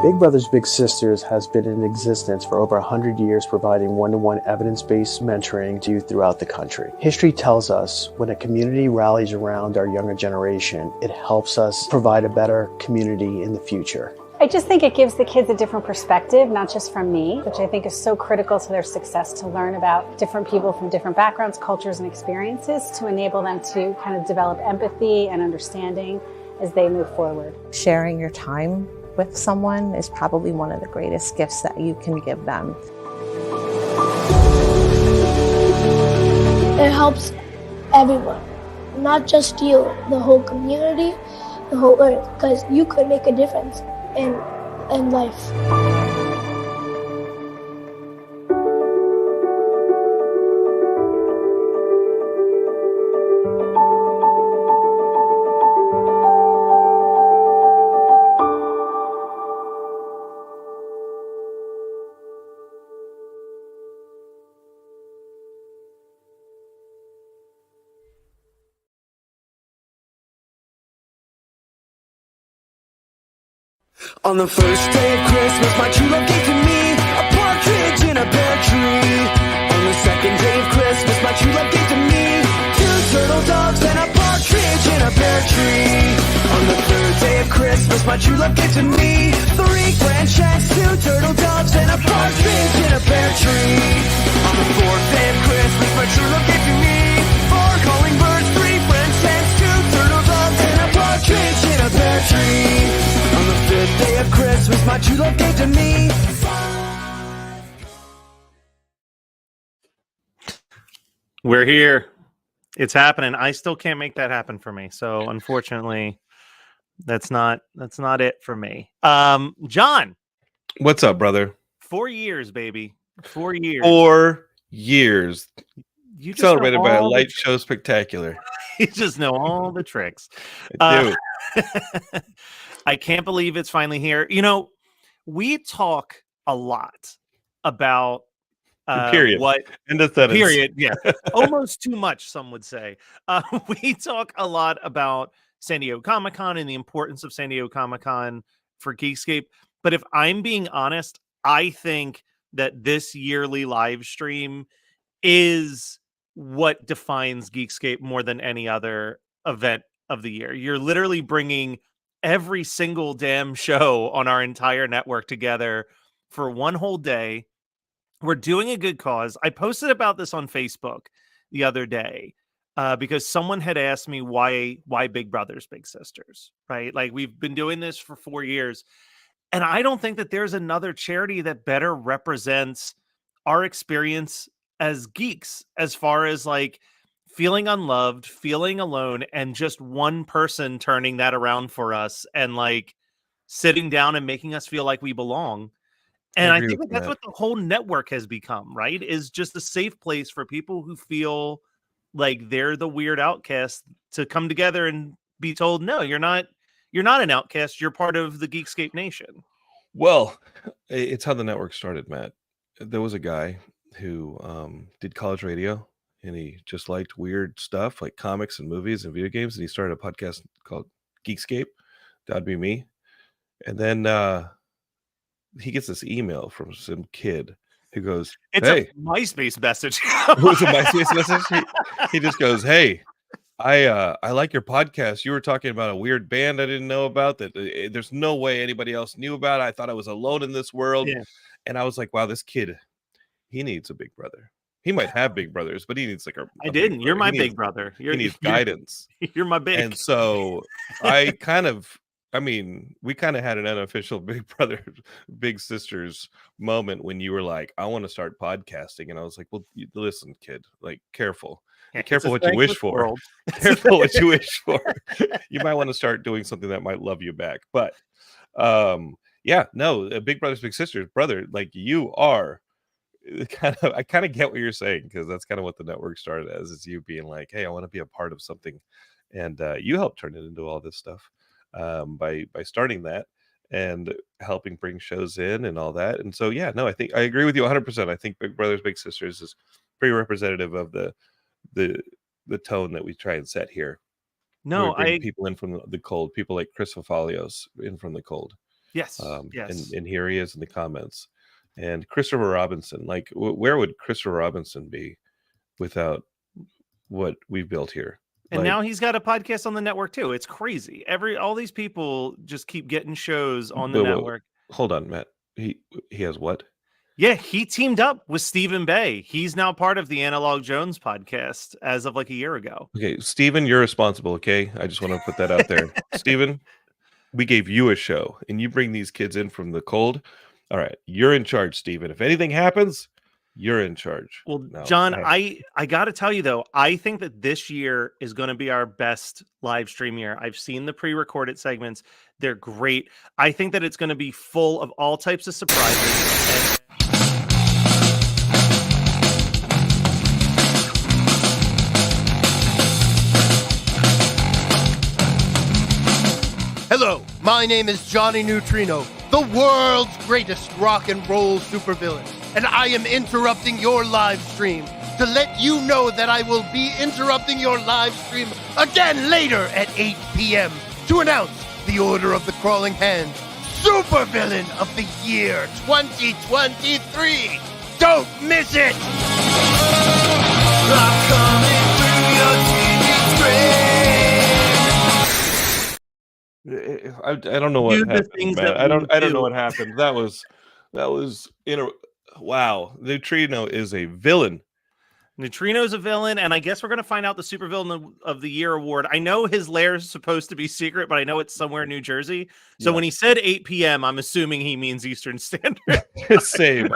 Big Brothers Big Sisters has been in existence for over 100 years, providing one-to-one evidence-based mentoring to youth throughout the country. History tells us when a community rallies around our younger generation, it helps us provide a better community in the future. I just think it gives the kids a different perspective, not just from me, which I think is so critical to their success, to learn about different people from different backgrounds, cultures, and experiences to enable them to kind of develop empathy and understanding as they move forward. Sharing your time with someone is probably one of the greatest gifts that you can give them. It helps everyone, not just you, the whole community, the whole earth, because you could make a difference in life. On the first day of Christmas, my true love gave to me a partridge in a pear tree. On the second day of Christmas, my true love gave to me 2 turtle doves and a partridge in a pear tree. On the third day of Christmas, my true love gave to me 3 grand checks, 2 turtle doves and a partridge in a pear tree. On the fourth day of Christmas, my true love gave to me 4 calling birds, 3 French hens, 2 turtle doves and a partridge in a pear tree. On the 5th day of Christmas, my true love gave to me 5. We're here. It's happening. I still can't make that happen for me. So unfortunately, that's not it for me. John. What's up, brother? 4 years, baby. 4 years. 4 years. You just Celebrated by a light show spectacular. You just know all the tricks. I do. I can't believe it's finally here. You know, we talk a lot about period. What end of sentence. Period. Yeah, almost too much. Some would say. We talk a lot about San Diego Comic-Con and the importance of San Diego Comic-Con for Geekscape. But if I'm being honest, I think that this yearly live stream is what defines Geekscape more than any other event of the year. You're literally bringing every single damn show on our entire network together for one whole day. We're doing a good cause. I posted about this on Facebook the other day because someone had asked me why Big Brothers Big Sisters, right? Like, we've been doing this for 4 years, and I don't think that there's another charity that better represents our experience as geeks, as far as like feeling unloved, feeling alone, and just one person turning that around for us and like sitting down and making us feel like we belong. And I think that's what the whole network has become, right? Is just a safe place for people who feel like they're the weird outcast to come together and be told, no, you're not an outcast. You're part of the Geekscape Nation. Well, it's how the network started, Matt. There was a guy who did college radio, and he just liked weird stuff like comics and movies and video games. And he started a podcast called Geekscape. That'd be me. And then he gets this email from some kid who goes, "It's hey, a MySpace message." It was a MySpace message. He just goes, "Hey, I like your podcast. You were talking about a weird band I didn't know about that there's no way anybody else knew about. I thought I was alone in this world." Yeah. And I was like, wow, this kid, he needs a big brother. He might have big brothers, but he needs like a I didn't. You're my he big needs, brother. He needs guidance. You're my big. And so we kind of had an unofficial Big Brother, Big Sisters moment when you were like, I want to start podcasting. And I was like, well, listen, kid, like, careful. Be careful what you wish for. Careful what you wish for. You might want to start doing something that might love you back. But Big Brothers, Big Sisters, brother, like, you are I kind of get what you're saying, because that's kind of what the network started as, is you being like, hey, I want to be a part of something. And you helped turn it into all this stuff by starting that and helping bring shows in and all that. And so, I think I agree with you 100%. I think Big Brothers Big Sisters is pretty representative of the tone that we try and set here. No, I people in from the cold, people like Chris Fafalios in from the cold. Yes. Yes. And here he is in the comments. And Christopher Robinson, like, where would Christopher Robinson be without what we've built here? And Like, now he's got a podcast on the network too. It's crazy. All these people just keep getting shows on the network. Hold on, Matt. He has what? Yeah, he teamed up with Stephen Bay. He's now part of the Analog Jones podcast as of like a year ago. Okay, Stephen, you're responsible, okay? I just want to put that out there. Stephen, we gave you a show, and you bring these kids in from the cold. All right, you're in charge, Stephen. If anything happens, you're in charge. Well, no, John, I got to tell you, though, I think that this year is going to be our best live stream year. I've seen the pre-recorded segments. They're great. I think that it's going to be full of all types of surprises. Hello, my name is Johnny Neutrino, the world's greatest rock and roll supervillain, and I am interrupting your live stream to let you know that I will be interrupting your live stream again later at 8 p.m. to announce the Order of the Crawling Hand Supervillain of the Year 2023. Don't miss it! I'm coming through your TV screen. I don't know what happened, Matt. I don't know what happened. That was wow. Neutrino is a villain. Neutrino's a villain, and I guess we're going to find out the Supervillain of the Year award. I know his lair is supposed to be secret, but I know it's somewhere in New Jersey. So when he said 8 p.m., I'm assuming he means Eastern Standard. Same.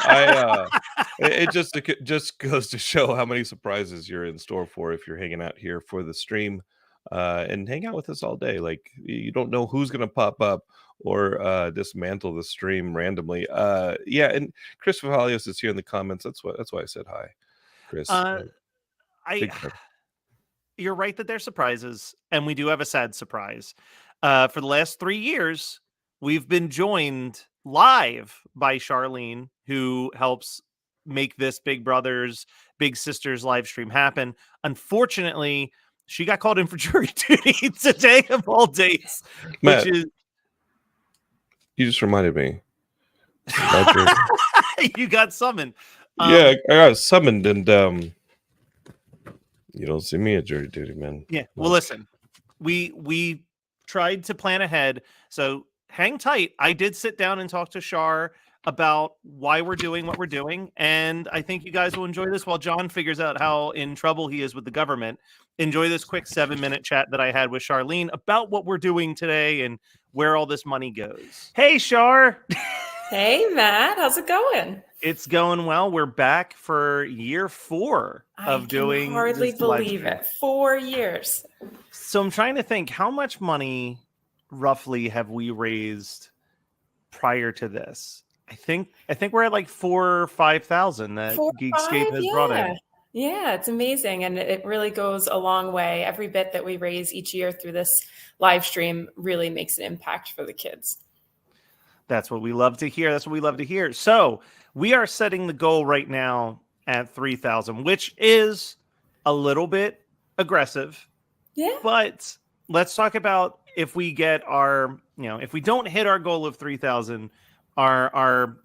It just goes to show how many surprises you're in store for if you're hanging out here for the stream. And hang out with us all day. Like, you don't know who's gonna pop up or dismantle the stream randomly. Yeah, and Chris Valios is here in the comments. That's why I said hi, Chris. You're right that they're surprises, and we do have a sad surprise. For the last 3 years, we've been joined live by Charleen, who helps make this Big Brothers Big Sisters live stream happen. Unfortunately, she got called in for jury duty today of all days. Matt, which is you just reminded me. You got summoned. Yeah, I got summoned, and you don't see me at jury duty, man. Yeah. Well, listen, we tried to plan ahead, so hang tight. I did sit down and talk to Char about why we're doing what we're doing, and I think you guys will enjoy this while John figures out how in trouble he is with the government. Enjoy this quick 7-minute chat that I had with Charleen about what we're doing today and where all this money goes. Hey, Char. Hey, Matt. How's it going? It's going well. We're back for year 4 of doing. I hardly believe it. 4 years. So I'm trying to think, how much money roughly have we raised prior to this? I think we're at like 4,000 or 5,000 that Geekscape has brought in. Yeah, it's amazing. And it really goes a long way. Every bit that we raise each year through this live stream really makes an impact for the kids. That's what we love to hear. So we are setting the goal right now at 3,000, which is a little bit aggressive. Yeah. But let's talk about if we get our, if we don't hit our goal of 3,000, our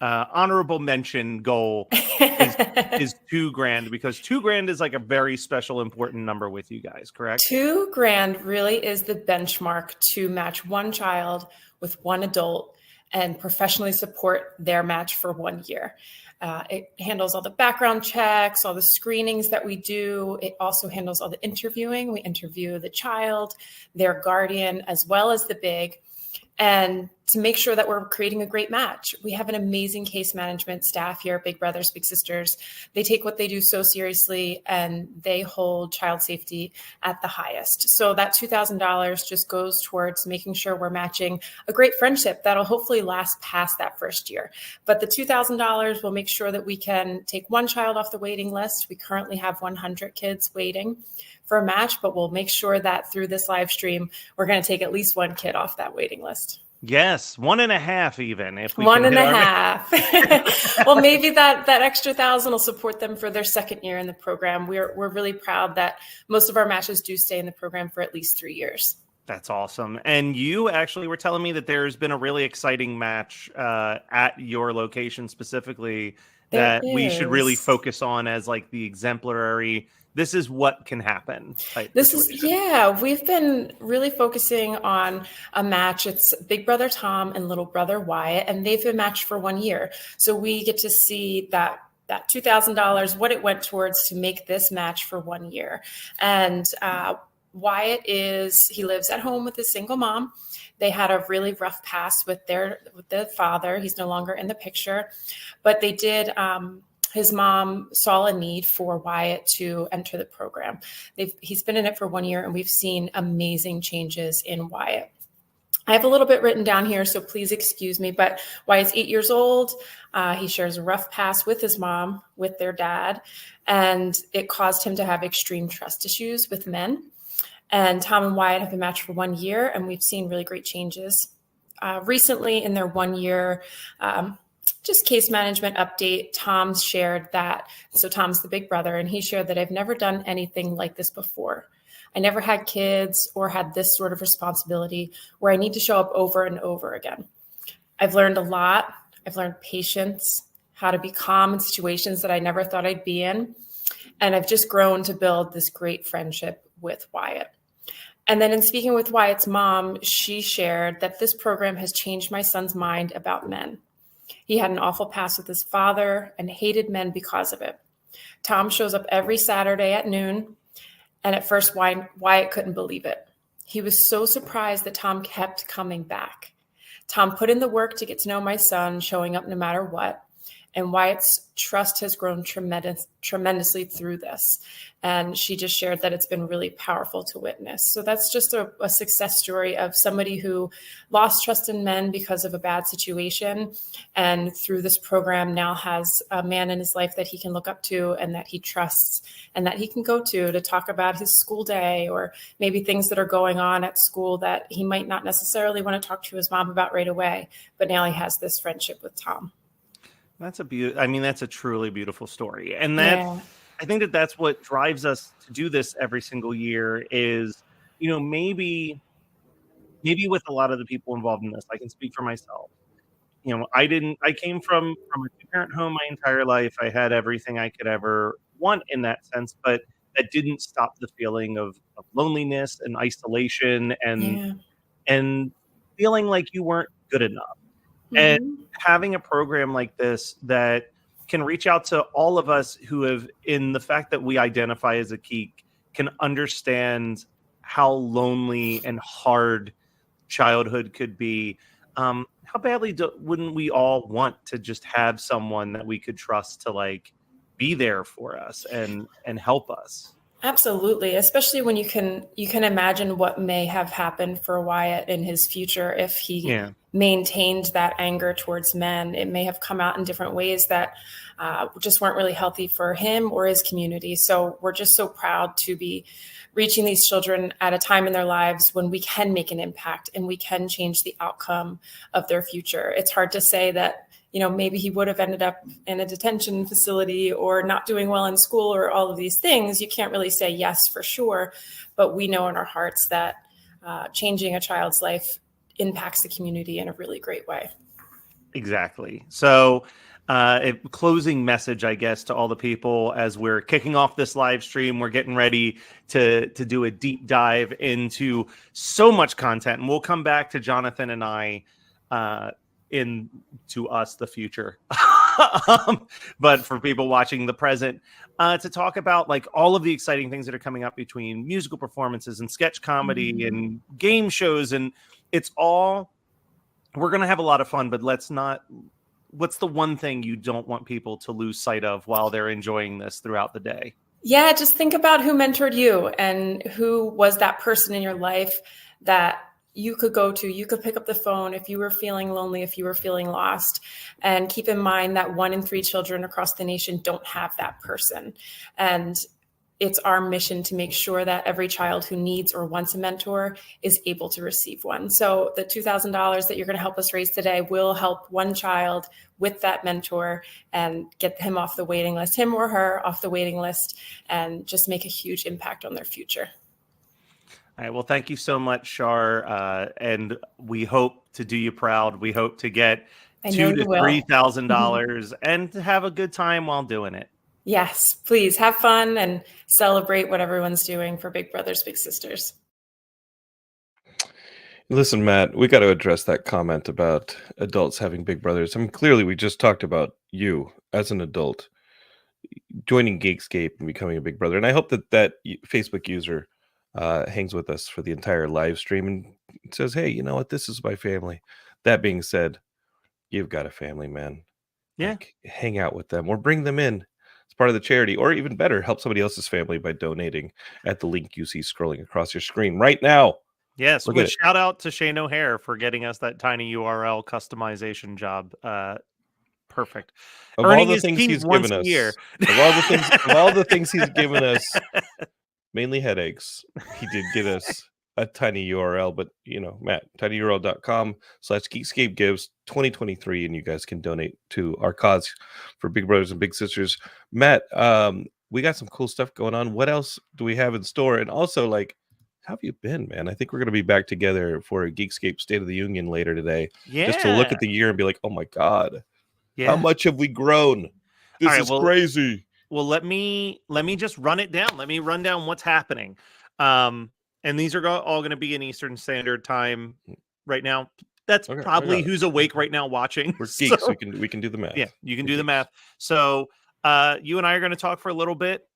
honorable mention goal is $2,000, because $2,000 is like a very special, important number with you guys, correct? $2,000 really is the benchmark to match one child with one adult and professionally support their match for 1 year. It handles all the background checks, all the screenings that we do. It also handles all the interviewing. We interview the child, their guardian, as well as the big. And to make sure that we're creating a great match. We have an amazing case management staff here at Big Brothers Big Sisters. They take what they do so seriously, and they hold child safety at the highest. So that $2,000 just goes towards making sure we're matching a great friendship that'll hopefully last past that first year. But the $2,000 will make sure that we can take one child off the waiting list. We currently have 100 kids waiting for a match, but we'll make sure that through this live stream, we're going to take at least one kid off that waiting list. Yes, 1.5 even. If we 1.5. Well, maybe that extra 1,000 will support them for their second year in the program. We're really proud that most of our matches do stay in the program for at least 3 years. That's awesome. And you actually were telling me that there's been a really exciting match at your location specifically There that we should really is. focus on as like the exemplary, this is what can happen type This is, situation. yeah, we've been really focusing on a match. It's Big Brother Tom and Little Brother Wyatt, and they've been matched for 1 year. So we get to see that $2,000, what it went towards to make this match for 1 year. And Wyatt he lives at home with his single mom. They had a really rough past with their father. He's no longer in the picture, but they did. His mom saw a need for Wyatt to enter the program. He's been in it for 1 year, and we've seen amazing changes in Wyatt. I have a little bit written down here, so please excuse me, but Wyatt's 8 years old. He shares a rough past with his mom, with their dad, and it caused him to have extreme trust issues with men. And Tom and Wyatt have been matched for 1 year, and we've seen really great changes. Recently, in their 1 year just case management update, Tom shared that, so Tom's the big brother, and he shared that I've never done anything like this before. I never had kids or had this sort of responsibility where I need to show up over and over again. I've learned a lot. I've learned patience, how to be calm in situations that I never thought I'd be in. And I've just grown to build this great friendship with Wyatt. And then in speaking with Wyatt's mom, she shared that this program has changed my son's mind about men. He had an awful past with his father and hated men because of it. Tom shows up every Saturday at noon, and at first Wyatt couldn't believe it. He was so surprised that Tom kept coming back. Tom put in the work to get to know my son, showing up no matter what, and Wyatt's trust has grown tremendously through this. And she just shared that it's been really powerful to witness. So that's just a success story of somebody who lost trust in men because of a bad situation. And through this program now has a man in his life that he can look up to and that he trusts and that he can go to talk about his school day or maybe things that are going on at school that he might not necessarily want to talk to his mom about right away. But now he has this friendship with Tom. That's that's a truly beautiful story. And I think that that's what drives us to do this every single year is, maybe with a lot of the people involved in this, I can speak for myself. I came from a two-parent home my entire life. I had everything I could ever want in that sense, but that didn't stop the feeling of loneliness and isolation and feeling like you weren't good enough. Mm-hmm. And having a program like this that can reach out to all of us who have, in the fact that we identify as a geek, can understand how lonely and hard childhood could be. How badly wouldn't we all want to just have someone that we could trust to be there for us and help us? Absolutely, especially when you can imagine what may have happened for Wyatt in his future if he maintained that anger towards men. It may have come out in different ways that just weren't really healthy for him or his community. So we're just so proud to be reaching these children at a time in their lives when we can make an impact and we can change the outcome of their future. It's hard to say that maybe he would have ended up in a detention facility or not doing well in school or all of these things. You can't really say yes for sure, but we know in our hearts that changing a child's life impacts the community in a really great way. Exactly. So a closing message, I guess, to all the people as we're kicking off this live stream. We're getting ready to do a deep dive into so much content, and we'll come back to Jonathan and I into us, the future. But for people watching the present, to talk about all of the exciting things that are coming up between musical performances and sketch comedy and game shows. And it's all, we're going to have a lot of fun, but what's the one thing you don't want people to lose sight of while they're enjoying this throughout the day? Yeah, just think about who mentored you and who was that person in your life that you could go to. You could pick up the phone if you were feeling lonely, if you were feeling lost. And keep in mind that 1 in 3 children across the nation don't have that person. And it's our mission to make sure that every child who needs or wants a mentor is able to receive one. So the $2,000 that you're going to help us raise today will help one child with that mentor and get him off the waiting list, him or her off the waiting list, and just make a huge impact on their future. All right. Well, thank you so much, Shar. And we hope to do you proud. We hope to get I know $2,000 you to will. $3,000 and to have a good time while doing it. Yes, please have fun and celebrate what everyone's doing for Big Brothers Big Sisters. Listen, Matt, we got to address that comment about adults having big brothers. I mean, clearly, we just talked about you as an adult joining Geekscape and becoming a big brother. And I hope that Facebook user hangs with us for the entire live stream and says, hey, you know what? This is my family. That being said, you've got a family, man. Yeah. Like, hang out with them or bring them in as part of the charity, or even better, help somebody else's family by donating at the link you see scrolling across your screen right now. Yes, Look with at it. shout out to Shane O'Hare for getting us that tiny URL customization job. Perfect. Of Earning all the his things keep he's once given a us, year. of all the things he's given us, mainly headaches, he did get us a tiny URL. But you know, Matt, tinyurl.com/Geekscape gives 2023, and you guys can donate to our cause for Big Brothers and Big Sisters. Matt, we got some cool stuff going on. What else do we have in store? And also, like, how have you been, man? I think we're going to be back together for a Geekscape State of the Union later today, just to look at the year and be like, oh my God, how much have we grown? This is crazy. Well, let me just run it down. Let me run down what's happening. And these are all going to be in Eastern Standard Time right now. That's probably who's awake right now watching. We're geeks. So we can do the math. Yeah, you can do the math. So you and I are going to talk for a little bit.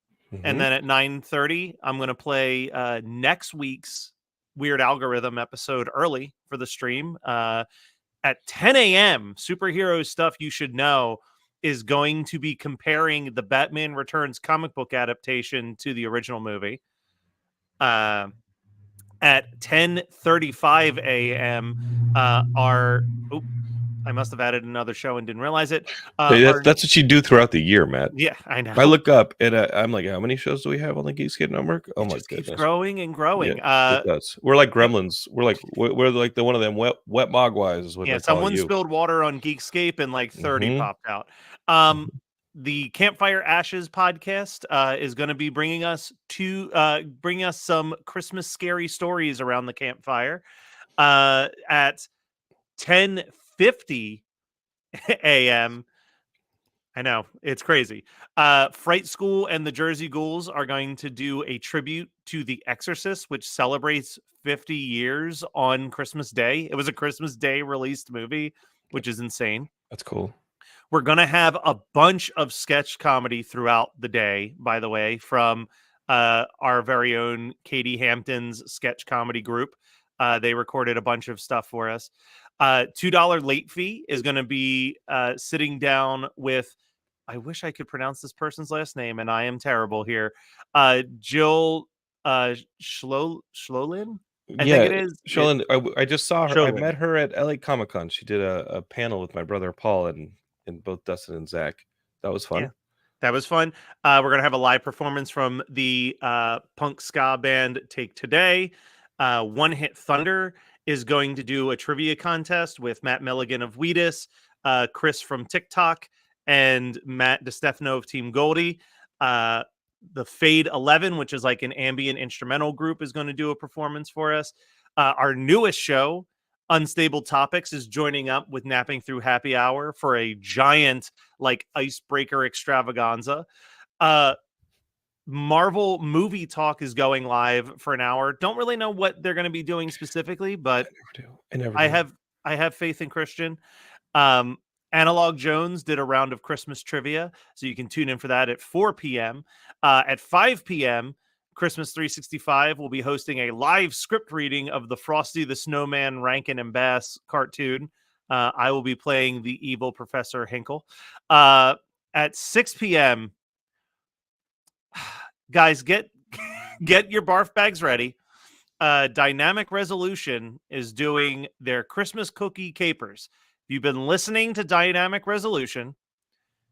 And then at 9:30, I'm going to play next week's Weird Algorithm episode early for the stream. At 10 a.m., Superhero Stuff You Should Know is going to be comparing the Batman Returns comic book adaptation to the original movie. At 10:35 a.m., I must have added another show and didn't realize it. That's what you do throughout the year, Matt. Yeah, I know. I look up and I'm like, how many shows do we have on the Geekscape network? Oh my goodness, keeps growing and growing. Yeah, it does. We're like gremlins. We're like the one of them wet mogwais is what they call someone you. spilled water on Geekscape and like 30 popped out. The Campfire Ashes podcast is going to be bringing us some Christmas scary stories around the campfire at 10:50 a.m. I know, it's crazy. Fright School and the Jersey Ghouls are going to do a tribute to The Exorcist, which celebrates 50 years on Christmas Day. It was a Christmas Day released movie, which is insane. That's cool. We're going to have a bunch of sketch comedy throughout the day, by the way, from our very own Katie Hampton's sketch comedy group. They recorded a bunch of stuff for us. $2 late fee is going to be sitting down with, I wish I could pronounce this person's last name, and I am terrible here. Jill Schoelen? I think it is. Schoelen. I just saw her. Schoelen. I met her at LA Comic-Con. She did a panel with my brother Paul and both Dustin and Zach. That was fun. Yeah, that was fun. We're going to have a live performance from the punk ska band Take Today. One Hit Thunder is going to do a trivia contest with Matt Milligan of Wheatus, Chris from TikTok, and Matt DeStefano of Team Goldie. The Fade 11, which is like an ambient instrumental group, is going to do a performance for us. Our newest show, Unstable Topics, is joining up with Napping Through Happy Hour for a giant like icebreaker extravaganza. Marvel Movie Talk is going live for an hour. Don't really know what they're going to be doing specifically, but I never do. I have faith in Christian. Analog Jones did a round of Christmas trivia, so you can tune in for that at 4 p.m. At 5 p.m., Christmas 365 will be hosting a live script reading of the Frosty the Snowman Rankin and Bass cartoon. I will be playing the evil Professor Hinkle. At 6 p.m., guys, get your barf bags ready. Dynamic Resolution is doing their Christmas cookie capers. If you've been listening to Dynamic Resolution,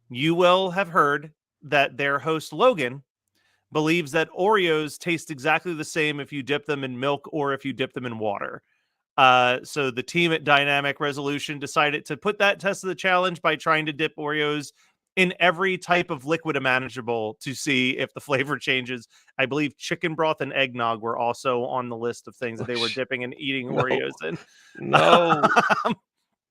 you will have heard that their host Logan believes that Oreos taste exactly the same if you dip them in milk or if you dip them in water. So the team at Dynamic Resolution decided to put that test of the challenge by trying to dip Oreos in every type of liquid imaginable to see if the flavor changes. I believe chicken broth and eggnog were also on the list of things that they were dipping and eating Oreos in. No.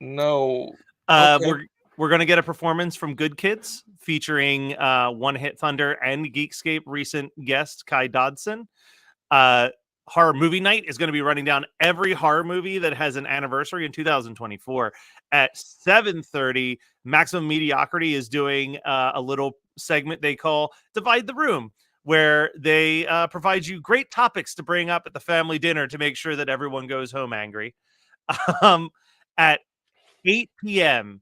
No. Okay. We're going to get a performance from Good Kids featuring One Hit Thunder and Geekscape recent guest Kai Dodson. Horror Movie Night is going to be running down every horror movie that has an anniversary in 2024 at 7:30. Maximum Mediocrity is doing a little segment they call Divide the Room, where they provide you great topics to bring up at the family dinner to make sure that everyone goes home angry. At 8 p.m.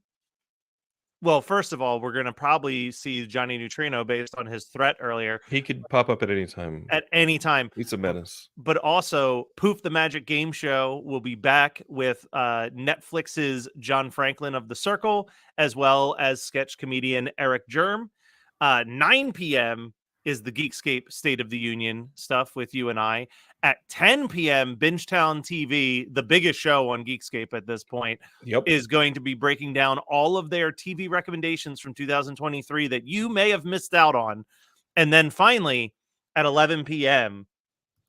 Well, first of all, we're going to probably see Johnny Neutrino based on his threat earlier. He could pop up at any time. At any time. He's a menace. But also, Poof the Magic Game Show will be back with Netflix's John Franklin of The Circle, as well as sketch comedian Eric Germ. 9 p.m. is the Geekscape State of the Union stuff with you and I. At 10 p.m., Bingetown TV, the biggest show on Geekscape at this point, is going to be breaking down all of their TV recommendations from 2023 that you may have missed out on. And then finally, at 11 p.m.,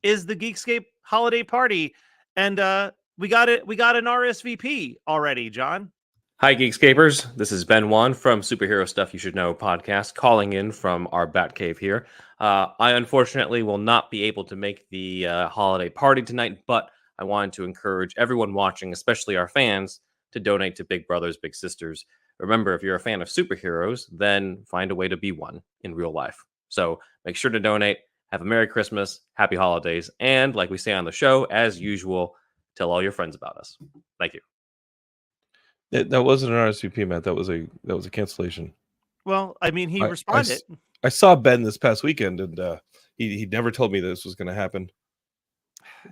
is the Geekscape holiday party. And we got an RSVP already, John. Hi, Geekscapers. This is Ben Wan from Superhero Stuff You Should Know podcast, calling in from our Batcave here. I unfortunately will not be able to make the holiday party tonight, but I wanted to encourage everyone watching, especially our fans, to donate to Big Brothers Big Sisters. Remember, if you're a fan of superheroes, then find a way to be one in real life. So make sure to donate. Have a Merry Christmas, Happy Holidays, and like we say on the show, as usual, tell all your friends about us. Thank you. That wasn't an RSVP, Matt. That was a cancellation. Well, I mean, he responded. I saw Ben this past weekend, and he never told me this was going to happen.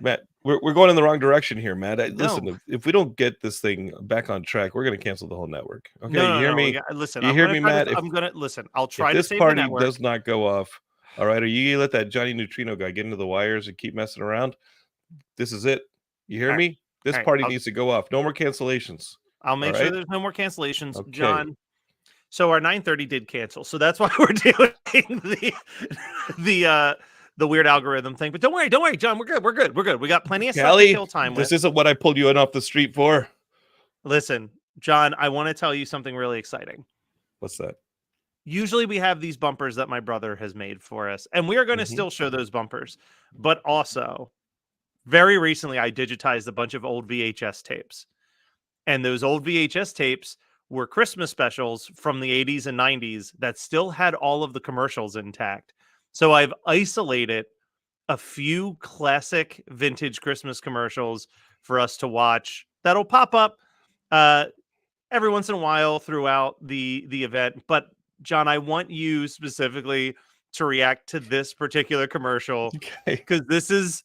Matt, we're going in the wrong direction here, Matt. Listen, if we don't get this thing back on track, we're going to cancel the whole network. Okay, you hear me? Listen, you hear me, Matt? I'm going to listen. I'll try to this save party the network. Does not go off. All right, are you gonna let that Johnny Neutrino guy get into the wires and keep messing around? This is it. You hear me? This party needs to go off. No more cancellations. I'll make sure there's no more cancellations, okay. John. So our 9:30 did cancel, so that's why we're doing the weird algorithm thing. But don't worry, John. We're good. We got plenty of stuff to kill time with. This isn't what I pulled you in off the street for. Listen, John, I want to tell you something really exciting. What's that? Usually we have these bumpers that my brother has made for us, and we are going to still show those bumpers. But also, very recently, I digitized a bunch of old VHS tapes. And those old VHS tapes were Christmas specials from the 80s and 90s that still had all of the commercials intact. So I've isolated a few classic vintage Christmas commercials for us to watch that'll pop up every once in a while throughout the event. But John, I want you specifically to react to this particular commercial because this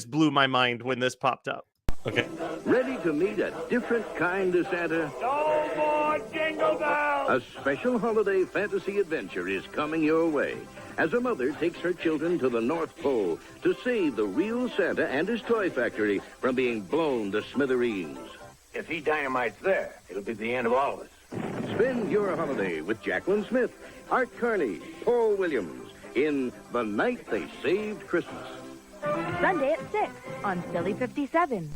blew my mind when this popped up. Okay. Ready to meet a different kind of Santa? No more jingle bells! A special holiday fantasy adventure is coming your way as a mother takes her children to the North Pole to save the real Santa and his toy factory from being blown to smithereens. If he dynamites there, it'll be the end of all of us. Spend your holiday with Jacqueline Smith, Art Carney, Paul Williams in The Night They Saved Christmas. Sunday at 6 on Philly 57.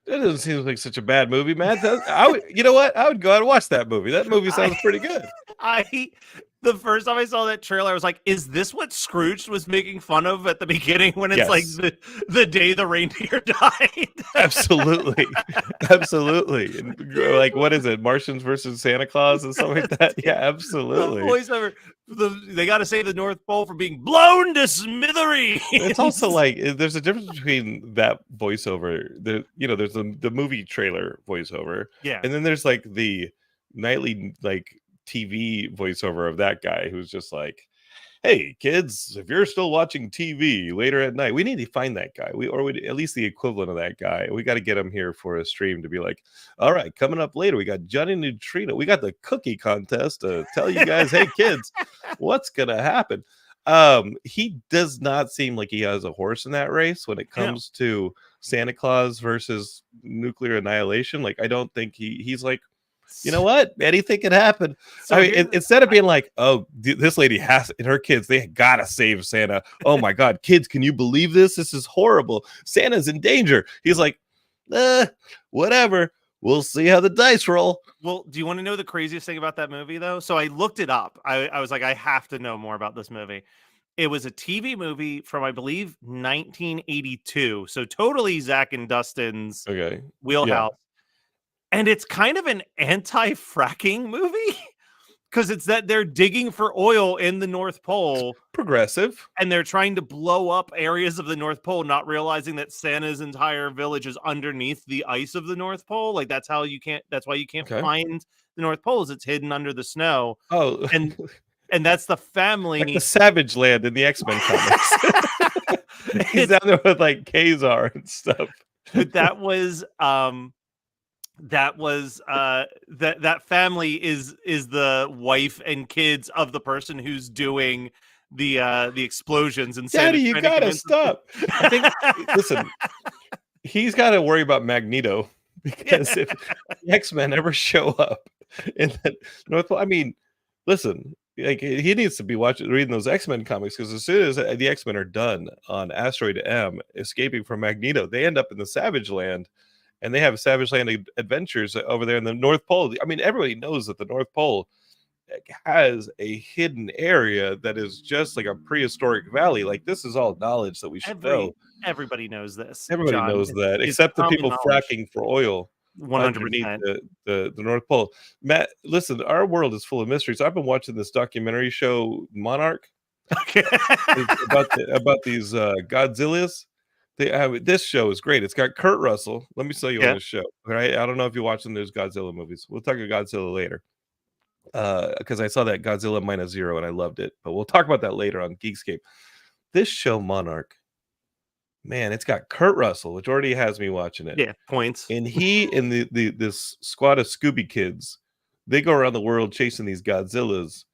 That doesn't seem like such a bad movie, Matt. You know what? I would go out and watch that movie. That movie sounds pretty good. The first time I saw that trailer, I was like, is this what Scrooge was making fun of at the beginning when it's like the day the reindeer died? Absolutely. Absolutely. And like, what is it? Martians versus Santa Claus and something like that? Yeah, absolutely. The voiceover, they got to save the North Pole from being blown to smithereens. It's also like, there's a difference between that voiceover, there's the movie trailer voiceover. Yeah. And then there's like the nightly, like, TV voiceover of that guy who's just like, hey kids, if you're still watching TV later at night, we need to find that guy, at least the equivalent of that guy. We got to get him here for a stream to be like, all right, coming up later we got Johnny Neutrino, we got the cookie contest to tell you guys, hey kids, what's gonna happen. He does not seem like he has a horse in that race when it comes to Santa Claus versus nuclear annihilation. Like, I don't think he's like, you know what? Anything can happen. So I mean, instead of being like, oh, this lady has and her kids, they gotta save Santa. Oh my God, kids, can you believe this? This is horrible. Santa's in danger. He's like, whatever. We'll see how the dice roll. Well, do you want to know the craziest thing about that movie, though? So I looked it up. I was like, I have to know more about this movie. It was a TV movie from, I believe, 1982. So totally Zach and Dustin's wheelhouse. Yeah. And it's kind of an anti-fracking movie because it's that they're digging for oil in the North Pole. Progressive. And they're trying to blow up areas of the North Pole, not realizing that Santa's entire village is underneath the ice of the North Pole. Like that's why you can't find the North Pole, is it's hidden under the snow. Oh, and that's the family. Like the Savage Land in the X-Men comics. He's down there with like Kazar and stuff. But that family is the wife and kids of the person who's doing the explosions. And Daddy, you gotta stop. I think listen, he's got to worry about Magneto, because if the X-Men ever show up in the North Pole, I mean, listen, like he needs to be reading those X-Men comics, because as soon as the X-Men are done on Asteroid M escaping from Magneto, they end up in the Savage Land. And they have Savage Land adventures over there in the North Pole. I mean, everybody knows that the North Pole has a hidden area that is just like a prehistoric valley. Like, this is all knowledge that we should know. Everybody knows this. Everybody knows that, except the people fracking for oil 100%. The North Pole. Matt, listen, our world is full of mysteries. I've been watching this documentary show, Monarch, about these Godzillas. This show is great. It's got Kurt Russell. Let me sell you on this show. Right? I don't know if you're watching those Godzilla movies. We'll talk about Godzilla later. Because I saw that Godzilla -0 and I loved it. But we'll talk about that later on Geekscape. This show, Monarch, man, it's got Kurt Russell, which already has me watching it. Yeah, points. And he and this squad of Scooby kids, they go around the world chasing these Godzillas.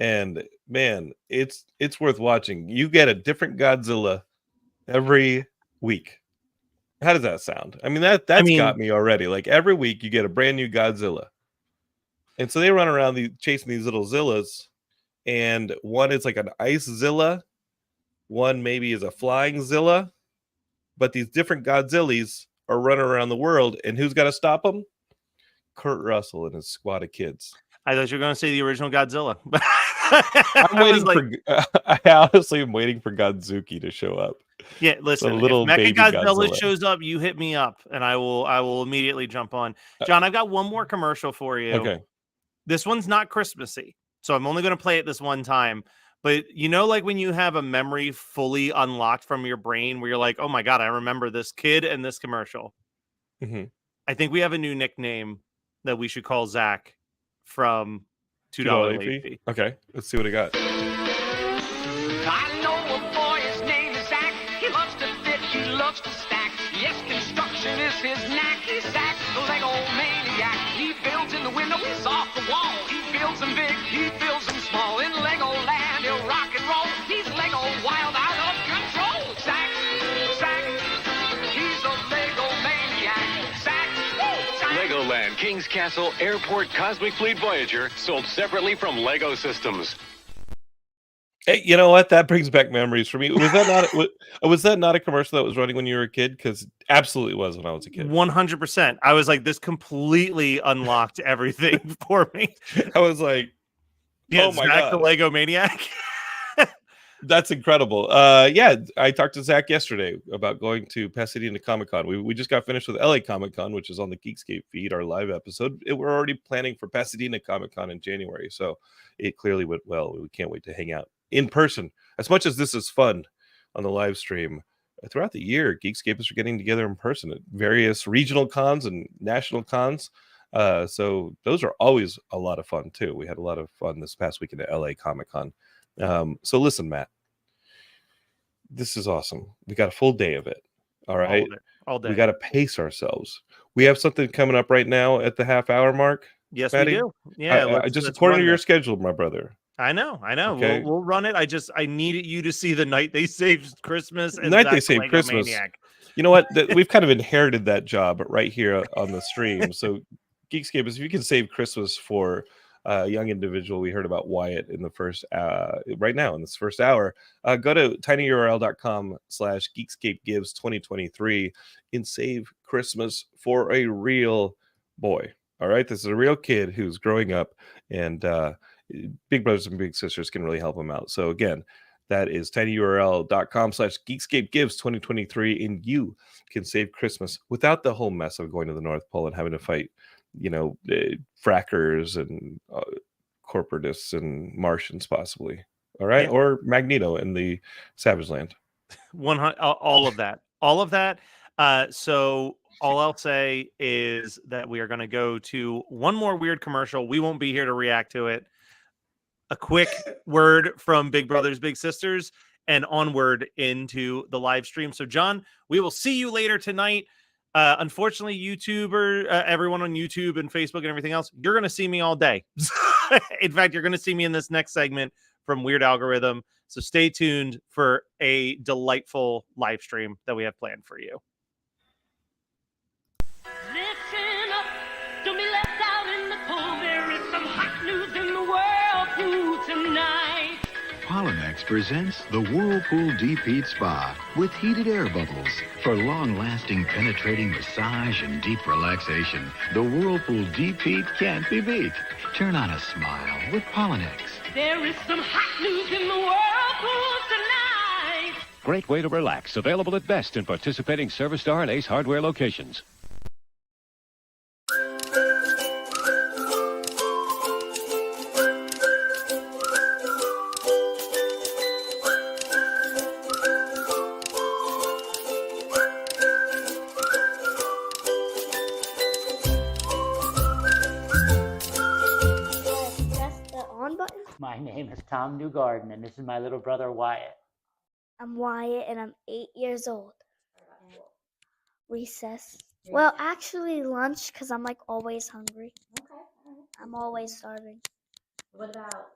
And man, it's worth watching. You get a different Godzilla every week. How does that sound? I mean, that's got me already. Like, every week you get a brand new Godzilla. And so they run around chasing these little Zillas, and one is like an ice Zilla, one maybe is a flying Zilla, but these different Godzillas are running around the world, and who's got to stop them? Kurt Russell and his squad of kids. I thought you were going to say the original Godzilla. I'm waiting I honestly am waiting for Godzuki to show up. Yeah, listen, if Mechagodzilla shows up, you hit me up and I will immediately jump on. John, I've got one more commercial for you. Okay. This one's not Christmassy, so I'm only going to play it this one time. But you know, like when you have a memory fully unlocked from your brain where you're like, oh my God, I remember this kid and this commercial. Mm-hmm. I think we have a new nickname that we should call Zach from $2 late fee. Okay, let's see what I got. I know a boy, his name is Zach. He loves to fit, he loves to stack. Yes, construction is his knack. He's Zach, the Lego maniac. He builds in the window, he's off the wall. He builds them big, he builds them small. In Lego land, he'll rock and roll. He's Lego wild, out of control. Zach, he's a Lego maniac. Zach. Legoland, King's Castle, Airport, Cosmic Fleet Voyager, sold separately from Lego Systems. Hey, you know what? That brings back memories for me. Was that not a commercial that was running when you were a kid? Because absolutely was when I was a kid. 100%. I was like, this completely unlocked everything for me. I was like, oh my God, the Lego maniac. That's incredible. Yeah, I talked to Zach yesterday about going to Pasadena Comic-Con. We just got finished with LA Comic-Con, which is on the Geekscape feed, our live episode. We're already planning for Pasadena Comic-Con in January, so it clearly went well. We can't wait to hang out in person. As much as this is fun on the live stream, throughout the year, Geekscapists are getting together in person at various regional cons and national cons. So those are always a lot of fun too. We had a lot of fun this past weekend at LA Comic-Con. So listen, Matt, this is awesome. We got a full day of it. All right. All day. We got to pace ourselves. We have something coming up right now at the half-hour mark. Yes, Maddie? We do. Yeah. Just according to your schedule, my brother. I know. Okay. We'll run it. I needed you to see The Night They Saved Christmas and Night Zach They Saved Lego Christmas. Maniac. You know what? We've kind of inherited that job right here on the stream. So Geekscape is if you can save Christmas for a young individual. We heard about Wyatt in the first right now in this first hour. Go to tinyurl.com/geekscapegives2023 and save Christmas for a real boy. All right, this is a real kid who's growing up, and big brothers and big sisters can really help him out. So again, that is tinyurl.com/geekscapegives2023, and you can save Christmas without the whole mess of going to the North Pole and having to fight, frackers and corporatists and Martians possibly. All right, Yeah. or Magneto in the Savage Land. 100, all of that. So all I'll say is that we are going to go to one more weird commercial. We won't be here to react to it. A quick word from Big Brothers Big Sisters and onward into the live stream. So John, we will see you later tonight. Unfortunately, everyone on YouTube and Facebook and everything else, you're going to see me all day. In fact, you're going to see me in this next segment from Weird Algorithm. So stay tuned for a delightful live stream that we have planned for you. Listen up, don't be left out in the cold. There is some hot news in the whirlpool tonight. Polymex presents the Whirlpool Deep Heat Spa with heated air bubbles for long-lasting penetrating massage and deep relaxation. The Whirlpool Deep Heat can't be beat. Turn on a smile with Polynex. There is some hot news in the whirlpool tonight. Great way to relax. Available at best in participating Service Star and Ace Hardware locations. My name is Tom Newgarden, and this is my little brother Wyatt. I'm Wyatt, and I'm 8 years old. Recess. Well, actually lunch, because I'm always hungry. Okay. I'm always starving. What about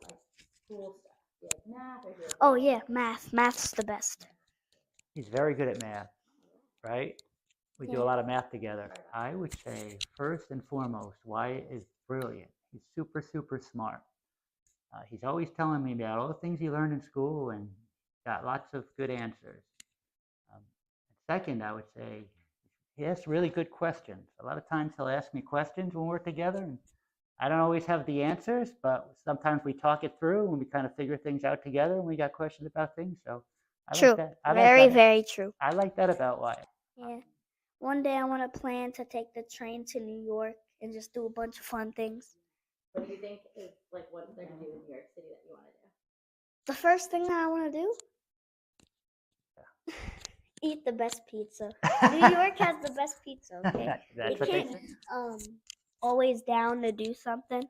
school stuff? Do you like math or do you like Oh yeah, math. Math's the best. He's very good at math, right? We do a lot of math together. I would say, first and foremost, Wyatt is brilliant. He's super, super smart. He's always telling me about all the things he learned in school and got lots of good answers. Second, I would say he asks really good questions. A lot of times he'll ask me questions when we're together, and I don't always have the answers, but sometimes we talk it through and we kind of figure things out together when we got questions about things. So I True. like that. Very true. I like that about Wyatt. Yeah. One day I want to plan to take the train to New York and just do a bunch of fun things. What do you think is what they're gonna do in New York City that you want to do? The first thing that I want to do? Eat the best pizza. New York has the best pizza, okay? That's You what they can't say. always down to do something.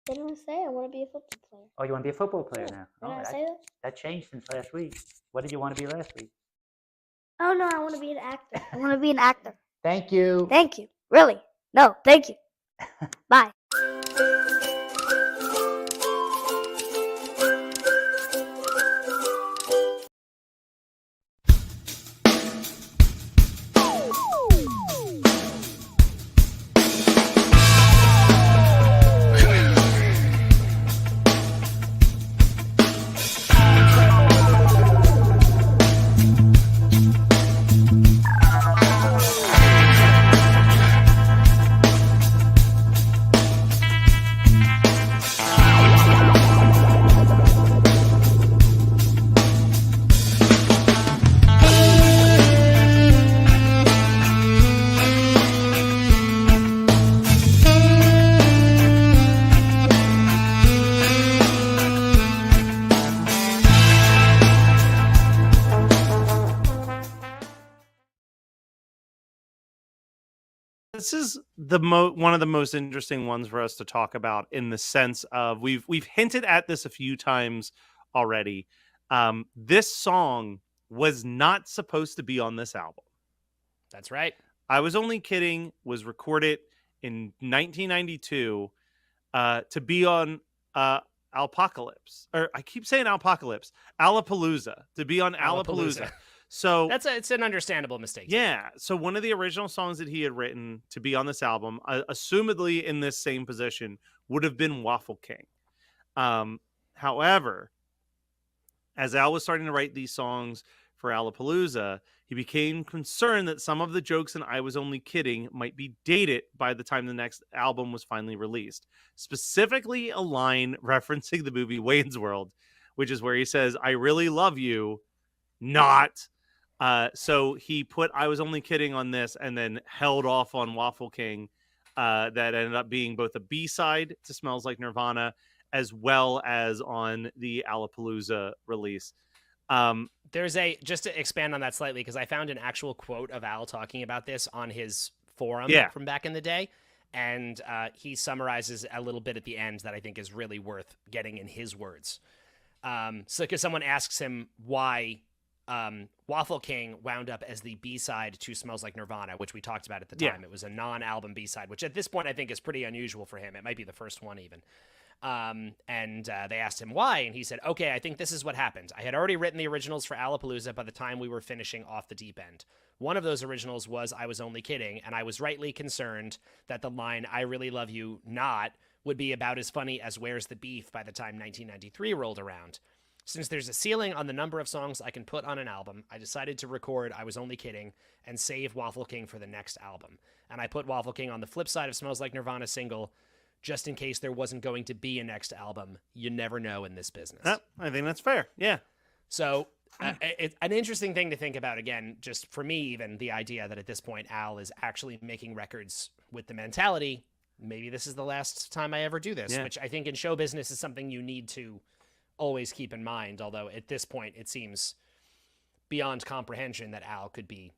What did I say? I want to be a football player. Oh, you want to be a football player now? Did Oh, I say that? that changed since last week. What did you want to be last week? Oh no, I want to be an actor. I want to be an actor. Thank you. Thank you. Really? No, thank you. Bye. This is one of the most interesting ones for us to talk about, in the sense of we've hinted at this a few times already. This song was not supposed to be on this album. That's right. I Was Only Kidding was recorded in 1992 to be on Alpocalypse, or I keep saying Alpocalypse, Alapalooza, to be on Alapalooza. So it's an understandable mistake. Yeah. So one of the original songs that he had written to be on this album, assumedly in this same position, would have been Waffle King. However, as Al was starting to write these songs for Alapalooza, he became concerned that some of the jokes in I Was Only Kidding might be dated by the time the next album was finally released. Specifically, a line referencing the movie Wayne's World, which is where he says, "I really love you, not." So he put I Was Only Kidding on this and then held off on Waffle King. That ended up being both a B-side to Smells Like Nirvana as well as on the Alapalooza release. There's just to expand on that slightly, because I found an actual quote of Al talking about this on his forum from back in the day. And he summarizes a little bit at the end that I think is really worth getting in his words. So because someone asks him why Waffle King wound up as the B-side to Smells Like Nirvana, which we talked about at the time. It was a non-album B-side, which at this point I think is pretty unusual for him. It might be the first one even. And they asked him why, and he said, "Okay, I think this is what happened. I had already written the originals for Alapalooza by the time we were finishing Off the Deep End. One of those originals was I Was Only Kidding, and I was rightly concerned that the line, 'I really love you, not,' would be about as funny as Where's the Beef by the time 1993 rolled around. Since there's a ceiling on the number of songs I can put on an album, I decided to record I Was Only Kidding and save Waffle King for the next album. And I put Waffle King on the flip side of Smells Like Nirvana single, just in case there wasn't going to be a next album. You never know in this business." I think that's fair. Yeah. So it's an interesting thing to think about, again, just for me, even the idea that at this point, Al is actually making records with the mentality, maybe this is the last time I ever do this, which I think in show business is something you need to always keep in mind. Although at this point, it seems beyond comprehension that Al could be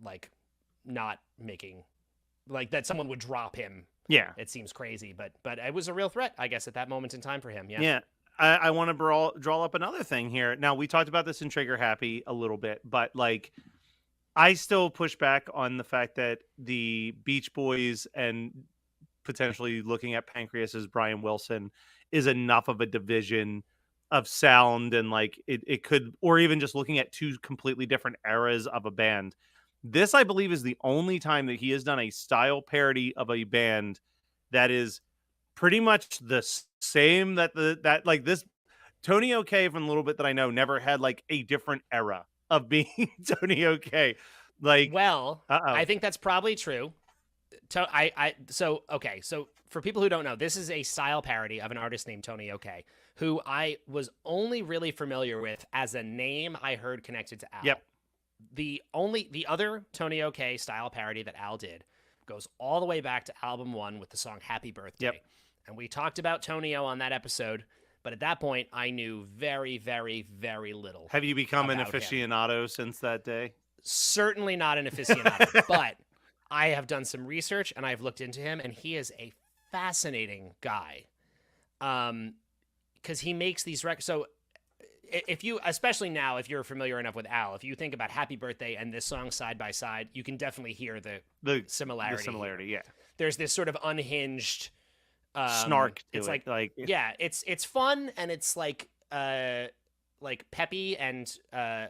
like not making, like that someone would drop him. Yeah. It seems crazy, but it was a real threat, I guess, at that moment in time for him. Yeah. Yeah. I want to draw up another thing here. Now, we talked about this in Trigger Happy a little bit, but like, I still push back on the fact that the Beach Boys and potentially looking at Pancreas as Brian Wilson is enough of a division of sound, and like it could, or even just looking at two completely different eras of a band. This, I believe, is the only time that he has done a style parody of a band that is pretty much the same. That like this Tony OK, from the little bit that I know, never had like a different era of being Tony OK. Like, well, I think that's probably true. So for people who don't know, this is a style parody of an artist named Tony OK, who I was only really familiar with as a name I heard connected to Al. Yep. The other Tony OK style parody that Al did goes all the way back to album 1 with the song Happy Birthday. Yep. And we talked about Tonio on that episode, but at that point I knew very, very, very little. Have you become an about him. aficionado since that day? Certainly not an aficionado, but I have done some research and I've looked into him, and he is a fascinating guy. Because he makes these records. So if you, especially now, if you're familiar enough with Al, if you think about Happy Birthday and this song side by side, you can definitely hear the similarity. The similarity, yeah. There's this sort of unhinged snark to it's it. like yeah, it's fun, and it's like peppy and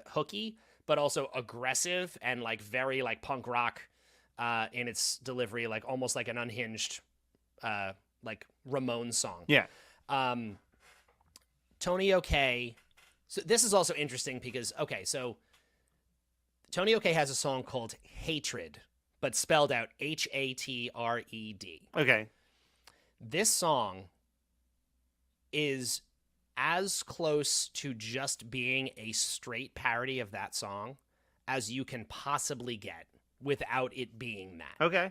hooky, but also aggressive and like very like punk rock in its delivery, like almost like an unhinged like Ramones song. Yeah. Tony OK. So this is also interesting because, so Tony OK has a song called Hatred, but spelled out Hatred. Okay. This song is as close to just being a straight parody of that song as you can possibly get without it being that. Okay.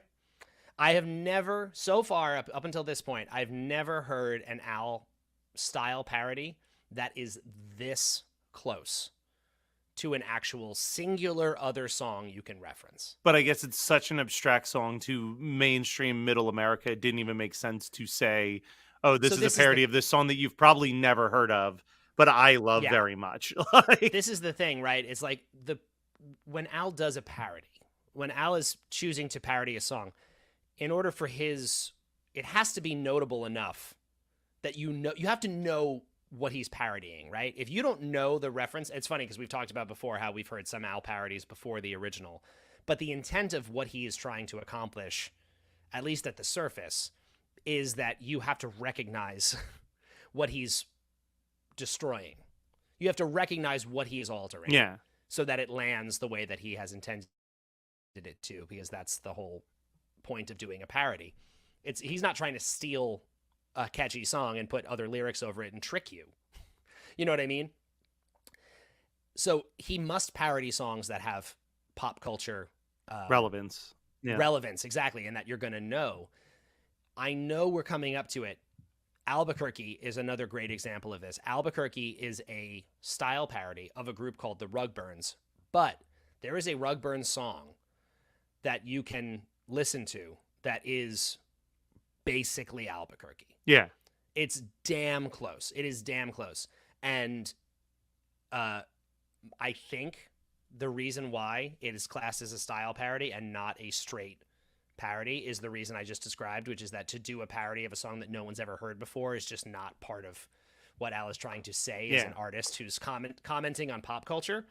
I have never, so far up until this point, I've never heard an Al style parody that is this close to an actual singular other song you can reference. But I guess it's such an abstract song to mainstream middle America, it didn't even make sense to say, oh, this is a parody of this song that you've probably never heard of, but I love very much. This is the thing, right? It's like when Al does a parody, when Al is choosing to parody a song, in order for it has to be notable enough that you have to know what he's parodying, right? If you don't know the reference, it's funny because we've talked about before how we've heard some Al parodies before the original, but the intent of what he is trying to accomplish, at least at the surface, is that you have to recognize what he's destroying. You have to recognize what he is altering. Yeah. So that it lands the way that he has intended it to, because that's the whole point of doing a parody. He's not trying to steal a catchy song and put other lyrics over it and trick you. You know what I mean? So he must parody songs that have pop culture relevance. Yeah. Relevance, exactly, and that you're going to know. I know we're coming up to it. Albuquerque is another great example of this. Albuquerque is a style parody of a group called the Rugburns, but there is a Rugburns song that you can listen to that is basically Albuquerque. Yeah. It's damn close. It is damn close. And I think the reason why it is classed as a style parody and not a straight parody is the reason I just described, which is that to do a parody of a song that no one's ever heard before is just not part of what Al is trying to say as an artist who's commenting on pop culture.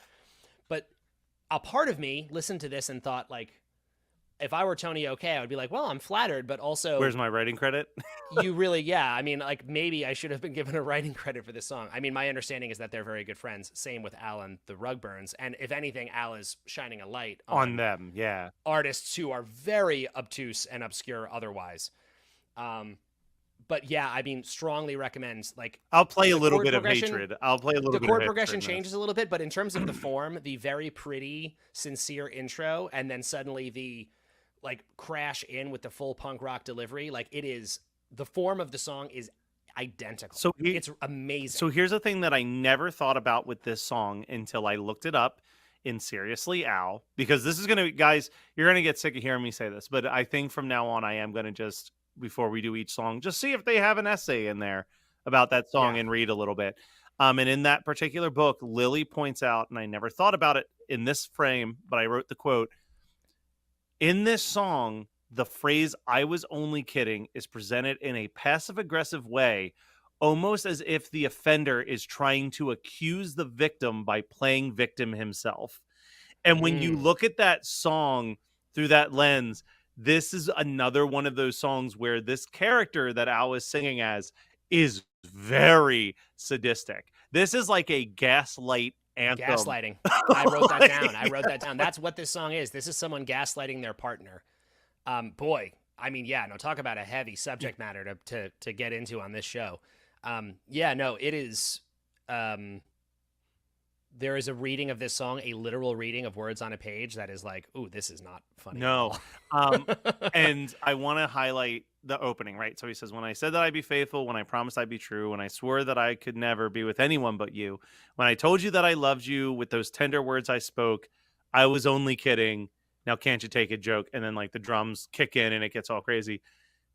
But a part of me listened to this and thought, like, if I were Tony I would be like, well, I'm flattered, but also... Where's my writing credit? You really, I mean, like, maybe I should have been given a writing credit for this song. I mean, my understanding is that they're very good friends. Same with Al and the Rugburns. And if anything, Al is shining a light on them, yeah. Artists who are very obtuse and obscure otherwise. But yeah, I mean, strongly recommend, like... I'll play a little bit of hatred. The chord progression changes a little bit, but in terms of the form, the very pretty, sincere intro, and then suddenly the... like crash in with the full punk rock delivery. Like it is, the form of the song is identical. So it's amazing. So here's the thing that I never thought about with this song until I looked it up in Seriously Al, because this is going to, guys, you're going to get sick of hearing me say this, but I think from now on, I am going to just, before we do each song, just see if they have an essay in there about that song and read a little bit. And in that particular book, Lily points out, and I never thought about it in this frame, but I wrote the quote, in this song, the phrase "I was only kidding" is presented in a passive-aggressive way, almost as if the offender is trying to accuse the victim by playing victim himself. And when you look at that song through that lens, this is another one of those songs where this character that Al is singing as is very sadistic. This is like a gaslight anthem. Gaslighting. I wrote that down. That's what this song is. This is someone gaslighting their partner. Boy, I mean, talk about a heavy subject matter to get into on this show. It is. There is a reading of this song, a literal reading of words on a page that is like, ooh, this is not funny. No. And I want to highlight the opening, right? So he says, when I said that I'd be faithful, when I promised I'd be true, when I swore that I could never be with anyone but you, when I told you that I loved you with those tender words I spoke, I was only kidding. Now, can't you take a joke? And then like the drums kick in and it gets all crazy.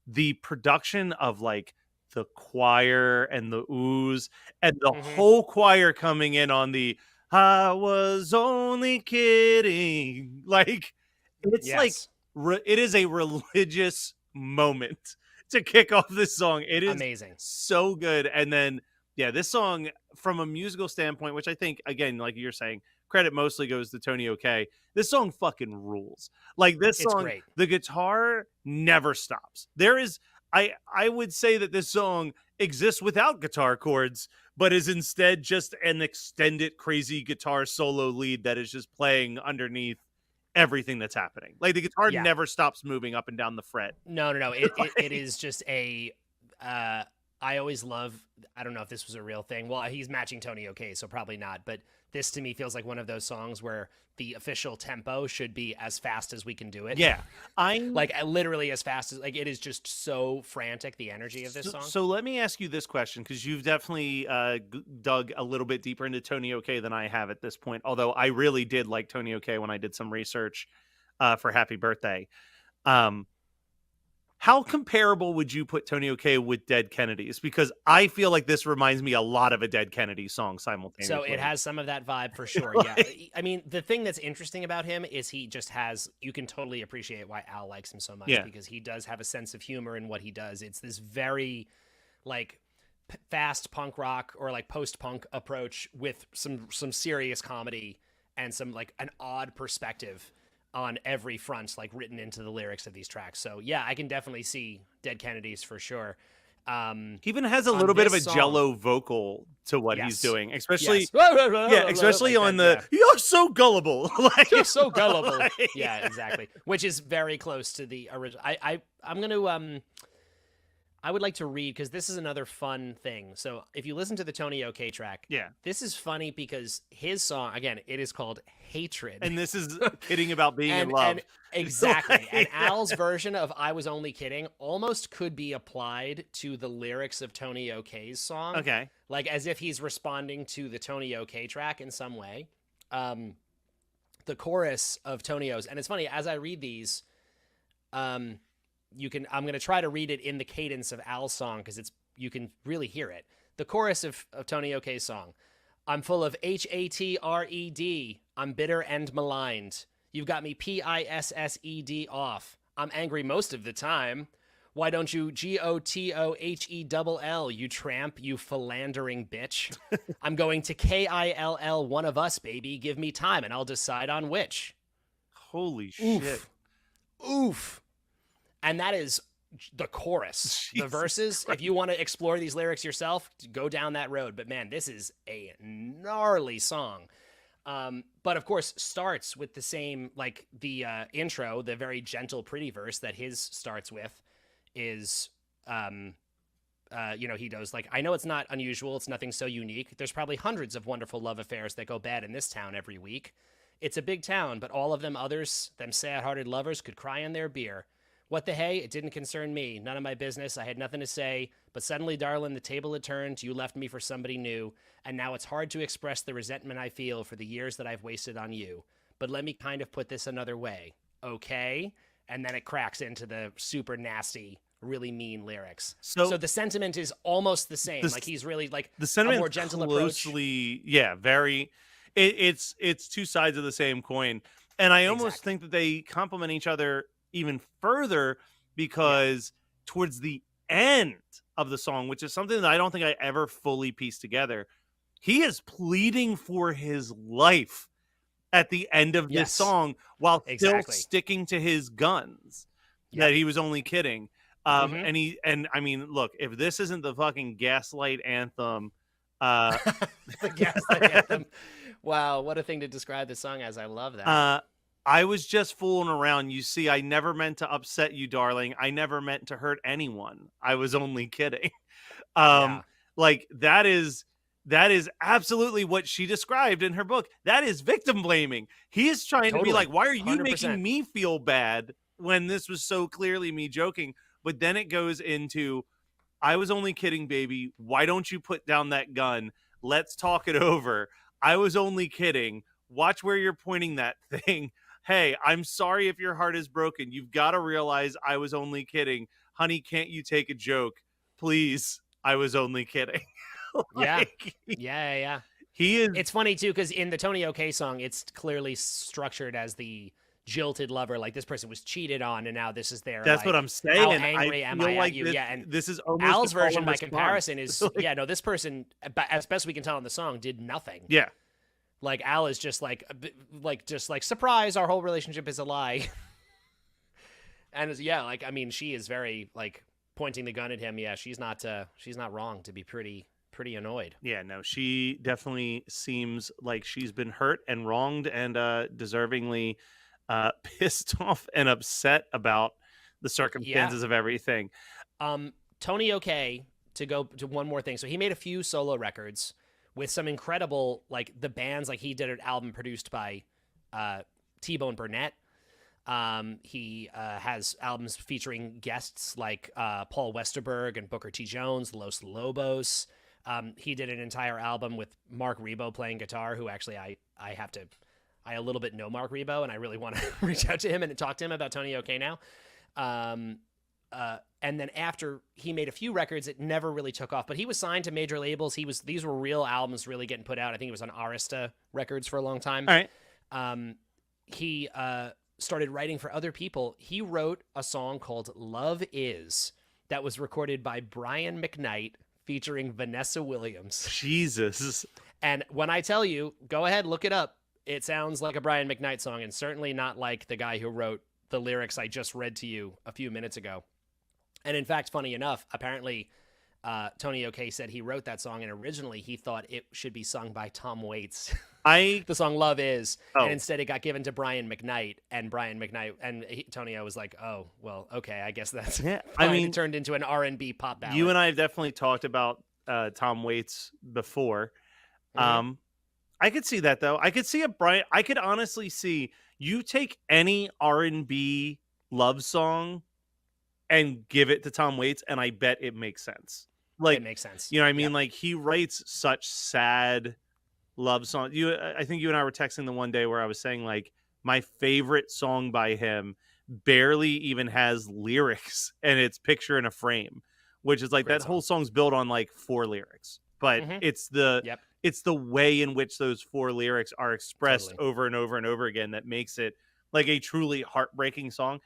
The production of like the choir and the oohs and the whole choir coming in on the I was only kidding. Like, it's like, it is a religious moment to kick off this song. It is amazing. So good. And then, this song from a musical standpoint, which I think, again, like you're saying, credit mostly goes to Tony Okay. This song fucking rules. Like this song, great. The guitar never stops. There is, I would say that this song exists without guitar chords, but is instead just an extended crazy guitar solo lead that is just playing underneath everything that's happening. Like the guitar never stops moving up and down the fret. No. It is just a, I always love, I don't know if this was a real thing. Well, he's matching Tony Okay, so probably not. But this to me feels like one of those songs where the official tempo should be as fast as we can do it. Yeah. I'm like literally as fast as, like, it is just so frantic, the energy of this song. So let me ask you this question, because you've definitely dug a little bit deeper into Tony Okay than I have at this point. Although I really did like Tony Okay when I did some research for Happy Birthday. How comparable would you put Tony Okay with Dead Kennedys? Because I feel like this reminds me a lot of a Dead Kennedy song simultaneously. So it has some of that vibe for sure. Yeah. I mean, the thing that's interesting about him is he just has, you can totally appreciate why Al likes him so much, because he does have a sense of humor in what he does. It's this very, like, fast punk rock or like post-punk approach with some serious comedy and some like an odd perspective on every front, like written into the lyrics of these tracks. So yeah, I can definitely see Dead Kennedys for sure. He even has a little bit of a jello vocal to what he's doing, especially especially like on that, you're so gullible. Like, you're so gullible. Yeah, exactly. Which is very close to the original. I'm gonna I would like to read, because this is another fun thing. So if you listen to the Tony OK track, this is funny because his song, again, it is called Hatred. And this is kidding about being in love. And exactly. And Al's version of I Was Only Kidding almost could be applied to the lyrics of Tony OK's song. Okay. Like as if he's responding to the Tony OK track in some way. The chorus of Tony O's, and it's funny, as I read these, I'm going to try to read it in the cadence of Al's song because you can really hear it. The chorus of Tony OK's song. I'm full of hatred. I'm bitter and maligned. You've got me pissed off. I'm angry most of the time. Why don't you GOTOHELL, you tramp, you philandering bitch? I'm going to KILL, one of us, baby. Give me time and I'll decide on which. Holy shit. Oof. And that is the chorus. Jesus, the verses, if you want to explore these lyrics yourself, go down that road. But man, this is a gnarly song. But of course, starts with the same, like the intro, the very gentle, pretty verse that his starts with is, he goes like, I know it's not unusual. It's nothing so unique. There's probably hundreds of wonderful love affairs that go bad in this town every week. It's a big town, but all of them others, them sad-hearted lovers, could cry in their beer. What the hey? It didn't concern me. None of my business. I had nothing to say. But suddenly, darling, the table had turned. You left me for somebody new. And now it's hard to express the resentment I feel for the years that I've wasted on you. But let me kind of put this another way. Okay? And then it cracks into the super nasty, really mean lyrics. So the sentiment is almost the same. Like he's really like the sentiment a more gentle closely, approach. Yeah, very. It's two sides of the same coin. And I almost think that they complement each other even further because towards the end of the song, which is something that I don't think I ever fully pieced together, he is pleading for his life at the end of this song while still sticking to his guns that he was only kidding. And I mean, look, if this isn't the fucking gaslight anthem, the gaslight anthem. Wow, what a thing to describe this song as. I love that. I was just fooling around. You see, I never meant to upset you, darling. I never meant to hurt anyone. I was only kidding. Like that is absolutely what she described in her book. That is victim blaming. He is trying to be like, why are you 100%. making me feel bad when this was so clearly me joking? But then it goes into, I was only kidding, baby. Why don't you put down that gun? Let's talk it over. I was only kidding. Watch where you're pointing that thing. Hey, I'm sorry if your heart is broken. You've got to realize I was only kidding. Honey, can't you take a joke? Please, I was only kidding. Yeah. He is. It's funny, too, because in the Tony OK song, it's clearly structured as the jilted lover. Like, this person was cheated on, and now this is their, That's like, what I'm saying. how angry am I at you? This, and this is almost Al's a call version, and by response. comparison, is, this person, as best we can tell in the song, did nothing. Yeah. Like, Al is just like surprise, our whole relationship is a lie. And like, I mean, she is very like pointing the gun at him. Yeah, she's not wrong to be pretty annoyed. Yeah, no, she definitely seems like she's been hurt and wronged and deservingly pissed off and upset about the circumstances of everything. Tony OK, to go to one more thing. So he made a few solo records with some incredible, like the bands, like he did an album produced by T-Bone Burnett. He has albums featuring guests like Paul Westerberg and Booker T. Jones, Los Lobos. He did an entire album with Mark Rebo playing guitar, who actually I a little bit know Mark Rebo, and I really want to reach out to him and talk to him about Tony OK now. And then after he made a few records, it never really took off, but he was signed to major labels. These were real albums really getting put out. I think it was on Arista Records for a long time. All right. He started writing for other people. He wrote a song called Love Is that was recorded by Brian McKnight featuring Vanessa Williams. Jesus. And when I tell you, go ahead, look it up. It sounds like a Brian McKnight song, and certainly not like the guy who wrote the lyrics I just read to you a few minutes ago. And in fact, funny enough, apparently Tony O'Kay said he wrote that song, and originally he thought it should be sung by Tom Waits. The song Love Is, and instead it got given to Brian McKnight, and Tony O was like, oh, well, okay, I guess that's fine. It turned into an R&B pop ballad. You and I have definitely talked about Tom Waits before. Mm-hmm. I could see that, though. I could see I could honestly see you take any R&B love song and give it to Tom Waits, and I bet it makes sense. Like, it makes sense. You know what I mean? Yep. Like, he writes such sad love songs. I think you and I were texting the one day where I was saying, like, my favorite song by him barely even has lyrics, and it's Picture in a Frame, which is like Great that song. Whole song's built on like 4 lyrics, but it's the way in which those 4 lyrics are expressed over and over and over again that makes it like a truly heartbreaking song.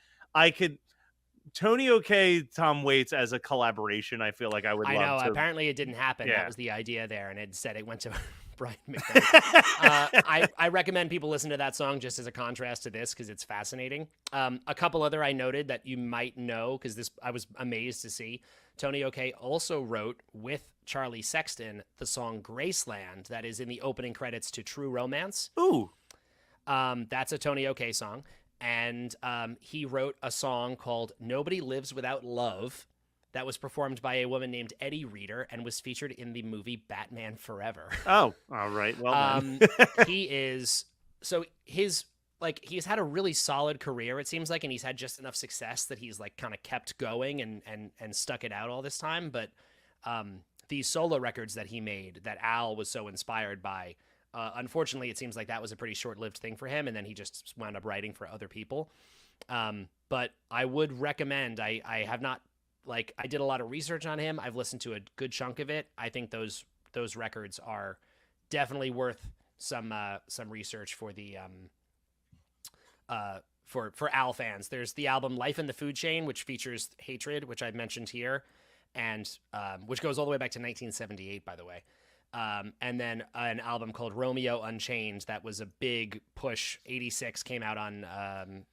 Tony O'Kay, Tom Waits as a collaboration, I feel like I would love to. I know. Apparently it didn't happen. Yeah. That was the idea there, and instead it went to Brian McKnight. I recommend people listen to that song just as a contrast to this because it's fascinating. A couple other I noted that you might know because I was amazed to see. Tony O'Kay also wrote with Charlie Sexton the song Graceland that is in the opening credits to True Romance. Ooh. That's a Tony O'Kay song. And he wrote a song called Nobody Lives Without Love that was performed by a woman named Eddie Reader and was featured in the movie Batman Forever. Oh, all right. Well, then. He's had a really solid career, it seems like, and he's had just enough success that he's like kind of kept going and stuck it out all this time. But these solo records that he made that Al was so inspired by, unfortunately, it seems like that was a pretty short-lived thing for him, and then he just wound up writing for other people. But I would recommend, I have not, like, I did a lot of research on him. I've listened to a good chunk of it. I think those records are definitely worth some research for the for Al fans. There's the album Life in the Food Chain, which features Hatred, which I've mentioned here, and which goes all the way back to 1978, by the way. And then an album called Romeo Unchained that was a big push. 86 came out on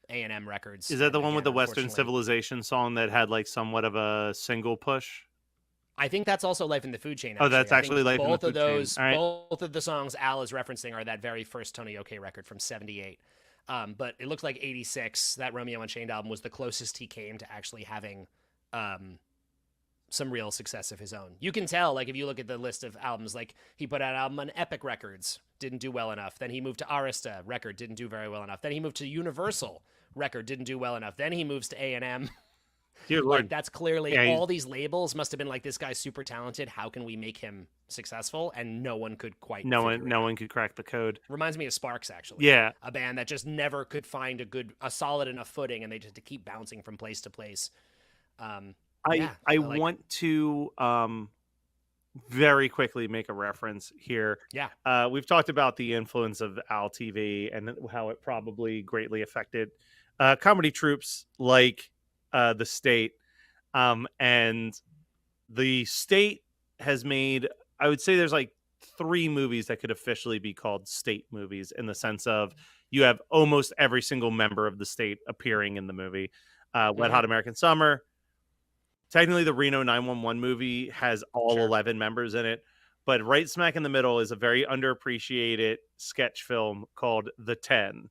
A&M Records. Is that the one with the Western Civilization song that had like somewhat of a single push? I think that's also Life in the Food Chain. Actually. Oh, that's actually Life in the Food Chain. Right. Both of the songs Al is referencing are that very first Tony O'Kay record from 78. But it looks like 86, that Romeo Unchained album, was the closest he came to actually having some real success of his own. You can tell, like, if you look at the list of albums, like, he put out an album on Epic Records, didn't do well enough. Then he moved to Arista record, didn't do very well enough. Then he moved to Universal record, didn't do well enough. Then he moves to A&M. Dear Lord. Like, that's clearly, all these labels must have been like, this guy's super talented. How can we make him successful? And no one could quite no one could crack the code. Reminds me of Sparks, actually. Yeah. A band that just never could find a solid enough footing, and they just had to keep bouncing from place to place. I want to very quickly make a reference here. Yeah. We've talked about the influence of Al TV and how it probably greatly affected comedy troupes like the State. And the State has made, I would say there's like 3 movies that could officially be called State movies, in the sense of you have almost every single member of the State appearing in the movie. Wet Hot American Summer. Technically, the Reno 911 movie has all 11 members in it, but right smack in the middle is a very underappreciated sketch film called The 10.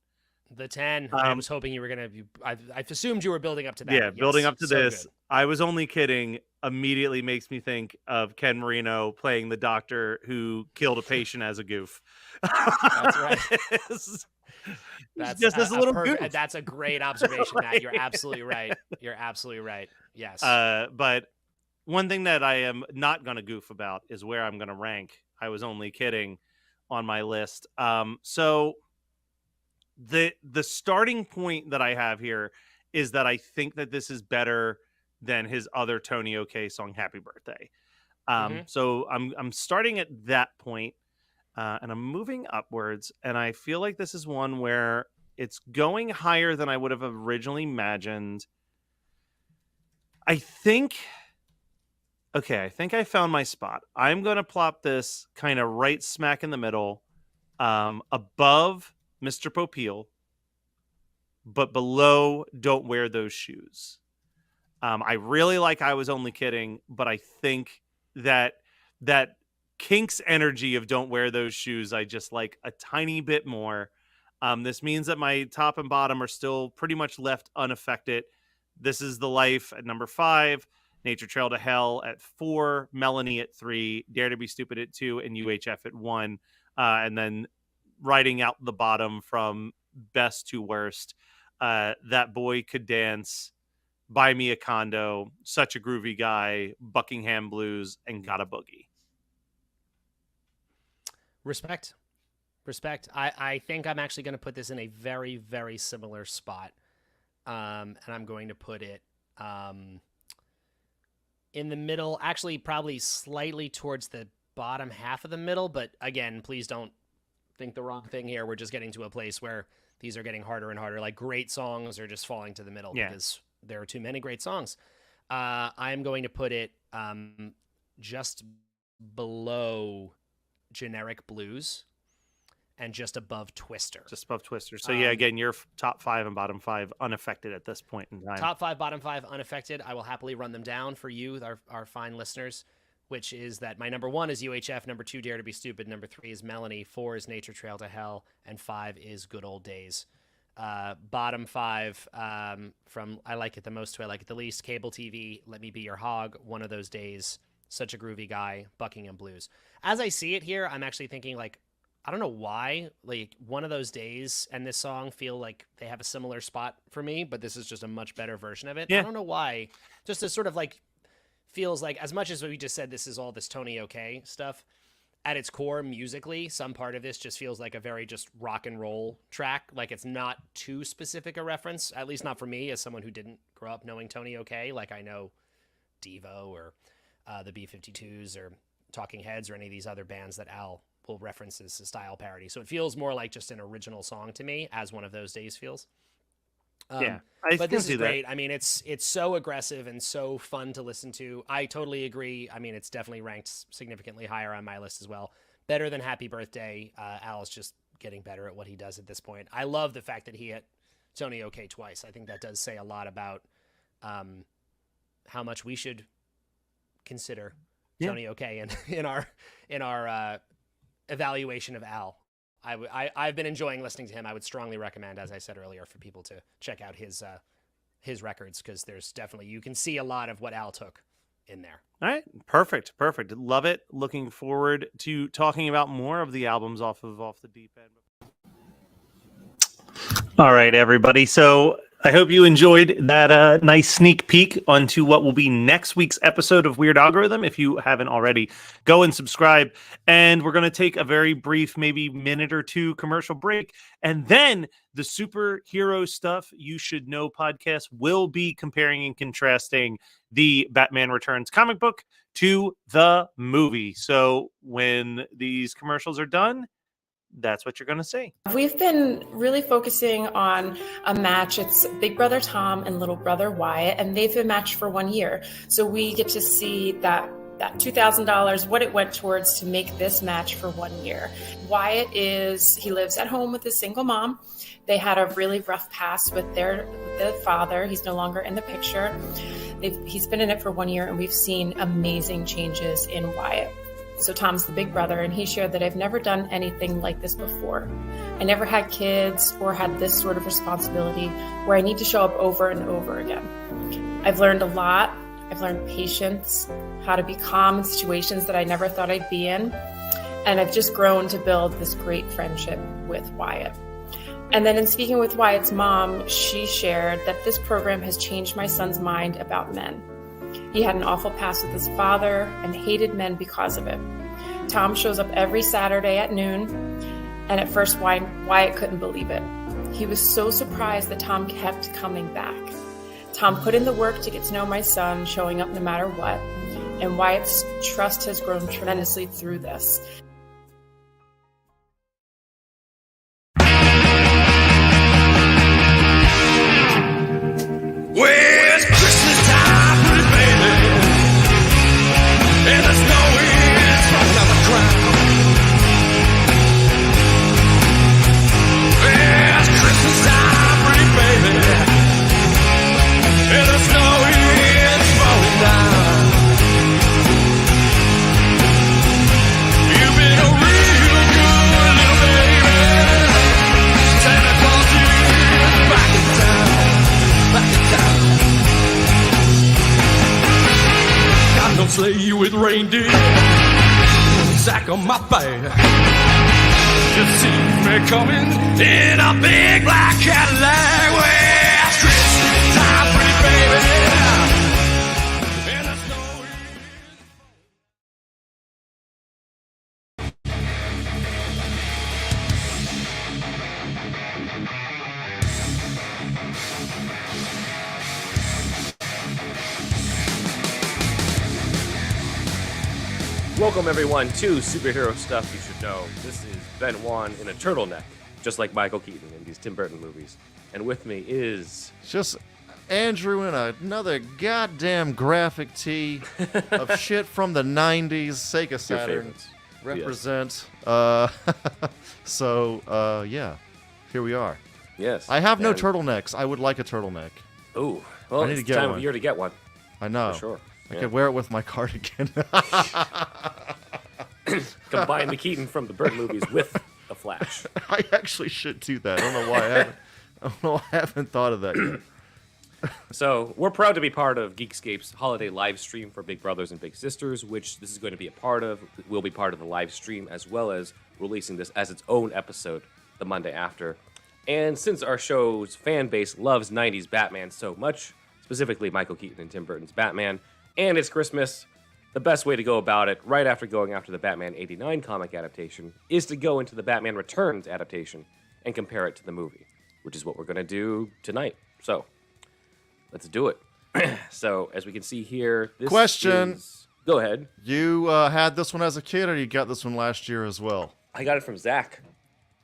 The 10. I was hoping you were going to... I assumed you were building up to that. Yeah, yes, building up to this. Good. I was only kidding. Immediately makes me think of Ken Marino playing the doctor who killed a patient as a goof. That's right. That's just as a little goof. That's a great observation, Matt. You're absolutely right. You're absolutely right. Yes. But one thing that I am not going to goof about is where I'm going to rank. I was only kidding on my list. So the starting point that I have here is that I think that this is better than his other Tony O'Kay song, Happy Birthday. So I'm starting at that point, and I'm moving upwards, and I feel like this is one where it's going higher than I would have originally imagined. I think Okay, I think I found my spot. I'm going to plop this kind of right smack in the middle, above Mr. Popeil, but below Don't Wear Those Shoes. I really like I Was Only Kidding, but I think that Kinks energy of Don't Wear Those Shoes, I just like a tiny bit more. This means that my top and bottom are still pretty much left unaffected. This Is the Life at number 5, Nature Trail to Hell at 4, Melanie at 3, Dare to Be Stupid at 2, and UHF at 1. And then writing out the bottom from best to worst, That Boy Could Dance, Buy Me a Condo, Such a Groovy Guy, Buckingham Blues, and Gotta Boogie. Respect. I think I'm actually going to put this in a very, very similar spot. And I'm going to put it in the middle, actually probably slightly towards the bottom half of the middle. But again, please don't think the wrong thing here. We're just getting to a place where these are getting harder and harder. Like great songs are just falling to the middle because there are too many great songs. I'm going to put it just below Generic Blues and just above Twister. Just above Twister. So yeah, again, your top 5 and bottom 5 unaffected at this point in time. Top 5, bottom 5 unaffected. I will happily run them down for you, our fine listeners, which is that my number 1 is UHF, number 2, Dare to Be Stupid, number 3 is Melanie, 4 is Nature Trail to Hell, and 5 is Good Old Days. Bottom 5 from I Like It the Most to I Like It the Least, Cable TV, Let Me Be Your Hog, One of Those Days, Such a Groovy Guy, Buckingham Blues. As I see it here, I'm actually thinking like, I don't know why, like One of Those Days and this song feel like they have a similar spot for me, but this is just a much better version of it. I don't know why. Just a sort of like feels like, as much as we just said this is all this Tony OK stuff, at its core musically, some part of this just feels like a very just rock and roll track. Like it's not too specific a reference, at least not for me as someone who didn't grow up knowing Tony OK. Like I know Devo or the B-52s or Talking Heads or any of these other bands that Al will reference as a style parody. So it feels more like just an original song to me, as One of Those Days feels. But this is great. I mean, it's so aggressive and so fun to listen to. I totally agree. I mean, it's definitely ranked significantly higher on my list as well. Better than Happy Birthday. Al is just getting better at what he does at this point. I love the fact that he hit Tony OK twice. I think that does say a lot about how much we should consider Tony OK in our evaluation of Al. I've been enjoying listening to him. I would strongly recommend, as I said earlier, for people to check out his records, because there's definitely, you can see a lot of what Al took in there. All right. Perfect. Love it. Looking forward to talking about more of the albums off the deep end. All right, everybody. So I hope you enjoyed that nice sneak peek onto what will be next week's episode of Weird Algorithm. If you haven't already, go and subscribe. And we're going to take a very brief, maybe minute or two commercial break. And then the Superhero Stuff You Should Know podcast will be comparing and contrasting the Batman Returns comic book to the movie. So when these commercials are done, that's what you're going to see. We've been really focusing on a match. It's Big Brother Tom and Little Brother Wyatt, and they've been matched for 1 year. So we get to see that $2,000, what it went towards to make this match for 1 year. Wyatt he lives at home with his single mom. They had a really rough past with their father. He's no longer in the picture. He's been in it for 1 year, and we've seen amazing changes in Wyatt. So Tom's the big brother, and he shared that I've never done anything like this before. I never had kids or had this sort of responsibility where I need to show up over and over again. I've learned a lot. I've learned patience, how to be calm in situations that I never thought I'd be in. And I've just grown to build this great friendship with Wyatt. And then in speaking with Wyatt's mom, she shared that this program has changed my son's mind about men. He had an awful past with his father and hated men because of it. Tom shows up every Saturday at noon, and at first Wyatt couldn't believe it. He was so surprised that Tom kept coming back. Tom put in the work to get to know my son, showing up no matter what, and Wyatt's trust has grown tremendously through this. Well, it's Christmas time, baby. sleigh with reindeer. Sack on my back. Just see me coming in a big black Cadillac. Well, it's Christmas time, pretty baby. And the snow Welcome, everyone, to Superhero Stuff You Should Know. This is Ben Wan in a turtleneck, just like Michael Keaton in these Tim Burton movies. And with me is... Just Andrew in another goddamn graphic tee of shit from the 90s. Sega Saturn represent. Yes. Yeah, here we are. Yes. I have no turtlenecks. I would like a turtleneck. Ooh, well, I need it's to get time one. of year to get one. I know. For sure. I could wear it with my cardigan. Combine the Keaton from the Burton movies with a Flash. I actually should do that. I don't know why I haven't thought of that yet. So we're proud to be part of Geekscape's holiday live stream for Big Brothers and Big Sisters, which this is going to be a part of. We'll be part of the live stream as well as releasing this as its own episode the Monday after. And since our show's fan base loves 90s Batman so much, specifically Michael Keaton and Tim Burton's Batman, and it's Christmas, the best way to go about it, right after going after the Batman 89 comic adaptation, is to go into the Batman Returns adaptation and compare it to the movie, which is what we're going to do tonight. So, let's do it. So, as we can see here, this Question. Go ahead. You had this one as a kid, or you got this one last year as well? I got it from Zach.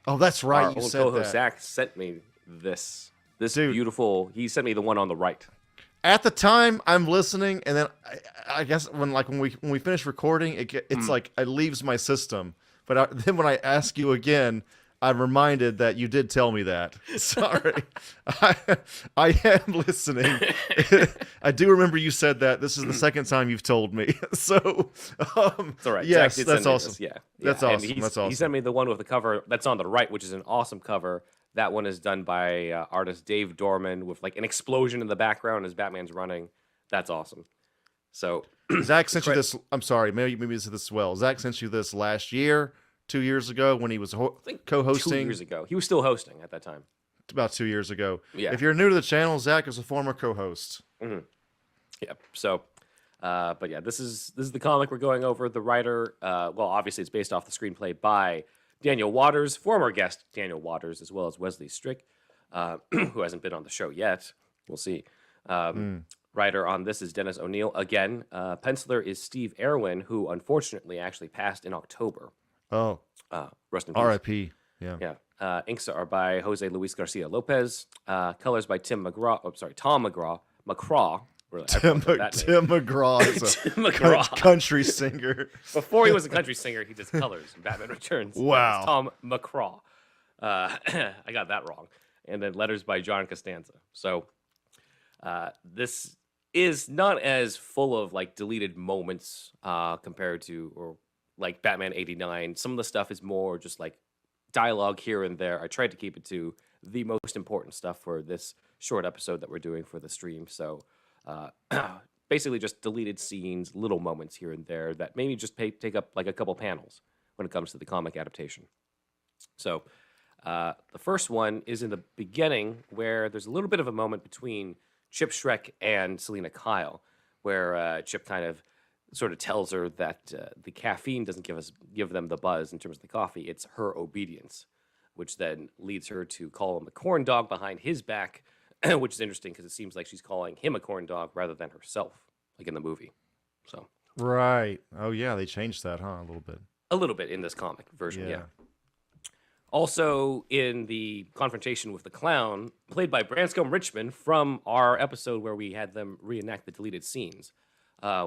Oh, that's right. Our you old said co-host that. Zach sent me this beautiful. He sent me the one on the right. At the time, I'm listening, and then I guess when we finish recording, it's like it leaves my system. But then when I ask you again, I'm reminded that you did tell me that. Sorry, I am listening. I do remember you said that. This is the second time you've told me. So it's all right. Yes, Zach did that's send me awesome. this. Yeah, that's and awesome. That's awesome. He sent me the one with the cover that's on the right, which is an awesome cover. That one is done by artist Dave Dorman with like an explosion in the background as Batman's running. That's awesome. So Zach sent you this. I'm sorry, maybe this as well. Zach sent you this last year, 2 years ago when he was co-hosting. 2 years ago, he was still hosting at that time. About 2 years ago. Yeah. If you're new to the channel, Zach is a former co-host. Mm-hmm. Yeah. So, but yeah, this is the comic we're going over. The writer, well, obviously it's based off the screenplay by Daniel Waters, former guest Daniel Waters, as well as Wesley Strick, who hasn't been on the show yet. We'll see. Writer on this is Dennis O'Neil. Again, penciler is Steve Erwin, who unfortunately actually passed in October. Oh. Rest in peace. R.I.P. Yeah. Yeah. Inks are by Jose Luis Garcia Lopez. Colors by Tom McGraw. Really, Tim McGraw is a Tim McGraw. Country singer. Before he was a country singer, he did colors in Batman Returns. Wow. Tom McGraw. I got that wrong. And then letters by John Costanza. So this is not as full of like deleted moments compared to or like Batman 89. Some of the stuff is more just like dialogue here and there. I tried to keep it to the most important stuff for this short episode that we're doing for the stream. So basically just deleted scenes, little moments here and there that maybe just take up like a couple panels when it comes to the comic adaptation. So the first one is in the beginning where there's a little bit of a moment between Chip Shrek and Selena Kyle, where Chip kind of sort of tells her that the caffeine doesn't give them the buzz in terms of the coffee. It's her obedience, which then leads her to call him a corn dog behind his back, which is interesting because it seems like she's calling him a corn dog rather than herself, like in the movie. So Right. Oh yeah, they changed that, huh? A little bit in this comic version, yeah. Also, in the confrontation with the clown, played by Branscombe Richmond from our episode where we had them reenact the deleted scenes,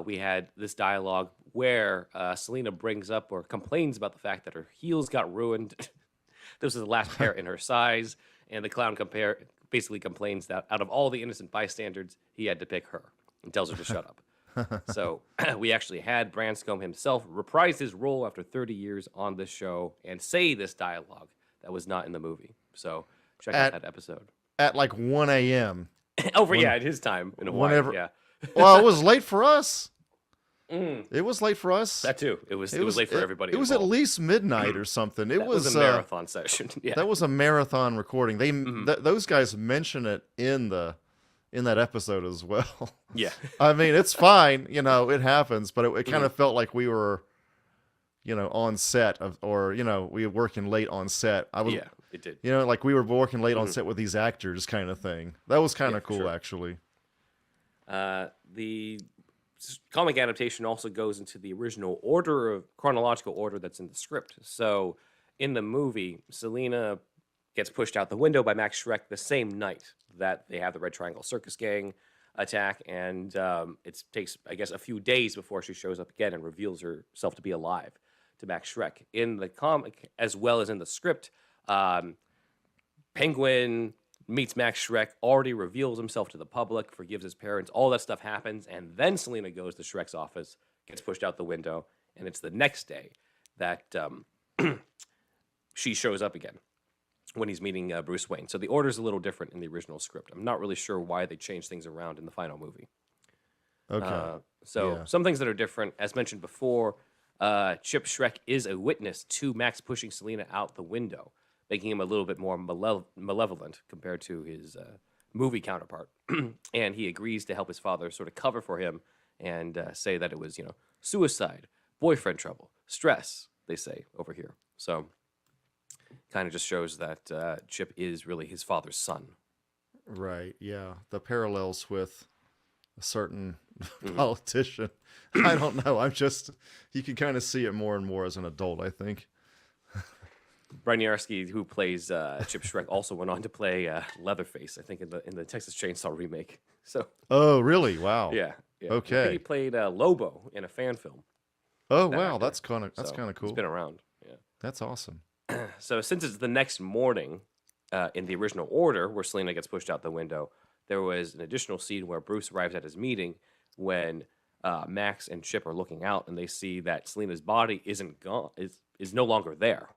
we had this dialogue where Selena brings up or complains about the fact that her heels got ruined. This was the last pair in her size, and the clown basically complains that out of all the innocent bystanders, he had to pick her and tells her to shut up. So we actually had Branscombe himself reprise his role after 30 years on this show and say this dialogue that was not in the movie. So check out that episode. At like 1 a.m. At his time in Hawaii, yeah. Well, it was late for us. It was late for us. That too. It was late for everybody. It was at least midnight or something. It That was a marathon session. Yeah. That was a marathon recording. They those guys mention it in that episode as well. Yeah. I mean, it's fine, it happens, but it kind of felt like we were, on set or we were working late on set. Yeah, it did. Like we were working late on set with these actors kind of thing. That was kind of cool, actually. The comic adaptation also goes into the original chronological order that's in the script. So in the movie, Selena gets pushed out the window by Max Schreck the same night that they have the Red Triangle Circus Gang attack, and it takes, I guess, a few days before she shows up again and reveals herself to be alive to Max Schreck. In the comic, as well as in the script, Penguin meets Max Schreck, already reveals himself to the public, forgives his parents, all that stuff happens, and then Selena goes to Schreck's office, gets pushed out the window, and it's the next day that she shows up again when he's meeting Bruce Wayne. So the order's a little different in the original script. I'm not really sure why they changed things around in the final movie. Okay. Some things that are different, as mentioned before, Chip Schreck is a witness to Max pushing Selena out the window, making him a little bit more malevolent compared to his movie counterpart. And he agrees to help his father sort of cover for him and say that it was, suicide, boyfriend trouble, stress, they say over here. So kind of just shows that Chip is really his father's son. Right, yeah. The parallels with a certain politician. I don't know. You can kind of see it more and more as an adult, I think. Brian Yarsky, who plays Chip Schreck, also went on to play Leatherface, I think, in the Texas Chainsaw remake. So. Oh, really? Wow. Yeah. Okay. I think he played Lobo in a fan film. Oh, wow. That's kind of cool. He's been around. Yeah. That's awesome. So since it's the next morning, in the original order, where Selena gets pushed out the window, there was an additional scene where Bruce arrives at his meeting when Max and Chip are looking out, and they see that Selena's body isn't gone, is no longer there.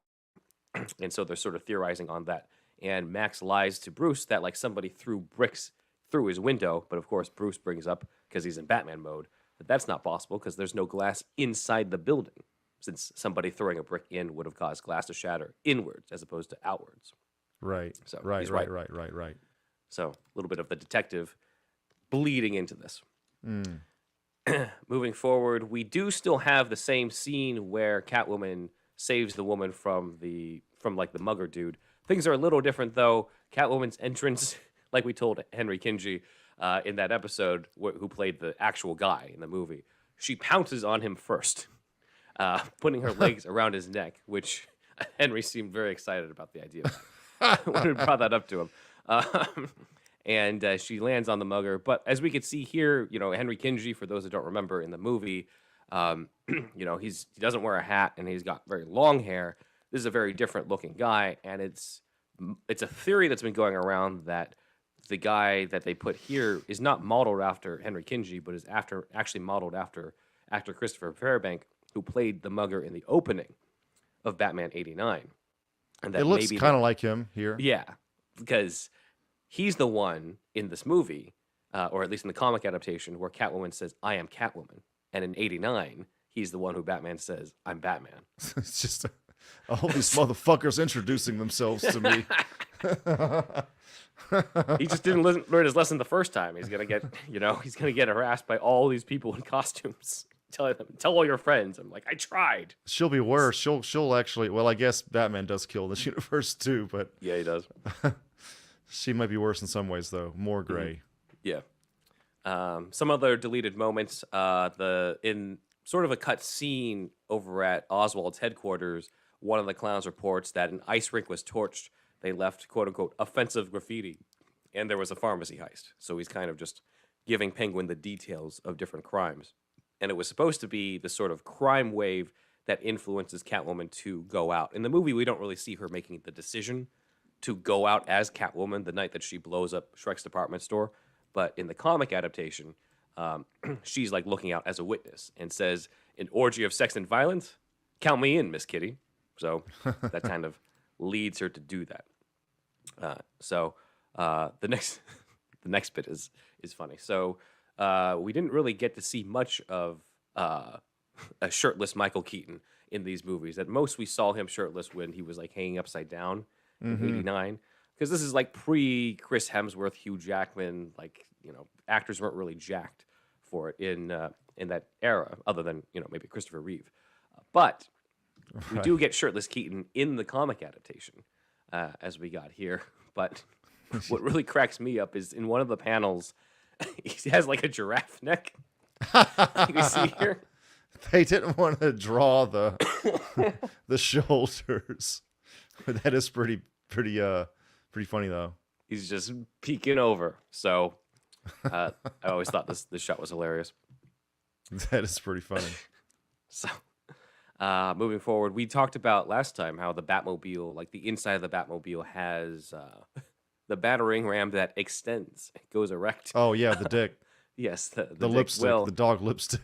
And so they're sort of theorizing on that. And Max lies to Bruce that like somebody threw bricks through his window, but of course Bruce brings up, because he's in Batman mode, that that's not possible because there's no glass inside the building, since somebody throwing a brick in would have caused glass to shatter inwards as opposed to outwards. Right. So right. he's right. So a little bit of the detective bleeding into this. Moving forward, we do still have the same scene where Catwoman saves the woman from the mugger dude. Things are a little different though. Catwoman's entrance, like we told Henry Kinsey in that episode, who played the actual guy in the movie, she pounces on him first, putting her legs around his neck, which Henry seemed very excited about the idea of. When we brought that up to him. And she lands on the mugger. But as we could see here, Henry Kinsey, for those that don't remember in the movie, he doesn't wear a hat and he's got very long hair. This is a very different looking guy, and it's a theory that's been going around that the guy that they put here is not modeled after Henry Kinsey, but is actually modeled after actor Christopher Fairbank, who played the mugger in the opening of Batman '89. And that it looks kind of like him here. Yeah, because he's the one in this movie, or at least in the comic adaptation, where Catwoman says, "I am Catwoman." And in '89, he's the one who Batman says, "I'm Batman." It's just all these motherfuckers introducing themselves to me. He just didn't learn his lesson the first time. He's gonna get, he's gonna get harassed by all these people in costumes. Tell all your friends. I'm like, I tried. She'll be worse. She'll actually. Well, I guess Batman does kill in this universe too, but yeah, he does. She might be worse in some ways, though. More gray. Yeah. Some other deleted moments. In sort of a cut scene over at Oswald's headquarters, one of the clowns reports that an ice rink was torched. They left, quote unquote, offensive graffiti, and there was a pharmacy heist. So he's kind of just giving Penguin the details of different crimes. And it was supposed to be the sort of crime wave that influences Catwoman to go out. In the movie, we don't really see her making the decision to go out as Catwoman the night that she blows up Shrek's department store. But in the comic adaptation, she's like looking out as a witness and says, "An orgy of sex and violence? Count me in, Miss Kitty." So that kind of leads her to do that. The next bit is funny. So we didn't really get to see much of a shirtless Michael Keaton in these movies. At most, we saw him shirtless when he was like hanging upside down in '89, because this is like pre Chris Hemsworth, Hugh Jackman. Like, actors weren't really jacked for it in that era, other than maybe Christopher Reeve. But we do get shirtless Keaton in the comic adaptation, as we got here. But what really cracks me up is in one of the panels, he has like a giraffe neck. You see here. They didn't want to draw the shoulders. But that is pretty funny though. He's just peeking over. So I always thought this shot was hilarious. That is pretty funny. So moving forward, we talked about last time how the Batmobile, like the inside of the Batmobile, has the battering ram that extends. It goes erect. Oh yeah, the dick. Yes, the dick. Lipstick, the dog lipstick.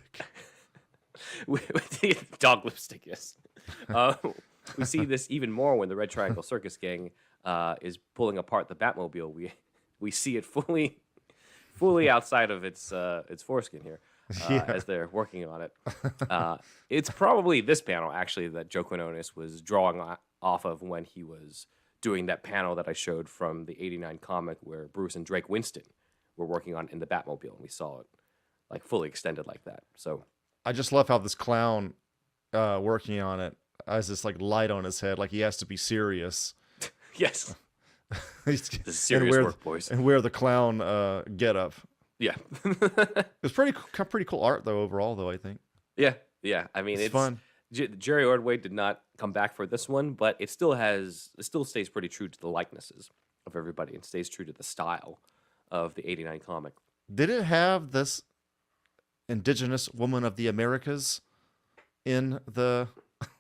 With the dog lipstick, yes. We see this even more when the Red Triangle Circus Gang is pulling apart the Batmobile. We see it fully outside of its foreskin here as they're working on it. It's probably this panel actually that Joe Quinones was drawing off of when he was doing that panel that I showed from the '89 comic where Bruce and Drake Winston were working on in the Batmobile, and we saw it like fully extended like that. So I just love how this clown working on it has this like light on his head, like he has to be serious. Yes. This is serious work, boys. And wear the clown get up. Yeah. It's pretty cool art though overall though, I think. Yeah. I mean, it's fun. Jerry Ordway did not come back for this one, but it still stays pretty true to the likenesses of everybody and stays true to the style of the '89 comic. Did it have this indigenous woman of the Americas in the...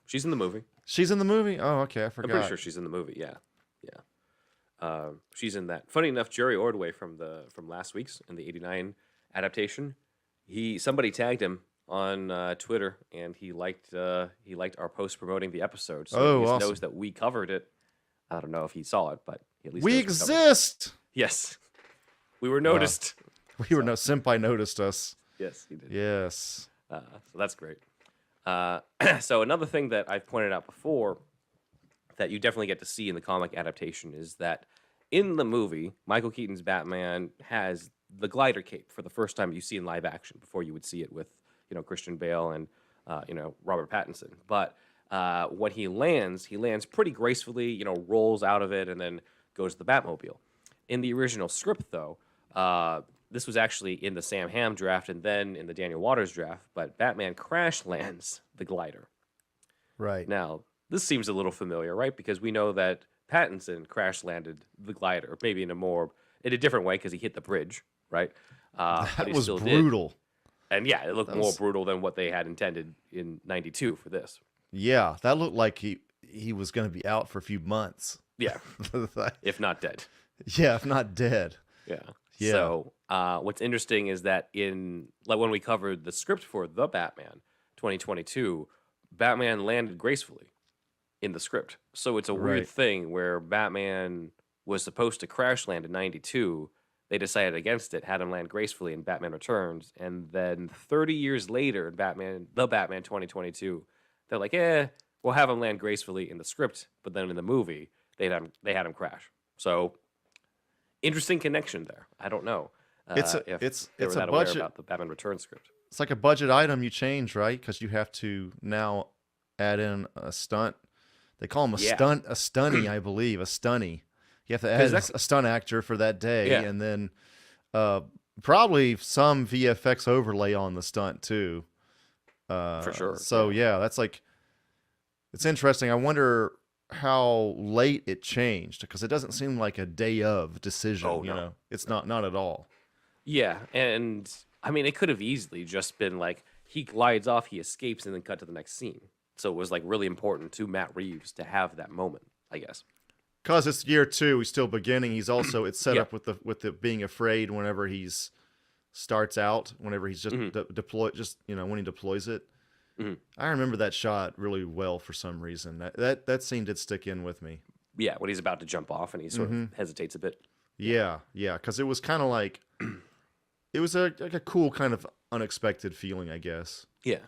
She's in the movie. She's in the movie? Oh, okay, I forgot. I'm pretty sure she's in the movie, yeah. She's in that. Funny enough, Jerry Ordway from last week's in the '89 adaptation, somebody tagged him on Twitter, and he liked our post promoting the episode, so he just knows that we covered it. I don't know if he saw it, but he at least we exist. Yes, we were noticed. Senpai noticed us. Yes, he did. Yes. So that's great. So another thing that I've pointed out before that you definitely get to see in the comic adaptation is that in the movie, Michael Keaton's Batman has the glider cape for the first time you see in live action. Before you would see it with Christian Bale and Robert Pattinson. But when he lands pretty gracefully. Rolls out of it and then goes to the Batmobile. In the original script, though, this was actually in the Sam Hamm draft and then in the Daniel Waters draft, but Batman crash lands the glider. Right. Now, this seems a little familiar, right? Because we know that Pattinson crash landed the glider, maybe in a different way because he hit the bridge, right? That was brutal. And yeah, it looked more brutal than what they had intended in '92 for this. Yeah, that looked like he was going to be out for a few months. Yeah, if not dead. Yeah, if not dead. Yeah. Yeah. So what's interesting is that when we covered the script for The Batman 2022, Batman landed gracefully in the script. So it's a weird thing where Batman was supposed to crash land in '92. They decided against it, had him land gracefully in Batman Returns, and then 30 years later in The Batman 2022, they're like, we'll have him land gracefully in the script, but then in the movie they had him crash. So interesting connection there. I don't know. It's a budget about the Batman Returns script. It's like a budget item you change, right? Because you have to now add in a stunt. They call him a stunny, I believe, a stunny. You have to add a stunt actor for that day, and then probably some VFX overlay on the stunt too. For sure. So that's like, it's interesting. I wonder how late it changed because it doesn't seem like a day of decision. Oh, no. It's not at all. Yeah, and I mean, it could have easily just been like he glides off, he escapes, and then cut to the next scene. So it was like really important to Matt Reeves to have that moment, I guess. Because it's year 2, he's still beginning. He's also it's set up with the being afraid whenever he's starts out, whenever he's just deployed, when he deploys it. Mm-hmm. I remember that shot really well for some reason. That scene did stick in with me. Yeah, when he's about to jump off and he sort of hesitates a bit. Yeah, because it was kind of like it was like a cool kind of unexpected feeling, I guess. Yeah.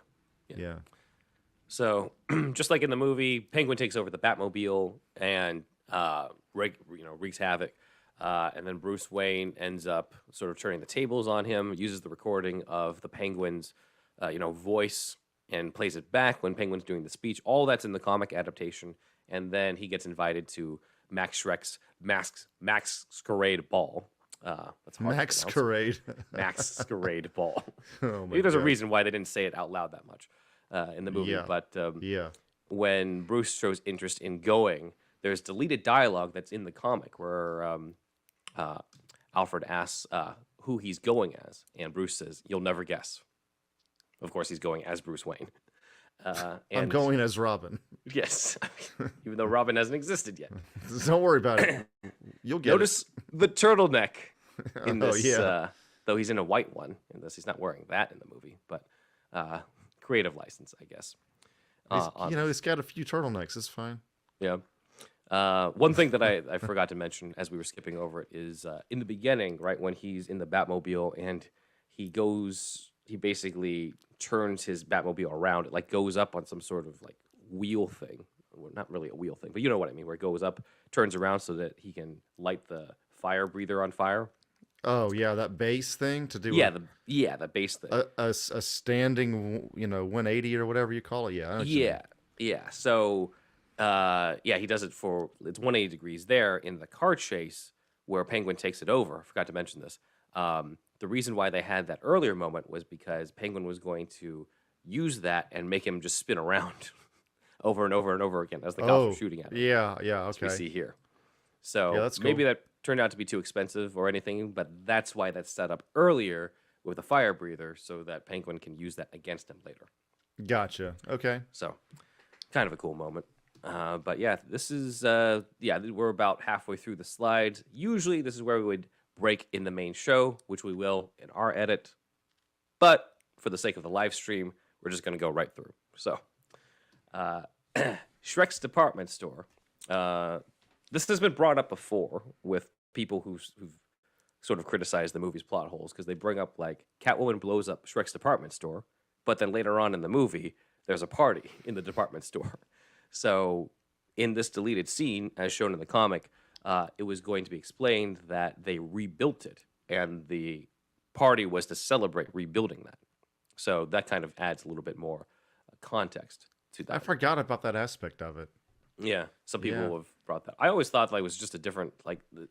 Yeah. So, just like in the movie, Penguin takes over the Batmobile and wreaks havoc. And then Bruce Wayne ends up sort of turning the tables on him, uses the recording of the Penguin's, voice and plays it back when Penguin's doing the speech. All that's in the comic adaptation. And then he gets invited to Max Schreck's Masquerade Ball. That's hard Masquerade. Masquerade Ball. Oh my Maybe there's a God. reason why they didn't say it out loud that much in the movie. Yeah. But Yeah. when Bruce shows interest in going, there's deleted dialogue that's in the comic where Alfred asks who he's going as, and Bruce says, "You'll never guess." Of course, he's going as Bruce Wayne. I'm And going as Robin. yes, even though Robin hasn't existed yet. Don't worry about it. You'll get Notice the turtleneck in Oh, this, yeah. though he's in a white one in this. He's not wearing that in the movie, but creative license, I guess. He's got a few turtlenecks. It's fine. Yeah. One thing that I forgot to mention as we were skipping over it is in the beginning, right, when he's in the Batmobile and he basically turns his Batmobile around. It like goes up on some sort of like wheel thing. Well, not really a wheel thing, but you know what I mean, where it goes up, turns around so that he can light the fire breather on fire. Oh yeah, that base thing to do. The base thing. A standing, 180 or whatever you call it. Yeah. I know what you mean. Yeah. So, he does it it's 180 degrees there in the car chase where Penguin takes it over. I forgot to mention this. The reason why they had that earlier moment was because Penguin was going to use that and make him just spin around over and over and over again as the cops were shooting at him. Yeah. As we see here. So Yeah, that's maybe cool. that turned out to be too expensive or anything, but that's why that's set up earlier with a fire breather so that Penguin can use that against him later. Gotcha. Okay. So, kind of a cool moment. But yeah, this is we're about halfway through the slides. Usually, this is where we would break in the main show, which we will in our edit. But for the sake of the live stream, we're just going to go right through. So, Shrek's department store. This has been brought up before with people who've sort of criticized the movie's plot holes because they bring up like Catwoman blows up Shrek's department store, but then later on in the movie, there's a party in the department store. So in this deleted scene, as shown in the comic, it was going to be explained that they rebuilt it, and the party was to celebrate rebuilding that. So that kind of adds a little bit more context to that. I forgot about that aspect of it. Yeah, some people have brought that. I always thought that it was just a different,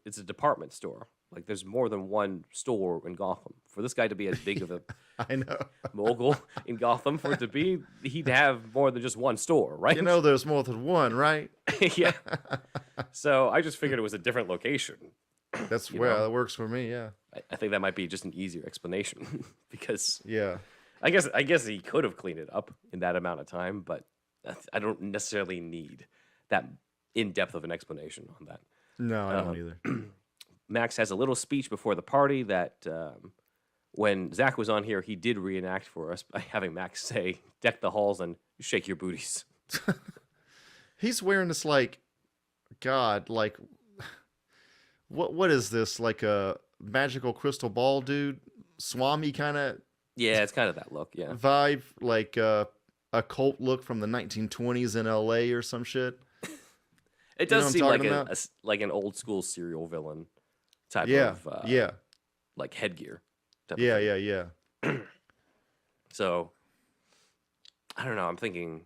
it's a department store. Like, there's more than one store in Gotham. For this guy to be as big of a I know. mogul in Gotham, for it to be, he'd have more than just one store, right? There's more than one, right? Yeah. So I just figured it was a different location. That's where that works for me. Yeah. I think that might be just an easier explanation because yeah, I guess he could have cleaned it up in that amount of time, but I don't necessarily need that in-depth of an explanation on that. No, I don't either. Max has a little speech before the party that when Zach was on here, he did reenact for us by having Max say, "Deck the halls and shake your booties." He's wearing this what is this? Like a magical crystal ball dude? Swami kind of? Yeah, it's kind of that look, yeah. Vibe, like a cult look from the 1920s in LA or some shit. It does seem like an old school serial villain type of like headgear. Yeah. So I don't know. I'm thinking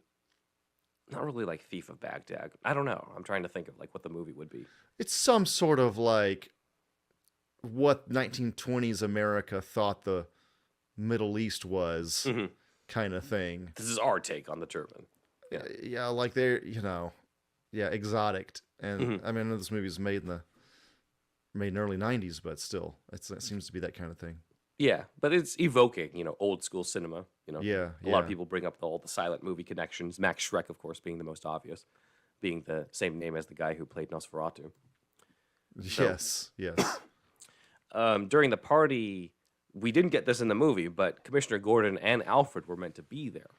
not really like Thief of Baghdad. I don't know. I'm trying to think of like what the movie would be. It's some sort of like what 1920s America thought the Middle East was kind of thing. This is our take on the turban. Yeah, like they're, exotic. And I mean, I know this movie was made in the early 90s, but still, it seems to be that kind of thing. Yeah, but it's evoking, old school cinema. Yeah, a lot of people bring up all the silent movie connections. Max Schreck, of course, being the most obvious, being the same name as the guy who played Nosferatu. Yes. During the party, we didn't get this in the movie, but Commissioner Gordon and Alfred were meant to be there.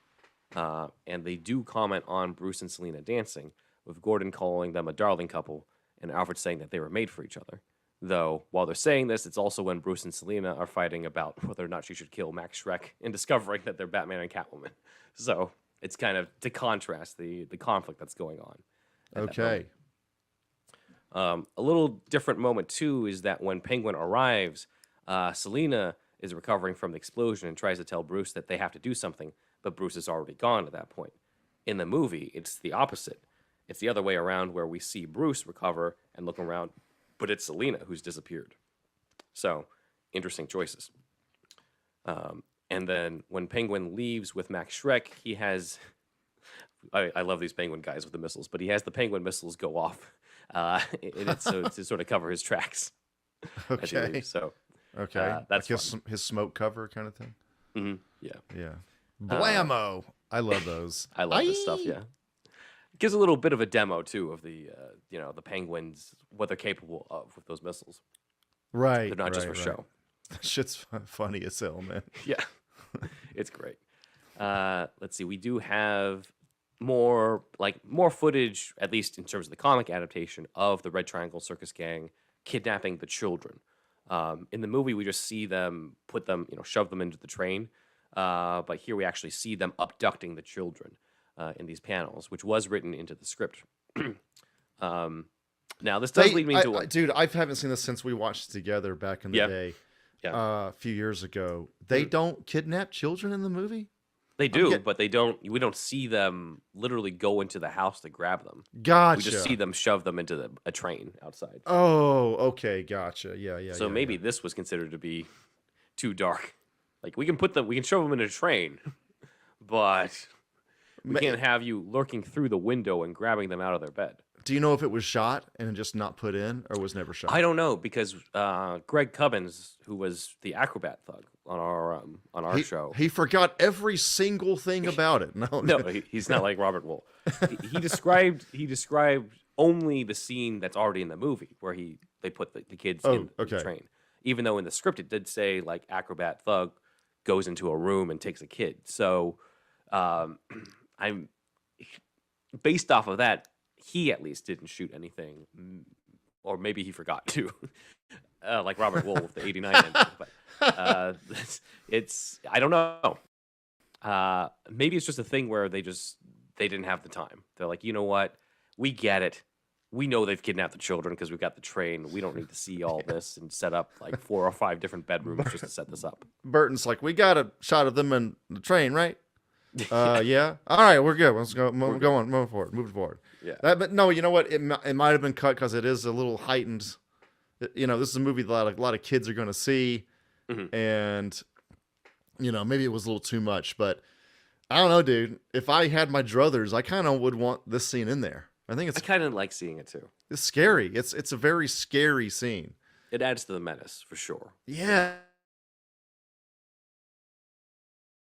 And they do comment on Bruce and Selena dancing, with Gordon calling them a darling couple and Alfred saying that they were made for each other. Though, while they're saying this, it's also when Bruce and Selina are fighting about whether or not she should kill Max Schreck and discovering that they're Batman and Catwoman. So it's kind of to contrast the conflict that's going on. Okay. A little different moment, too, is that when Penguin arrives, Selina is recovering from the explosion and tries to tell Bruce that they have to do something, but Bruce is already gone at that point. In the movie, it's the opposite. It's the other way around, where we see Bruce recover and look around, but it's Selina who's disappeared. So, interesting choices. And then when Penguin leaves with Max Schreck, he has... I love these Penguin guys with the missiles, but he has the Penguin missiles go off to sort of cover his tracks. As he leaves. So, that's like his smoke cover kind of thing. Mm-hmm. Yeah. Blammo! I love those. I love this stuff. Yeah. Gives a little bit of a demo too of the the Penguins, what they're capable of with those missiles. Right. They're not just for show. That shit's funny as hell, man. Yeah, it's great. Let's see. We do have more footage, at least in terms of the comic adaptation, of the Red Triangle Circus Gang kidnapping the children. In the movie, we just see them shove them into the train. But here we actually see them abducting the children in these panels, which was written into the script. Now, this does lead me to... Dude, I haven't seen this since we watched it together back in the day. Yeah. A few years ago. They don't kidnap children in the movie? They do, but we don't see them literally go into the house to grab them. Gotcha. We just see them shove them into a train outside. Oh, okay, gotcha. Yeah. So maybe this was considered to be too dark. Like, we can shove them in a train, but we can't have you lurking through the window and grabbing them out of their bed. Do you know if it was shot and just not put in, or was never shot? I don't know, because Greg Cubbins, who was the acrobat thug on our show, he forgot every single thing about it. No, he's not like Robert Wool. He described only the scene that's already in the movie where they put the kids in the train, even though in the script it did say like acrobat thug goes into a room and takes a kid. So I'm based off of that. He at least didn't shoot anything, or maybe he forgot to, like Robert Wool with the '89 ending. But it's I don't know. Maybe it's just a thing where they didn't have the time. They're like, you know what, we get it. We know they've kidnapped the children because we've got the train. We don't need to see all this and set up like 4 or 5 different bedrooms just to set this up. Burton's like, we got a shot of them in the train, right? Yeah. All right, we're good. Let's go. Move forward. Yeah. But no, you know what? It might have been cut because it is a little heightened. This is a movie that a lot of kids are going to see, and maybe it was a little too much. But I don't know, dude. If I had my druthers, I kind of would want this scene in there. I kind of like seeing it too. It's scary. It's a very scary scene. It adds to the menace for sure. Yeah.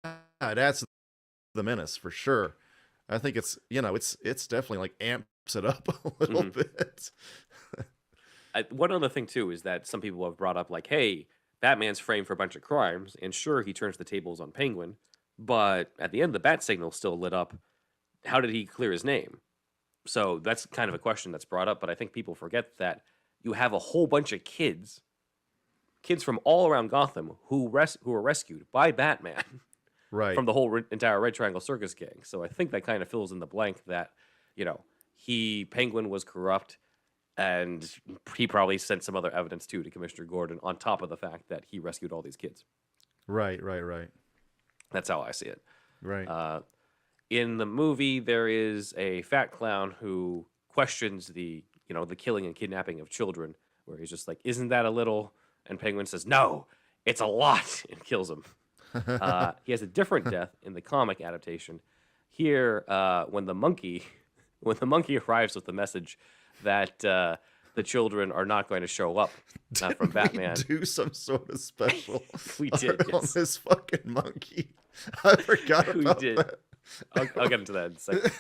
It adds to the menace for sure. I think it's definitely like amps it up a little bit. One other thing too is that some people have brought up like, hey, Batman's framed for a bunch of crimes, and sure, he turns the tables on Penguin, but at the end the bat signal still lit up. How did he clear his name? So that's kind of a question that's brought up, but I think people forget that you have a whole bunch of kids from all around Gotham who were rescued by Batman. Right. From the whole entire Red Triangle Circus Gang. So I think that kind of fills in the blank that, Penguin was corrupt, and he probably sent some other evidence too to Commissioner Gordon on top of the fact that he rescued all these kids. Right. That's how I see it. Right. In the movie, there is a fat clown who questions the killing and kidnapping of children, where he's just like, isn't that a little? And Penguin says, no, it's a lot, and kills him. He has a different death in the comic adaptation. Here, when the monkey arrives with the message that the children are not going to show up from Batman. We do some sort of special. We did on this fucking monkey. I forgot about that. I'll get into that in a second.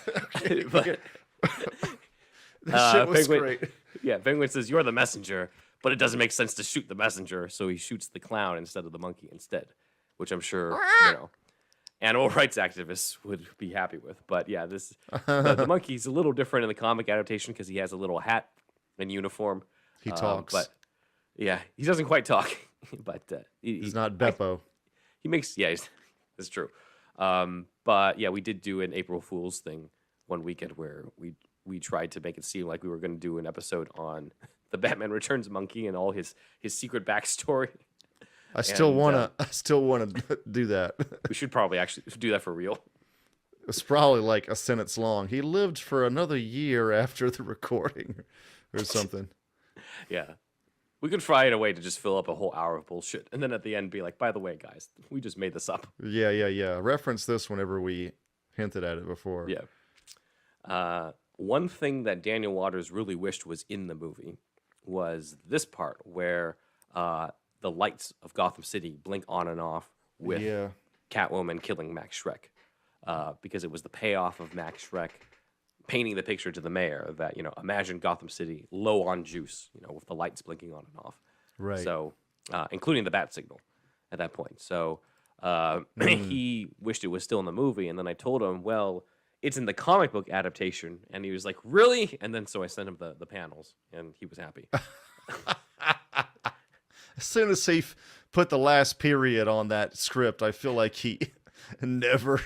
Okay. This shit was great. Yeah, Penguin says, you're the messenger, but it doesn't make sense to shoot the messenger, so he shoots the clown instead of the monkey instead, which I'm sure, animal rights activists would be happy with. But yeah, the monkey's a little different in the comic adaptation because he has a little hat and uniform. He talks. But Yeah, he doesn't quite talk, but he's not Beppo. He makes that's true. But yeah, we did do an April Fool's thing one weekend where we tried to make it seem like we were going to do an episode on the Batman Returns monkey and all his secret backstory. I still wanna do that. We should probably actually do that for real. It's probably like a sentence long. He lived for another year after the recording, or something. Yeah, we could try a way to just fill up a whole hour of bullshit, and then at the end be like, "By the way, guys, we just made this up." Yeah. Reference this whenever we hinted at it before. Yeah. One thing that Daniel Waters really wished was in the movie was this part where the lights of Gotham City blink on and off with Catwoman killing Max Schreck, because it was the payoff of Max Schreck painting the picture to the mayor that, imagine Gotham City low on juice, with the lights blinking on and off. Right. So, including the bat signal at that point. So, he wished it was still in the movie. And then I told him, well, it's in the comic book adaptation. And he was like, really? And then so I sent him the panels and he was happy. As soon as he put the last period on that script, I feel like he never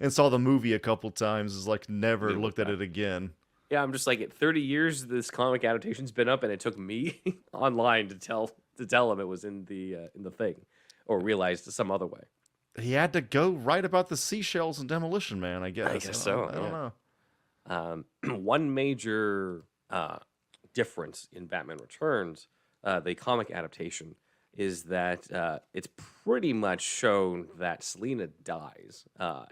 and saw the movie a couple times. Is like never looked at it again. Yeah, I'm just like, at 30 years this comic adaptation's been up, and it took me online to tell him it was in the thing, or realized some other way. He had to go right about the seashells and Demolition Man, I guess. I guess so. I don't know. One major difference in Batman Returns, the comic adaptation, is that it's pretty much shown that Selina dies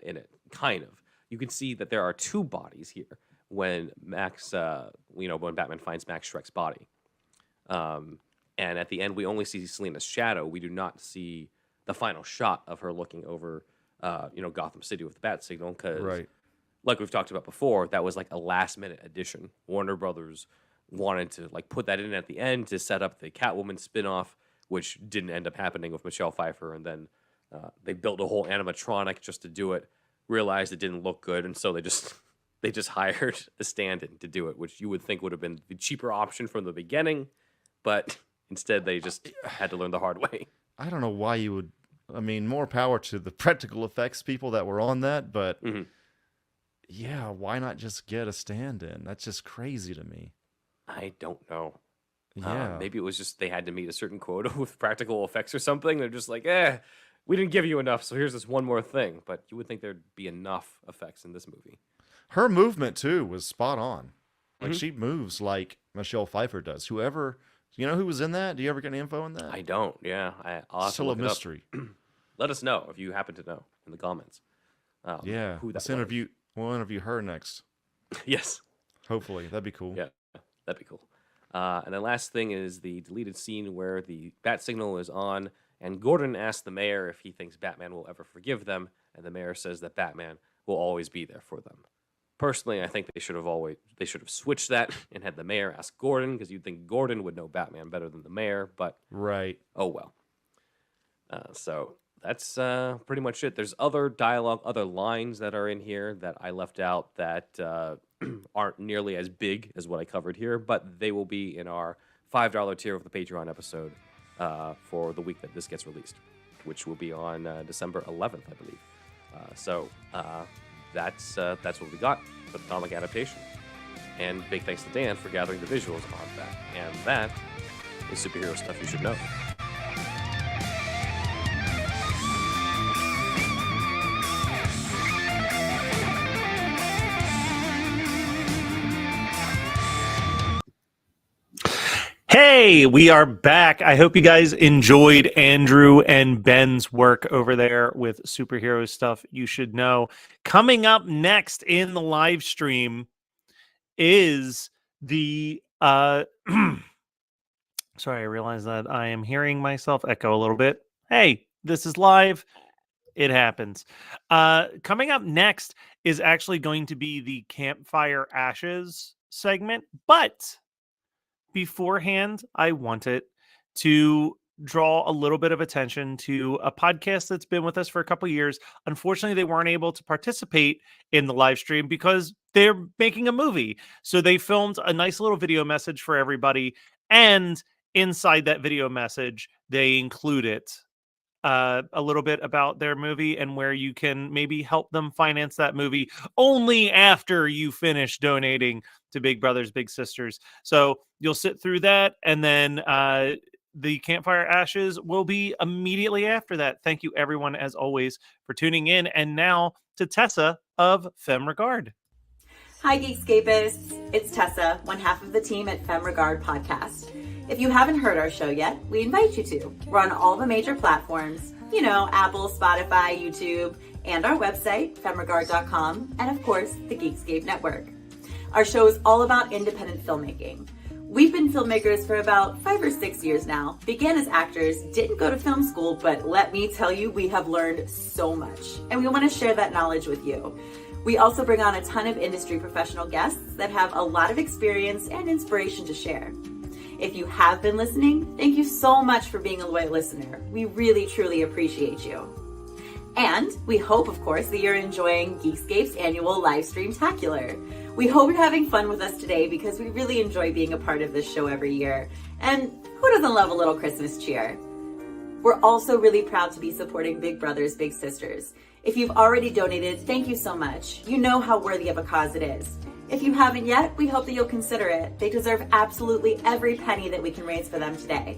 in it, kind of. You can see that there are two bodies here when when Batman finds Max Schreck's body. And at the end, we only see Selina's shadow. We do not see the final shot of her looking over, Gotham City with the bat signal, because, like we've talked about before, that was like a last-minute addition. Warner Brothers wanted to put that in at the end to set up the Catwoman spinoff, which didn't end up happening with Michelle Pfeiffer, and then they built a whole animatronic just to do it, realized it didn't look good, and so they just hired a stand-in to do it, which you would think would have been the cheaper option from the beginning, but instead they just had to learn the hard way. I don't know why you would. I mean, more power to the practical effects people that were on that, but yeah, why not just get a stand-in? That's just crazy to me. I don't know. Yeah. Maybe it was just they had to meet a certain quota with practical effects or something. They're just like, we didn't give you enough, so here's this one more thing. But you would think there'd be enough effects in this movie. Her movement, too, was spot on. Like, she moves like Michelle Pfeiffer does. Whoever, who was in that? Do you ever get any info on that? I don't, yeah. I'll have to Still a look it up. mystery. Let us know if you happen to know in the comments. Yeah, who that we'll interview her next. Yes. Hopefully, that'd be cool. Yeah, that'd be cool. And the last thing is the deleted scene where the bat signal is on, and Gordon asks the mayor if he thinks Batman will ever forgive them, and the mayor says that Batman will always be there for them. Personally, I think they should have switched that and had the mayor ask Gordon, because you'd think Gordon would know Batman better than the mayor, but oh well. So that's pretty much it. There's other dialogue, other lines that are in here that I left out that aren't nearly as big as what I covered here, but they will be in our $5 tier of the Patreon episode for the week that this gets released, which will be on December 11th, I believe. That's what we got for the comic adaptation. And big thanks to Dan for gathering the visuals on that. And that is superhero stuff you should know. Hey, we are back. I hope you guys enjoyed Andrew and Ben's work over there with superhero stuff you should know. Coming up next in the live stream is the sorry, I realize that I am hearing myself echo a little bit. Hey, this is live. It happens. Coming up next is actually going to be the Campfire Ashes segment, but beforehand, I wanted to draw a little bit of attention to a podcast that's been with us for a couple years. Unfortunately, they weren't able to participate in the live stream because they're making a movie. So they filmed a nice little video message for everybody, and inside that video message, they include it a little bit about their movie and where you can maybe help them finance that movie only after you finish donating to Big Brothers Big Sisters. So you'll sit through that, and then the Campfire Ashes will be immediately after that. Thank you, everyone, as always, for tuning in. And now to Tessa of Femme Regard. Hi, Geekscapists. It's Tessa, one half of the team at Femme Regard Podcast. If you haven't heard our show yet, we invite you to. We're on all the major platforms, Apple, Spotify, YouTube, and our website, femregard.com, and of course, the Geekscape Network. Our show is all about independent filmmaking. We've been filmmakers for about 5 or 6 years now, began as actors, didn't go to film school, but let me tell you, we have learned so much, and we want to share that knowledge with you. We also bring on a ton of industry professional guests that have a lot of experience and inspiration to share. If you have been listening, thank you so much for being a loyal listener. We really, truly appreciate you. And we hope, of course, that you're enjoying Geekscape's annual Livestream-tacular. We hope you're having fun with us today because we really enjoy being a part of this show every year. And who doesn't love a little Christmas cheer? We're also really proud to be supporting Big Brothers Big Sisters. If you've already donated, thank you so much. You know how worthy of a cause it is. If you haven't yet, we hope that you'll consider it. They deserve absolutely every penny that we can raise for them today.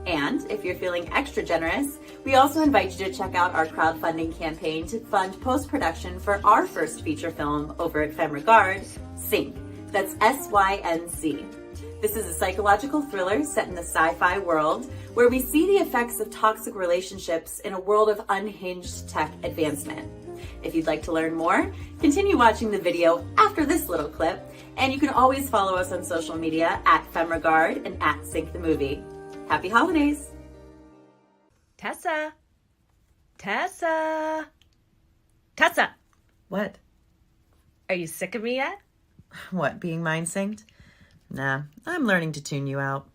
And if you're feeling extra generous, we also invite you to check out our crowdfunding campaign to fund post-production for our first feature film over at Femme Regard, Sync. That's S-Y-N-C. This is a psychological thriller set in the sci-fi world where we see the effects of toxic relationships in a world of unhinged tech advancement. If you'd like to learn more, continue watching the video after this little clip, and you can always follow us on social media at Femme Regard and at Sync the Movie. Happy holidays! Tessa! Tessa! Tessa! What? Are you sick of me yet? What, being mind synced? Nah, I'm learning to tune you out.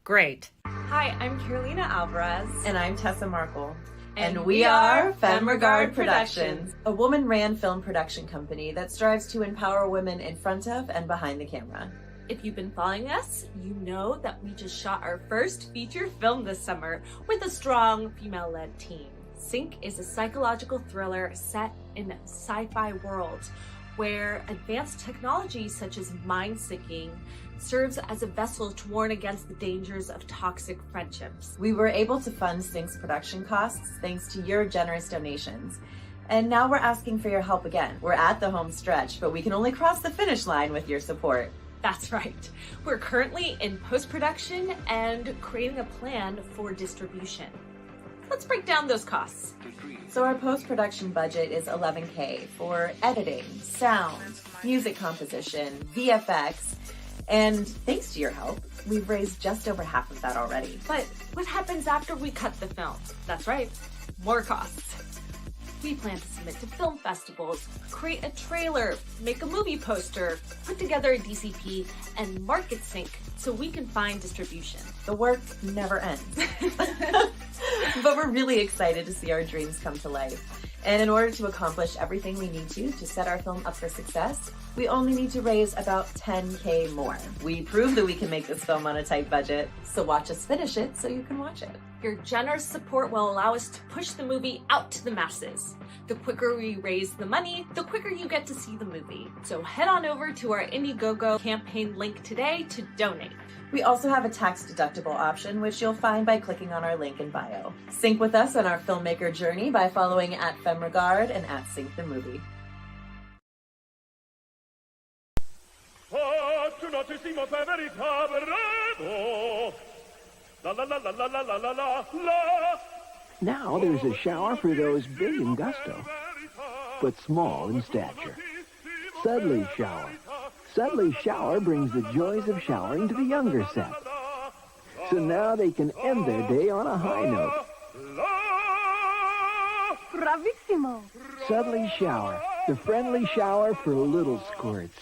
Great. Hi, I'm Carolina Alvarez. And I'm Tessa Markle. And we are Femme Regard Productions, a woman-ran film production company that strives to empower women in front of and behind the camera. If you've been following us, you know that we just shot our first feature film this summer with a strong female-led team. Sync is a psychological thriller set in a sci-fi world where advanced technology such as mind syncing serves as a vessel to warn against the dangers of toxic friendships. We were able to fund Sync's production costs thanks to your generous donations. And now we're asking for your help again. We're at the home stretch, but we can only cross the finish line with your support. That's right. We're currently in post-production and creating a plan for distribution. Let's break down those costs. So our post-production budget is $11K for editing, sound, music composition, VFX, and thanks to your help, we've raised just over half of that already. But what happens after we cut the film? That's right, more costs. We plan to submit to film festivals, create a trailer, make a movie poster, put together a DCP, and market Sync so we can find distribution. The work never ends. But we're really excited to see our dreams come to life. And in order to accomplish everything we need to set our film up for success, we only need to raise about $10K more. We prove that we can make this film on a tight budget, so watch us finish it so you can watch it. Your generous support will allow us to push the movie out to the masses. The quicker we raise the money, the quicker you get to see the movie. So head on over to our Indiegogo campaign link today to donate. We also have a tax-deductible option, which you'll find by clicking on our link in bio. Sync with us on our filmmaker journey by following at Femme Regard and at Sync the Movie. Now there's a shower for those big in gusto, but small in stature. Sudley Shower. Sudley Shower brings the joys of showering to the younger set. So now they can end their day on a high note. Bravissimo! Sudley Shower, the friendly shower for little squirts.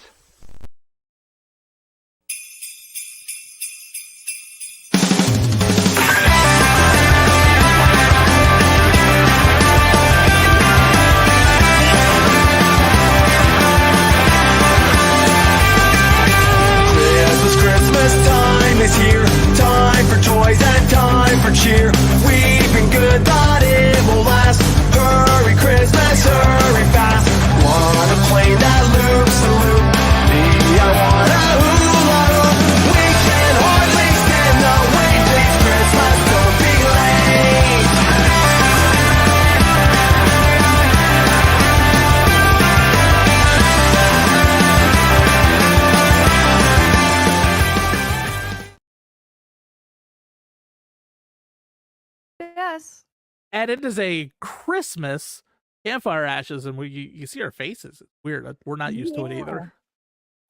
Christmas time is here. Time Christmas. And it is a Christmas campfire ashes, and you see our faces. It's weird. We're not used to it either.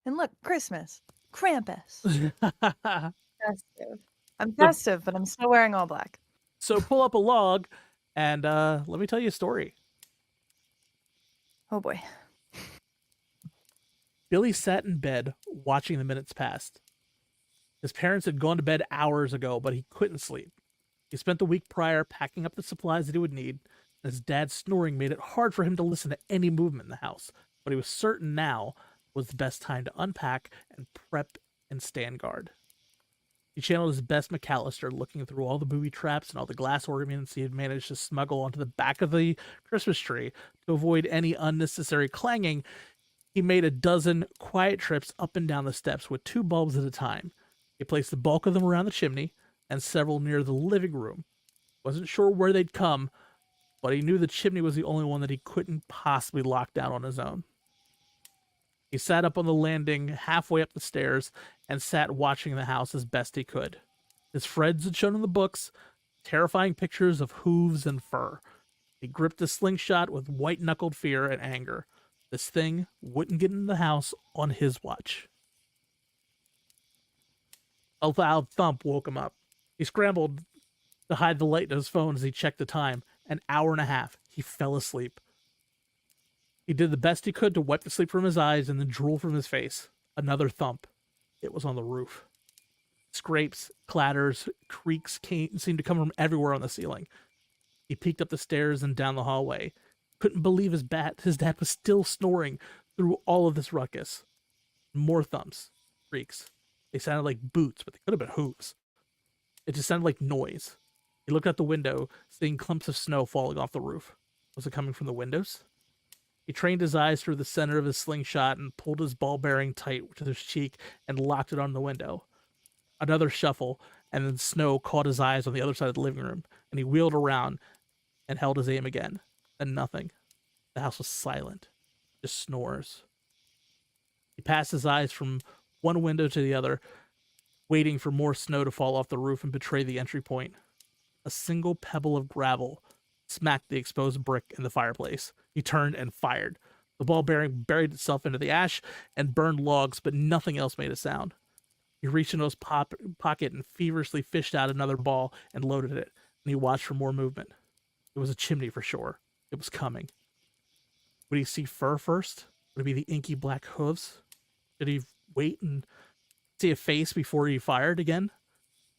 And look, Christmas. Krampus. Festive. I'm festive, but I'm still wearing all black. So pull up a log, and let me tell you a story. Oh boy. Billy sat in bed watching the minutes pass. His parents had gone to bed hours ago, but he couldn't sleep. He spent the week prior packing up the supplies that he would need, and his dad's snoring made it hard for him to listen to any movement in the house. But he was certain now was the best time to unpack and prep and stand guard. He channeled his best McAllister, looking through all the booby traps and all the glass ornaments he had managed to smuggle onto the back of the Christmas tree to avoid any unnecessary clanging. He made a dozen quiet trips up and down the steps with 2 bulbs at a time. He placed the bulk of them around the chimney and several near the living room. Wasn't sure where they'd come, but he knew the chimney was the only one that he couldn't possibly lock down on his own. He sat up on the landing halfway up the stairs and sat watching the house as best he could. His friends had shown him the books, terrifying pictures of hooves and fur. He gripped the slingshot with white-knuckled fear and anger. This thing wouldn't get in the house on his watch. A loud thump woke him up. He scrambled to hide the light in his phone as he checked the time. An hour and a half. He fell asleep. He did the best he could to wipe the sleep from his eyes and the drool from his face. Another thump. It was on the roof. Scrapes, clatters, creaks seemed to come from everywhere on the ceiling. He peeked up the stairs and down the hallway. Couldn't believe his dad was still snoring through all of this ruckus. More thumps, creaks. They sounded like boots, but they could have been hooves. It just sounded like noise. He looked out the window, seeing clumps of snow falling off the roof. Was it coming from the windows? He trained his eyes through the center of his slingshot and pulled his ball bearing tight to his cheek and locked it on the window. Another shuffle, and then snow caught his eyes on the other side of the living room, and he wheeled around and held his aim again. And nothing. The house was silent. Just snores. He passed his eyes from one window to the other, waiting for more snow to fall off the roof and betray the entry point. A single pebble of gravel smacked the exposed brick in the fireplace. He turned and fired. The ball bearing buried itself into the ash and burned logs, but nothing else made a sound. He reached into his pocket and feverishly fished out another ball and loaded it, and he watched for more movement. It was a chimney for sure. It was coming. Would he see fur first? Would it be the inky black hooves? Did he wait and see a face before he fired again?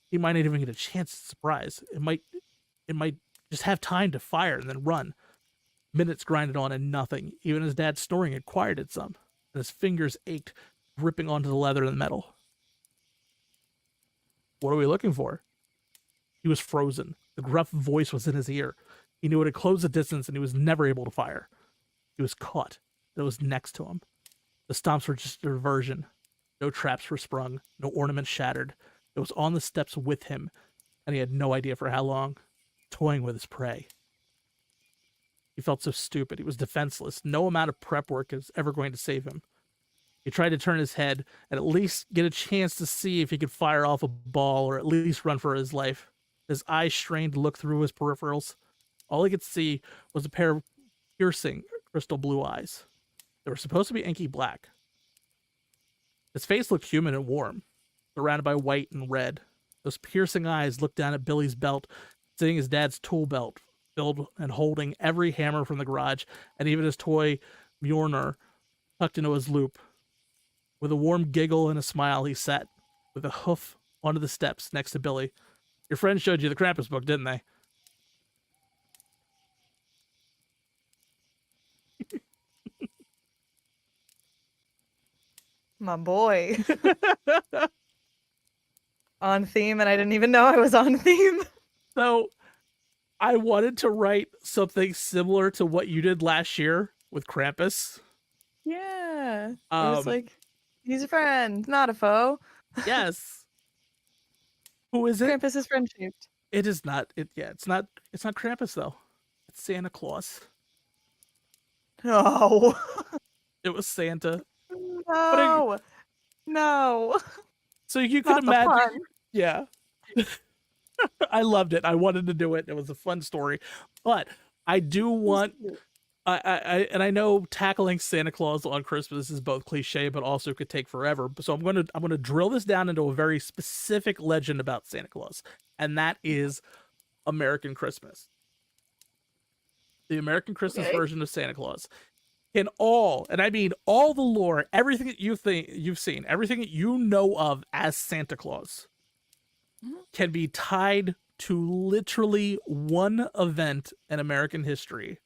He might not even get a chance to surprise. It might just have time to fire and then run. Minutes grinded on and nothing. Even his dad's snoring had quieted some, and his fingers ached, gripping onto the leather and metal. What are we looking for? He was frozen. The gruff voice was in his ear. He knew it had closed the distance, and he was never able to fire. He was caught. It was next to him. The stomps were just a diversion. No traps were sprung. No ornaments shattered. It was on the steps with him, and he had no idea for how long, toying with his prey. He felt so stupid. He was defenseless. No amount of prep work was ever going to save him. He tried to turn his head and at least get a chance to see if he could fire off a ball or at least run for his life. His eyes strained to look through his peripherals. All he could see was a pair of piercing crystal blue eyes. They were supposed to be inky black. His face looked human and warm, surrounded by white and red. Those piercing eyes looked down at Billy's belt, seeing his dad's tool belt filled and holding every hammer from the garage and even his toy Mjolnir tucked into his loop. With a warm giggle and a smile, he sat with a hoof onto the steps next to Billy. Your friend showed you the Krampus book, didn't they? My boy. On theme, and I didn't even know I was on theme. So, I wanted to write something similar to what you did last year with Krampus. Yeah. It was like, he's a friend, not a foe. Yes. Who is it? Krampus is friend-shaped. It is not. It's not Krampus, though. It's Santa Claus. No. It was Santa. No. So you could imagine. Yeah. I loved it. I wanted to do it. It was a fun story, but I do want. I know tackling Santa Claus on Christmas is both cliche, but also could take forever. So I'm gonna drill this down into a very specific legend about Santa Claus, and that is American Christmas. The American Christmas version of Santa Claus. In all, and I mean all the lore, everything that you've seen, everything that you know of as Santa Claus, can be tied to literally one event in American history,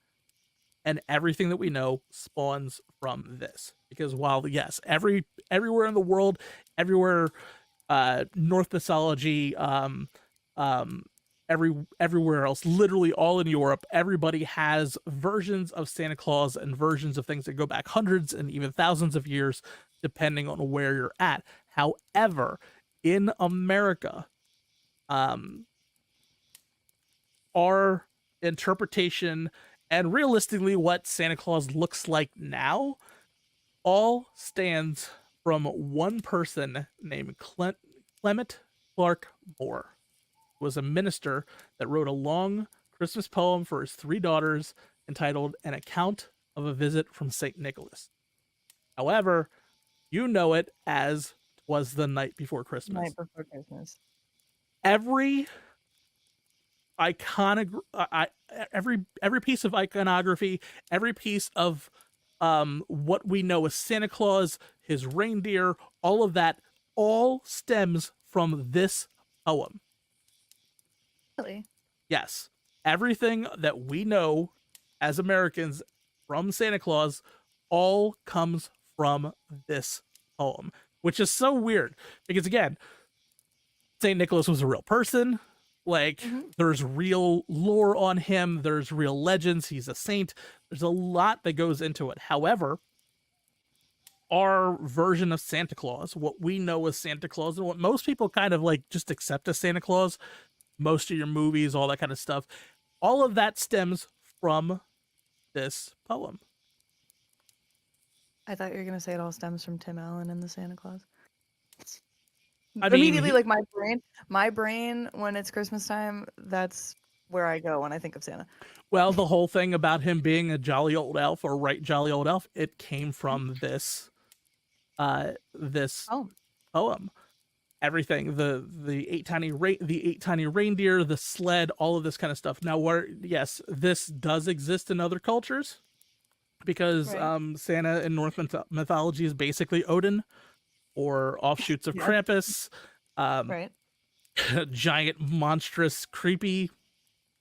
and everything that we know spawns from this. Because while yes, everywhere in the world, everywhere, North mythology, everywhere else, literally all in Europe, everybody has versions of Santa Claus and versions of things that go back hundreds and even thousands of years, depending on where you're at. However, in America, our interpretation and realistically what Santa Claus looks like now all stands from one person named Clement Clark Moore. Was a minister that wrote a long Christmas poem for his 3 daughters entitled An Account of a Visit from St. Nicholas. However, you know it as Was the Night Before Christmas. Night Before Christmas. Every every piece of iconography, every piece of what we know as Santa Claus, his reindeer, all of that all stems from this poem. Really? Yes. Everything that we know as Americans from Santa Claus all comes from this poem, which is so weird because, again, St. Nicholas was a real person. Like, there's real lore on him. There's real legends. He's a saint. There's a lot that goes into it. However, our version of Santa Claus, what we know as Santa Claus, and what most people kind of like just accept as Santa Claus, most of your movies, all that kind of stuff, all of that stems from this poem. I thought you were gonna say it all stems from Tim Allen and the Santa Claus. I mean, Immediately, like my brain, when it's Christmas time, that's where I go when I think of Santa. Well, the whole thing about him being a jolly old elf, or right jolly old elf, it came from this poem. Everything, the eight tiny reindeer, the sled, all of this kind of stuff. Now, yes, this does exist in other cultures because Santa in Norse mythology is basically Odin, or offshoots of Krampus, giant, monstrous, creepy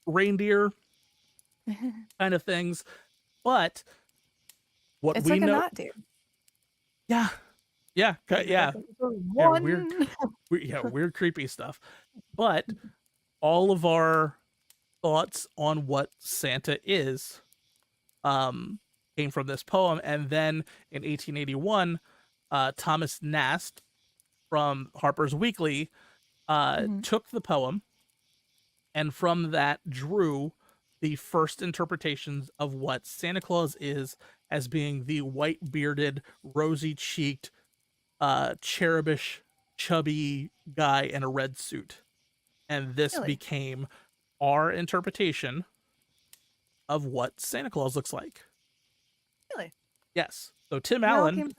reindeer kind of things. But what it's we like know, a knot, dude. yeah, weird, creepy stuff. But all of our thoughts on what Santa is came from this poem. And then in 1881, Thomas Nast from Harper's Weekly took the poem, and from that drew the first interpretations of what Santa Claus is as being the white-bearded, rosy-cheeked, cherubish, chubby guy in a red suit. And this became our interpretation of what Santa Claus looks like. Really? Yes. So Tim Allen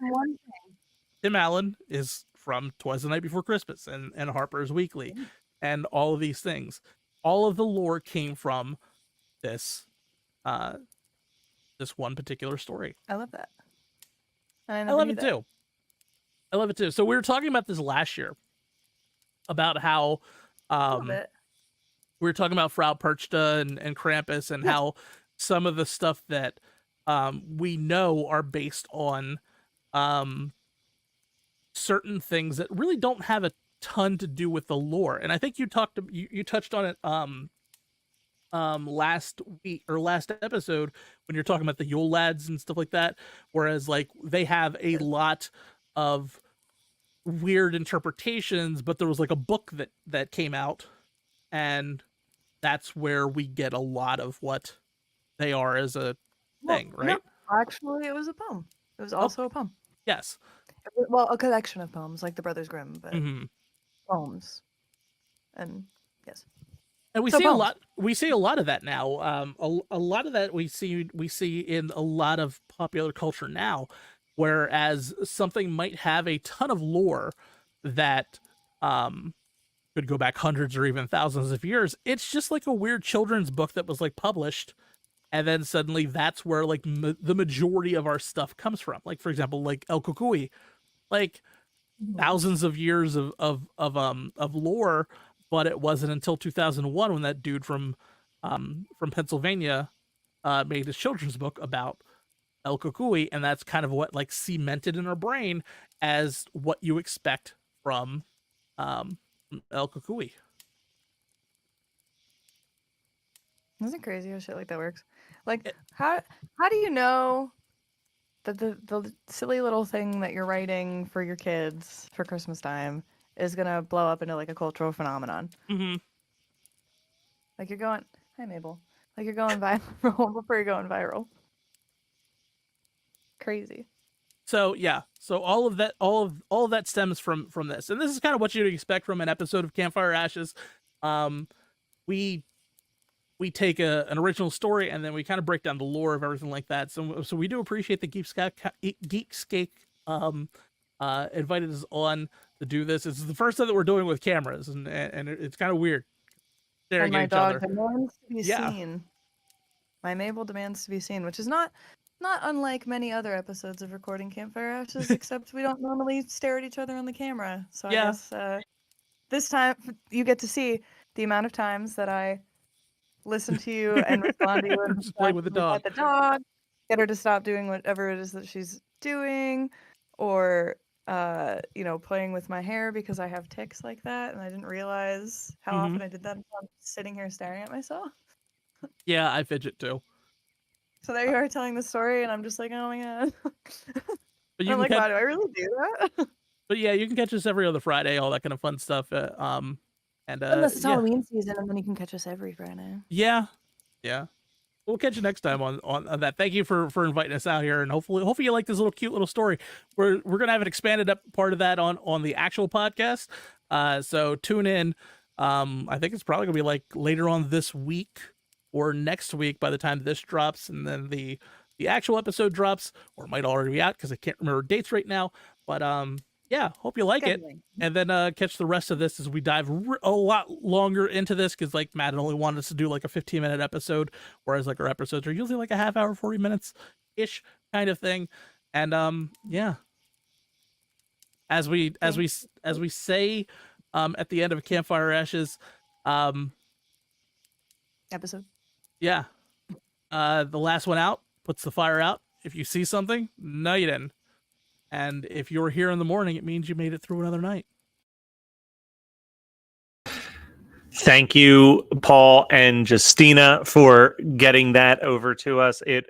is from Twas the Night Before Christmas and Harper's Weekly and all of these things. All of the lore came from this this one particular story. I love that. I love it too. I love it too. So we were talking about this last year about how we were talking about Frau Perchta and Krampus and how some of the stuff that we know are based on certain things that really don't have a ton to do with the lore. And I think you touched on it last week or last episode when you're talking about the Yule Lads and stuff like that, whereas like they have a lot of weird interpretations, but there was like a book that came out, and that's where we get a lot of what they are as a thing, right? No, actually, it was a poem. It was also a poem. Yes. Well, a collection of poems, like the Brothers Grimm, but Mm-hmm. poems. And yes. And we So see bummed. a lot. We see a lot of that now. A lot of that we see in a lot of popular culture now. Whereas something might have a ton of lore that could go back hundreds or even thousands of years. It's just like a weird children's book that was like published, and then suddenly that's where like the majority of our stuff comes from. Like for example, like El Cucuy, like thousands of years of lore. But it wasn't until 2001 when that dude from Pennsylvania made his children's book about El Cucuy, and that's kind of what like cemented in our brain as what you expect from El Cucuy. Isn't it crazy how shit like that works? Like, how do you know that the silly little thing that you're writing for your kids for Christmas time is gonna blow up into like a cultural phenomenon? Mm-hmm. Like you're going, hi Mabel. Like you're going viral before you're going viral. Crazy. So yeah, so all of that stems from this, and this is kind of what you'd expect from an episode of Campfire Ashes. We take an original story and then we kind of break down the lore of everything like that. So we do appreciate the Geekscape invited us on to do this. It's the first time that we're doing with cameras, and it's kind of weird. And my at each dog other. demands to be seen. My Mabel demands to be seen, which is not unlike many other episodes of Recording Campfire Ashes, except we don't normally stare at each other on the camera. So I guess this time you get to see the amount of times that I listen to you and respond to you and Just play with the dog. Pet the dog, get her to stop doing whatever it is that she's doing, or playing with my hair because I have tics like that and I didn't realize how often I did that until I'm sitting here staring at myself. Yeah, I fidget too. So there you are telling the story and I'm just like, oh my god. But you I'm can like, wow, do I really do that? But yeah, you can catch us every other Friday, all that kind of fun stuff. Unless it's Halloween season, and then you can catch us every Friday. Yeah. We'll catch you next time on that. Thank you for inviting us out here, and hopefully you like this little cute little story. We're gonna have an expanded up part of that on the actual podcast. So tune in. I think it's probably gonna be like later on this week or next week by the time this drops, and then the actual episode drops, or it might already be out because I can't remember dates right now. But yeah, hope you like it. And then catch the rest of this as we dive a lot longer into this, because like Matt only wanted us to do like a 15-minute episode, whereas like our episodes are usually like a half hour, 40 minutes ish kind of thing. And yeah, as we say at the end of Campfire Ashes episode. Yeah. The last one out puts the fire out. If you see something, no you didn't. And if you're here in the morning, it means you made it through another night. Thank you, Paul and Justina, for getting that over to us. It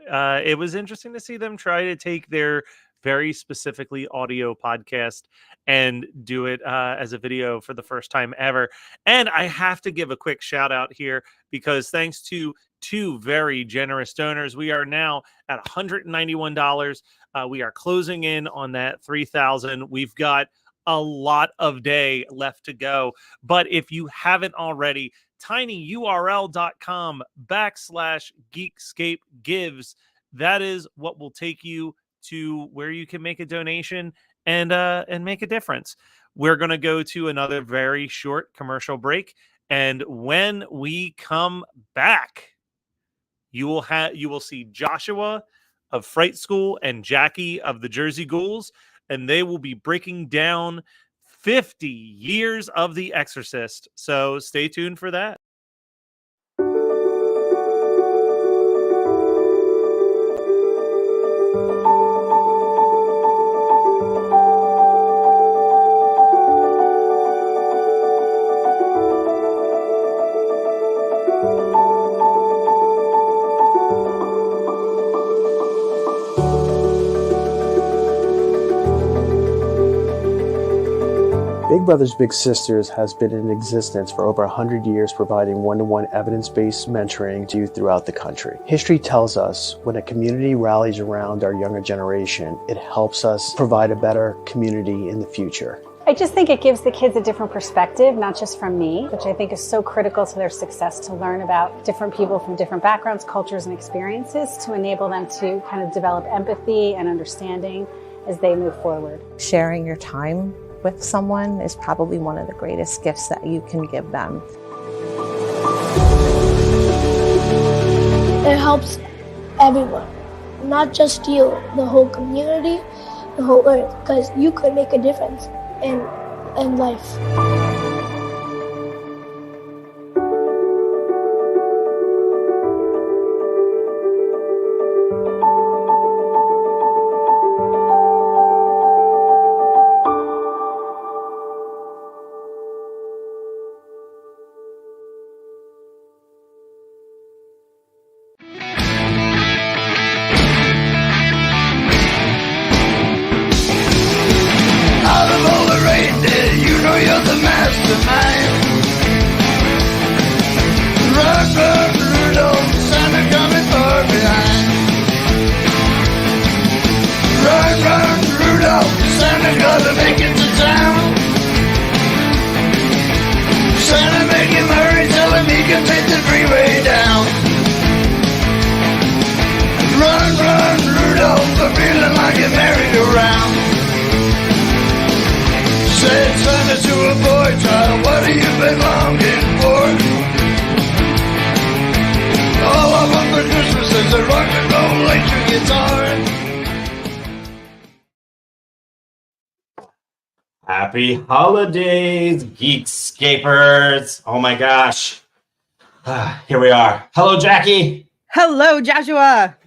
was interesting to see them try to take their very specifically audio podcast and do it as a video for the first time ever. And I have to give a quick shout out here, because thanks to two very generous donors, we are now at $191. We are closing in on that $3,000. We've got a lot of day left to go. But if you haven't already, tinyurl.com/Geekscape gives. That is what will take you to where you can make a donation and make a difference. We're going to go to another very short commercial break. And when we come back, you will see Joshua of Fright School and Jackie of the Jersey Ghouls, and they will be breaking down 50 years of The Exorcist. So stay tuned for that. Big Brothers Big Sisters has been in existence for over 100 years, providing one-to-one evidence-based mentoring to youth throughout the country. History tells us when a community rallies around our younger generation, it helps us provide a better community in the future. I just think it gives the kids a different perspective, not just from me, which I think is so critical to their success, to learn about different people from different backgrounds, cultures, and experiences, to enable them to kind of develop empathy and understanding as they move forward. Sharing your time with someone is probably one of the greatest gifts that you can give them. It helps everyone, not just you, the whole community, the whole earth, because you could make a difference in life. Happy holidays, Geekscapers. Oh my gosh. Here we are. Hello, Jackie. Hello, Joshua.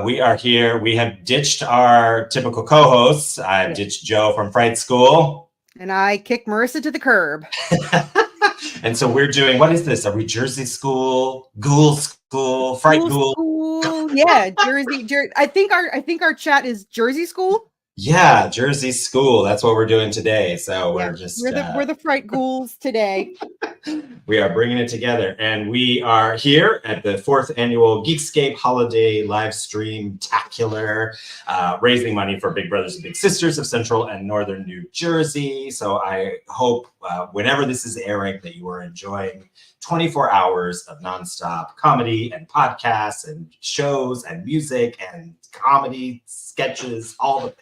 We are here. We have ditched our typical co-hosts. I ditched Joe from Fright School. And I kicked Marissa to the curb. And so we're doing, what is this? Are we Jersey School, Ghouls School, Fright Ghoul? Yeah, Jersey. I think our chat is Jersey School. Yeah, Jersey School. That's what we're doing today. So we're we're the Fright Ghouls today. We are bringing it together, and we are here at the 4th annual Geekscape Holiday Livestream-tacular, raising money for Big Brothers and Big Sisters of Central and Northern New Jersey. So I hope whenever this is airing that you are enjoying 24 hours of nonstop comedy and podcasts and shows and music and comedy sketches, all the things.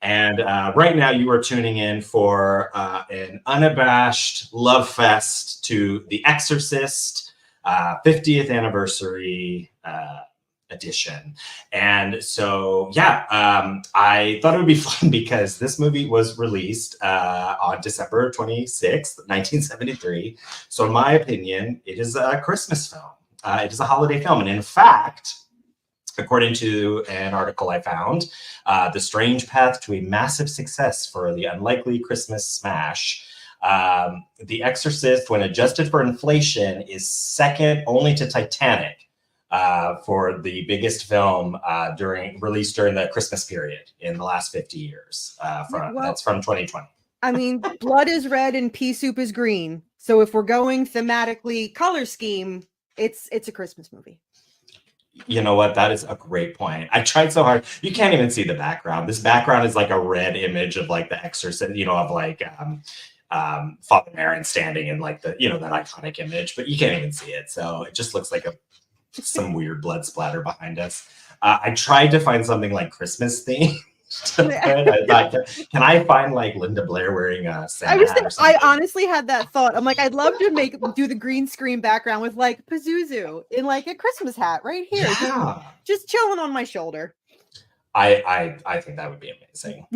And right now you are tuning in for an unabashed love fest to the Exorcist 50th anniversary edition. And so, I thought it would be fun because this movie was released on December 26th, 1973. So in my opinion, it is a Christmas film. It is a holiday film. And in fact, according to an article I found, The Strange Path to a Massive Success for the Unlikely Christmas Smash, The Exorcist, when adjusted for inflation, is second only to Titanic for the biggest film released during the Christmas period in the last 50 years. That's from 2020. I mean, blood is red and pea soup is green. So if we're going thematically color scheme, it's a Christmas movie. You know what? That is a great point. I tried so hard. You can't even see the background. This background is like a red image of like the Exorcist, of like Father Merrin standing in like that iconic image, but you can't even see it. So it just looks like some weird blood splatter behind us. I tried to find something like Christmas themed. I thought, can I find like Linda Blair wearing a Santa? I honestly had that thought. I'm like, I'd love to do the green screen background with like Pazuzu in like a Christmas hat right here, just chilling on my shoulder. I think that would be amazing.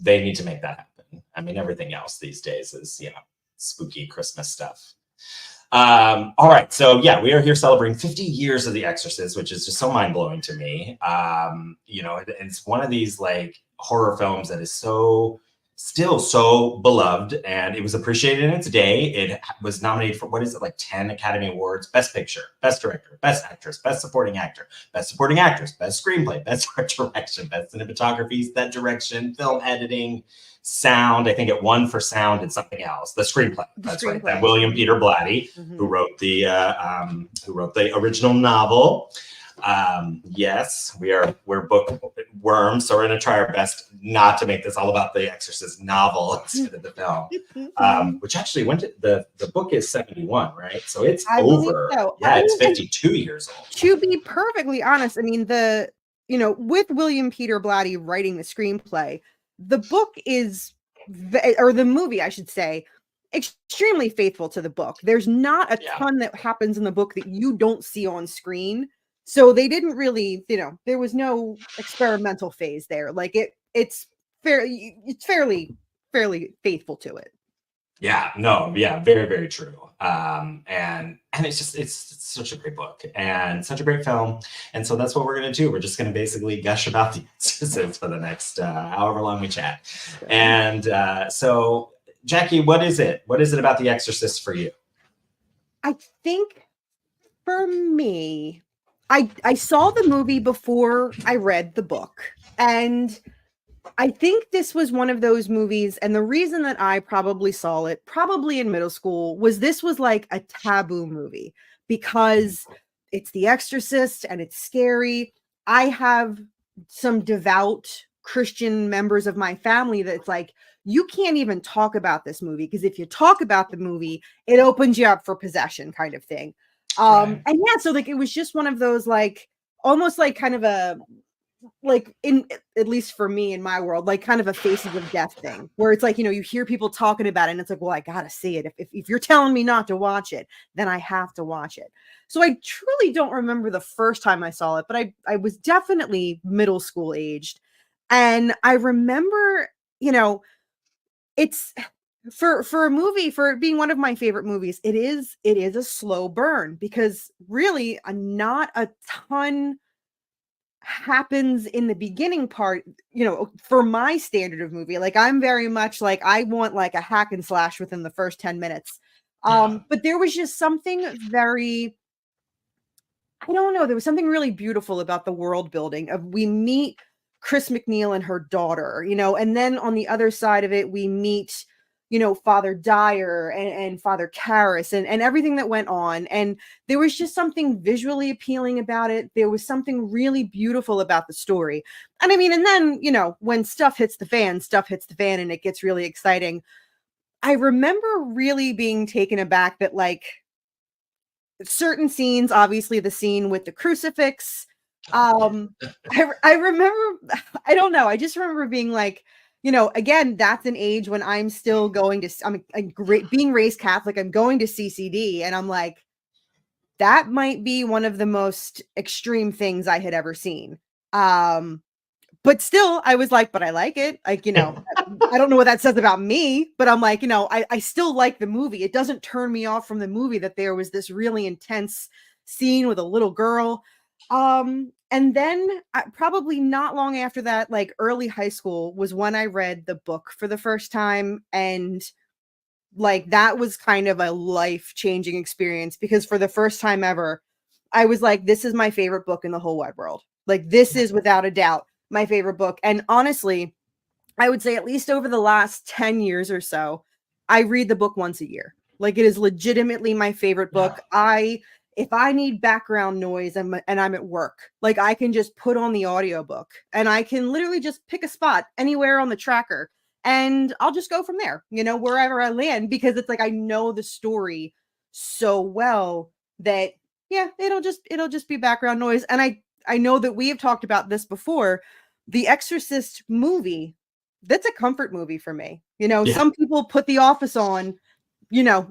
They need to make that happen. I mean, everything else these days is spooky Christmas stuff. All right, so we are here celebrating 50 years of The Exorcist, which is just so mind-blowing to me. It's one of these like horror films that is still so beloved, and it was appreciated in its day. It was nominated for 10 Academy Awards: Best Picture, Best Director, Best Actress, Best Supporting Actor, Best Supporting Actress, Best Screenplay, Best Art Direction, Best Cinematography, Set Direction, Film Editing, Sound. I think it won for sound and something else. The screenplay. That's right. That William Peter Blatty, who wrote the original novel. Yes, we're worm, so we're going to try our best not to make this all about the Exorcist novel instead of the film. Which actually, the book is 71, right? So it's I believe so. Yeah, it's 52 years old. To be perfectly honest, I mean, with William Peter Blatty writing the screenplay, the book is, or the movie, I should say, extremely faithful to the book. There's not a ton that happens in the book that you don't see on screen. So they didn't really, there was no experimental phase there. Like it's fairly faithful to it. Yeah, no, yeah, very, very true. And it's such a great book and such a great film. And so that's what we're going to do. We're just going to basically gush about The Exorcist for the next however long we chat. And so, Jackie, what is it? What is it about The Exorcist for you? I think for me, I saw the movie before I read the book, and I think this was one of those movies, and the reason that I probably saw it, probably in middle school, was this was like a taboo movie because it's The Exorcist and it's scary. I have some devout Christian members of my family that's like, you can't even talk about this movie because if you talk about the movie, it opens you up for possession kind of thing. And yeah, so like it was just one of those like almost like kind of a like in at least for me in my world, like kind of a faces of death thing where it's like, you hear people talking about it and it's like, well, I gotta see it. If you're telling me not to watch it, then I have to watch it. So I truly don't remember the first time I saw it, but I was definitely middle school aged. And I remember, it's for a movie, for it being one of my favorite movies, it is a slow burn because really not a ton happens in the beginning part, for my standard of movie. Like I'm very much like, I want like a hack and slash within the first 10 minutes. But there was just something very, I don't know, there was something really beautiful about the world building of we meet Chris McNeil and her daughter, and then on the other side of it, we meet, Father Dyer and Father Karras and everything that went on. And there was just something visually appealing about it. There was something really beautiful about the story. And I mean, and then, when stuff hits the fan and it gets really exciting. I remember really being taken aback that like certain scenes, obviously the scene with the crucifix, I remember, I don't know. I just remember being like, again, that's an age when I'm still going to, I'm being raised Catholic. I'm going to CCD and I'm like, that might be one of the most extreme things I had ever seen. But still I was like, but I like it. Like, I don't know what that says about me, but I'm like, I still like the movie. It doesn't turn me off from the movie that there was this really intense scene with a little girl. And then probably not long after that, like early high school was when I read the book for the first time. And like, that was kind of a life-changing experience because for the first time ever, I was like, this is my favorite book in the whole wide world. Like, this is without a doubt my favorite book. And honestly, I would say at least over the last 10 years or so, I read the book once a year. Like, it is legitimately my favorite book. If I need background noise and I'm at work, like I can just put on the audiobook and I can literally just pick a spot anywhere on the tracker and I'll just go from there, wherever I land, because it's like, I know the story so well that, yeah, it'll just be background noise. And I know that we have talked about this before. The Exorcist movie, that's a comfort movie for me. Some people put The Office on,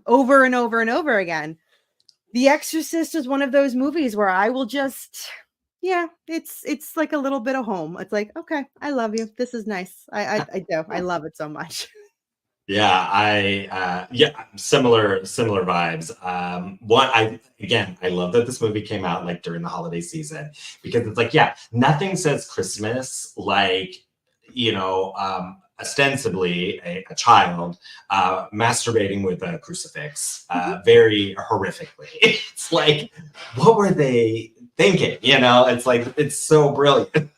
over and over and over again. The Exorcist is one of those movies where I will just, it's like a little bit of home. It's like, okay, I love you. This is nice. I do. I love it so much. Yeah, similar vibes. I love that this movie came out like during the holiday season because it's like, nothing says Christmas like, ostensibly a child masturbating with a crucifix very horrifically. It's like, what were they thinking? It's like, it's so brilliant.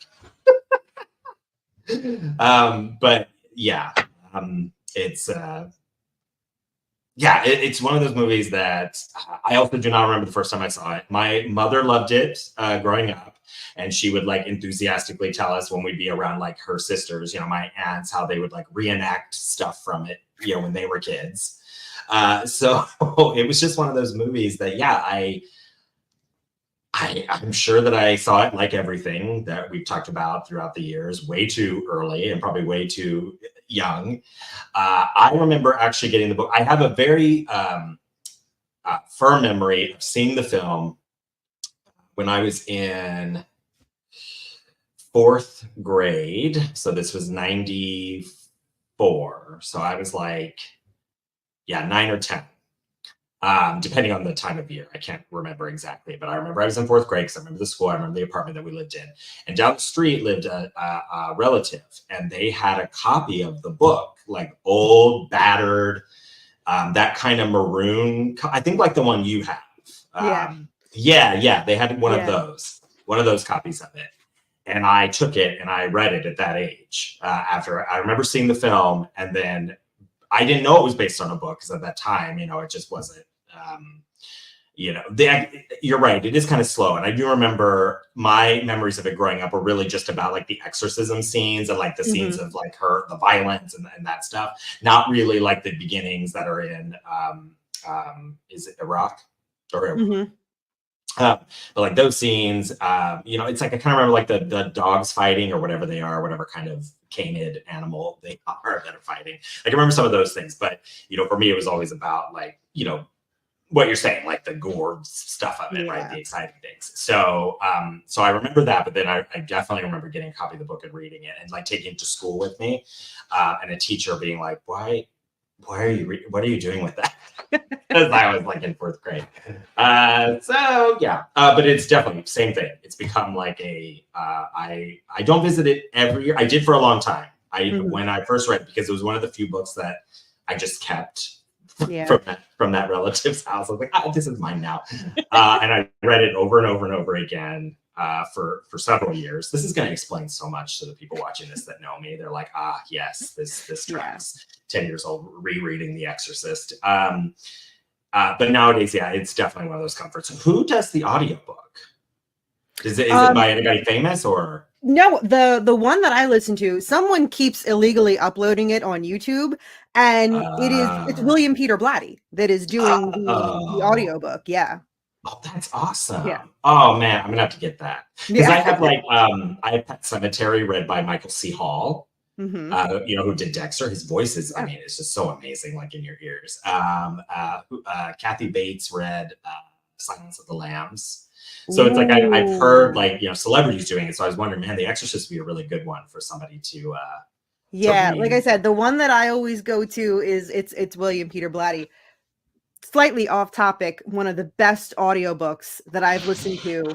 But yeah, it's yeah, it's one of those movies that I also do not remember the first time I saw it. My mother loved it growing up, and she would like enthusiastically tell us when we'd be around like her sisters, you know, my aunts, how they would like reenact stuff from it, you know, when they were kids. So it was just one of those movies that, yeah, I'm sure that I saw it, like everything that we've talked about throughout the years, way too early and probably way too young. I remember actually getting the book. I have a very firm memory of seeing the film when I was in 4th grade. So this was 94. So I was like, yeah, 9 or 10. Depending on the time of year. I can't remember exactly, but I remember I was in 4th grade because I remember the school, I remember the apartment that we lived in. And down the street lived a relative, and they had a copy of the book, like old, battered, that kind of maroon, I think like the one you have. Yeah, they had one of those copies of it. And I took it and I read it at that age. After I remember seeing the film, and then I didn't know it was based on a book because at that time, you know, it just wasn't, you know, you're right. It is kind of slow. And I do remember my memories of it growing up were really just about like the exorcism scenes and like the scenes of like the violence and that stuff. Not really like the beginnings that are in, is it Iraq? Or but like those scenes, you know, it's like I kind of remember like the dogs fighting or whatever they are, whatever kind of canid animal they are that are fighting. I can remember some of those things, but you know, for me, it was always about like, you know, what you're saying, like the gore stuff of it, right? The exciting things. So, so I remember that, but then I definitely remember getting a copy of the book and reading it and like taking it to school with me, and a teacher being like, "Why are you? What are you doing with that?" Because I was like in 4th grade. So yeah, but it's definitely same thing. It's become like I don't visit it every year. I did for a long time. When I first read it, because it was one of the few books that I just kept from that relative's house. I was like, this is mine now. And I read it over and over and over again for several years. This is going to explain so much to the people watching this that know me. They're like, yes, this tracks. 10 years old, rereading The Exorcist. But nowadays, yeah, it's definitely one of those comforts. Who does the audiobook? Is it by anybody famous or? No, the one that I listen to, someone keeps illegally uploading it on YouTube, and it's William Peter Blatty that is doing the audiobook. Yeah. Oh, that's awesome. Yeah. Oh man, I'm gonna have to get that. Because I have like I have Pet Cemetery read by Michael C. Hall. You know, who did Dexter. His voice is, I mean, it's just so amazing, like in your ears. Kathy Bates read Silence of the Lambs. So it's like I've heard like, you know, celebrities doing it. So I was wondering, man, The Exorcist would be a really good one for somebody to like I said, the one that I always go to is it's William Peter Blatty. Slightly off topic, one of the best audiobooks that I've listened to,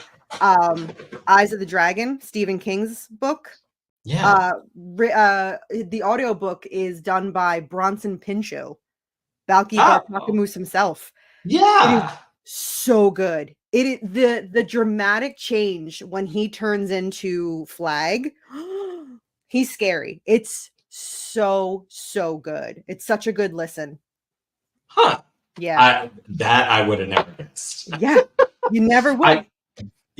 Eyes of the Dragon, Stephen King's book. The audiobook is done by Bronson Pinchot, Balki Bartakamus himself. Yeah. It is so good. The dramatic change when he turns into Flag, he's scary. It's so good. It's such a good listen. Yeah. That I would have never guessed. Yeah. You never would.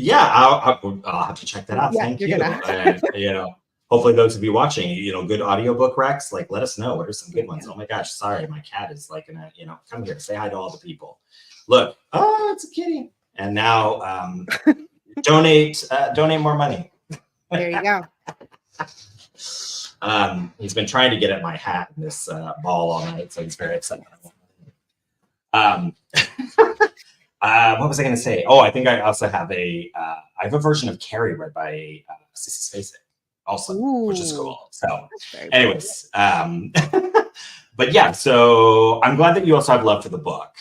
I'll have to check that out. Thank you. You know, hopefully those of you watching, you know, good audiobook recs, like let us know what are some good ones. Oh my gosh, sorry, my cat is like gonna, you know, come here, say hi to all the people. Look, it's a kitty. And now donate more money. There you go. He's been trying to get at my hat and this ball all night, so he's very upset. What was I going to say? Oh, I think I also have I have a version of Carrie read by Sissy Spacek also, which is cool. So anyways, but yeah, so I'm glad that you also have love for the book,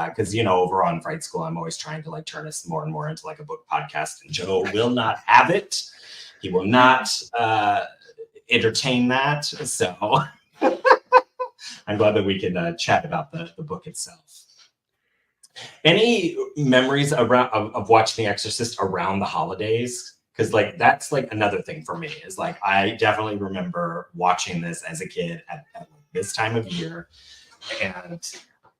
because, you know, over on Fright School, I'm always trying to like turn us more and more into like a book podcast, and Joe will not have it. He will not entertain that. So I'm glad that we can chat about the book itself. Any memories around of watching The Exorcist around the holidays? Because like that's like another thing for me is like I definitely remember watching this as a kid at this time of year, and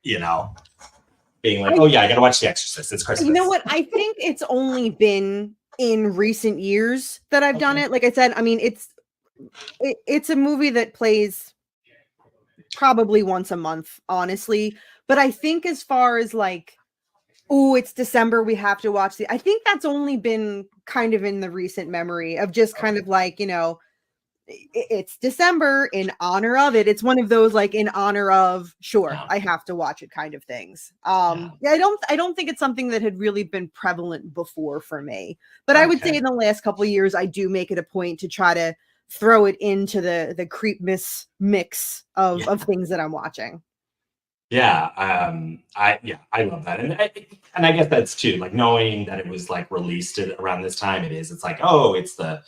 being like, oh yeah, I gotta watch The Exorcist. It's Christmas. You know what? I think it's only been in recent years that I've done it. Like I said, I mean, it's a movie that plays probably once a month, honestly. But I think as far as like, oh, it's December, we have to watch I think that's only been kind of in the recent memory of just kind of like, it's December in honor of it. It's one of those like in honor of, sure, I have to watch it kind of things. I don't think it's something that had really been prevalent before for me. But I would say in the last couple of years, I do make it a point to try to throw it into the creepmas mix of things that I'm watching. Yeah, I love that, and I guess that's too, like, knowing that it was like released around this time. It's like, oh, it's the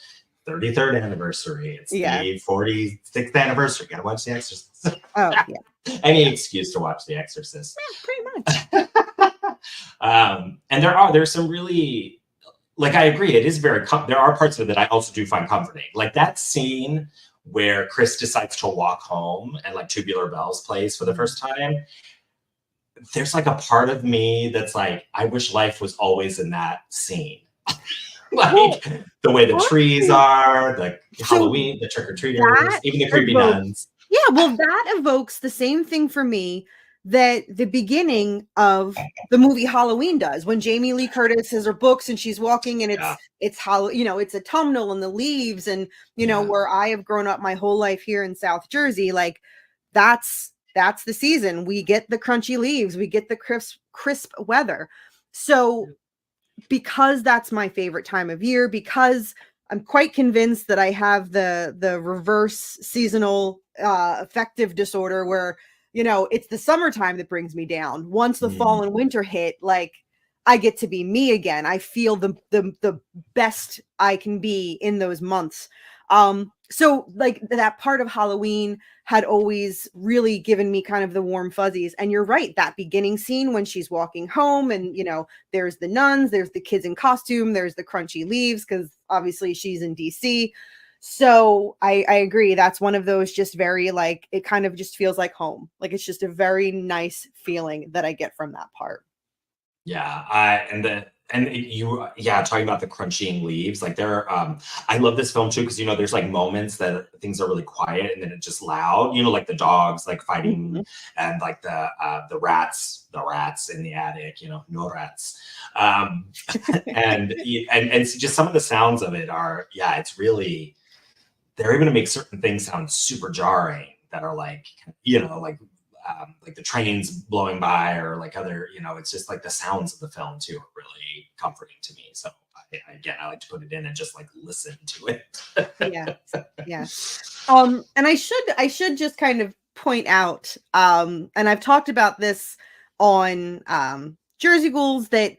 33rd anniversary. It's the 46th anniversary. Gotta watch The Exorcist. Oh yeah, any excuse to watch The Exorcist. Yeah, pretty much. And there's some really, like, I agree. It is very. There are parts of it that I also do find comforting, like that scene where Chris decides to walk home and like Tubular Bells plays for the first time. There's like a part of me that's like, I wish life was always in that scene. Like the way the trees are, the Halloween, the trick-or-treaters, even the creepy nuns. Yeah, well, that evokes the same thing for me that the beginning of the movie Halloween does, when Jamie Lee Curtis has her books and she's walking and it's it's autumnal and the leaves, and where I have grown up my whole life here in South Jersey, like that's the season. We get the crunchy leaves, we get the crisp weather. So because that's my favorite time of year, because I'm quite convinced that I have the reverse seasonal affective disorder where it's the summertime that brings me down. Once the fall and winter hit, like I get to be me again. I feel the best I can be in those months. So like that part of Halloween had always really given me kind of the warm fuzzies. And you're right, that beginning scene when she's walking home and, there's the nuns, there's the kids in costume, there's the crunchy leaves, because obviously she's in DC. So I agree. That's one of those just very like, it kind of just feels like home. Like it's just a very nice feeling that I get from that part. Yeah. Talking about the crunching leaves, like I love this film too, because there's like moments that things are really quiet and then it's just loud, like the dogs like fighting and like the rats in the attic, no rats. And just some of the sounds of it are, it's really, they're even to make certain things sound super jarring that are like, like the trains blowing by or like other, it's just like the sounds of the film too are really comforting to me. So I like to put it in and just like listen to it. Yeah. And I should just kind of point out, and I've talked about this on Jersey Ghouls, that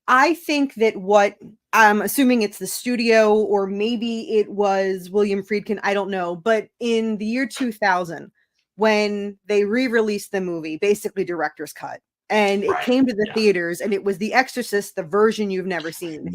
I think that what I'm assuming it's the studio or maybe it was William Friedkin, I don't know, but in the year 2000, when they re-released the movie, basically director's cut, and it came to the theaters, and it was The Exorcist, the version you've never seen.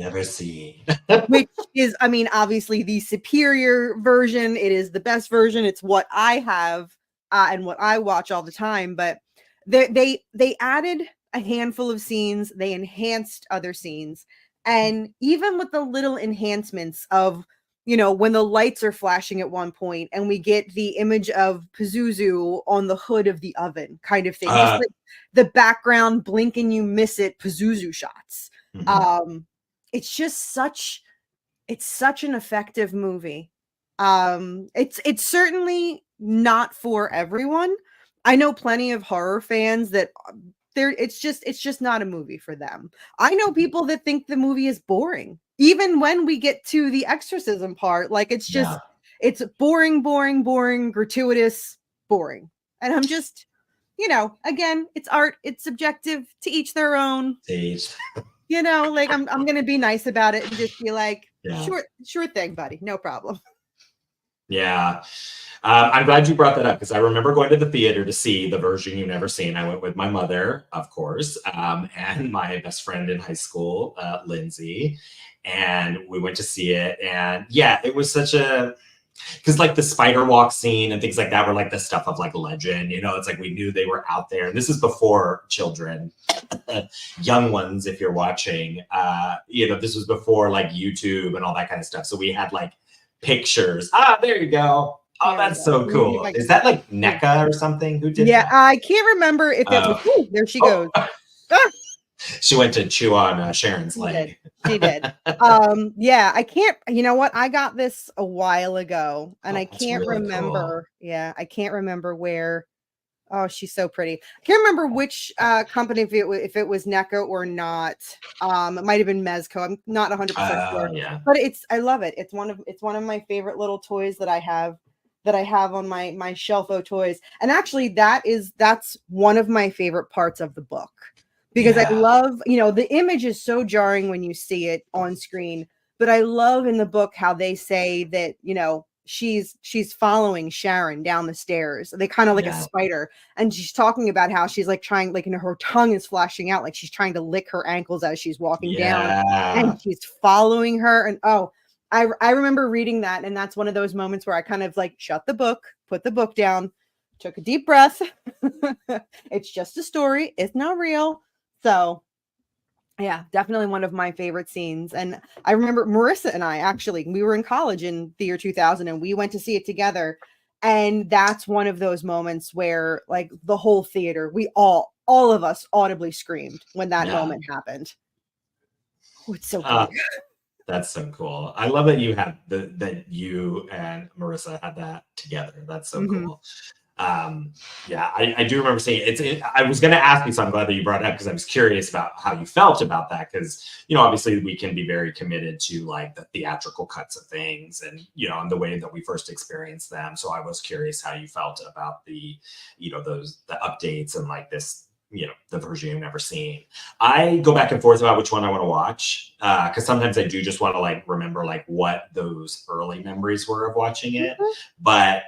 Which is, I mean, obviously the superior version. It is the best version. It's what I have and what I watch all the time. But they added a handful of scenes. They enhanced other scenes. And even with the little enhancements of, when the lights are flashing at one point and we get the image of Pazuzu on the hood of the oven kind of thing, just like the background blink and you miss it Pazuzu shots. It's just such an effective movie. It's certainly not for everyone. I know plenty of horror fans that it's just not a movie for them. I know people that think the movie is boring. Even when we get to the exorcism part, like it's just, it's boring, gratuitous, boring. And I'm just, again, it's art, it's subjective, to each their own. Like I'm going to be nice about it and just be like, sure thing, buddy. No problem. Yeah. I'm glad you brought that up, because I remember going to the theater to see the version you've never seen. I went with my mother, of course, and my best friend in high school, Lindsay, and we went to see it. And it was such a because like the spider walk scene and things like that were like the stuff of like legend, you know, it's like we knew they were out there. And this is before children, young ones, if you're watching, you know, this was before like YouTube and all that kind of stuff. So we had like pictures. There you go. Oh, that's so cool. Is that like NECA or something? Who did that? I can't remember if it was. Ooh, there she goes. She went to chew on Sharon's leg. She did. Yeah, I can't. You know what? I got this a while ago, and I can't really remember. Yeah, I can't remember where. Oh, she's so pretty. I can't remember which company, if it was NECA or not. It might have been Mezco. I'm not 100% sure. Yeah. But I love it. It's one of my favorite little toys that I have on my shelf of toys. And actually, that's one of my favorite parts of the book. Because I love, you know, the image is so jarring when you see it on screen, but I love in the book how they say that, you know, she's following Sharon down the stairs. They kind of like a spider, and she's talking about how she's like trying, like, you know, her tongue is flashing out, like she's trying to lick her ankles as she's walking down, and she's following her. And I remember reading that, and that's one of those moments where I kind of like shut the book, put the book down, took a deep breath. It's just a story. It's not real. So yeah, definitely one of my favorite scenes. And I remember Marissa and I we were in college in the year 2000, and we went to see it together. And that's one of those moments where like the whole theater, we all of us audibly screamed when that moment happened. Oh, it's so cool. That's so cool. I love that you had that you and Marissa had that together. That's so cool. I do remember seeing it. I was going to ask you, so I'm glad that you brought it up, because I was curious about how you felt about that. Because, you know, obviously we can be very committed to like the theatrical cuts of things, and, you know, and the way that we first experienced them. So I was curious how you felt about the, you know, the updates and like this, you know, the version you've never seen. I go back and forth about which one I want to watch, because sometimes I do just want to like remember like what those early memories were of watching it. But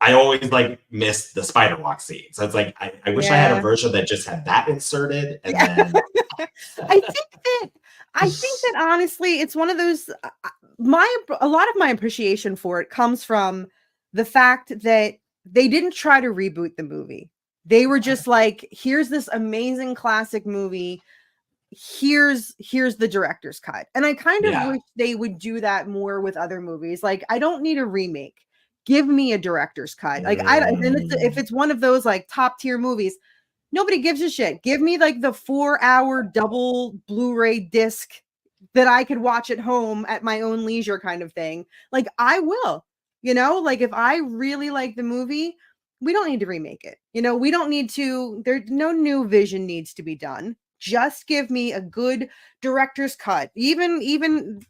I always like miss the spider walk scene. So it's like, I wish I had a version that just had that inserted. And then I think that honestly, it's one of those, a lot of my appreciation for it comes from the fact that they didn't try to reboot the movie. They were just like, here's this amazing classic movie. Here's the director's cut. And I kind of wish they would do that more with other movies. Like, I don't need a remake. Give me a director's cut. Like, if it's one of those like top tier movies, nobody gives a shit. Give me like the 4-hour double Blu-ray disc that I could watch at home at my own leisure kind of thing. Like, I will, you know, like if I really like the movie, we don't need to remake it. You know, we don't need to, no new vision needs to be done. Just give me a good director's cut. Even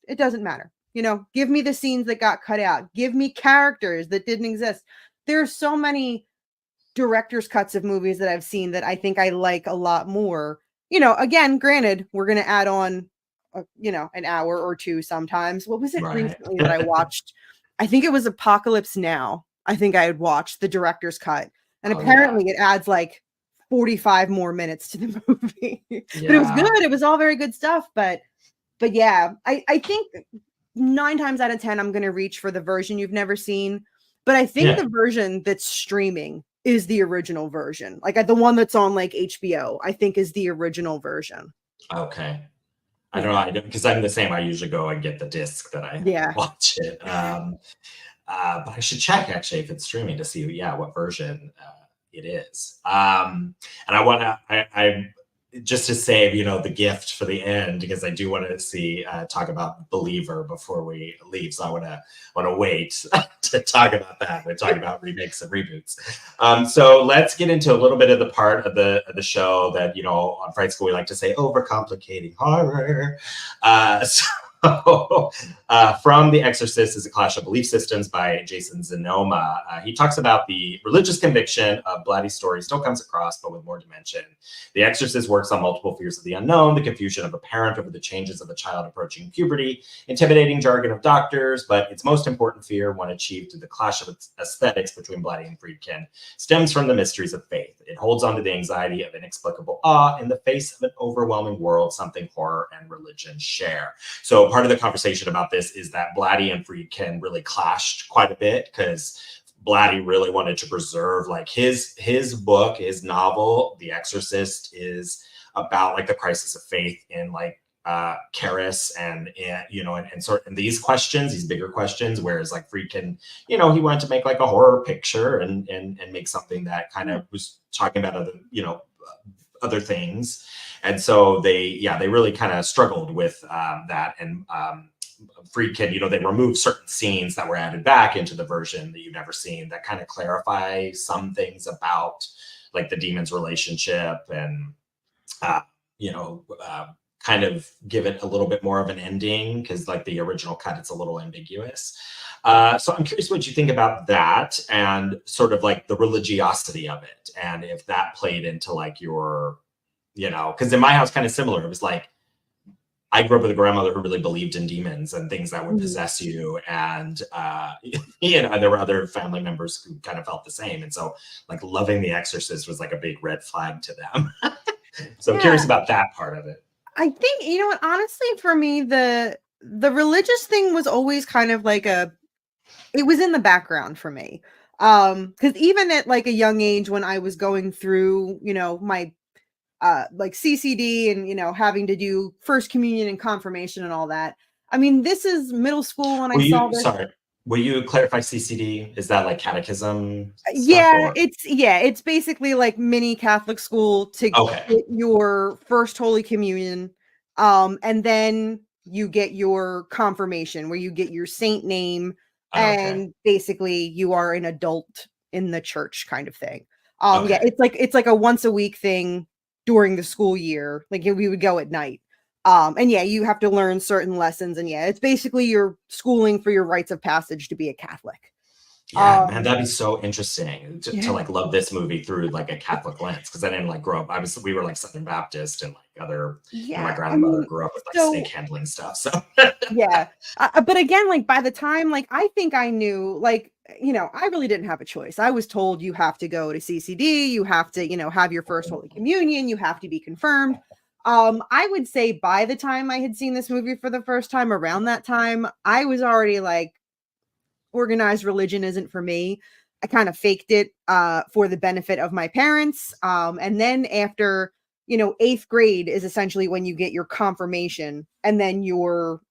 it doesn't matter. You know, give me the scenes that got cut out. Give me characters that didn't exist. There are so many director's cuts of movies that I've seen that I think I like a lot more. You know, again, granted, we're going to add on, you know, an hour or two sometimes. What was it recently that I watched? I think it was Apocalypse Now. I think I had watched the director's cut. And apparently it adds like 45 more minutes to the movie. But it was good. It was all very good stuff. But yeah, I think 9 times out of 10, I'm going to reach for the version you've never seen. But I think the version that's streaming is the original version. Like the one that's on like HBO, I think is the original version. Okay. I don't know. Because I'm the same. I usually go and get the disc that I watch it. But I should check actually if it's streaming to see what version it is. And I want to, just to save, you know, the gift for the end, because I do want to talk about Believer before we leave. So I want to wait to talk about that. We're talking about remakes and reboots. So let's get into a little bit of the part of the show that, you know, on Fright School we like to say overcomplicating horror. From The Exorcist is a Clash of Belief Systems by Jason Zanoma. He talks about the religious conviction of bloody story still comes across, but with more dimension. The Exorcist works on multiple fears of the unknown, the confusion of a parent over the changes of a child approaching puberty, intimidating jargon of doctors, but its most important fear, one achieved through the clash of aesthetics between Blatty and Friedkin, stems from the mysteries of faith. It holds on to the anxiety of inexplicable awe in the face of an overwhelming world, something horror and religion share. So part of the conversation about this is that Blatty and Friedkin really clashed quite a bit, because Blatty really wanted to preserve like his book, his novel, The Exorcist, is about like the crisis of faith in like Karis and these questions, these bigger questions, whereas like Friedkin, he wanted to make like a horror picture and make something that kind of was talking about other things. And so they really kind of struggled with that. And Friedkin, they removed certain scenes that were added back into the version that you've never seen that kind of clarify some things about like the demon's relationship and, kind of give it a little bit more of an ending, because like the original cut, it's a little ambiguous. So I'm curious what you think about that and sort of like the religiosity of it. And if that played into like your, because in my house, kind of similar. It was like, I grew up with a grandmother who really believed in demons and things that would possess you. And, there were other family members who kind of felt the same. And so like loving The Exorcist was like a big red flag to them. So I'm curious about that part of it. I think, honestly, for me, the religious thing was always kind of like it was in the background for me. Because even at like a young age, when I was going through, my like CCD and, having to do first communion and confirmation and all that. I mean, this is middle school when I saw this. Sorry, will you clarify CCD? Is that like catechism? It's basically like mini Catholic school to get your first Holy Communion. And then you get your confirmation where you get your saint name and basically you are an adult in the church kind of thing. It's like a once a week thing during the school year. Like we would go at night. And you have to learn certain lessons, and it's basically your schooling for your rites of passage to be a Catholic. Yeah, man, that'd be so interesting to like love this movie through like a Catholic lens, because I didn't like grow up. We were like Southern Baptist and like other. My grandmother grew up with like snake handling stuff. So but again, like by the time like I think I knew, like I really didn't have a choice. I was told you have to go to CCD, you have to have your first Holy Communion, you have to be confirmed. I would say by the time I had seen this movie for the first time, around that time, I was already like, organized religion isn't for me. I kind of faked it for the benefit of my parents. And then after, 8th grade is essentially when you get your confirmation, and then your,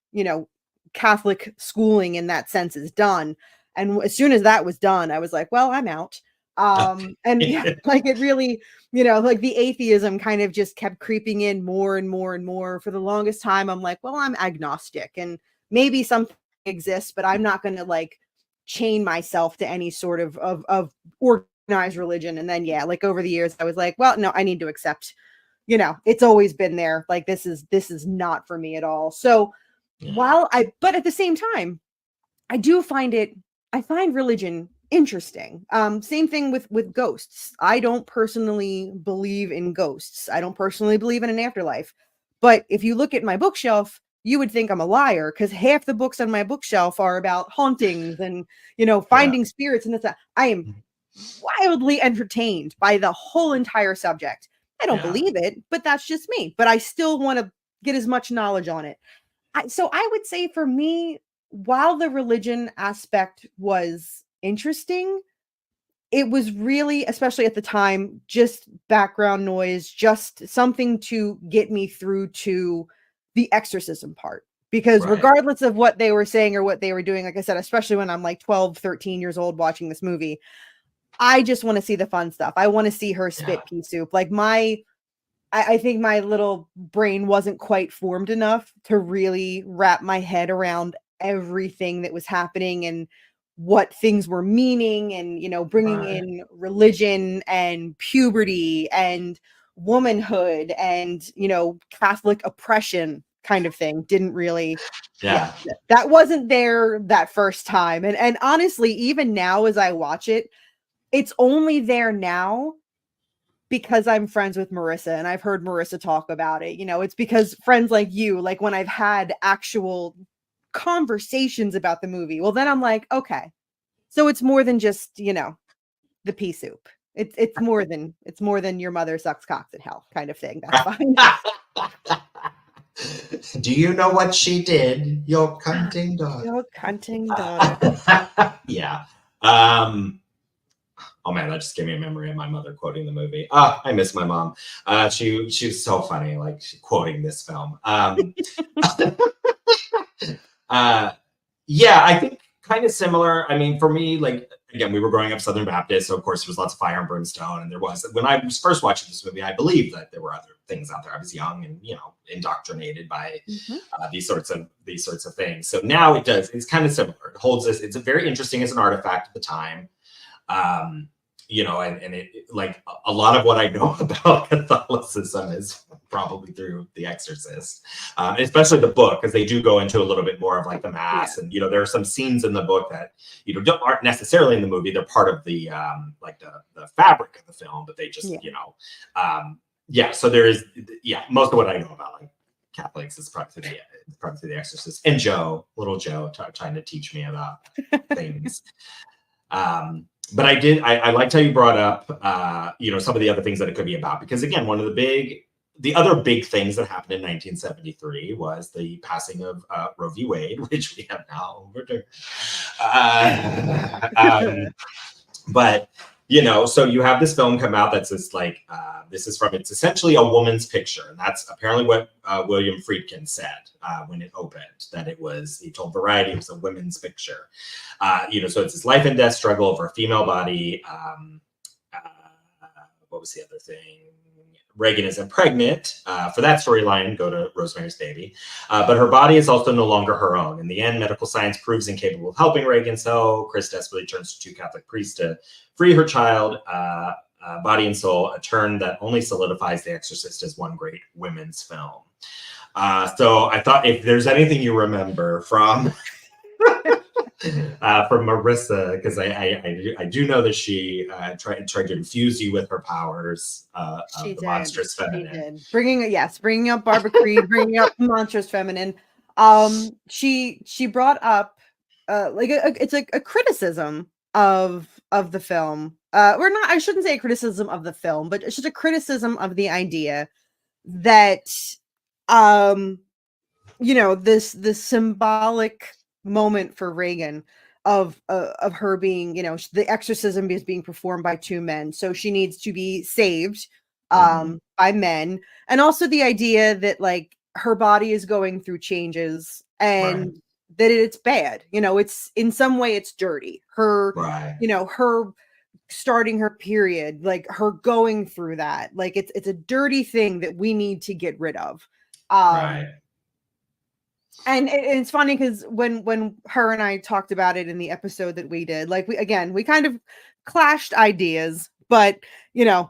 Catholic schooling in that sense is done. And as soon as that was done, I was like, well, I'm out. Like it really, like the atheism kind of just kept creeping in more and more and more. For the longest time, I'm like, well, I'm agnostic and maybe something exists, but I'm not going to like chain myself to any sort of organized religion. And then, like over the years, I was like, well, no, I need to accept, it's always been there. Like, this is not for me at all. So but at the same time, I find religion interesting. Same thing with ghosts. I don't personally believe in ghosts. I don't personally believe in an afterlife. But if you look at my bookshelf, you would think I'm a liar, because half the books on my bookshelf are about hauntings and, finding spirits and that. I am wildly entertained by the whole entire subject. I don't believe it, but that's just me. But I still want to get as much knowledge on it. So I would say for me, while the religion aspect was interesting, it was really, especially at the time, just background noise, just something to get me through to the exorcism part. Because regardless of what they were saying or what they were doing, like I said, especially when I'm like 12, 13 years old watching this movie, I just want to see the fun stuff. I want to see her spit pea soup. Like I think my little brain wasn't quite formed enough to really wrap my head around everything that was happening and what things were meaning, and bringing in religion and puberty and womanhood and Catholic oppression kind of thing. Didn't really that wasn't there that first time. And honestly, even now as I watch it, it's only there now because I'm friends with Marissa and I've heard Marissa talk about it. It's because friends like you, like when I've had actual conversations about the movie, well, then I'm like, okay, so it's more than just, the pea soup. It's more than your mother sucks cocks in hell kind of thing. That's fine. Do you know what she did? Your cunting daughter. Your cunting daughter. Yeah. Oh man, that just gave me a memory of my mother quoting the movie. I miss my mom. She was so funny, like quoting this film. Yeah, I think kind of similar. I mean, for me, like, again, we were growing up Southern Baptist, so of course there was lots of fire and brimstone. And there was, when I was first watching this movie, I believed that there were other things out there. I was young and, you know, indoctrinated by these sorts of things. So now it's kind of similar. It holds this, it's very interesting as an artifact at the time. You know, and it, like a lot of what I know about Catholicism is probably through The Exorcist, especially the book, because they do go into a little bit more of like the mass, and you know, there are some scenes in the book that aren't necessarily in the movie. They're part of the like the fabric of the film, but they just you know, So there is most of what I know about like Catholics is probably through The Exorcist, and little Joe trying to teach me about things. But I liked how you brought up, you know, some of the other things that it could be about, because again, one of the other big things that happened in 1973 was the passing of Roe v. Wade, which we have now overturned. But, you know, so you have this film come out that's this like, it's essentially a woman's picture. And that's apparently what William Friedkin said when it opened, that he told Variety it was a women's picture. You know, so it's this life and death struggle over a female body. What was the other thing? Reagan isn't pregnant. For that storyline, go to Rosemary's Baby. But her body is also no longer her own. In the end, medical science proves incapable of helping Reagan, so Chris desperately turns to two Catholic priests to free her child, body and soul, a turn that only solidifies The Exorcist as one great women's film. So I thought if there's anything you remember from Marissa, because I do know that she tried to infuse you with her powers of the monstrous feminine. Bringing up Barbara Creed, bringing up the monstrous feminine. She brought up it's like a criticism of the film. I shouldn't say a criticism of the film, but it's just a criticism of the idea that you know, this symbolic moment for Reagan of her being, you know, the exorcism is being performed by two men, so she needs to be saved by men, and also the idea that like her body is going through changes and that it's bad, you know, it's in some way it's dirty, you know, her starting her period, like her going through that, like it's a dirty thing that we need to get rid of. And it's funny because when her and I talked about it in the episode that we did, like we kind of clashed ideas, but you know,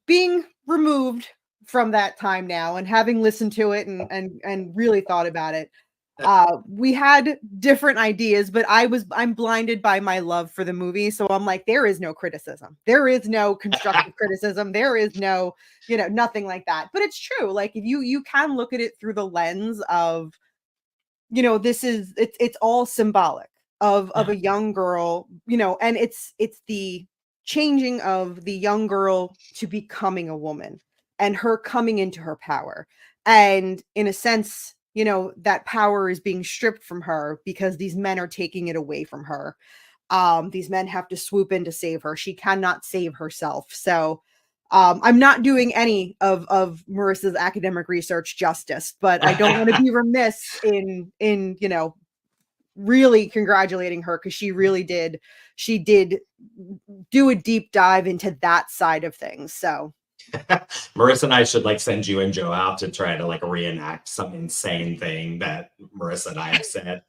being removed from that time now and having listened to it and really thought about it, we had different ideas, but I'm blinded by my love for the movie, so I'm like, there is no criticism, there is no constructive criticism, there is no, you know, nothing like that. But it's true, like if you can look at it through the lens of, you know, it's all symbolic of a young girl, you know, and it's the changing of the young girl to becoming a woman and her coming into her power. And in a sense, you know, that power is being stripped from her because these men are taking it away from her. These men have to swoop in to save her. She cannot save herself. So I'm not doing any of Marissa's academic research justice, but I don't want to be remiss in, you know, really congratulating her, because she did do a deep dive into that side of things. So Marissa and I should like send you and Joe out to try to like reenact some insane thing that Marissa and I have said.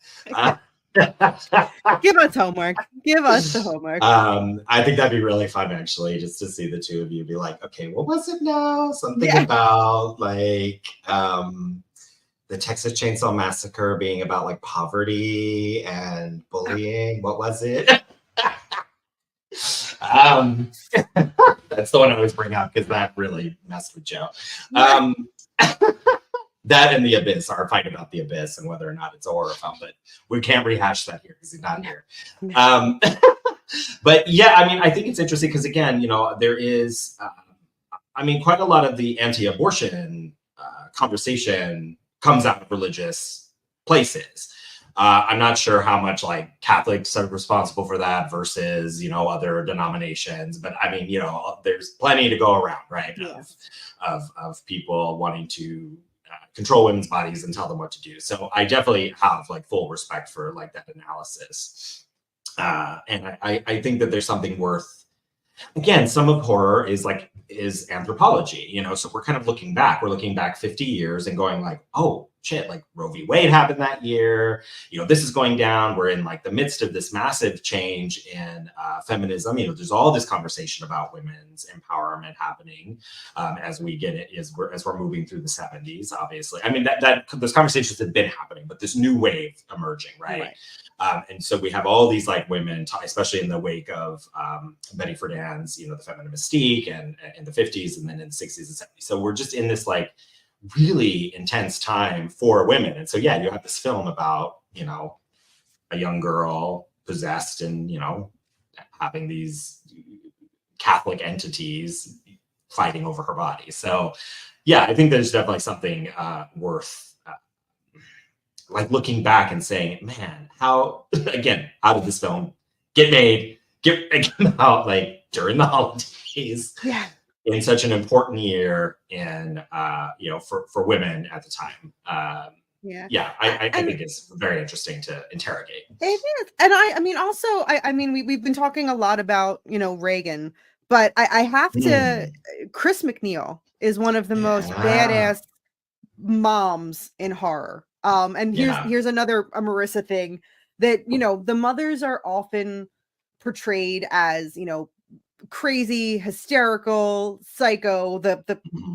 Give us homework. Give us the homework. I think that'd be really fun, actually, just to see the two of you be like, okay, what was it now? Something about like the Texas Chainsaw Massacre being about like poverty and bullying. What was it? That's the one I always bring up because that really messed with Joe. That and The Abyss, our fight about The Abyss and whether or not it's a horror film, but we can't rehash that here because he's not here. But yeah, I mean, I think it's interesting because again, you know, there is, I mean, quite a lot of the anti-abortion conversation comes out of religious places. I'm not sure how much like Catholics are responsible for that versus, you know, other denominations. But I mean, you know, there's plenty to go around, right? Yeah. Of people wanting to control women's bodies and tell them what to do. So I definitely have like full respect for like that analysis. And I think that there's something worth, again, some of horror is anthropology, you know, so we're kind of looking back. We're looking back 50 years and going like, oh shit, like Roe v. Wade happened that year. You know, this is going down. We're in like the midst of this massive change in feminism. You know, there's all this conversation about women's empowerment happening as we get it, as we're moving through the 70s, obviously. I mean, that those conversations have been happening, but this new wave emerging, right? And so we have all these like women, especially in the wake of Betty Friedan's, you know, the feminine mystique and in the 50s and then in the 60s and 70s. So we're just in this like really intense time for women. And so, yeah, you have this film about, you know, a young girl possessed and, you know, having these Catholic entities fighting over her body. So, yeah, I think there's definitely something worth like looking back and saying, man, how did this film get made, get out like during the holidays? Yeah. In such an important year and you know, for women at the time. I think it's very interesting to interrogate. It is. And I mean, also, I mean, we've been talking a lot about, you know, Reagan, but I have to, Chris McNeil is one of the most badass moms in horror. And here's another Marissa thing that, you know, the mothers are often portrayed as, you know, crazy, hysterical, psycho, the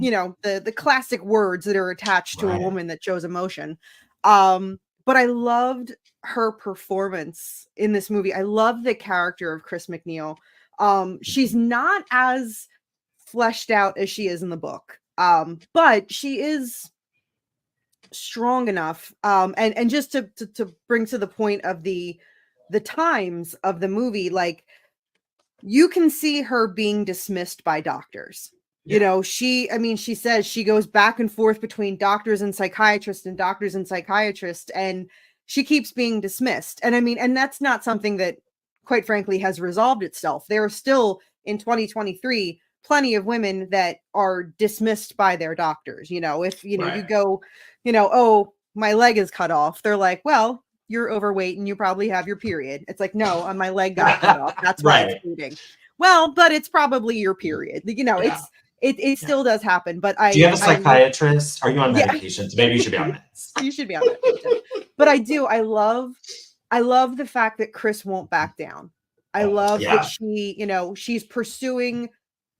you know, the classic words that are attached to a woman that shows emotion. But I loved her performance in this movie. I love the character of Chris McNeil. She's not as fleshed out as she is in the book. But she is strong enough. And just to bring to the point of the times of the movie, like, you can see her being dismissed by doctors. You know, she says she goes back and forth between doctors and psychiatrists and doctors and psychiatrists, and she keeps being dismissed. And I mean, and that's not something that, quite frankly, has resolved itself. There are still, in 2023, plenty of women that are dismissed by their doctors. You know, if, you know, you go, you know, oh, my leg is cut off. They're like, well, you're overweight and you probably have your period. It's like, no, my leg got cut off. That's why it's bleeding. Well, but it's probably your period. You know, it still does happen. But do you have a psychiatrist? Are you on medication? Maybe you should be on meds. You should be on medication. But I love the fact that Chris won't back down. I love that she, you know, she's pursuing,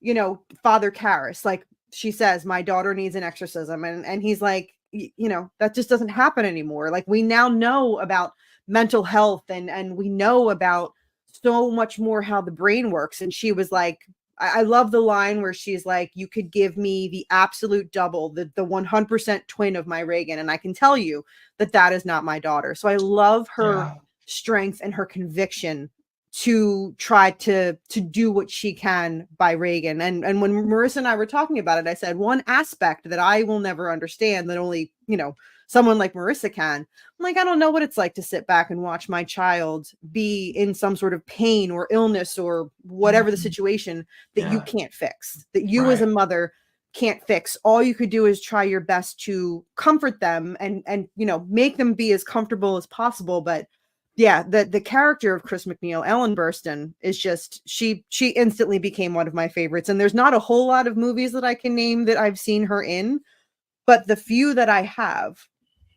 you know, Father Karras. Like she says, my daughter needs an exorcism. And he's like, you know, that just doesn't happen anymore. Like, we now know about mental health and we know about so much more how the brain works. And she was like, I love the line where she's like, you could give me the absolute double, the 100% twin of my Reagan, and I can tell you that is not my daughter. So I love her strength and her conviction to try to do what she can by Reagan. And when Marissa and I were talking about it, I said, one aspect that I will never understand, that only, you know, someone like Marissa can. I'm like, I don't know what it's like to sit back and watch my child be in some sort of pain or illness or whatever the situation that you can't fix, that you as a mother can't fix. All you could do is try your best to comfort them and you know, make them be as comfortable as possible. But yeah, the character of Chris McNeil, Ellen Burstyn, is just, she instantly became one of my favorites. And there's not a whole lot of movies that I can name that I've seen her in, but the few that I have,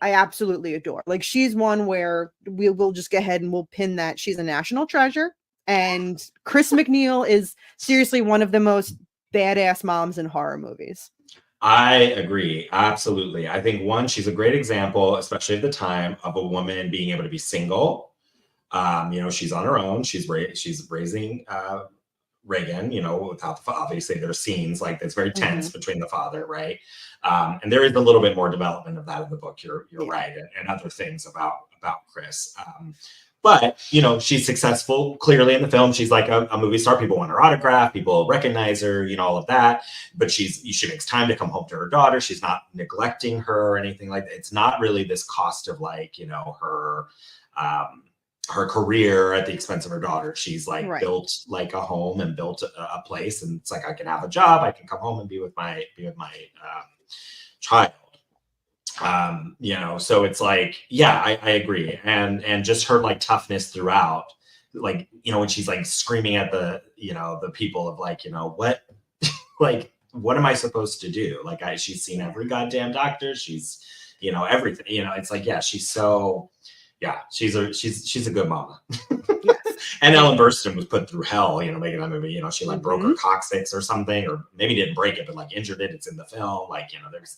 I absolutely adore. Like, she's one where we'll just go ahead and we'll pin that she's a national treasure. And Chris McNeil is seriously one of the most badass moms in horror movies. I agree. Absolutely. I think, one, she's a great example, especially at the time, of a woman being able to be single. You know, she's on her own. She's raising Reagan, you know, without obviously there's scenes like that's very tense between the father, right? And there is a little bit more development of that in the book. You're right, and other things about Chris. But you know, she's successful clearly in the film. She's like a movie star. People want her autograph. People recognize her. You know, all of that. But she makes time to come home to her daughter. She's not neglecting her or anything like that. It's not really this cost of like, you know, her career at the expense of her daughter. She's like built like a home and built a place, and it's like, I can have a job. I can come home and be with my child. You know, so it's like, yeah, I agree. And just her like toughness throughout, like, you know, when she's like screaming at the, you know, the people of like, you know, what, like, what am I supposed to do? Like, she's seen every goddamn doctor. She's, you know, everything, you know, it's like, yeah, she's a good mama. And Ellen Burstyn was put through hell, you know, making that movie. You know, she like broke her coccyx or something, or maybe didn't break it, but like injured it. It's in the film. Like, you know, there's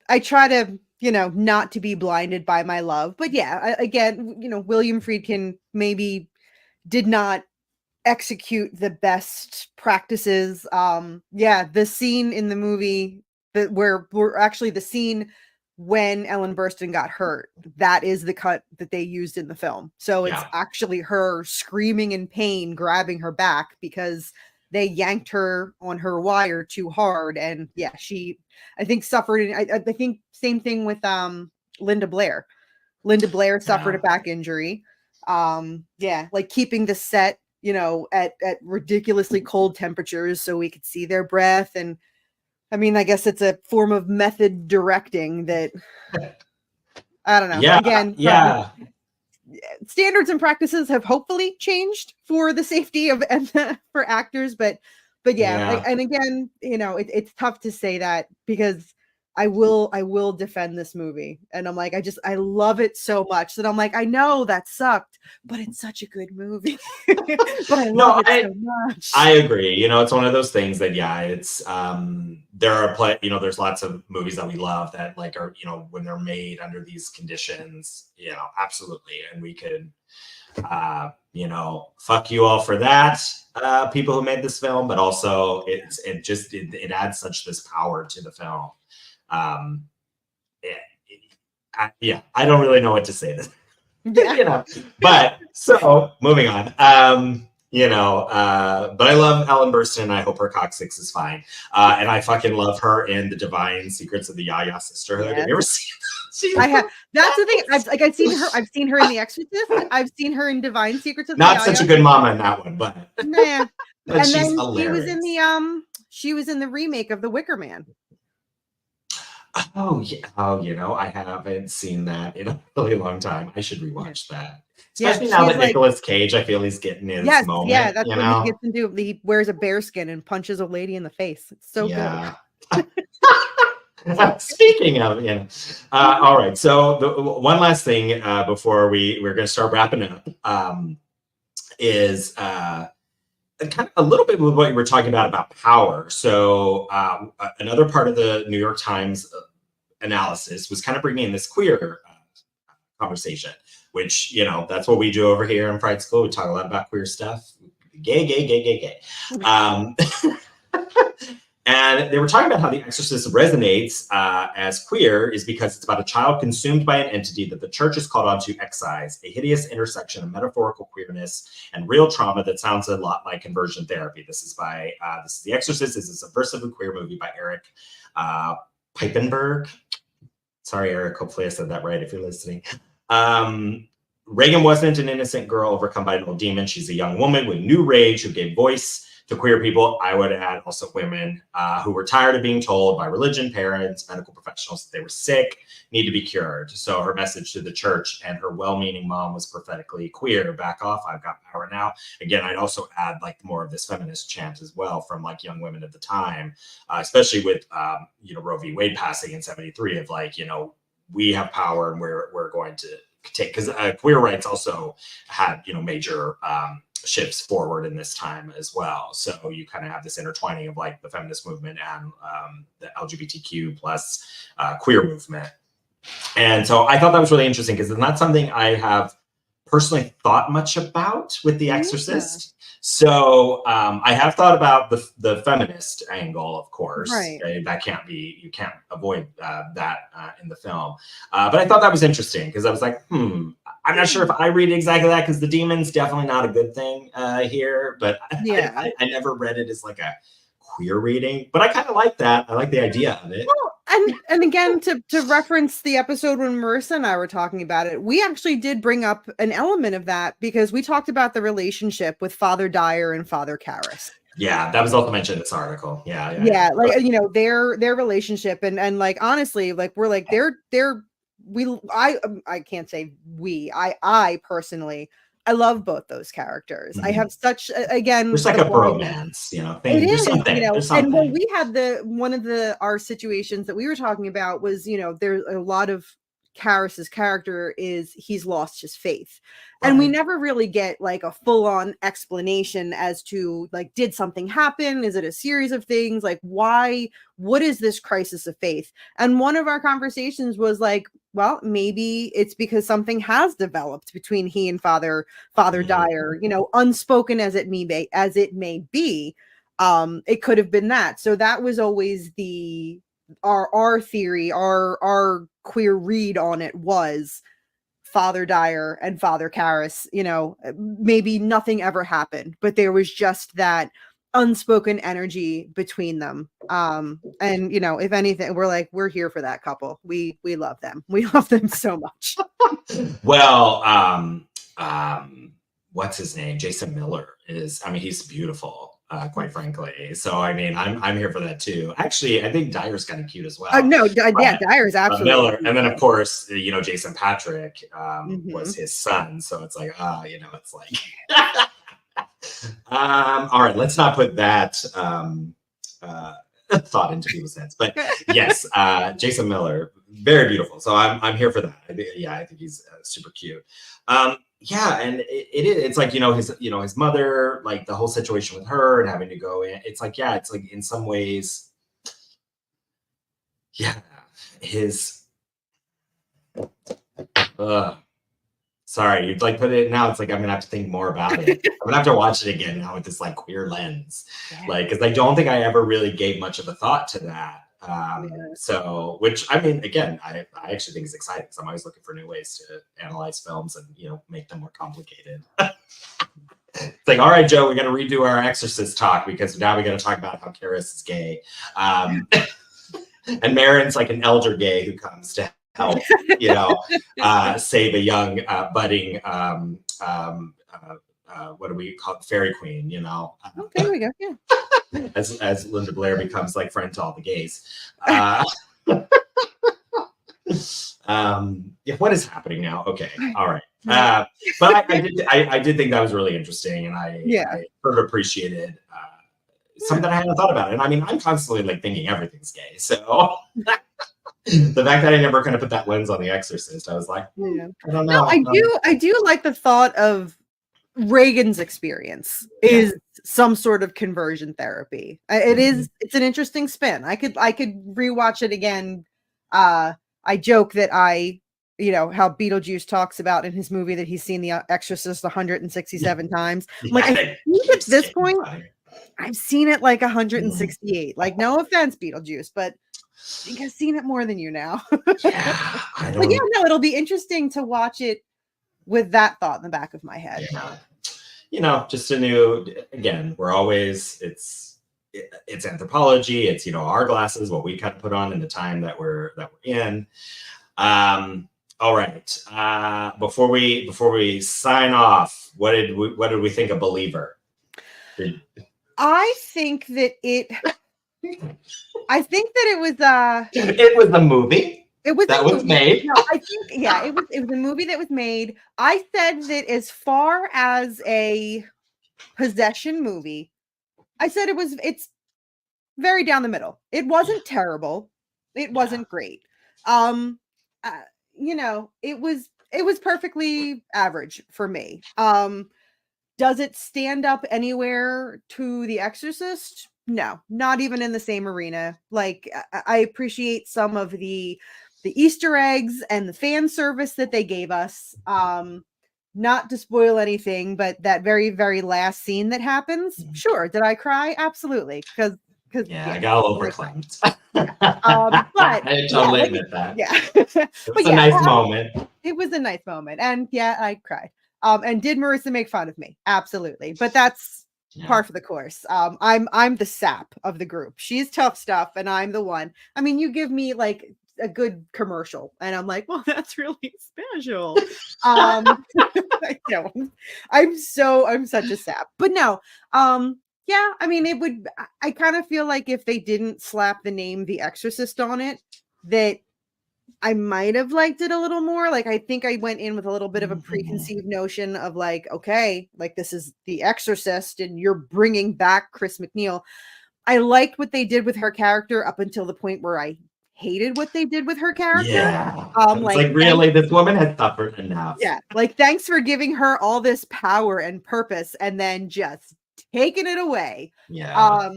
I try to, you know, not to be blinded by my love, but yeah, again, you know, William Friedkin maybe did not execute the best practices. The scene in the movie where actually the scene when Ellen Burstyn got hurt, that is the cut that they used in the film. So it's actually her screaming in pain, grabbing her back because they yanked her on her wire too hard. And yeah, she, I think, suffered. I think same thing with Linda Blair. Linda Blair suffered a back injury. Like keeping the set, you know, at ridiculously cold temperatures so we could see their breath. And I mean, I guess it's a form of method directing that, I don't know. Standards and practices have hopefully changed for the safety of for actors, but and again, you know, it's tough to say that because I will defend this movie, and I'm like, I love it so much that I'm like, I know that sucked, but it's such a good movie. But I love it so much. I agree. You know, it's one of those things that it's there's lots of movies that we love that like are, you know, when they're made under these conditions, you know, absolutely, and we could you know, fuck you all for that, people who made this film, but also it adds such this power to the film. I don't really know what to say. You know, but so moving on. You know, but I love Ellen Burstyn. I hope her coccyx is fine. And I fucking love her in The Divine Secrets of the Yaya Sisterhood. Have you ever seen that? I have. That's the thing. I've seen her in The Exorcist. I've seen her in Divine Secrets of the Not Yaya. such a good mama in that one, but nah. but and she's then hilarious. she was in the remake of The Wicker Man. Oh yeah. Oh, you know, I haven't seen that in a really long time. I should rewatch that. Especially now that Nicolas Cage, I feel he's getting his moment. Yeah, that's you what know? he gets into. He wears a bearskin and punches a lady in the face. It's so good. Speaking of, you know, all right. So the one last thing before we're going to start wrapping up is kind of a little bit with what you were talking about power. So another part of the New York Times analysis was kind of bringing in this queer conversation, which, you know, that's what we do over here in Fright School. We talk a lot about queer stuff. Gay. And they were talking about how The Exorcist resonates as queer is because it's about a child consumed by an entity that the church is called on to excise, a hideous intersection of metaphorical queerness and real trauma that sounds a lot like conversion therapy. This is The Exorcist is a subversively queer movie by Eric Piepenburg. Sorry, Eric, hopefully I said that right if you're listening. Reagan wasn't an innocent girl overcome by an old demon. She's a young woman with new rage who gave voice to queer people. I would add also women who were tired of being told by religion, parents, medical professionals that they were sick, need to be cured. So her message to the church and her well-meaning mom was prophetically queer. Back off, I've got power now. Again, I'd also add like more of this feminist chant as well from like young women at the time, especially with you know, Roe v. Wade passing in '73 of like, you know, we have power and we're going to take, because queer rights also had, you know, major shifts forward in this time as well. So you kind of have this intertwining of like the feminist movement and the LGBTQ plus queer movement. And so I thought that was really interesting because it's not something I have personally thought much about with The Exorcist. So I have thought about the feminist angle, of course. Right. That can't be, you can't avoid that in the film. But I thought that was interesting because I was like, I'm not sure if I read exactly that, because the demon's definitely not a good thing here. But I never read it as like a queer reading, but I kind of like that. I like the idea of it. Well, and again, to reference the episode when Marissa and I were talking about it, we actually did bring up an element of that because we talked about the relationship with Father Dyer and Father Karras. Yeah, that was also mentioned in this article. Yeah, like, you know, their relationship and like, honestly, like, we're like, I can't say I personally, I love both those characters. I have such again, there's like a bromance, you know. It is, something, you know, there's something. and when we had one of our situations that we were talking about was, you know, there's a lot of Karras's character is he's lost his faith. And we never really get like a full-on explanation as to like, did something happen? Is it a series of things? Like, why? What is this crisis of faith? And one of our conversations was like, well, maybe it's because something has developed between he and Father Dyer, you know, unspoken as it may be. It could have been that. So that was always our theory, our queer read on it was Father Dyer and Father Karras, you know, maybe nothing ever happened, but there was just that unspoken energy between them. And, you know, if anything, we're here for that couple. We love them. We love them so much. Well, what's his name? Jason Miller he's beautiful. Quite frankly, so I mean, I'm here for that too. Actually, I think Dyer's kind of cute as well. Dyer's absolutely Miller, and then of course, you know, Jason Patrick was his son, so it's like, you know, it's like, all right, let's not put that thought into people's heads, but yes, Jason Miller, very beautiful. So I'm here for that. I think he's super cute. Yeah, and it's like, you know, his mother, like the whole situation with her and having to go in. It's like, yeah, it's like in some ways, yeah, sorry, you'd like put it now. It's like I'm gonna have to think more about it. I'm gonna have to watch it again now with this like queer lens, like, because I don't think I ever really gave much of a thought to that. So, which I mean, again, I actually think is exciting because I'm always looking for new ways to analyze films and, you know, make them more complicated. It's like, all right, Joe, we're gonna redo our Exorcist talk because now we got to talk about how Karras is gay, and Marin's like an elder gay who comes to help, you know, save a young budding what do we call it? Fairy queen, you know. There we go. Yeah. As Linda Blair becomes like friend to all the gays. Yeah, what is happening now? Okay, all right. But I did think that was really interesting, and I sort of appreciated something that I hadn't thought about. And I mean, I'm constantly like thinking everything's gay, so the fact that I never kind of put that lens on The Exorcist, I was like, I don't know. No, I do like the thought of Reagan's experience is some sort of conversion therapy. It's an interesting spin. I could rewatch it again. I joke that you know, how Beetlejuice talks about in his movie that he's seen The Exorcist 167 times. I'm like, I think at this point, I've seen it like 168. Like, no offense, Beetlejuice, but I think I've seen it more than you now. But yeah, no, it'll be interesting to watch it with that thought in the back of my head. Yeah. You know, just a new, again, we're always, it's anthropology, it's, you know, our glasses, what we kind of put on in the time that we're in. All right. Before we sign off, what did we think of Believer? I think that it was it was a movie. It was that was made. No, I think it was a movie that was made. I said that as far as a possession movie, I said it's very down the middle. It wasn't terrible. It wasn't great. You know, it was perfectly average for me. Does it stand up anywhere to The Exorcist? No, not even in the same arena. Like, I appreciate some of the Easter eggs and the fan service that they gave us. not to spoil anything, but that very, very last scene that happens, sure. Did I cry? Absolutely. Because I got a little verklempt. But I totally like, admit that. Yeah. It's a nice moment. It was a nice moment. And yeah, I cried. And did Marissa make fun of me? Absolutely. But that's par for the course. I'm the sap of the group. She's tough stuff, and I'm the one. I mean, you give me like a good commercial, and I'm like, well, that's really special. I know. I'm such a sap. But no, yeah, I mean, I kind of feel like if they didn't slap the name The Exorcist on it, that I might have liked it a little more. Like, I think I went in with a little bit of a preconceived notion of like, okay, like this is The Exorcist and you're bringing back Chris McNeil. I liked what they did with her character up until the point where I hated what they did with her character. Yeah. Like really, this woman has suffered enough. Yeah. Like, thanks for giving her all this power and purpose and then just taking it away. Yeah.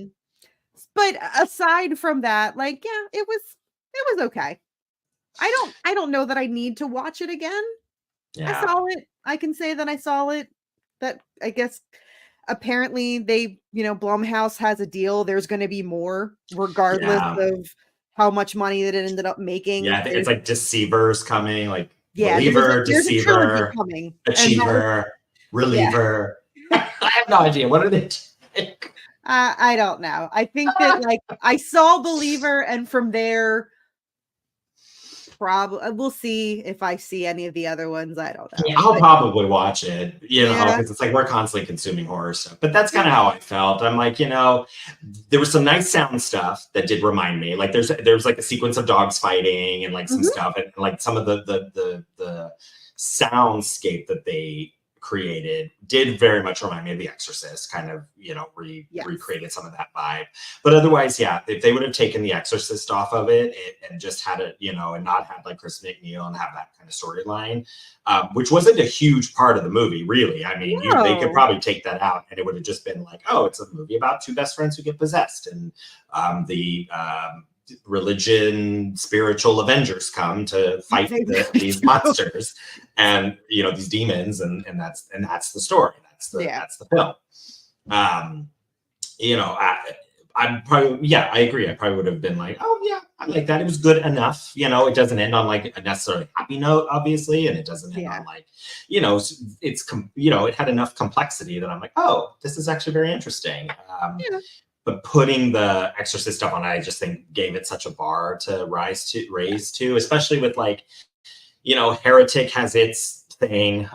But aside from that, like, yeah, it was okay. I don't know that I need to watch it again. Yeah. I saw it. I can say that I saw it. That I guess apparently they, Blumhouse has a deal. There's going to be more regardless of how much money that it ended up making. Yeah, I think it's like Deceivers coming, like Yeah, Believer, there's a Deceiver, trilogy coming. Achiever, Reliever. I have no idea. What are they doing? I don't know. I think that like I saw Believer, and from there, probably we'll see if I see any of the other ones. I don't know. Yeah, I'll probably watch it, because it's like we're constantly consuming horror stuff. But that's kind of how I felt. I'm like, there was some nice sound stuff that did remind me. Like there's like a sequence of dogs fighting and like some stuff, and like some of the soundscape that they created did very much remind me of The Exorcist, kind of, recreated some of that vibe. But otherwise, yeah, if they would have taken The Exorcist off of it and just had it, and not had like Chris McNeil and have that kind of storyline, which wasn't a huge part of the movie, really. I mean, they could probably take that out and it would have just been like, oh, it's a movie about two best friends who get possessed, and the religion spiritual avengers come to fight these monsters and these demons, and that's the story, that's the film. I'm probably, I agree, I probably would have been like, oh yeah, I like that, it was good enough. It doesn't end on like a necessarily happy note, obviously, and it doesn't end on like, it had enough complexity that I'm like, oh, this is actually very interesting. But putting the Exorcist stuff on, I just think gave it such a bar to raise to, especially with like, Heretic has its thing.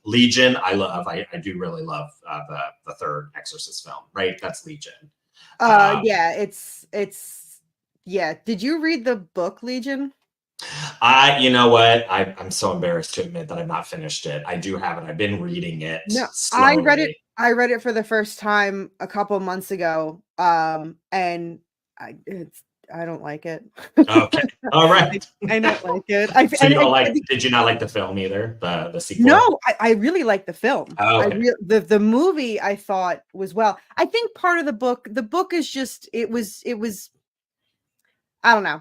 Legion, I love. I do really love the third Exorcist film, right? That's Legion. Yeah. Did you read the book Legion? You know what? I'm so embarrassed to admit that I've not finished it. I do have it. I've been reading it. No, slowly. I read it for the first time a couple months ago. And I don't like it. Okay. All right. I don't like it. So you don't did you not like the film either? The sequel? No, I really like the film. Oh, okay. The movie I thought was I think part of the book is just, it was, I don't know.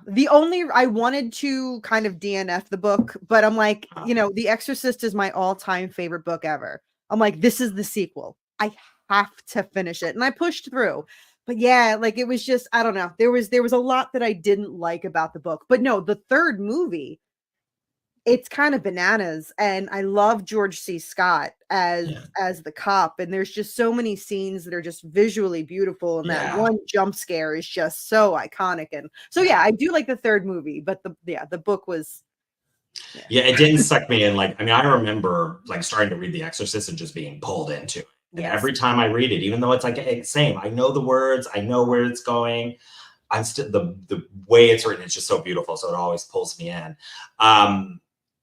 I wanted to kind of DNF the book, but I'm like, The Exorcist is my all-time favorite book ever. I'm like, this is the sequel. I have to finish it. And I pushed through. But yeah, like it was just, I don't know. There was a lot that I didn't like about the book. But no, the third movie, it's kind of bananas. And I love George C. Scott as the cop. And there's just so many scenes that are just visually beautiful. And that one jump scare is just so iconic. And so yeah, I do like the third movie, but the book was it didn't suck me in. Like, I mean, I remember like starting to read The Exorcist and just being pulled into it. And every time I read it, even though it's like same, I know the words, I know where it's going. I'm still the way it's written, it's just so beautiful. So it always pulls me in.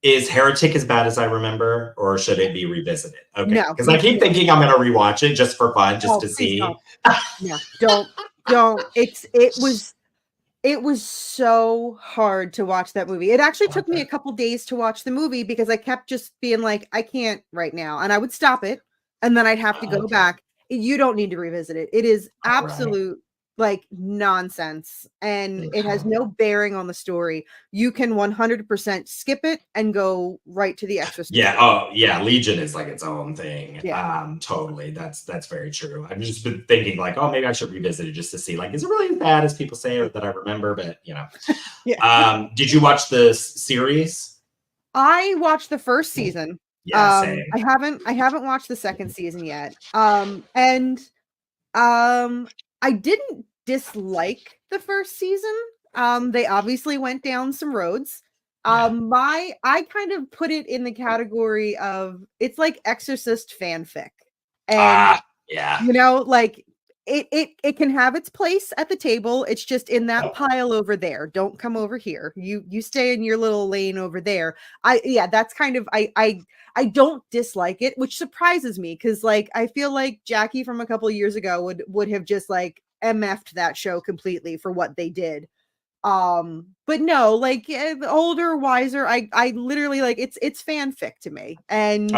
Is Heretic as bad as I remember, or should it be revisited? Okay, because I keep thinking I'm going to rewatch it just for fun, just to see. No, don't. It was so hard to watch that movie. It actually took me a couple days to watch the movie because I kept just being like, I can't right now, and I would stop it. And then I'd have to go back. You don't need to revisit it. It is absolute like nonsense and it has no bearing on the story, you can 100% skip it and go right to the Exorcist. Yeah. Oh, yeah. Legion is like its own thing. Yeah. Totally. That's very true. I've just been thinking like, oh, maybe I should revisit it just to see like, is it really as bad as people say or that I remember? But you know, did you watch the series? I watched the first season. Yeah, same. I haven't watched the second season yet. I didn't dislike the first season. They obviously went down some roads. I kind of put it in the category of it's like Exorcist fanfic. And you know, like it can have its place at the table. It's just in that pile over there. Don't come over here. You stay in your little lane over there. That's kind of I don't dislike it, which surprises me because like I feel like Jackie from a couple of years ago would have just like MF'd that show completely for what they did. But no, like older, wiser, I literally like it's fanfic to me. And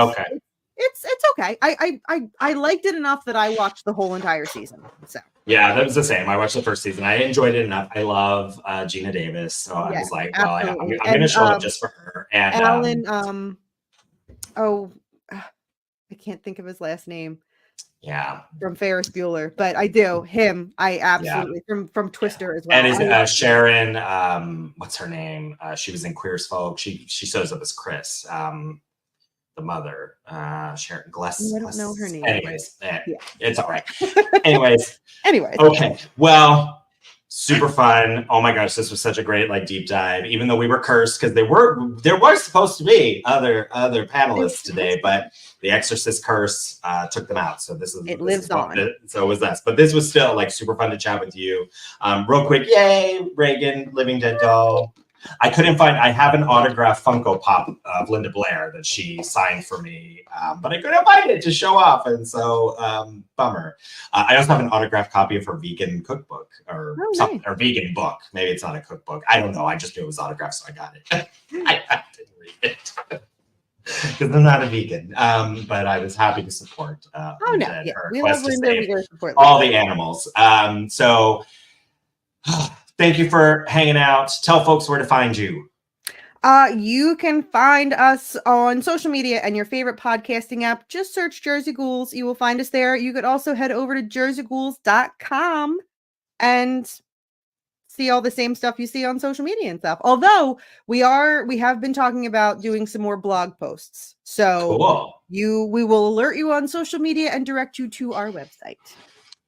it's okay. I liked it enough that I watched the whole entire season. So yeah, that was the same. I watched the first season. I enjoyed it enough. I love Gina Davis, so I was like, well, I'm going to show up just for her. And Alan, I can't think of his last name. Yeah, from Ferris Bueller, but I do him. I absolutely from Twister as well. And is Sharon? What's her name? She was in Queer as Folk. She shows up as Chris. The mother, Sharon Gless. I don't know her name. Anyways, it's all right. Anyways. Okay. Well, super fun. Oh my gosh, this was such a great like deep dive. Even though we were cursed because there was supposed to be other panelists today, but the Exorcist curse took them out. So this lives on. So it was us. But this was still like super fun to chat with you. Real quick, yay, Reagan, Living Dead Doll. I have an autographed Funko Pop of Linda Blair that she signed for me, but I couldn't find it to show off, and so bummer. I also have an autographed copy of her vegan cookbook or something, or vegan book. Maybe it's not a cookbook. I don't know. I just knew it was autographed, so I got it. I didn't read it because I'm not a vegan, but I was happy to support. We love Linda. We gotta support all the animals. Thank you for hanging out. Tell folks where to find you. You can find us on social media and your favorite podcasting app. Just search Jersey Ghouls. You will find us there. You could also head over to jerseyghouls.com and see all the same stuff you see on social media and stuff. Although we have been talking about doing some more blog posts. So cool. We will alert you on social media and direct you to our website.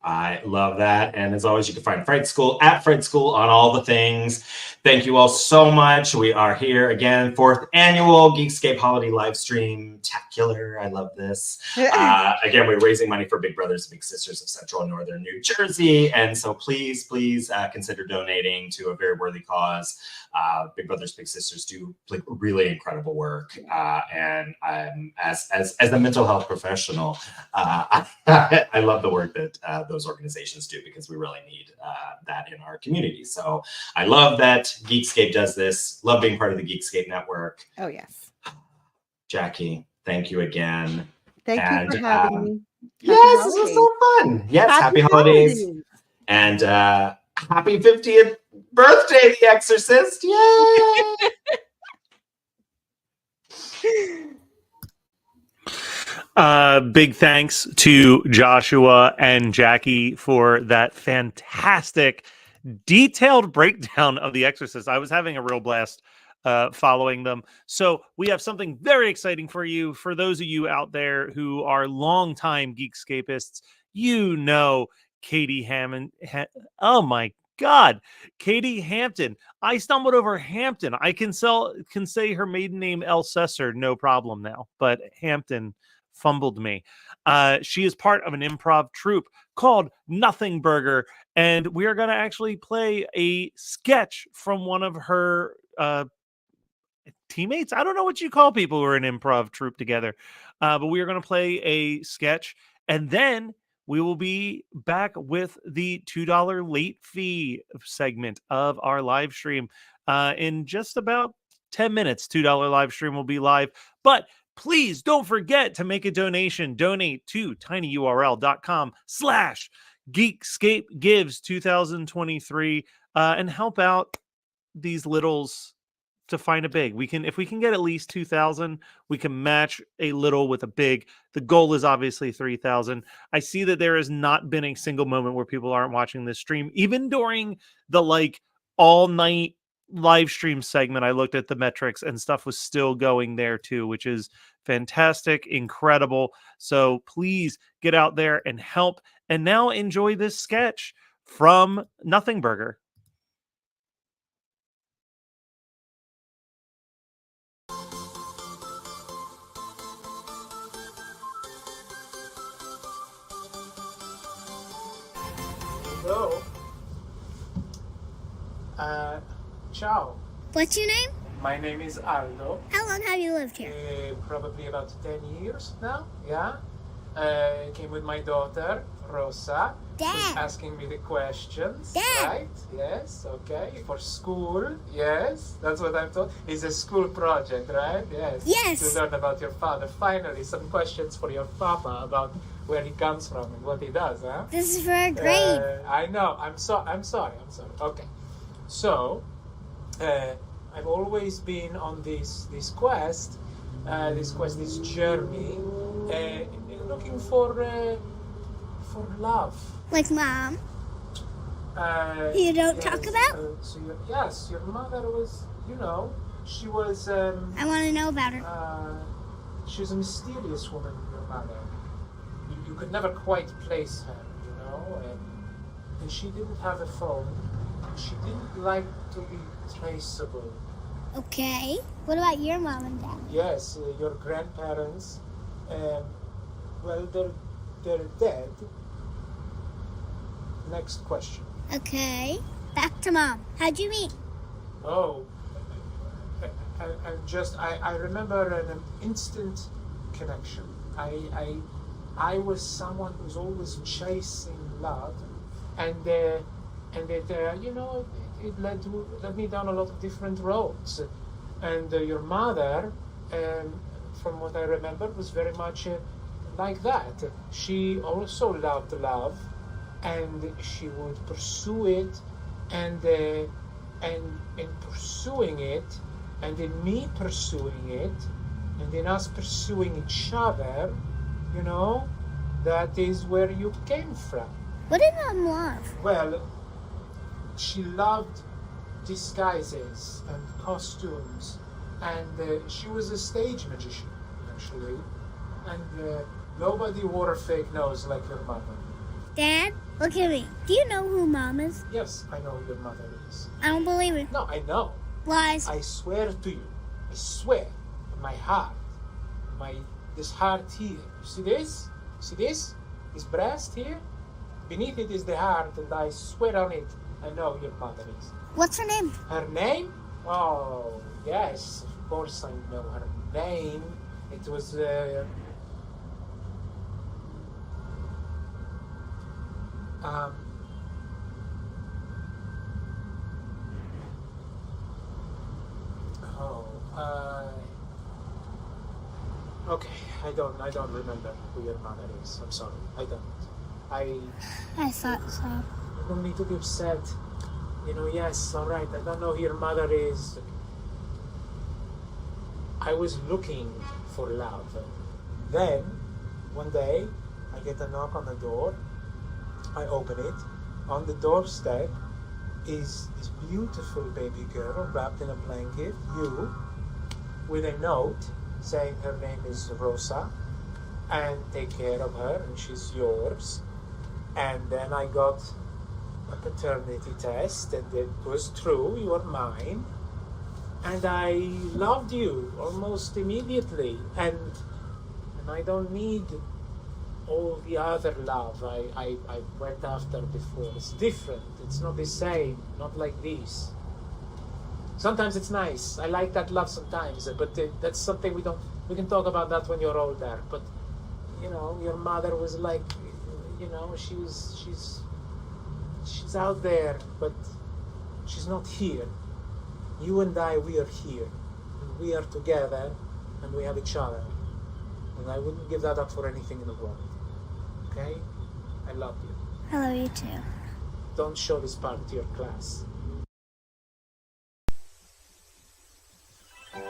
I love that. And as always, you can find Fright School at Fright School on all the things. Thank you all so much. We are here again, 4th annual Geekscape Holiday Livestream-tacular. I love this. Again, we're raising money for Big Brothers and Big Sisters of Central and Northern New Jersey. And so please consider donating to a very worthy cause. Big Brothers, Big Sisters do like really incredible work. And as a mental health professional, I love the work that those organizations do because we really need that in our community. So I love that Geekscape does this. Love being part of the Geekscape network. Oh, yes. Jackie, thank you again. Thank you for having me. Yes, this was so fun. Yes, happy holidays. And happy 50th birthday, The Exorcist. Yay! Big thanks to Joshua and Jackie for that fantastic, detailed breakdown of The Exorcist. I was having a real blast following them. So we have something very exciting for you. For those of you out there who are longtime Geekscapists, you know Katie Hammond. Oh my God, Katie Hampton. I stumbled over Hampton. I can say her maiden name Elsesser, no problem now. But Hampton fumbled me. She is part of an improv troupe called Nothing Burger, and we are going to actually play a sketch from one of her teammates. I don't know what you call people who are an improv troupe together, but we are going to play a sketch, and then we will be back with the $2 late fee segment of our live stream in just about 10 minutes. $2 live stream will be live, but please don't forget to make a donation. Donate to tinyurl.com/ Geekscape Gives 2023 and help out these littles to find a big. If we can get at least 2,000, we can match a little with a big. The goal is obviously 3,000. I see that there has not been a single moment where people aren't watching this stream, even during the like all night live stream segment. I looked at the metrics and stuff was still going there too, which is fantastic, incredible. So please get out there and help. And now enjoy this sketch from Nothing Burger. Hello. Ciao. What's your name? My name is Aldo. How long have you lived here? Probably about 10 years now, yeah. Came with my daughter, Rosa. Dad. Who's asking me the questions. Dad. Right? Yes, okay. For school, yes. That's what I'm told. It's a school project, right? Yes. Yes. To learn about your father. Finally, some questions for your papa about where he comes from and what he does, huh? This is for a grade. I know. I'm sorry. Okay. So, I've always been on this quest, this journey, looking for love. Like Mom? You don't talk about? Yes, your mother was, she was... I want to know about her. She was a mysterious woman, your mother. You could never quite place her, and she didn't have a phone. She didn't like to be traceable. Okay. What about your mom and dad? Yes, your grandparents, well, they're dead. Next question. Okay. Back to Mom. How'd you meet? Oh, I remember an instant connection. I was someone who's always chasing love, and it led me down a lot of different roads. And your mother, from what I remember, was very much like that. She also loved love, and she would pursue it, and in pursuing it, and in me pursuing it, and in us pursuing each other, that is where you came from. What did Mom love? Well, she loved disguises and costumes, and she was a stage magician, actually, and nobody wore a fake nose like your mother. Dad, look at me. Do you know who Mom is? Yes, I know who your mother is. I don't believe it. No, I know. Lies. I swear to you. I swear. My heart. This heart here. You see this? See this? This breast here? Beneath it is the heart, and I swear on it, I know who your mother is. What's her name? Her name? Oh, yes, of course I know her name. It was, okay, I don't remember who your mother is. I'm sorry, I don't. I thought so. You don't need to be upset. Yes, all right, I don't know who your mother is. I was looking for love. Then, one day, I get a knock on the door. I open it. On the doorstep is this beautiful baby girl wrapped in a blanket, you, with a note saying her name is Rosa, and take care of her, and she's yours. And then I got a paternity test, and it was true, you are mine. And I loved you almost immediately, and I don't need all the other love I went after before. It's different, it's not the same, not like this. Sometimes it's nice, I like that love sometimes, but that's something we can talk about that when you're older. But your mother was like, she's out there, but she's not here. You and I, we are here, and we are together, and we have each other, and I wouldn't give that up for anything in the world. Okay? I love you. I love you too. Don't show this part to your class.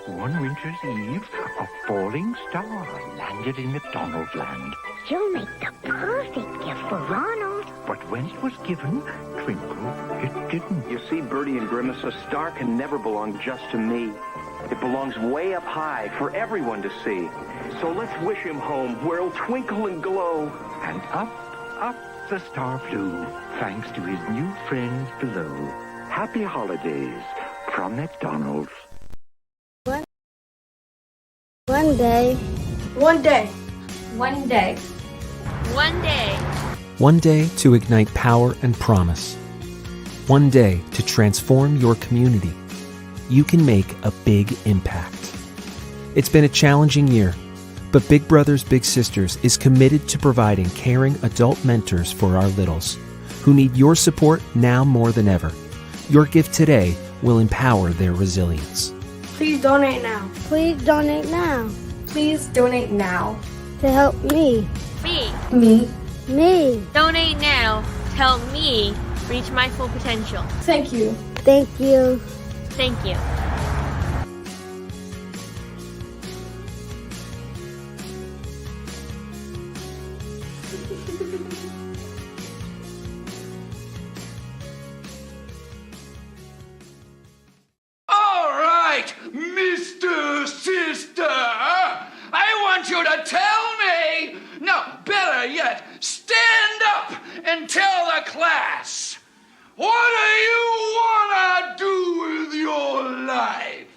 One winter's eve, a falling star landed in McDonald's land. You'll make the perfect gift for Ronald. But when it was given, Twinkle, it didn't. You see, Birdie and Grimace, a star can never belong just to me. It belongs way up high for everyone to see. So let's wish him home where it'll twinkle and glow. And up, up the star flew, thanks to his new friends below. Happy holidays from McDonald's. One day. One day. One day. One day. One day to ignite power and promise. One day to transform your community. You can make a big impact. It's been a challenging year, but Big Brothers Big Sisters is committed to providing caring adult mentors for our littles, who need your support now more than ever. Your gift today will empower their resilience. Please donate now. Please donate now. Please donate now. To help me. Me. Me. Donate now to help me reach my full potential. Thank you. Thank you. Thank you. All right, Mr. Sister, I want you to tell me, no, better yet, stand up and tell the class, what do you want to do with your life?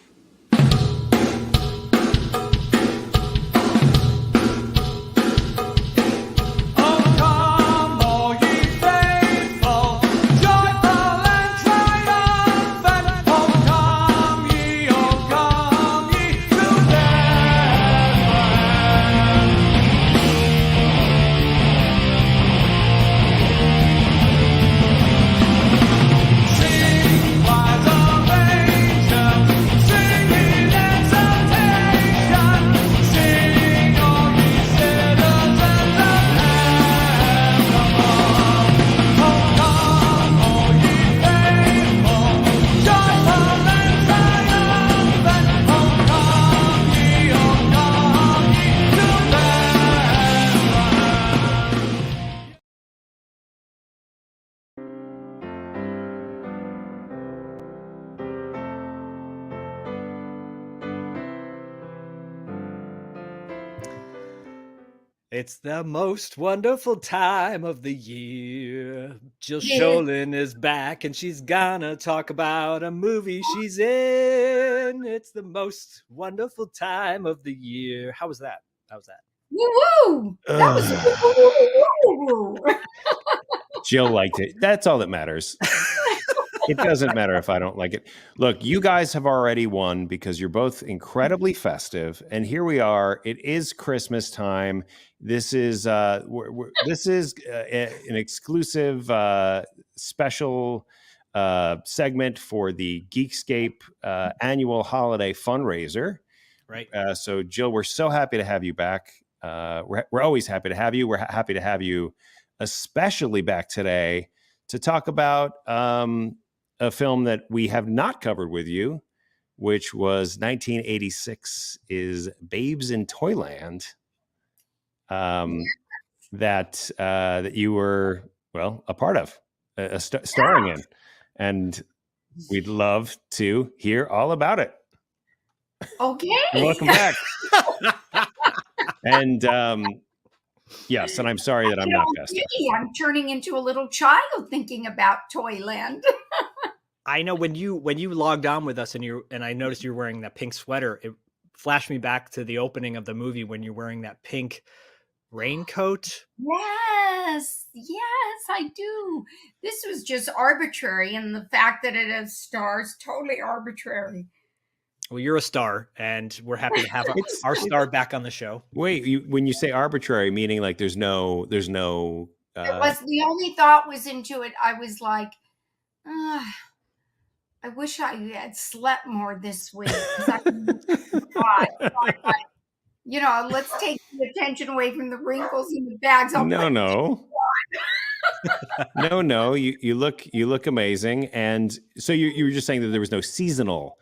It's the most wonderful time of the year. Jill Yeah. Schoelen is back and she's gonna talk about a movie she's in. It's the most wonderful time of the year. How was that? How was that? Woo-woo! That was woo-woo. Jill liked it. That's all that matters. It doesn't matter if I don't like it. Look, you guys have already won because you're both incredibly festive, and here we are. It is Christmas time. This is an exclusive special segment for the Geekscape annual holiday fundraiser. Right. So, Jill, we're so happy to have you back. We're always happy to have you. We're happy to have you, especially back today, to talk about a film that we have not covered with you, which was 1986 is Babes in Toyland, that you were, well, a part of, starring in. And we'd love to hear all about it. Okay. Welcome back. And yes, and I'm sorry that I'm not festive. I'm turning into a little child thinking about Toyland. I know when you logged on with us and I noticed you were wearing that pink sweater, it flashed me back to the opening of the movie when you're wearing that pink raincoat. Yes, I do. This was just arbitrary, and the fact that it has stars, totally arbitrary. Well, you're a star, and we're happy to have our star back on the show. Wait, when you say arbitrary, meaning like there's no. It was the only thought was into it. I was like, I wish I had slept more this week. Let's take the attention away from the wrinkles in the bags. No. No, you look amazing. And so you were just saying that there was no seasonal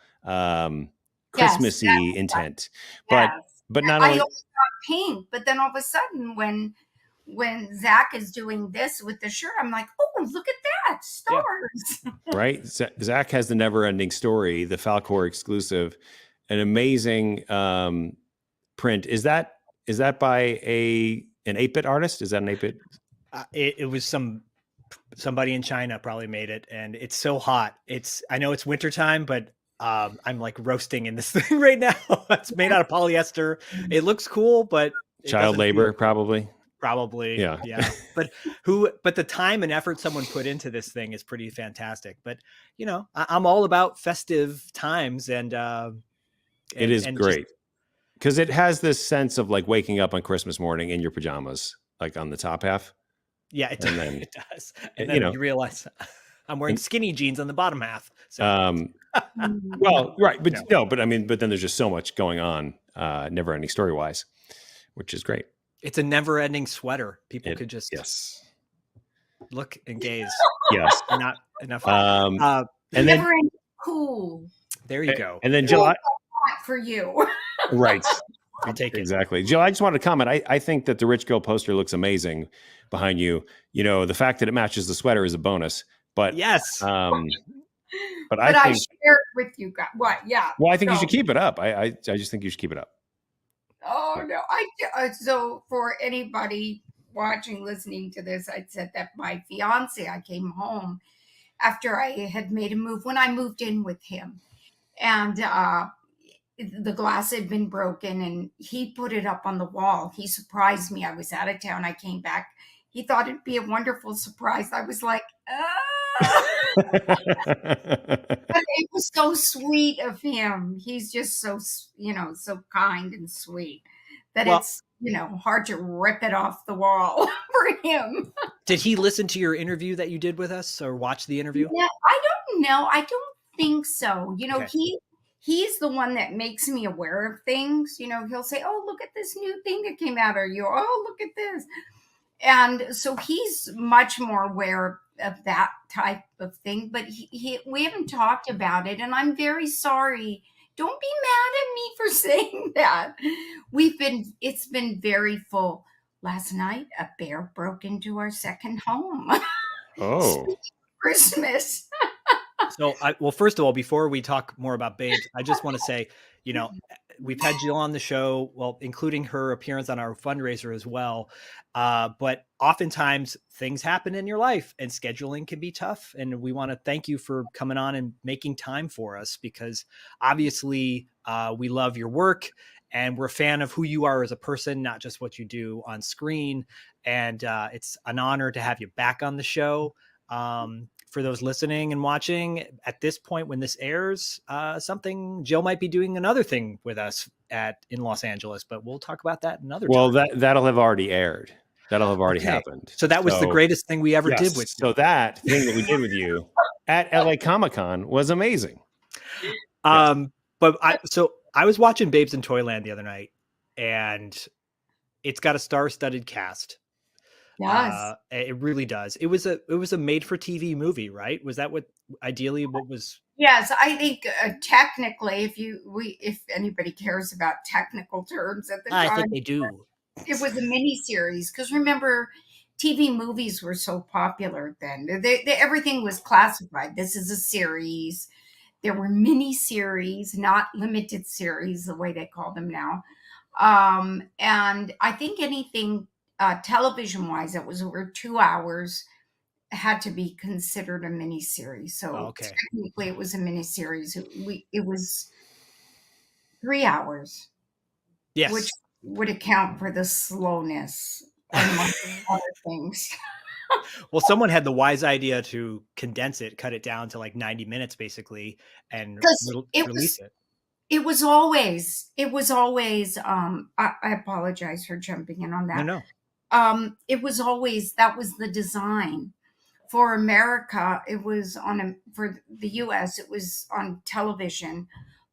Christmassy intent, but not I only. always got pink, but then all of a sudden when Zach is doing this with the shirt, I'm like, oh, look at that, stars. Right, Zach has the Never-Ending Story, the Falcor exclusive, an amazing print. Is that by an 8-bit artist? Is that an 8-bit? It was somebody in China probably made it, and it's so hot. I know it's wintertime, but I'm like roasting in this thing right now. It's made out of polyester. It looks cool, but Child labor, probably. Yeah. But the time and effort someone put into this thing is pretty fantastic. But I'm all about festive times, and it is great because it has this sense of like waking up on Christmas morning in your pajamas, like on the top half. Yeah, it does. And then, it does. And then you realize I'm wearing skinny jeans on the bottom half. So. Well, right, but but then there's just so much going on, Never-Ending Story wise, which is great. It's a never-ending sweater. People could just look and gaze. Yes, not enough. And then Never-ending cool. There you go. And then Jill, for you. Right. I'll take it. Exactly. Jill, I just wanted to comment. I think that the Rich Girl poster looks amazing behind you. The fact that it matches the sweater is a bonus. But yes. But I share it with you guys. What? Yeah. Well, I think you should keep it up. I just think you should keep it up. Oh no! So for anybody watching, listening to this, I said that my fiance, I came home after I had made a move when I moved in with him, and the glass had been broken, and he put it up on the wall. He surprised me. I was out of town. I came back. He thought it'd be a wonderful surprise. I was like, But it was so sweet of him. He's just so, so kind and sweet that it's, hard to rip it off the wall for him. Did he listen to your interview that you did with us or watch the interview? Yeah, I don't know. I don't think so. Okay. He's the one that makes me aware of things. He'll say, oh, look at this new thing that came out, or oh, look at this. And so he's much more aware of that type of thing, but we haven't talked about it, and I'm very sorry. Don't be mad at me for saying that. It's been very full. Last night, a bear broke into our second home. Oh. Christmas. So, first of all, before we talk more about Babes, I just want to say, we've had Jill on the show, well, including her appearance on our fundraiser as well. But oftentimes things happen in your life and scheduling can be tough. And we want to thank you for coming on and making time for us, because obviously we love your work and we're a fan of who you are as a person, not just what you do on screen. And it's an honor to have you back on the show. For those listening and watching at this point, when this airs, Jill might be doing another thing with us in Los Angeles, but we'll talk about that another time. Well, that'll have already aired. That'll have already happened. So that was the greatest thing we ever did with you. So that thing that we did with you at LA Comic-Con was amazing. But I was watching Babes in Toyland the other night, and it's got a star-studded cast. Yes. It really does. It was a made-for-TV movie, right? Was that what was? Yes, I think technically, if anybody cares about technical terms at the time, I think they do. It was a mini-series, because remember, TV movies were so popular then. Everything was classified. This is a series. There were mini-series, not limited series, the way they call them now. And I think anything television-wise that was over 2 hours had to be considered a mini-series. So technically it was a mini-series. It was 3 hours. Yes. Which would account for the slowness among other things. Well, someone had the wise idea to condense it, cut it down to like 90 minutes basically, and release it. It was always, I apologize for jumping in on that. No. It was always, that was the design. For America, it was for the US, it was on television.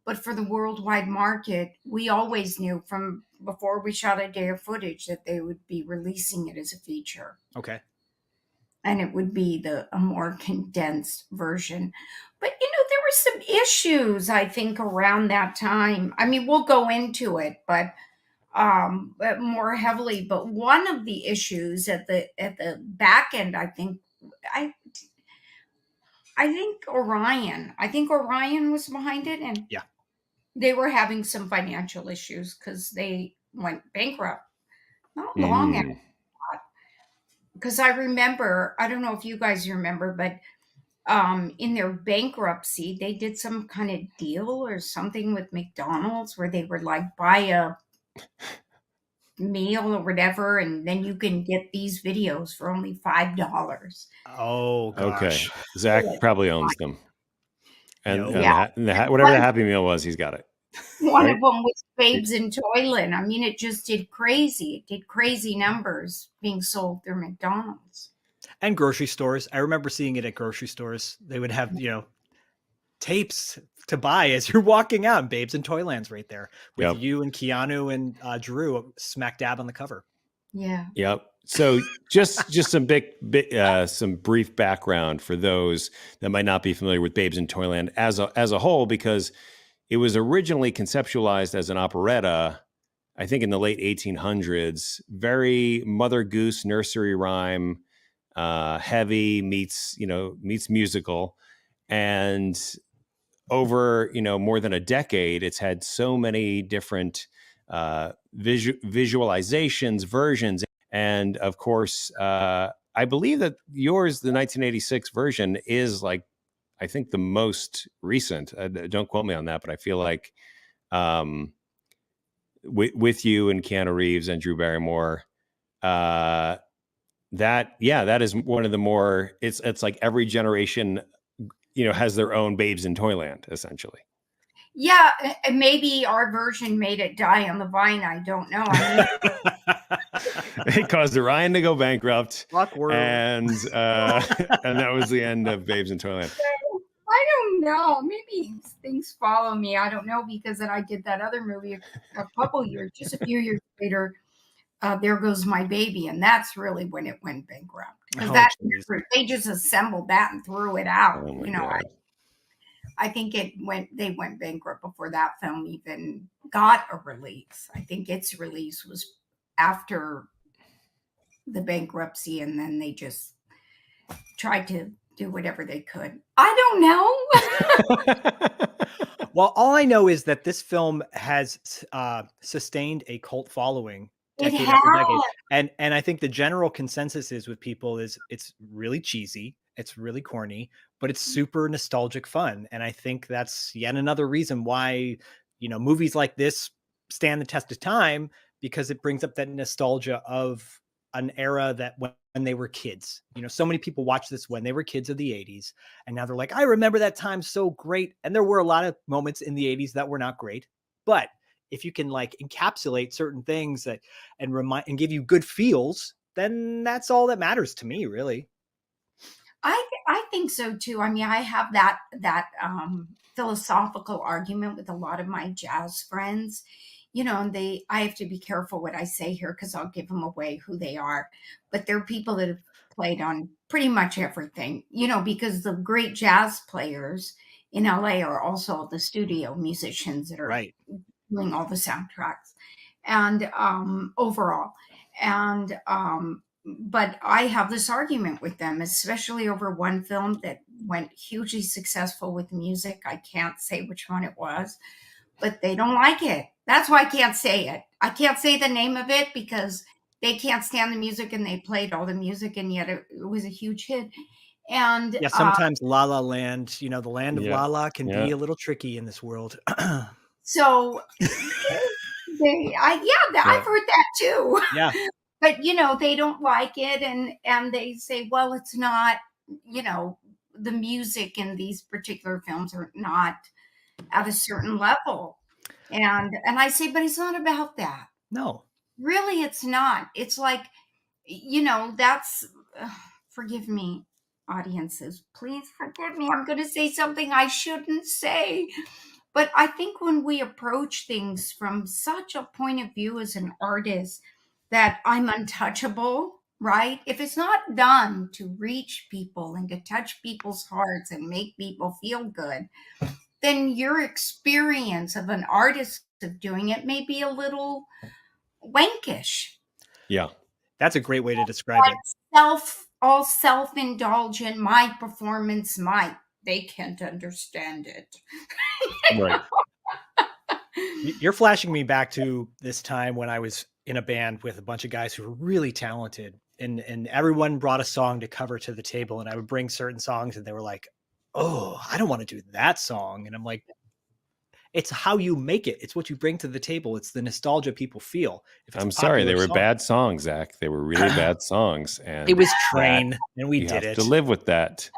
But for the worldwide market, we always knew from before we shot a day of footage that they would be releasing it as a feature. Okay. and it would be a more condensed version. But there were some issues, I think, around that time. I mean, we'll go into it, but more heavily. But one of the issues at the back end, I think Orion was behind it, and yeah, they were having some financial issues because they went bankrupt not long after that. Because I remember, I don't know if you guys remember, but in their bankruptcy, they did some kind of deal or something with McDonald's where they were like, buy a meal or whatever, and then you can get these videos for only $5. Oh gosh. Okay. Zach probably owns them. And, Yeah. whatever the Happy Meal was, he's got it. One of them was Babes in Toyland. I mean, it just did crazy. It did crazy numbers being sold through McDonald's. And grocery stores. I remember seeing it at grocery stores. They would have, tapes to buy as you're walking out. And Babes in Toyland's right there with you and Keanu and Drew smack dab on the cover. Yeah. Yep. So just some some brief background for those that might not be familiar with Babes in Toyland as a whole, because it was originally conceptualized as an operetta, I think in the late 1800s, very Mother Goose nursery rhyme, heavy meets musical. And over, more than a decade, it's had so many different visualizations, versions. And of course, I believe that yours, the 1986 version, is like, I think the most recent. Don't quote me on that, but I feel like with you and Keanu Reeves and Drew Barrymore, that is one of the more, it's like every generation, has their own Babes in Toyland, essentially. Yeah, and maybe our version made it die on the vine. I don't know. It caused Orion to go bankrupt. Awkward. And that was the end of Babes in Toyland. I don't know. Maybe things follow me. I don't know, because then I did that other movie a couple years, just a few years later. There Goes My Baby, and that's really when it went bankrupt. Because they just assembled that and threw it out. I think they went bankrupt before that film even got a release. I think its release was after the bankruptcy, and then they just tried to do whatever they could. I don't know. Well, all I know is that this film has sustained a cult following decade after decade. And I think the general consensus is with people is it's really cheesy, it's really corny, but it's super nostalgic fun. And I think that's yet another reason why, movies like this stand the test of time, because it brings up that nostalgia of an era that when they were kids. So many people watched this when they were kids of the 80s, and now they're like, I remember that time so great. And there were a lot of moments in the 80s that were not great, but if you can like encapsulate certain things and remind and give you good feels, then that's all that matters to me, really. I think so too. I mean, I have that philosophical argument with a lot of my jazz friends, and I have to be careful what I say here, because I'll give them away who they are. But they're people that have played on pretty much everything, because the great jazz players in LA are also the studio musicians that are doing all the soundtracks and overall. And but I have this argument with them, especially over one film that went hugely successful with music. I can't say which one it was, but they don't like it. That's why I can't say it. I can't say the name of it because they can't stand the music, and they played all the music, and yet it was a huge hit. And sometimes La La Land, the land of La La can be a little tricky in this world. So I've heard that too. Yeah. But, they don't like it, and they say, well, it's not, the music in these particular films are not at a certain level. And I say, but it's not about that. No. Really, it's not. It's like, that's, forgive me, audiences. Please forgive me. I'm going to say something I shouldn't say. But I think when we approach things from such a point of view as an artist, that I'm untouchable, right? If it's not done to reach people and to touch people's hearts and make people feel good, then your experience of an artist of doing it may be a little wankish. Yeah. That's a great way to describe it. All self-indulgent, my performance, they can't understand it. Right. You're flashing me back to this time when I was in a band with a bunch of guys who were really talented, and everyone brought a song to cover to the table, and I would bring certain songs and they were like, oh, I don't want to do that song. And I'm like, it's how you make it. It's what you bring to the table. It's the nostalgia people feel. If it's I'm sorry, they were song, bad songs, Zach. They were really bad songs, and it was Train, and we you did have it. to live with that.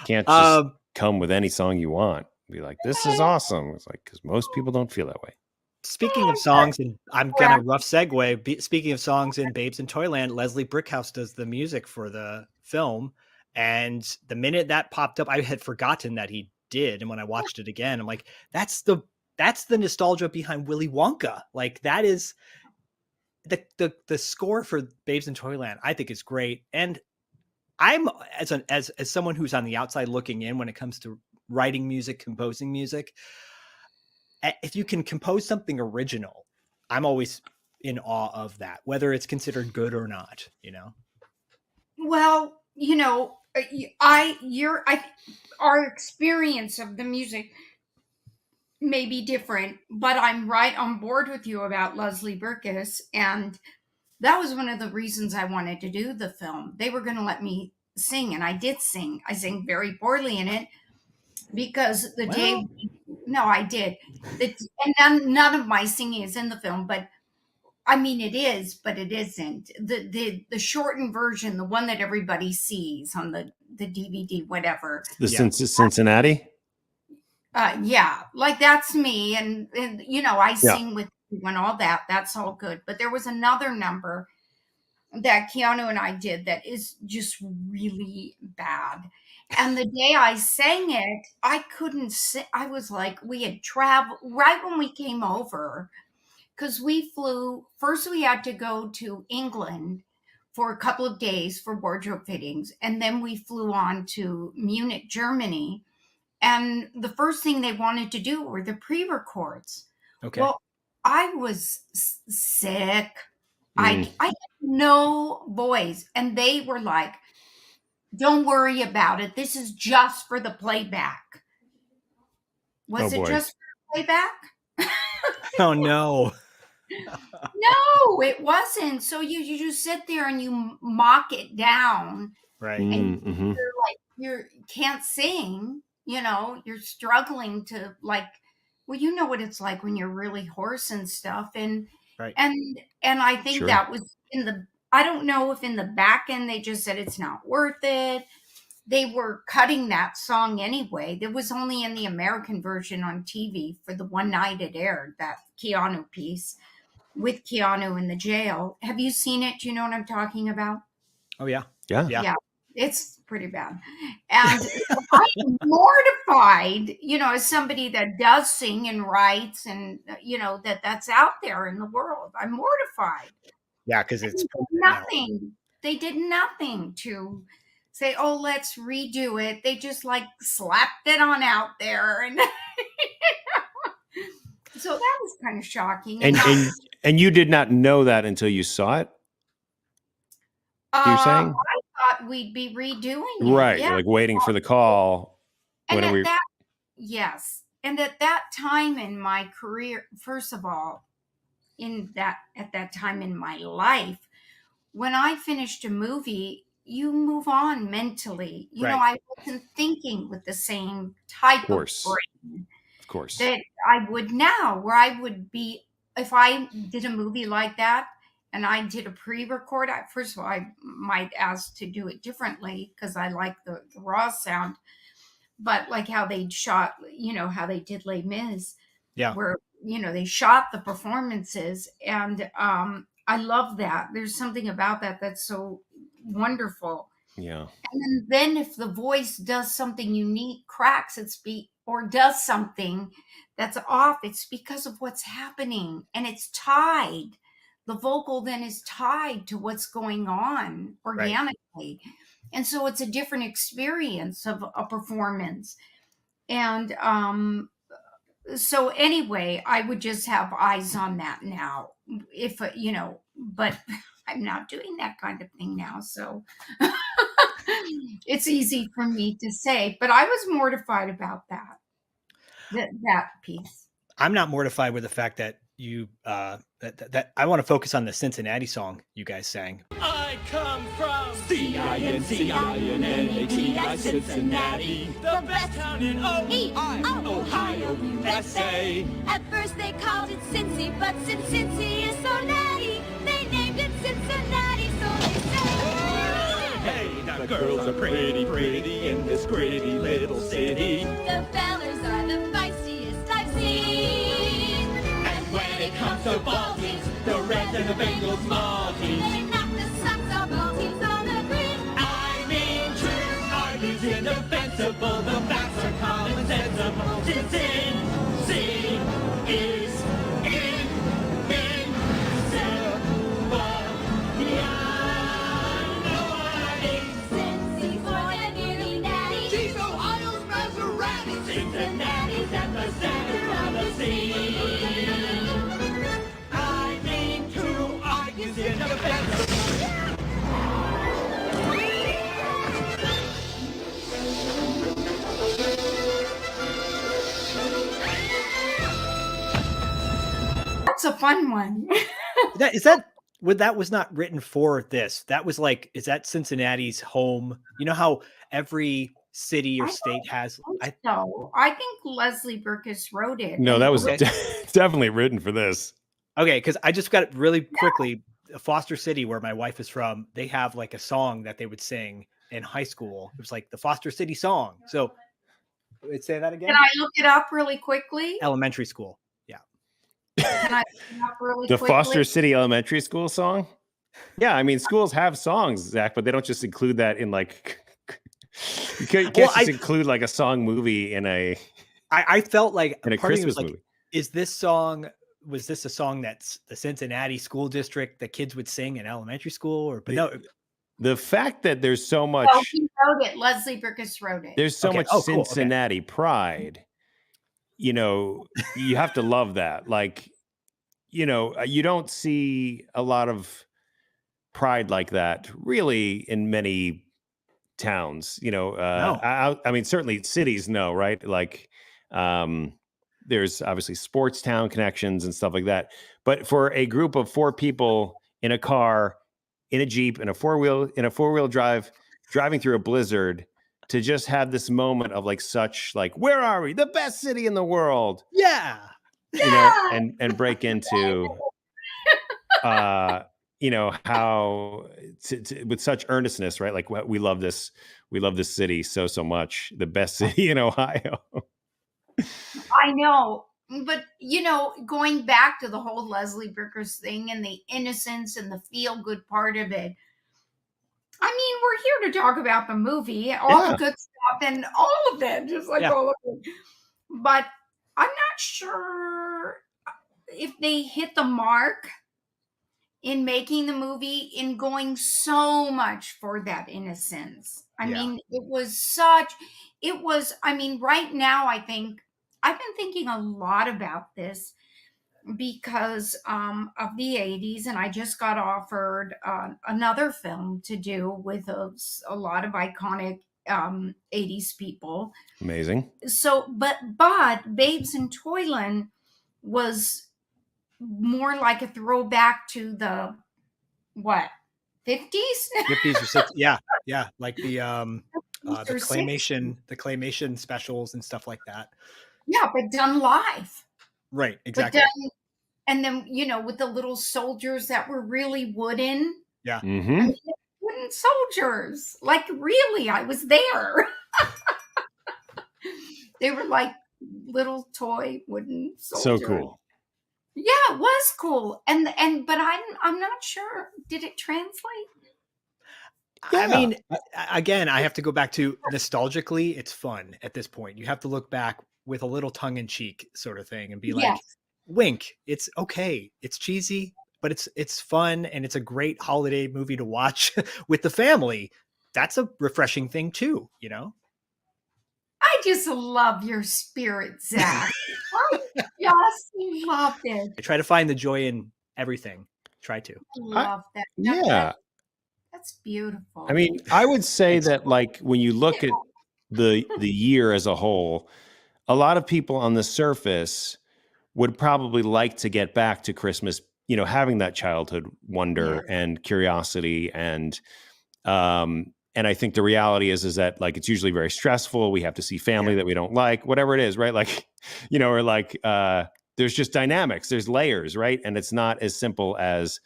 Can't just come with any song you want. Be like, this is awesome. It's like, because most people don't feel that way. Speaking of songs, and I'm gonna rough segue. Speaking of songs in Babes in Toyland, Leslie Brickhouse does the music for the film, and the minute that popped up, I had forgotten that he did, and when I watched it again, I'm like, that's the nostalgia behind Willy Wonka. Like, that is the score for Babes in Toyland. I think is great, and I'm as someone who's on the outside looking in when it comes to writing music, composing music. If you can compose something original, I'm always in awe of that, whether it's considered good or not, you know? Well, you know, our experience of the music may be different, but I'm right on board with you about Leslie Bricusse, and that was one of the reasons I wanted to do the film. They were going to let me sing, and I did sing. I sang very poorly in it because I did. And none of my singing is in the film, but I mean, it is, but it isn't. The shortened version, the one that everybody sees on the DVD, whatever. Cincinnati? Yeah, like that's me. And you know, I sing with you and all that. That's all good. But there was another number that Keanu and I did that is just really bad. And the day I sang it, I couldn't sing. I was like, we had traveled right when we came over, because we flew. First, we had to go to England for a couple of days for wardrobe fittings. And then we flew on to Munich, Germany. And the first thing they wanted to do were the pre-records. Okay. Well, I was sick. I had no voice. And they were like, don't worry about it. This is just for the playback. Was it just for playback? Oh, no. No, it wasn't. So you just sit there and you mock it down. Right. And you're like, you can't sing, you know, you're struggling to like, well, you know what it's like when you're really hoarse and stuff. And, and I think that was I don't know if in the back end, they just said it's not worth it. They were cutting that song anyway. It was only in the American version on TV for the one night it aired, that Keanu piece with Keanu in the jail. Have you seen it? Do you know what I'm talking about? Oh, yeah. Yeah. It's pretty bad. And I'm mortified, you know, as somebody that does sing and writes and, you know, that's out there in the world. I'm mortified. Yeah, because it's nothing. They did nothing to say, oh, let's redo it. They just like slapped it on out there. And so that was kind of shocking. And you did not know that until you saw it? You're saying? I thought we'd be redoing it. Right. Yeah. Like waiting for the call. And yes. And at that time in my career, first of all, at that time in my life, when I finished a movie, you move on mentally. You know, I wasn't thinking with the same type of brain. Of course. That I would now, where I would be, if I did a movie like that and I did a pre-record, first of all, I might ask to do it differently because I like the raw sound. But like how they shot, you know, how they did Les Mis. Yeah. Where, you know, they shot the performances. And I love that. There's something about that that's so wonderful. Yeah. And then if the voice does something unique, cracks its beat, or does something that's off, it's because of what's happening. And it's tied. the vocal then is tied to what's going on organically. And so it's a different experience of a performance. And so anyway, I would just have eyes on that now, if but I'm not doing that kind of thing now. So it's easy for me to say, but I was mortified about that piece. I'm not mortified with the fact that you that I want to focus on the Cincinnati song you guys sang. I come from C-I-N-C-I-N-N-A-T-I, Cincinnati, the best town in Ohio, USA. At first they called it Cincy, but since Cincy is so natty, they named it Cincinnati, so they say. Hey, the girls are pretty, pretty in this gritty little city. The fellers are the feistiest I've seen. And when it comes to ball teams, the Reds and the Bengals small teams, they knock the socks off all teams on the green. I mean, true argues indefensible. The facts are common sensible. Cincy is invincible. Yeah, know what I mean. Cincy's more than nearly natty. She's Ohio's Maserati. Cincinnati's at the center of the scene. I mean, true argues indefensible. That's a fun one. that was not written for this. That was like, is that Cincinnati's home? You know how every city or state has. I think Leslie Burkus wrote it. No, that was definitely written for this. Okay, because I just got it really quickly. Foster City, where my wife is from, they have like a song that they would sing in high school. It was like the Foster City song. So, say that again. Can I look it up really quickly? Elementary school. Can I look it up really The quickly? Foster City Elementary School song? Yeah, I mean, schools have songs, Zach, but they don't just include that in like. You can't just include like a song movie in a. I felt like in a part of me Christmas was like, movie. is this song? Was this a song that's the Cincinnati school district that kids would sing in elementary school? Or but no, The fact that there's so much. Oh, he wrote it. Leslie Burkus wrote it. There's so much Oh, cool. Okay. Cincinnati pride. You know, you have to love that. Like, you know, you don't see a lot of pride like that really in many towns. You know, I mean, certainly cities, no, right? Like, there's obviously sports town connections and stuff like that. But for a group of 4 people in a car, in a Jeep, in a four-wheel drive, driving through a blizzard, to just have this moment of like such like, where are we? The best city in the world. Yeah. You know, and break into you know, how with such earnestness, right? Like, we love this city so much. The best city in Ohio. I know, but you know, going back to the whole Leslie Burkus thing and the innocence and the feel-good part of it. I mean, we're here to talk about the movie, all the good stuff and all of it, just like all of it. But I'm not sure if they hit the mark in making the movie, in going so much for that innocence. I mean, I mean, right now, I think, I've been thinking a lot about this because of the 80s, and I just got offered another film to do with a lot of iconic 80s people. Amazing. So, but Babes in Toyland was more like a throwback to the 50s? 50s or 60s. Yeah, like the claymation specials and stuff like that. Yeah, but done live. Right, exactly. And then, you know, with the little soldiers that were really wooden. Yeah. Mm-hmm. I mean, wooden soldiers. Like, really, I was there. They were like little toy wooden soldiers. So cool. Yeah, it was cool. But I'm not sure. Did it translate? I mean, again, I have to go back to nostalgically, it's fun at this point. You have to look back with a little tongue in cheek sort of thing and be like, wink, it's okay. It's cheesy. but it's fun and it's a great holiday movie to watch with the family. That's a refreshing thing too, you know? I just love your spirit, Zach. I just love it. I try to find the joy in everything. Try to. Love that. Yeah. That's beautiful. I mean, I would say that like when you look at the year as a whole, a lot of people on the surface would probably like to get back to Christmas, you know, having that childhood wonder and curiosity and I think the reality is that like it's usually very stressful. We have to see family that we don't like, whatever it is, right? Like, you know, or like there's just dynamics, there's layers, right? And it's not as simple as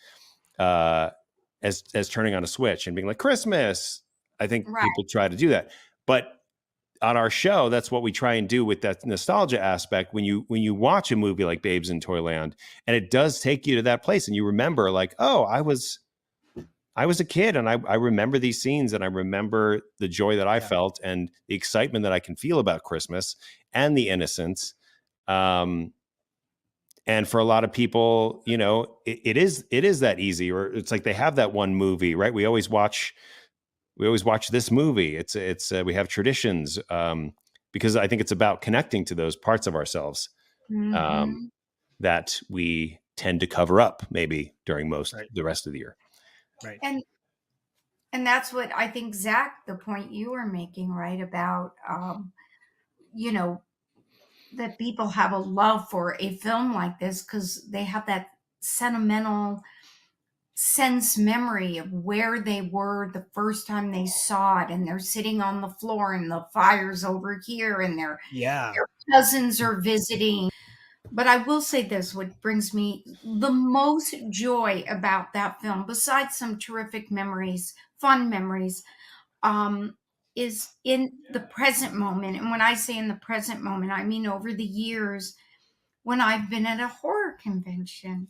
turning on a switch and being like Christmas. I think people try to do that, but on our show, that's what we try and do with that nostalgia aspect. When you watch a movie like Babes in Toyland, and it does take you to that place, and you remember like, oh, I was a kid, and I remember these scenes, and I remember the joy that I felt, and the excitement that I can feel about Christmas, and the innocence. And for a lot of people, you know, it is that easy, or it's like they have that one movie, right? We always watch this movie. It's we have traditions because I think it's about connecting to those parts of ourselves that we tend to cover up maybe during the rest of the year. Right. And that's what I think, Zach, the point you were making, right, about you know, that people have a love for a film like this because they have that sentimental sense memory of where they were the first time they saw it, and they're sitting on the floor and the fire's over here and their cousins are visiting. But I will say this, what brings me the most joy about that film, besides some terrific memories, fun memories, is in the present moment. And when I say in the present moment, I mean over the years when I've been at a horror convention.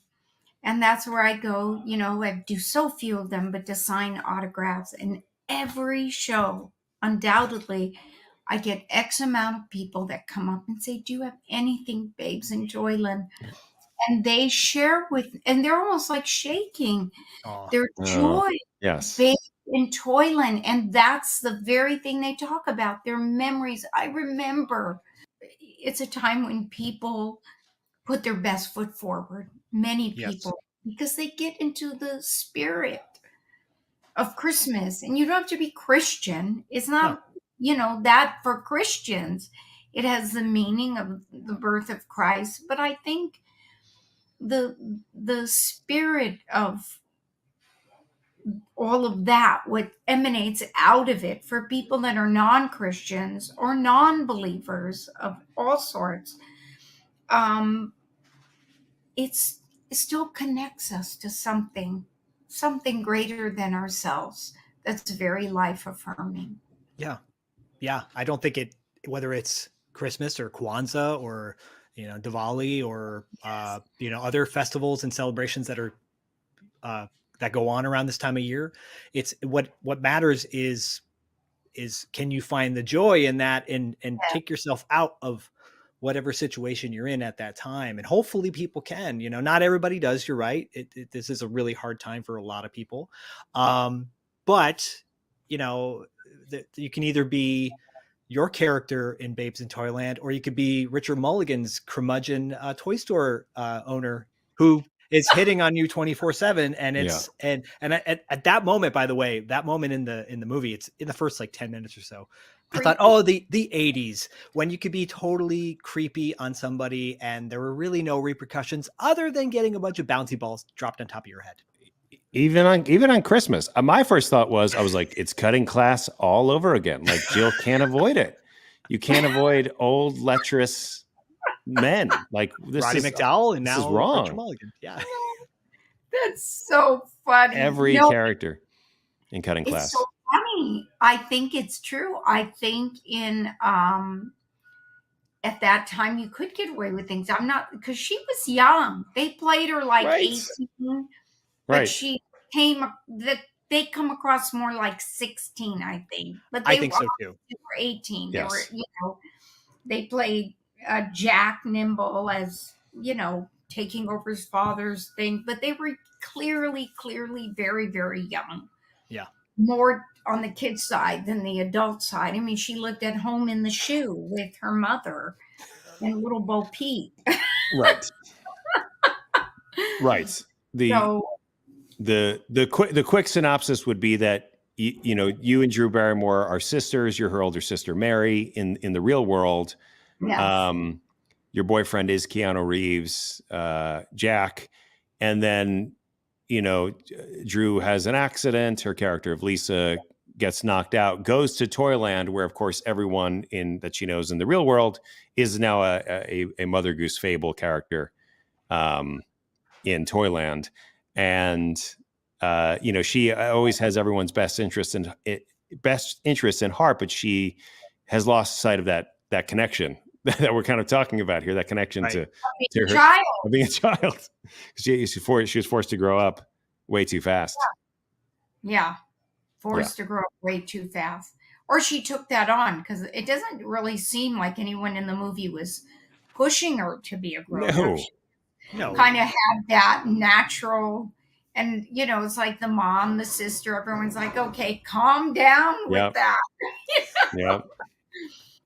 And that's where I go, you know, I do so few of them, but to sign autographs. And every show, undoubtedly, I get X amount of people that come up and say, do you have anything, Babes in Toyland? And they share with, and they're almost like shaking their joy. Yes. Babes in Toyland. And that's the very thing they talk about, their memories. I remember it's a time when people put their best foot forward. Many people, because they get into the spirit of Christmas. And you don't have to be Christian. It's not, you know, that for Christians, it has the meaning of the birth of Christ. But I think the spirit of all of that, what emanates out of it for people that are non-Christians or non-believers of all sorts, it still connects us to something greater than ourselves. That's very life affirming. Yeah. I don't think whether it's Christmas or Kwanzaa or, you know, Diwali or, you know, other festivals and celebrations that are, that go on around this time of year, it's what matters is can you find the joy in that and take yourself out of whatever situation you're in at that time. And hopefully people can, you know, not everybody does. You're right. This is a really hard time for a lot of people. But you know, you can either be your character in Babes in Toyland, or you could be Richard Mulligan's curmudgeon toy store owner who is hitting on you 24/7. And it's, and at that moment, by the way, that moment in the movie, it's in the first like 10 minutes or so, I thought, oh, the 80s, when you could be totally creepy on somebody and there were really no repercussions other than getting a bunch of bouncy balls dropped on top of your head. Even on Christmas, my first thought was, I was like, it's cutting class all over again. Like Jill can't avoid it. You can't avoid old lecherous men. Like this Roddy is McDowell and this now is wrong. Richard Mulligan. Yeah, that's so funny. Every character in Cutting Class. It's so funny. I think it's true. I think in at that time you could get away with things. I'm not, because she was young. They played her like 18, but she came that they come across more like 16, I think. But they I think so too. They were 18. Yes. They were, you know, they played Jack Nimble as, you know, taking over his father's thing, but they were clearly very, very young. Yeah. More on the kid's side than the adult side. I mean, she lived at home in the shoe with her mother and little Bo Peep. Right. Right. The quick synopsis would be that you and Drew Barrymore are sisters. You're her older sister Mary in the real world. Yes. Your boyfriend is Keanu Reeves, Jack, and then Drew has an accident. Her character of Lisa gets knocked out, goes to Toyland, where of course everyone that she knows in the real world is now a Mother Goose Fable character in Toyland, and she always has everyone's best interest in heart, but she has lost sight of that connection that we're kind of talking about here, that connection to her being a child. She was forced to grow up way too fast. Yeah. Forced to grow up way too fast. Or she took that on, because it doesn't really seem like anyone in the movie was pushing her to be a grown-up. No. Kind of had that natural, and it's like the mom, the sister, everyone's like, okay, calm down with that. Yeah.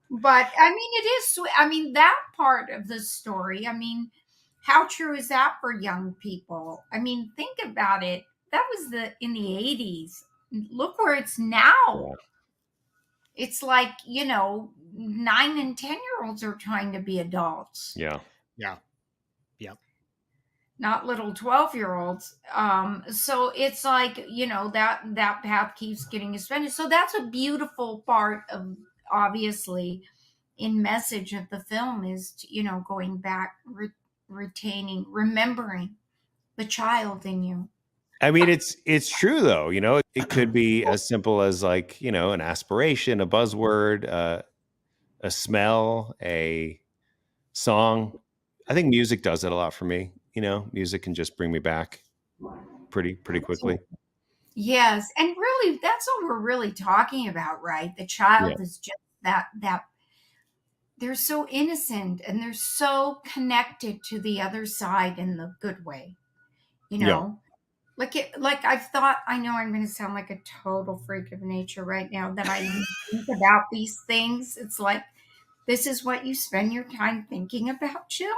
But I mean, it is sweet. I mean, that part of the story, I mean, how true is that for young people? I mean, think about it. That was in the 80s. Look where it's now. Yeah. It's like, 9 and 10-year-olds are trying to be adults. Yeah. Yeah. Yep. Not little 12-year-olds. So it's like, that path keeps getting expanded. So that's a beautiful part of, obviously, in message of the film is, going back, remembering the child in you. I mean, it's true though. It could be as simple as like, an aspiration, a buzzword, a smell, a song. I think music does it a lot for me. Music can just bring me back pretty quickly. Yes. And really, that's what we're really talking about, right? The child is just that they're so innocent and they're so connected to the other side in the good way, Like I've thought, I know I'm going to sound like a total freak of nature right now that I think about these things. It's like, this is what you spend your time thinking about, Jill.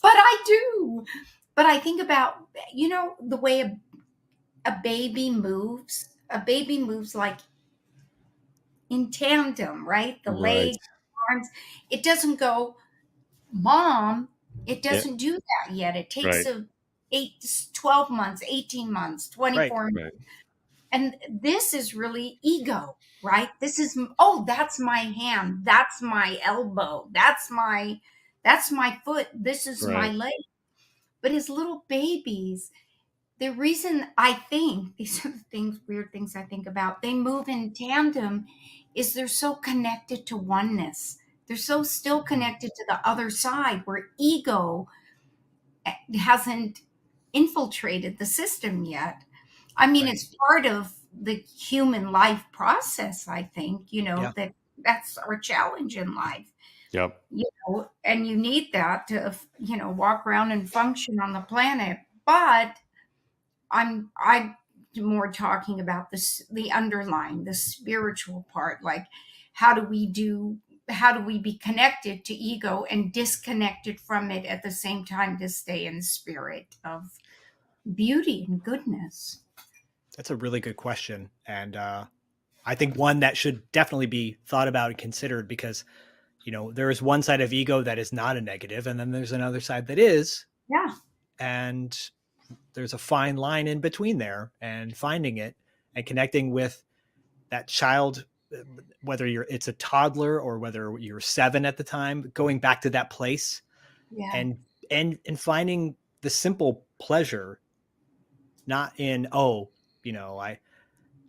But I do. But I think about, the way a baby moves. A baby moves like in tandem, right? The legs, arms. It doesn't go, Mom. It doesn't do that yet. It takes 12 months, 18 months, 24 months. And this is really ego, right? This is, that's my hand. That's my elbow. That's my foot. This is my leg. But as little babies, the reason I think, these are the weird things I think about, they move in tandem is they're so connected to oneness. They're so still connected to the other side where ego hasn't infiltrated the system yet. I mean, it's part of the human life process, I think, that's our challenge in life. Yep. And you need that to, walk around and function on the planet. But I'm more talking about the underlying, the spiritual part, like how do we be connected to ego and disconnected from it at the same time to stay in the spirit of beauty and goodness? That's a really good question. And I think one that should definitely be thought about and considered, because, there is one side of ego that is not a negative, and then there's another side that is. Yeah. And there's a fine line in between there, and finding it and connecting with that child, whether it's a toddler or whether you're 7 at the time, going back to that place and finding the simple pleasure, not in, I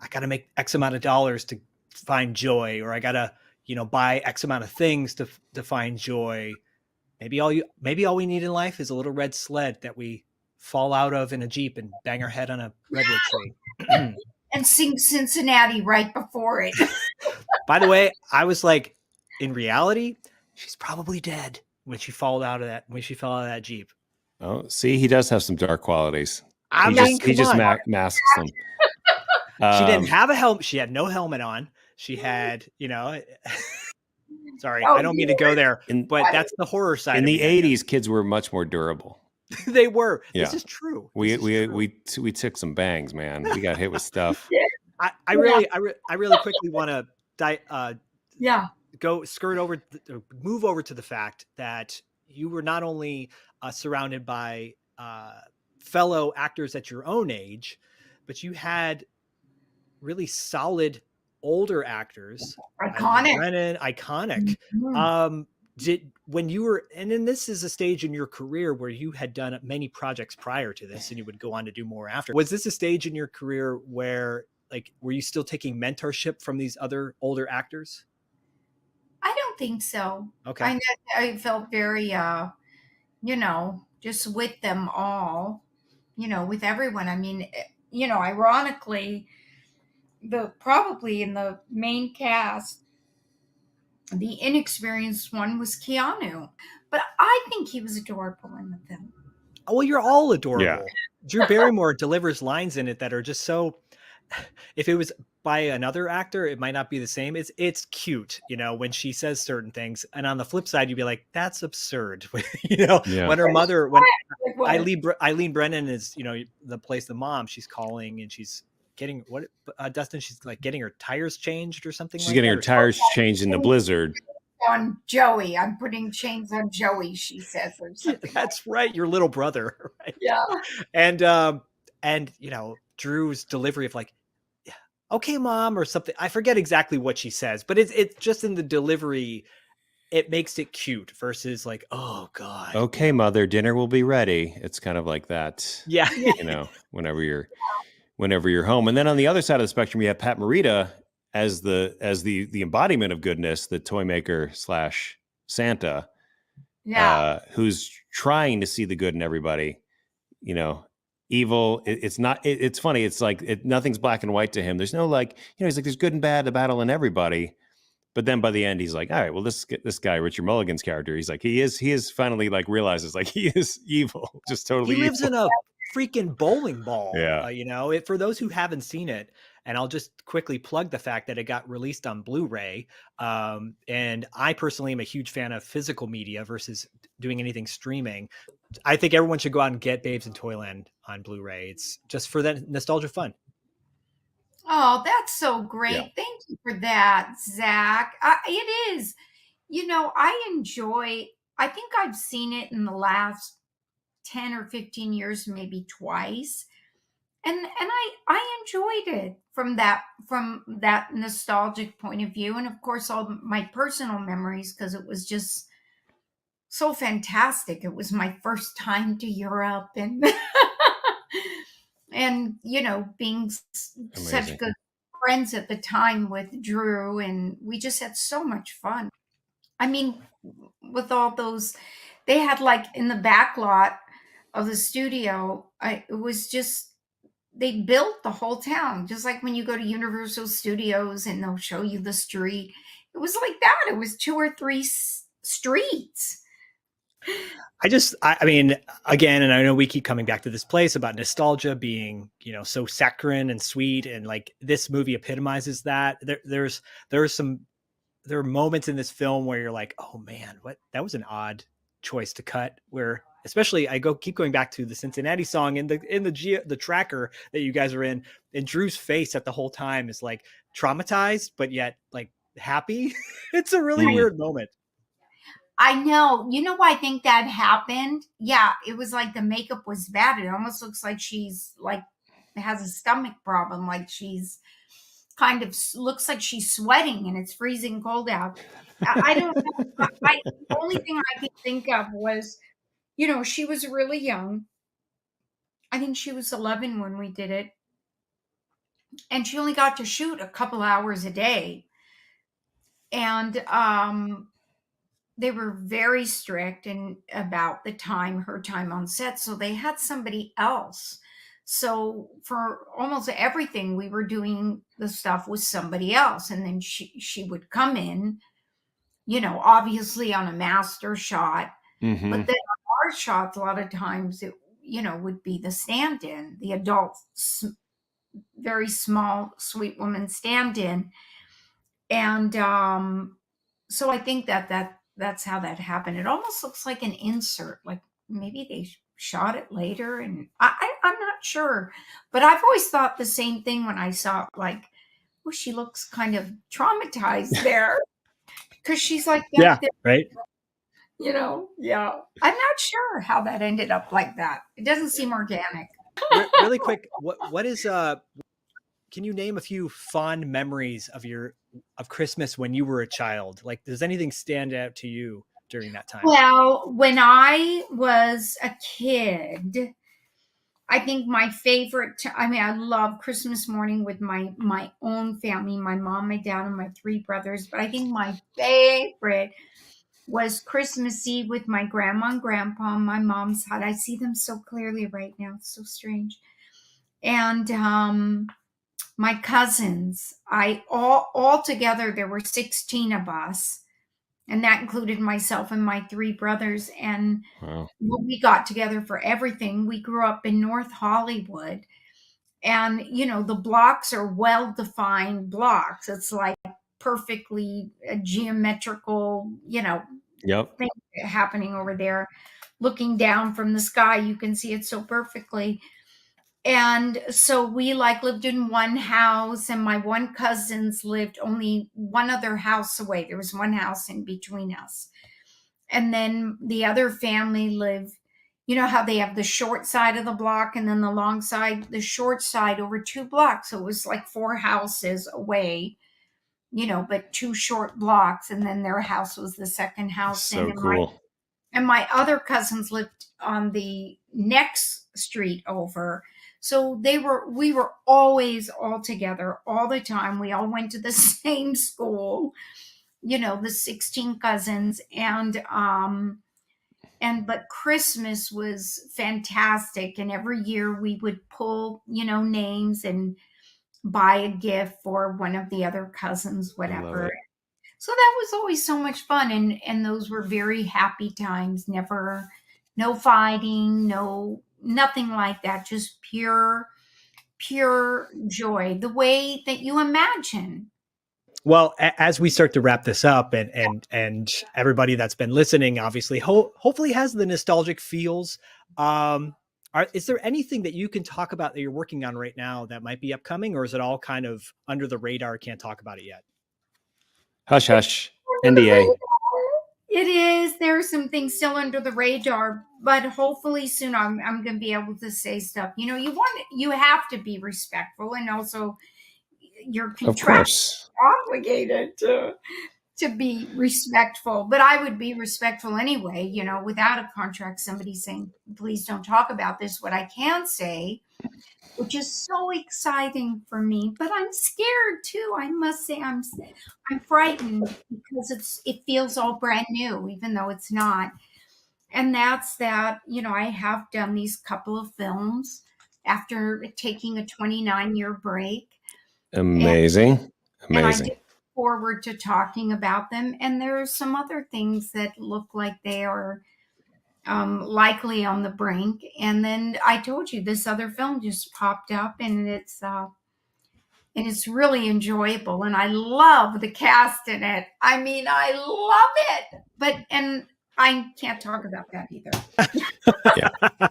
got to make X amount of dollars to find joy, or I got to, buy X amount of things to find joy. Maybe all we need in life is a little red sled that we fall out of in a Jeep and bang our head on a redwood tree. And sing Cincinnati right before it. By the way, I was like, in reality, she's probably dead. when she fell out of that Jeep. Oh, see, he does have some dark qualities. I He mean, just come on. masks them. She didn't have a helmet. She had no helmet on. She had, sorry, I don't mean to go there, but that's the horror side. In of the it. 80s, kids were much more durable. They were. Yeah. This is true. We took some bangs, man. We got hit with stuff. I really quickly want to move over to the fact that you were not only surrounded by fellow actors at your own age, but you had really solid older actors. Iconic. Brennan, iconic. And then this is a stage in your career where you had done many projects prior to this and you would go on to do more after. Was this a stage in your career where were you still taking mentorship from these other older actors? I don't think so. Okay. I felt very, just with them all, with everyone. I mean, ironically, probably in the main cast, the inexperienced one was Keanu, but I think he was adorable in the film. Oh, well, you're all adorable. Yeah. Drew Barrymore delivers lines in it that are just so. If it was by another actor, it might not be the same. It's cute, when she says certain things, and on the flip side, you'd be like, "That's absurd." When her mother, when Eileen Brennan is, the mom, she's calling and she's getting Dustin, she's like getting her tires changed or something. She's getting her tires changed in the blizzard. On Joey, I'm putting chains on Joey, she says, or something. That's right, your little brother, right? Yeah. And Drew's delivery of like, "Okay, mom," or something. I forget exactly what she says, but it's just in the delivery, it makes it cute versus like, "Oh God." Okay, mother, dinner will be ready. It's kind of like that. Yeah. Whenever you're home. And then on the other side of the spectrum, you have Pat Morita as the embodiment of goodness, the toy maker / Santa, who's trying to see the good in everybody. Evil. It's funny. It's like nothing's black and white to him. There's no he's like, there's good and bad, the battle in everybody. But then by the end, he's like, all right, well, this guy, Richard Mulligan's character, he's like, he is finally realizes he is evil, just totally. He lives evil. in a freaking bowling ball. Yeah. For those who haven't seen it, and I'll just quickly plug the fact that it got released on Blu-ray. And I personally am a huge fan of physical media versus doing anything streaming. I think everyone should go out and get Babes in Toyland on Blu-ray. It's just for that nostalgia fun. Oh, that's so great. Yeah. Thank you for that, Zach. It is, I think I've seen it in the last 10 or 15 years, maybe twice. And I enjoyed it from that nostalgic point of view. And of course, all my personal memories, because it was just so fantastic. It was my first time to Europe and, and, being such good friends at the time with Drew. And we just had so much fun. I mean, with all those, they had in the back lot of the studio, it was just, they built the whole town, just like when you go to Universal Studios and they'll show you the street. It was like that. It was 2 or 3 streets. I mean, again, and I know we keep coming back to this place about nostalgia being, so saccharine and sweet. And this movie epitomizes that. There are moments in this film where you're like, oh man, that was an odd choice to cut, where especially keep going back to the Cincinnati song in the tracker that you guys are in, and Drew's face at the whole time is traumatized, but yet happy. It's a really weird moment. I know. You know why I think that happened? Yeah, it was the makeup was bad. It almost looks like she's has a stomach problem. She's kind of looks like she's sweating and it's freezing cold out. I don't know. The only thing I could think of was, she was really young. I think she was 11 when we did it. And she only got to shoot a couple hours a day. And they were very strict about her time on set. So they had somebody else. So for almost everything, we were doing the stuff with somebody else. And then she would come in, obviously on a master shot. Mhm. But then on our shots, a lot of times it, would be the stand-in, the adult, very small, sweet woman stand-in. And so I think that's how that happened. It almost looks like an insert, like maybe they shot it later, and I'm not sure. But I've always thought the same thing when I saw it, like, oh, she looks kind of traumatized there because she's like back Yeah, there, right. Yeah. I'm not sure how that ended up like that. It doesn't seem organic. Really quick, what is can you name a few fond memories of Christmas when you were a child? Like, does anything stand out to you during that time? Well, when I was a kid, I think my favorite, I love Christmas morning with my own family, my mom, my dad, and my 3 brothers. But I think my favorite was Christmas Eve with my grandma and grandpa on my mom's side. I see them so clearly right now. It's so strange. And my cousins, all together, there were 16 of us. And that included myself and my 3 brothers. And we got together for everything. We grew up in North Hollywood. And, the blocks are well-defined blocks. It's like perfectly geometrical, thing happening over there. Looking down from the sky, you can see it so perfectly. And so we lived in one house, and my one cousins lived only one other house away. There was one house in between us. And then the other family lived, how they have the short side of the block and then the long side, the short side over 2 blocks. So it was like 4 houses away, but 2 short blocks. And then their house was the second house. So cool. And my other cousins lived on the next street over. So we were always all together all the time. We all went to the same school, the 16 cousins. But Christmas was fantastic. And every year we would pull, names and buy a gift for one of the other cousins, whatever. So that was always so much fun. And those were very happy times. No fighting, nothing like that. Just pure joy, the way that you imagine. Well, as we start to wrap this up, and everybody that's been listening, obviously, hopefully has the nostalgic feels. Is there anything that you can talk about that you're working on right now that might be upcoming, or is it all kind of under the radar? Can't talk about it yet. Hush, hush. NDA. It is. There are some things still under the radar, but hopefully soon I'm going to be able to say stuff. You have to be respectful, and also you're contractually obligated to be respectful. But I would be respectful anyway, without a contract, somebody saying, please don't talk about this. What I can say, which is so exciting for me, but I'm scared too. I must say I'm frightened because it feels all brand new, even though it's not. And that's that, I have done these couple of films after taking a 29-year break. Amazing. And I look forward to talking about them. And there are some other things that look like they are likely on the brink. And then I told you this other film just popped up, and it's really enjoyable, and I love the cast in it. I mean, I love it, and I can't talk about that either.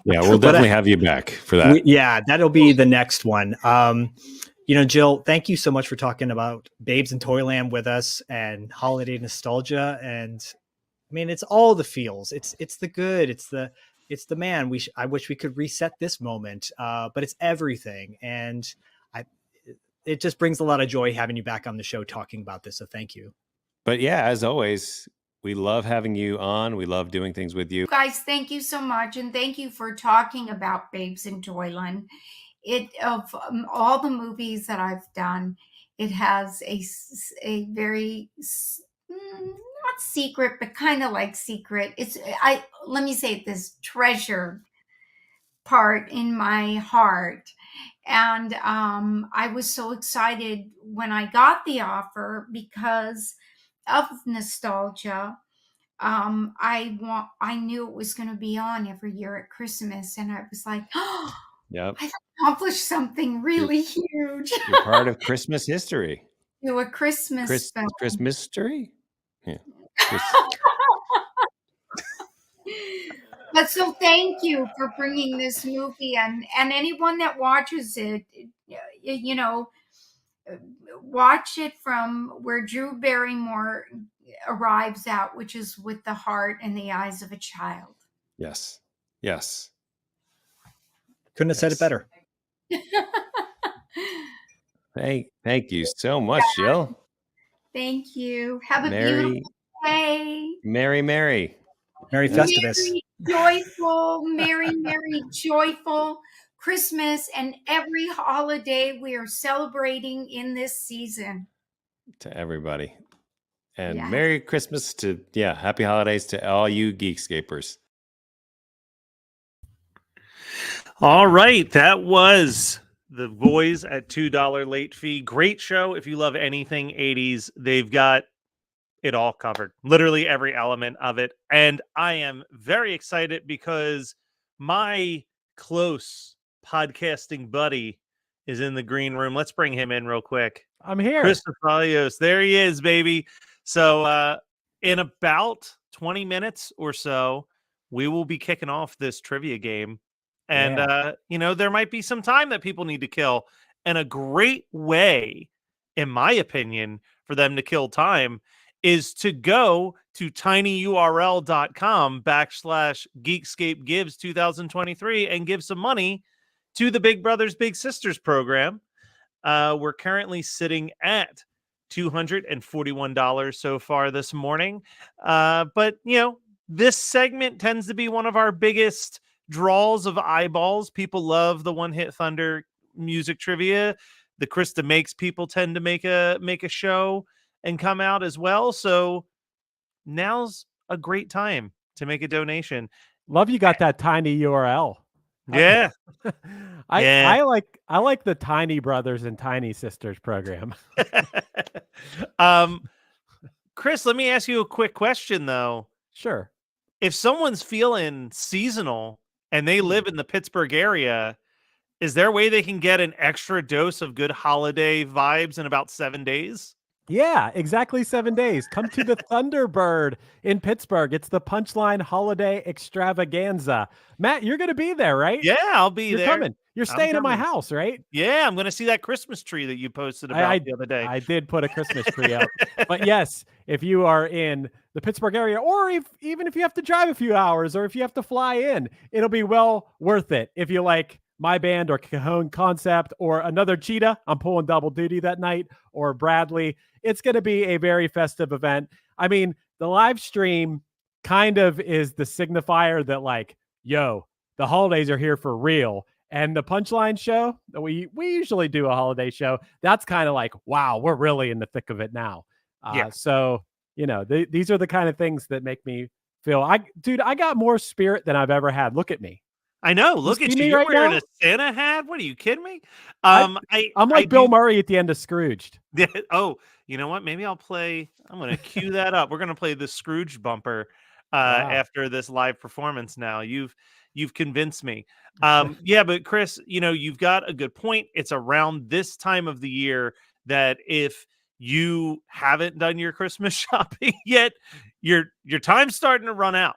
Yeah, we'll definitely have you back for that. That'll be the next one. Jill, thank you so much for talking about Babes in Toyland with us and holiday nostalgia. And I mean, it's all the feels. It's the good. It's the man. I wish we could reset this moment, but it's everything. And it just brings a lot of joy having you back on the show talking about this. So thank you. But yeah, as always, we love having you on. We love doing things with you. Guys, thank you so much. And thank you for talking about Babes in Toyland. Of all the movies that I've done, it has a very, not secret, but kind of like secret. Let me say this, treasured part in my heart. And I was so excited when I got the offer because of nostalgia. I knew it was going to be on every year at Christmas, and I was like, oh, Yep. I've accomplished something really huge. You're part of Christmas history. Do a Christmas film. Christmas history? Yeah. But so thank you for bringing this movie, and anyone that watches it, you know, watch it from where Drew Barrymore arrives at, which is with the heart and the eyes of a child. Yes. Yes. Couldn't have said it better. Thank you so much, Jill. Thank you. Have a Merry- beautiful day. Merry Festivus. Merry, joyful, merry, joyful Christmas and every holiday we are celebrating in this season. to everybody. And Yeah. Merry Christmas to, Happy Holidays to all you Geekscapers. All right, that was The Boys at $2 late fee. Great show. If you love anything 80s, they've got it all covered. Literally every element of it. And I am very excited because my close podcasting buddy is in the green room. Let's bring him in real quick. I'm here. Chris Falios. There he is, baby. So in about 20 minutes or so, we will be kicking off this trivia game. And, there might be some time that people need to kill. And a great way, in my opinion, for them to kill time is to go to tinyurl.com/Geekscape Gives 2023 and give some money to the Big Brothers Big Sisters program. We're currently sitting at $241 so far this morning. But, this segment tends to be one of our biggest draws of eyeballs. People love the One Hit Thunder music trivia. The Krista Makes people tend to make a show and come out as well. So now's a great time to make a donation. Love you got that tiny URL. Yeah. I like the Tiny Brothers and Tiny Sisters program. Chris, let me ask you a quick question though. Sure. If someone's feeling seasonal and they live in the Pittsburgh area, is there a way they can get an extra dose of good holiday vibes in about 7 days? Yeah, exactly 7 days. Come to the Thunderbird in Pittsburgh. It's the Punchline Holiday Extravaganza. Matt, you're going to be there, right? Yeah, I'll be there. You're coming. You're staying at my house, right? Yeah, I'm going to see that Christmas tree that you posted about the other day. I did put a Christmas tree up. But yes, if you are in the Pittsburgh area, or even if you have to drive a few hours, or if you have to fly in, it'll be well worth it. If you like my band or Cajon Concept or another Cheetah, I'm pulling double duty that night, or Bradley. It's going to be a very festive event. I mean, the live stream kind of is the signifier that the holidays are here for real. And the Punchline show, we usually do a holiday show. That's kind of like, wow, we're really in the thick of it now. So, these are the kind of things that make me feel, I got more spirit than I've ever had. Look at me. I know. Look at you. You're right wearing now? a Santa hat. What are you kidding me? I'm like Bill Murray at the end of Scrooged. Oh, you know what? Maybe I'm going to cue that up. We're going to play the Scrooge bumper after this live performance now. You've convinced me. But Chris, you've got a good point. It's around this time of the year that if you haven't done your Christmas shopping yet, your time's starting to run out.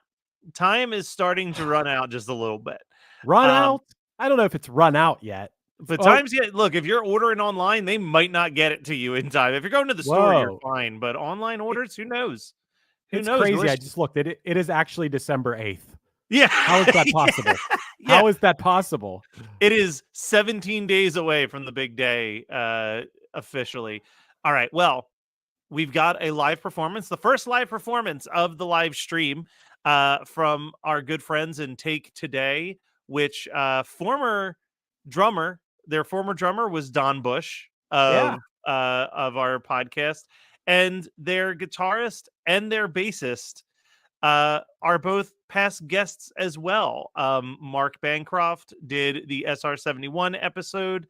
Time is starting to run out just a little bit. Run out? I don't know if it's run out yet. But times yet. Look, if you're ordering online, they might not get it to you in time. If you're going to the store, you're fine. But online orders, who knows? It's crazy. I just looked at it. It is actually December 8th. Yeah. How is that possible? How is that possible? It is 17 days away from the big day officially. All right. Well, we've got a live performance, the first live performance of the live stream from our good friends in Take Today, which their former drummer was Don Bush of our podcast, and their guitarist and their bassist are both past guests as well. Mark Bancroft did the SR-71 episode,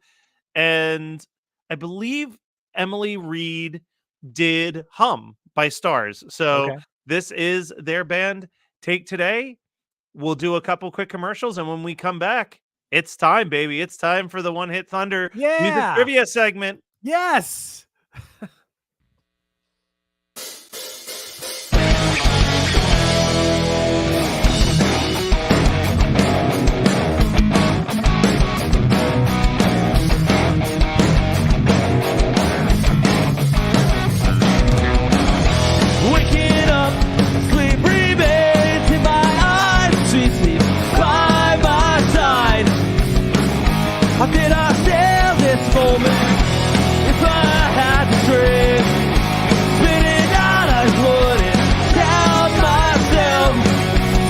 and I believe Emily Reed did Hum by Stars. So This is their band, Take Today. We'll do a couple quick commercials, and when we come back, it's time, baby. It's time for the One Hit Thunder music trivia segment. Yes. Waking up, sleep remains in my eyes, sweet sleep by my side. How did I stand this moment if I had to dream? Spinning out, I wouldn't doubt myself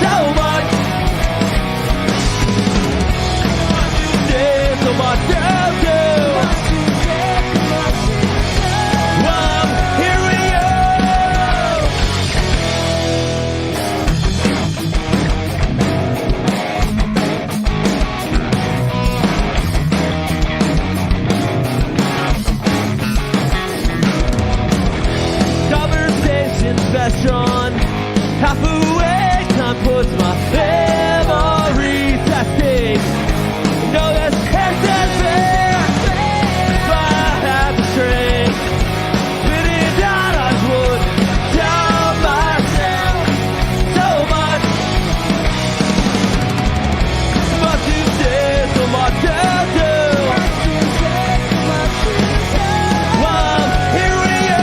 so much. There's so much to do. I'm hearing you. Conversations fast on. Half awake, time puts my memories testing. No, this isn't fair. If I had the strength, spinning down, I would doubt myself so much. But you did so much to do. I'm hearing you.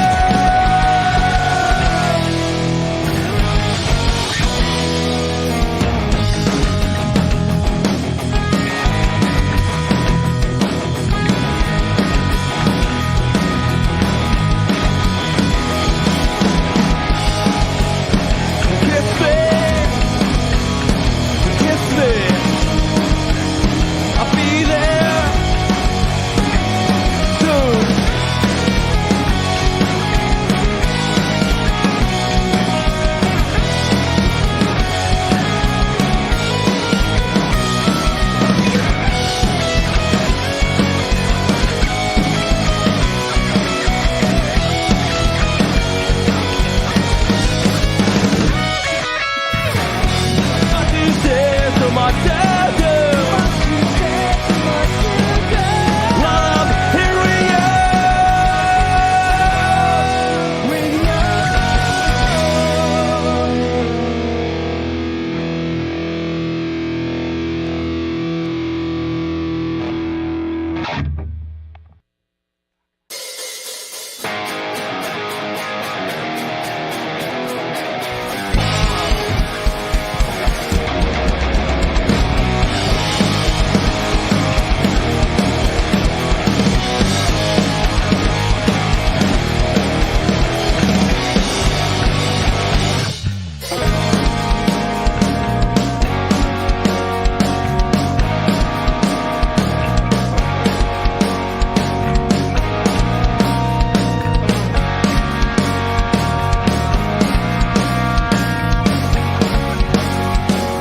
Kiss me, I'll be there soon. But you said so much to do. I'm hearing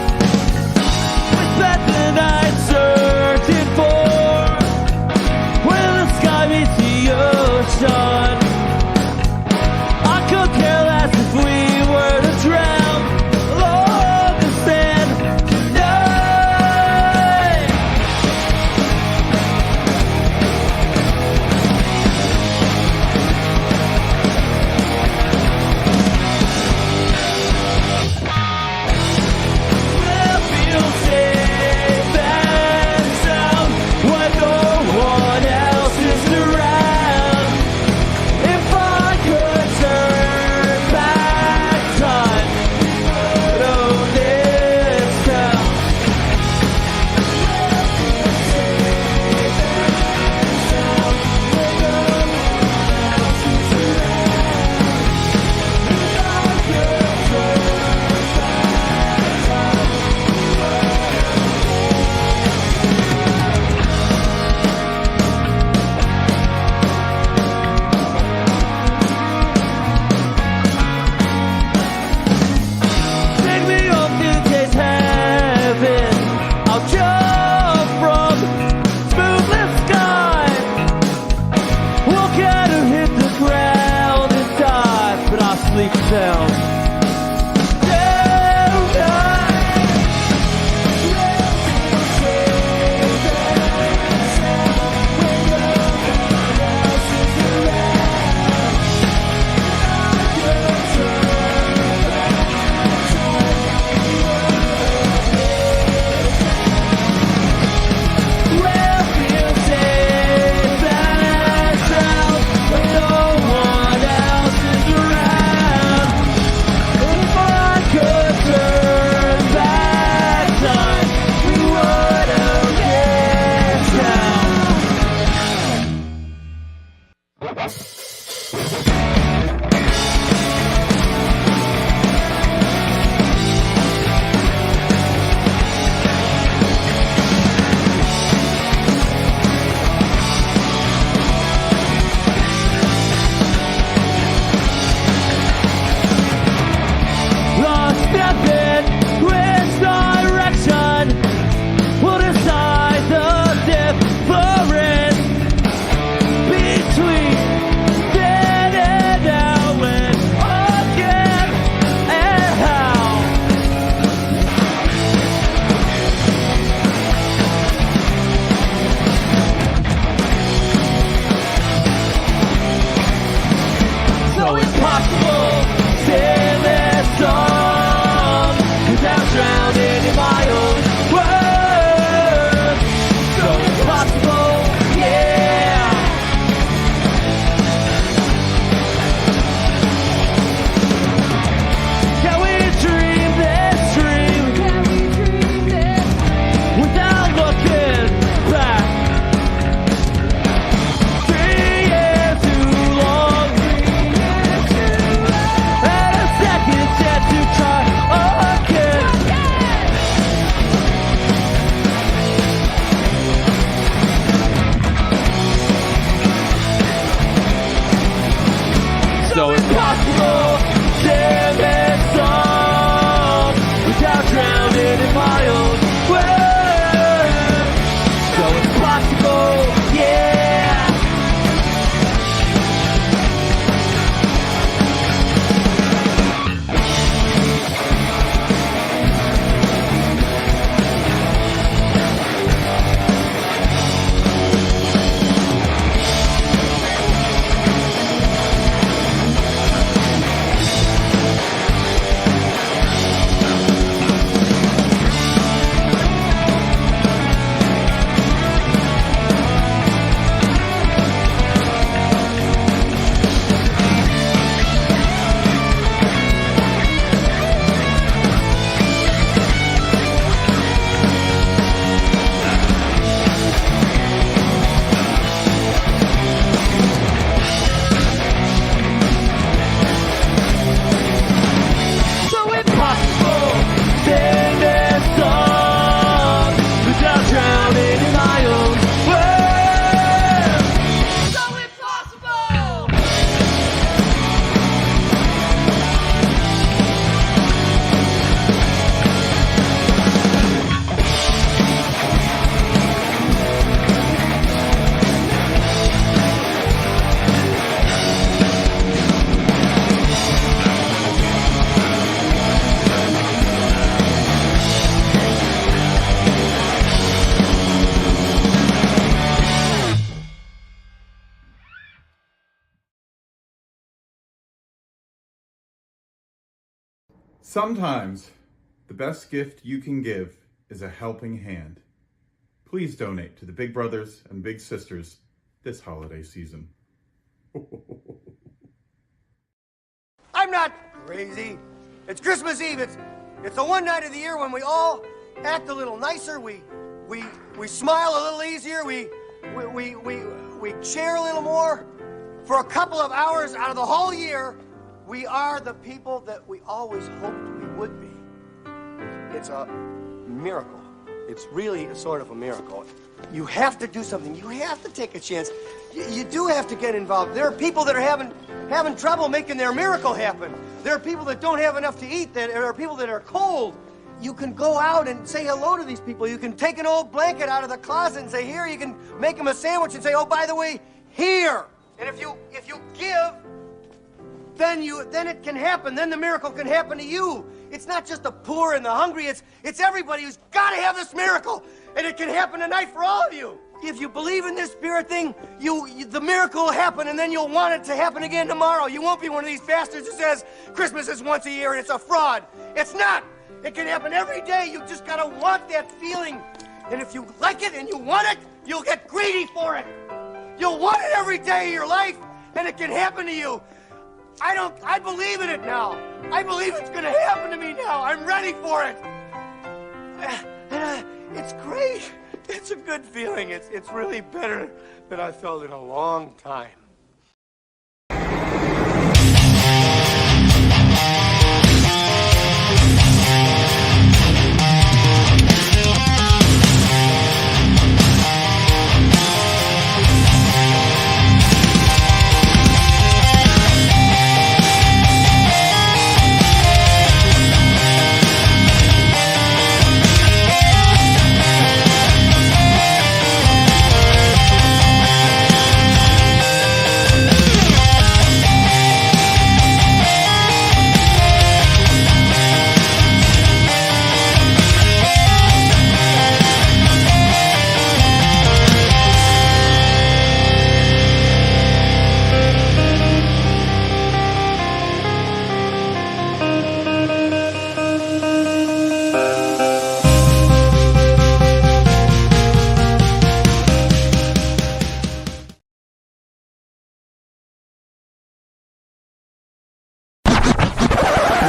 We spent the night searching for where the sky meets the ocean. I could care less if we were to drown along the sand tonight. We'll feel safe and sound when no one else is around. If I could turn back time, I'd own this town. Take me up to taste heaven. I'll jump from smoothless sky. We'll get to hit the ground and die, but I'll sleep down. Sometimes the best gift you can give is a helping hand. Please donate to the Big Brothers and Big Sisters this holiday season. I'm not crazy. It's Christmas Eve. It's the one night of the year when we all act a little nicer. We smile a little easier. We share a little more. For a couple of hours out of the whole year, we are the people that we always hoped we would be. It's a miracle. It's really a sort of a miracle. You have to do something. You have to take a chance. You do have to get involved. There are people that are having trouble making their miracle happen. There are people that don't have enough to eat. There are people that are cold. You can go out and say hello to these people. You can take an old blanket out of the closet and say, here. You can make them a sandwich and say, oh, by the way, here. And if you give, then it can happen. Then the miracle can happen to you. It's not just the poor and the hungry. It's everybody who's got to have this miracle. And it can happen tonight for all of you. If you believe in this spirit thing, the miracle will happen, and then you'll want it to happen again tomorrow. You won't be one of these bastards who says Christmas is once a year and it's a fraud. It's not. It can happen every day. You just gotta want that feeling. And if you like it and you want it, you'll get greedy for it. You'll want it every day of your life, and it can happen to you. I believe in it now. I believe it's gonna happen to me now. I'm ready for it. It's great. It's a good feeling. It's really better than I felt in a long time.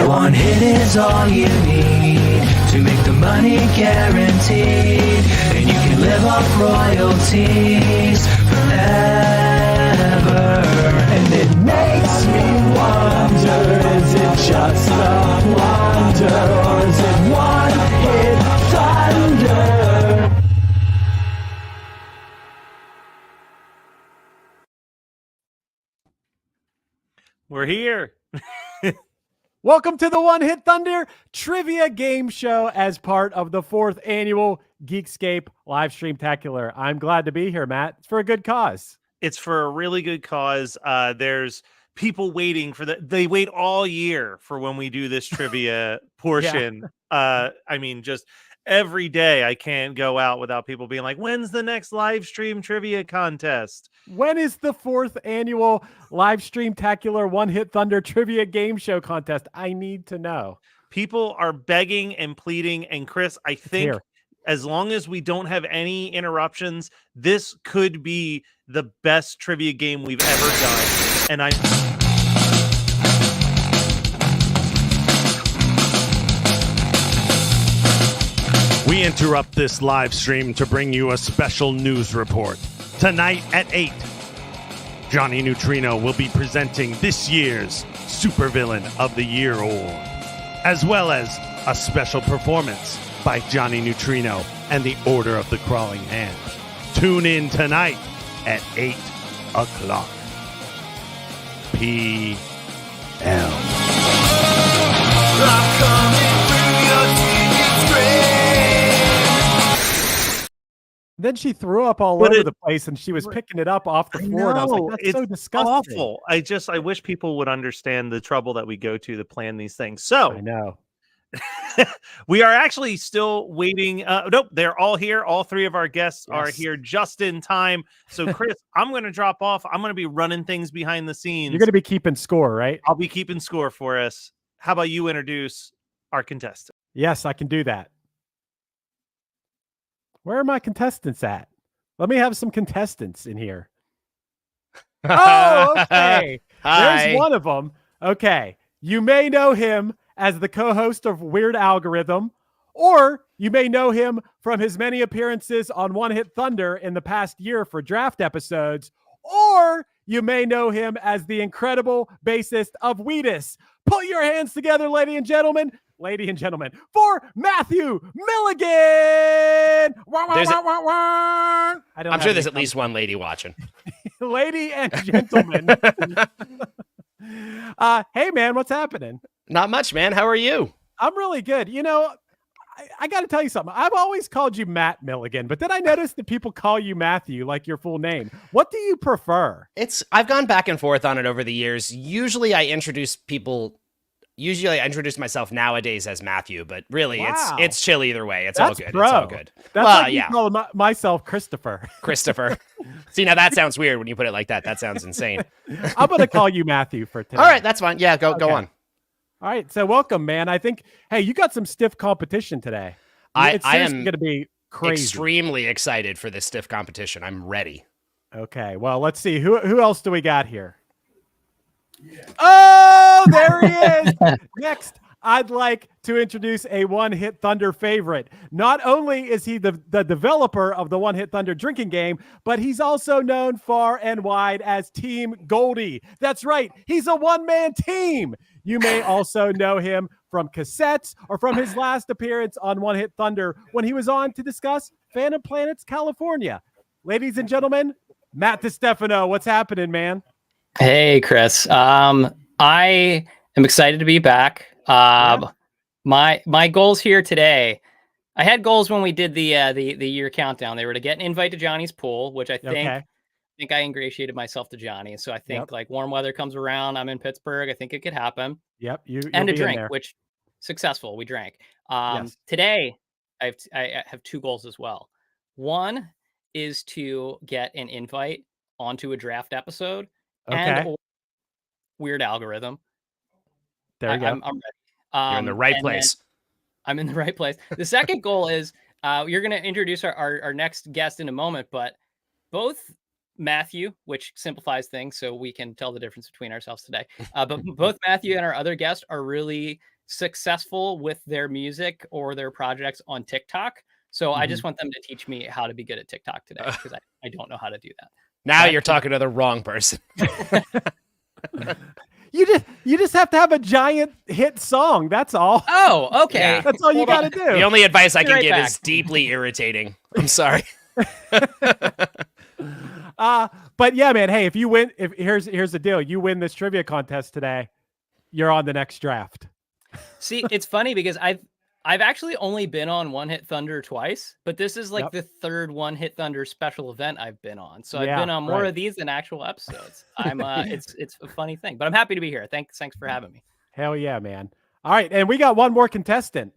One hit is all you need to make the money guaranteed, and you can live off royalties forever. And it makes me wonder, is it just a blunder, or is it one hit thunder? We're here. Welcome to the One Hit Thunder Trivia Game Show as part of the 4th annual Geekscape Livestream-tacular. I'm glad to be here, Matt. It's for a good cause. It's for a really good cause. There's people waiting for they wait all year for when we do this trivia portion. I mean, just every day I can't go out without people being like, when's the next live stream trivia contest? When is the 4th annual Livestream-tacular One Hit Thunder Trivia Game Show contest? I need to know. People are begging and pleading. And Chris, I think as long as we don't have any interruptions, this could be the best trivia game we've ever done. And We interrupt this live stream to bring you a special news report. Tonight at 8, Johnny Neutrino will be presenting this year's Supervillain of the Year award, as well as a special performance by Johnny Neutrino and the Order of the Crawling Hand. Tune in tonight at 8 o'clock p.m. Then she threw up all over the place, and she was picking it up off the floor. And I was like, that's so disgusting. Awful. I wish people would understand the trouble that we go to plan these things. So I know. We are actually still waiting. Nope, they're all here. All 3 of our guests are here just in time. So, Chris, I'm going to drop off. I'm going to be running things behind the scenes. You're going to be keeping score, right? I'll be keeping score for us. How about you introduce our contestant. Yes, I can do that. Where are my contestants at? Let me have some contestants in here. Oh, okay. Hi. There's one of them. Okay. You may know him as the co-host of Weird Algorithm, or you may know him from his many appearances on One Hit Thunder in the past year for draft episodes, or you may know him as the incredible bassist of Wheatus. Put your hands together, ladies and gentlemen, for Matthew Milligan. I'm sure there's at least one lady watching. Lady and gentlemen. Hey, man, what's happening? Not much, man. How are you? I'm really good. You know, I got to tell you something. I've always called you Matt Milligan, but then I noticed that people call you Matthew, like your full name. What do you prefer? I've gone back and forth on it over the years. Usually I introduce myself nowadays as Matthew, but really it's chill either way. It's all good. Bro. It's all good. That's like you call myself Christopher. Christopher. See, now that sounds weird when you put it like that. That sounds insane. I'm going to call you Matthew for today. All right, that's fine. Yeah, go on. All right, so welcome, man. I think, hey, you got some stiff competition today. I am going to be crazy. Extremely excited for this stiff competition. I'm ready. Okay, well, let's see. Who else do we got here? Oh, there he is. Next, I'd like to introduce a One Hit Thunder favorite. Not only is he the developer of the One Hit Thunder drinking game, but he's also known far and wide as Team Goldie. That's right. He's a one-man team. You may also know him from cassettes or from his last appearance on One Hit Thunder when he was on to discuss Phantom Planets, California. Ladies and gentlemen, Matt DiStefano, what's happening, man? Hey, Chris. I am excited to be back. My goals here today. I had goals when we did the year countdown. They were to get an invite to Johnny's pool, which I think I ingratiated myself to Johnny. So I think like warm weather comes around. I'm in Pittsburgh. I think it could happen. Yep. And a drink, which successful. We drank. Today I have two goals as well. One is to get an invite onto a draft episode and Weird Algorithm. There you go. I'm ready. You're in the right place. I'm in the right place. The second goal is you're going to introduce our next guest in a moment, but both Matthew, which simplifies things so we can tell the difference between ourselves today, but both Matthew and our other guest are really successful with their music or their projects on TikTok. So I just want them to teach me how to be good at TikTok today because I don't know how to do that. Now you're talking to the wrong person. You just have to have a giant hit song. That's all. Oh, okay. Yeah. That's all you got to do. The only advice I can give is deeply irritating. I'm sorry. But yeah, man. Hey, if you win, here's the deal. You win this trivia contest today, you're on the next draft. See, it's funny because I've actually only been on One Hit Thunder twice, but this is like the third One Hit Thunder special event I've been on. So I've been on more of these than actual episodes. I'm it's a funny thing, but I'm happy to be here. Thanks for having me. Hell yeah, man. All right, and we got one more contestant.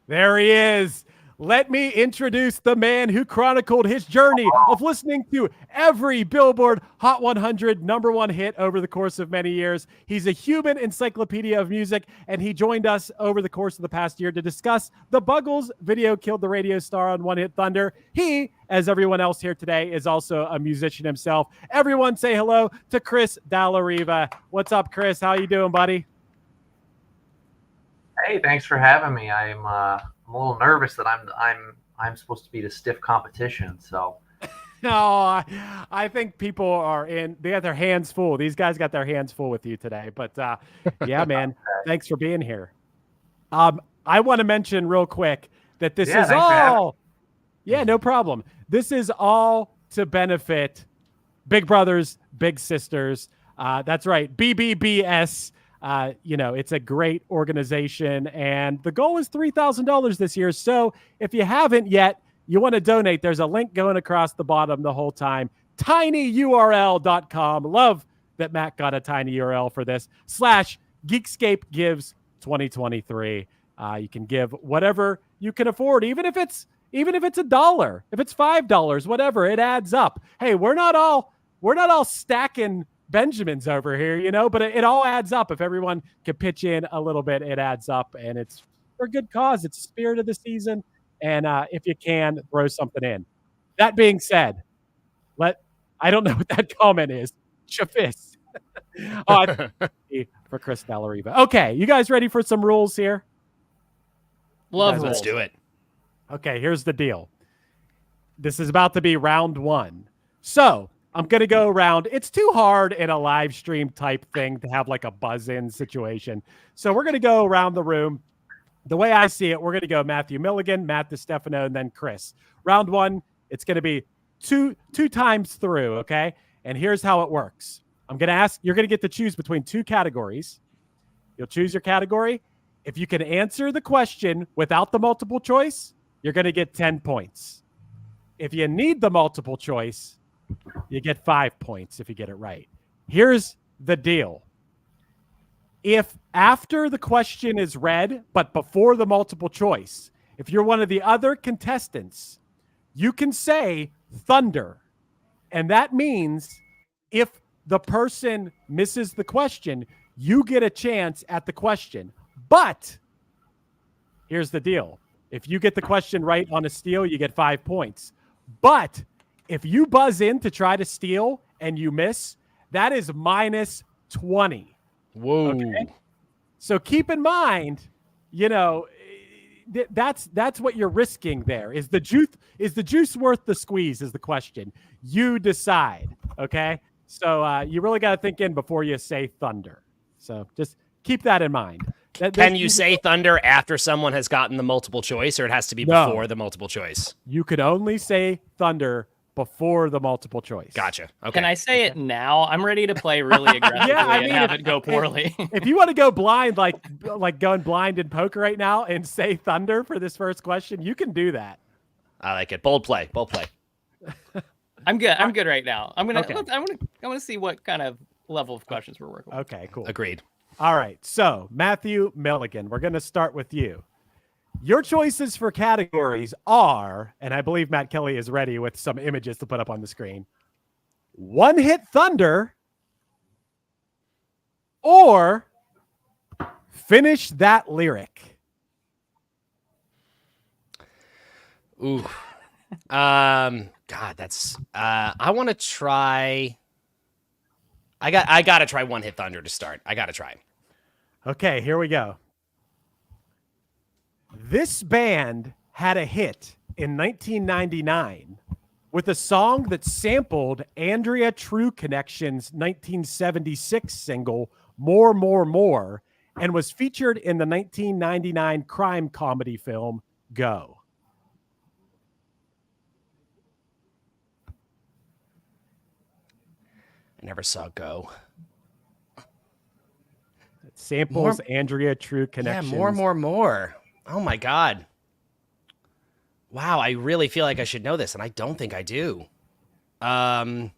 There he is. Let me introduce the man who chronicled his journey of listening to every Billboard Hot 100 #1 hit over the course of many years. He's a human encyclopedia of music, and he joined us over the course of the past year to discuss the Buggles video killed the radio star on One Hit Thunder. He, as everyone else here today, is also a musician himself. Everyone say hello to Chris Dallariva. What's up, Chris? How you doing, buddy? Hey, thanks for having me. I'm a little nervous that I'm supposed to be the stiff competition. So, no, I think people they got their hands full. These guys got their hands full with you today. But yeah, man, thanks for being here. I want to mention real quick that this is all. Yeah, no problem. This is all to benefit Big Brothers, Big Sisters. That's right, BBBS. It's a great organization, and the goal is $3,000 this year. So if you haven't yet, you want to donate, there's a link going across the bottom the whole time. tinyurl.com. Love that Matt got a tiny URL for this /Geekscape gives 2023. You can give whatever you can afford, even if it's $1, if it's $5, whatever, it adds up. Hey, we're not all stacking Benjamins over here, but it all adds up. If everyone can pitch in a little bit, it adds up, and it's for a good cause. It's the spirit of the season, and if you can, throw something in. That being said, I don't know what that comment is. Chafis. For Chris Dallariva. Okay, you guys ready for some rules here? Let's do it. Okay, here's the deal. This is about to be round 1. So I'm going to go around. It's too hard in a live stream type thing to have like a buzz-in situation. So we're going to go around the room. The way I see it, we're going to go Matthew Milligan, Matt DiStefano, and then Chris. Round 1, it's going to be two times through, okay? And here's how it works. I'm going to ask, you're going to get to choose between 2 categories. You'll choose your category. If you can answer the question without the multiple choice, you're going to get 10 points. If you need the multiple choice, you get 5 points if you get it right. Here's the deal. If after the question is read, but before the multiple choice, if you're one of the other contestants, you can say thunder. And that means if the person misses the question, you get a chance at the question. But here's the deal. If you get the question right on a steal, you get 5 points. But if you buzz in to try to steal and you miss, that is minus 20. Whoa. Okay? So keep in mind, that's what you're risking there. Is the juice worth the squeeze is the question. You decide, okay? So you really got to think in before you say thunder. So just keep that in mind. Can you say thunder after someone has gotten the multiple choice, or it has to be before the multiple choice? You could only say thunder before the multiple choice. Gotcha. Okay. Can I say it now? I'm ready to play really aggressively and have it go poorly. If you want to go blind, like going blind in poker right now and say thunder for this first question, you can do that. I like it. Bold play. I'm good. I'm good right now. I'm gonna see what kind of level of questions we're working with. Okay, cool. Agreed. All right. So Matthew Milligan, we're going to start with you. Your choices for categories are, and I believe Matt Kelly is ready with some images to put up on the screen. One Hit Thunder or Finish That Lyric. Ooh. God, that's I want to try. I got to try One Hit Thunder to start. I got to try. Okay, here we go. This band had a hit in 1999 with a song that sampled Andrea True Connection's 1976 single, More, More, More, and was featured in the 1999 crime comedy film, Go. I never saw Go. It samples Andrea True Connection. Yeah, more. Oh my God. Wow, I really feel like I should know this, and I don't think I do. And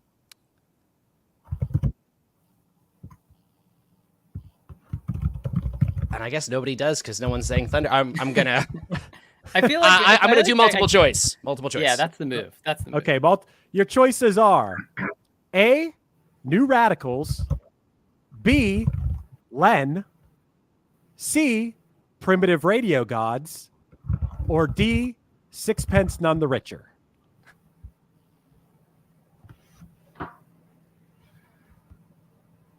I guess nobody does because no one's saying thunder. I'm gonna. I feel like I'm gonna do multiple choice. Multiple choice. Yeah, that's the move. That's the move. Okay, your choices are A, New Radicals, B, Len, C, Primitive Radio Gods, or D, Sixpence None the Richer.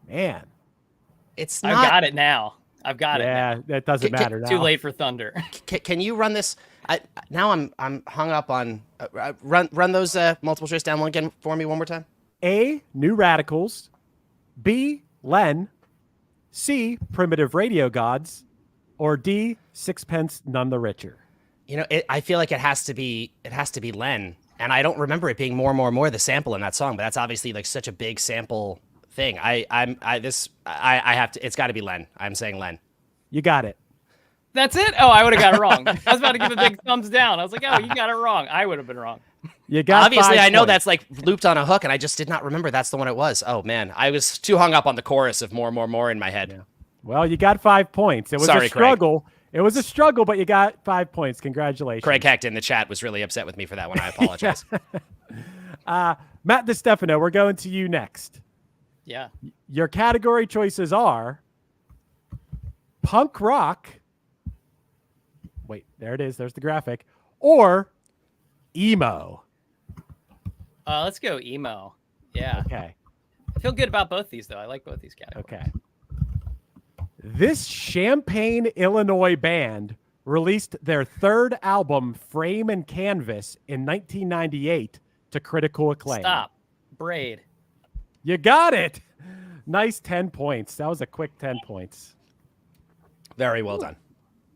Man, it's not. I've got it now. I've got it. Yeah, that doesn't matter now. Too late for thunder. Can you run this? Now I'm hung up on. Run those multiple choice down again for me one more time. A, New Radicals, B, Len, C, Primitive Radio Gods, or D, Sixpence None the Richer. I feel like it has to be Len, and I don't remember it being more the sample in that song, but that's obviously like such a big sample thing. I have to. It's got to be Len. I'm saying Len. You got it. That's it. Oh, I would have got it wrong. I was about to give a big thumbs down. I was like, oh, you got it wrong. I would have been wrong. You got obviously. I know points. that's like looped on a hook, and I just did not remember that's the one it was. Oh man, I was too hung up on the chorus of more in my head. Yeah. Well, you got 5 points. It was a struggle. Craig. It was a struggle, but you got 5 points. Congratulations. Craig Hecht in the chat was really upset with me for that one. I apologize. Matt DiStefano, we're going to you next. Yeah. Your category choices are punk rock. Wait, there it is. There's the graphic. Or emo. Let's go emo. Yeah. Okay. I feel good about both these, though. I like both these categories. Okay. This Champaign, Illinois band released their third album, Frame and Canvas, in 1998 to critical acclaim. Stop. Braid. You got it. Nice 10 points. That was a quick 10 points. Very well done.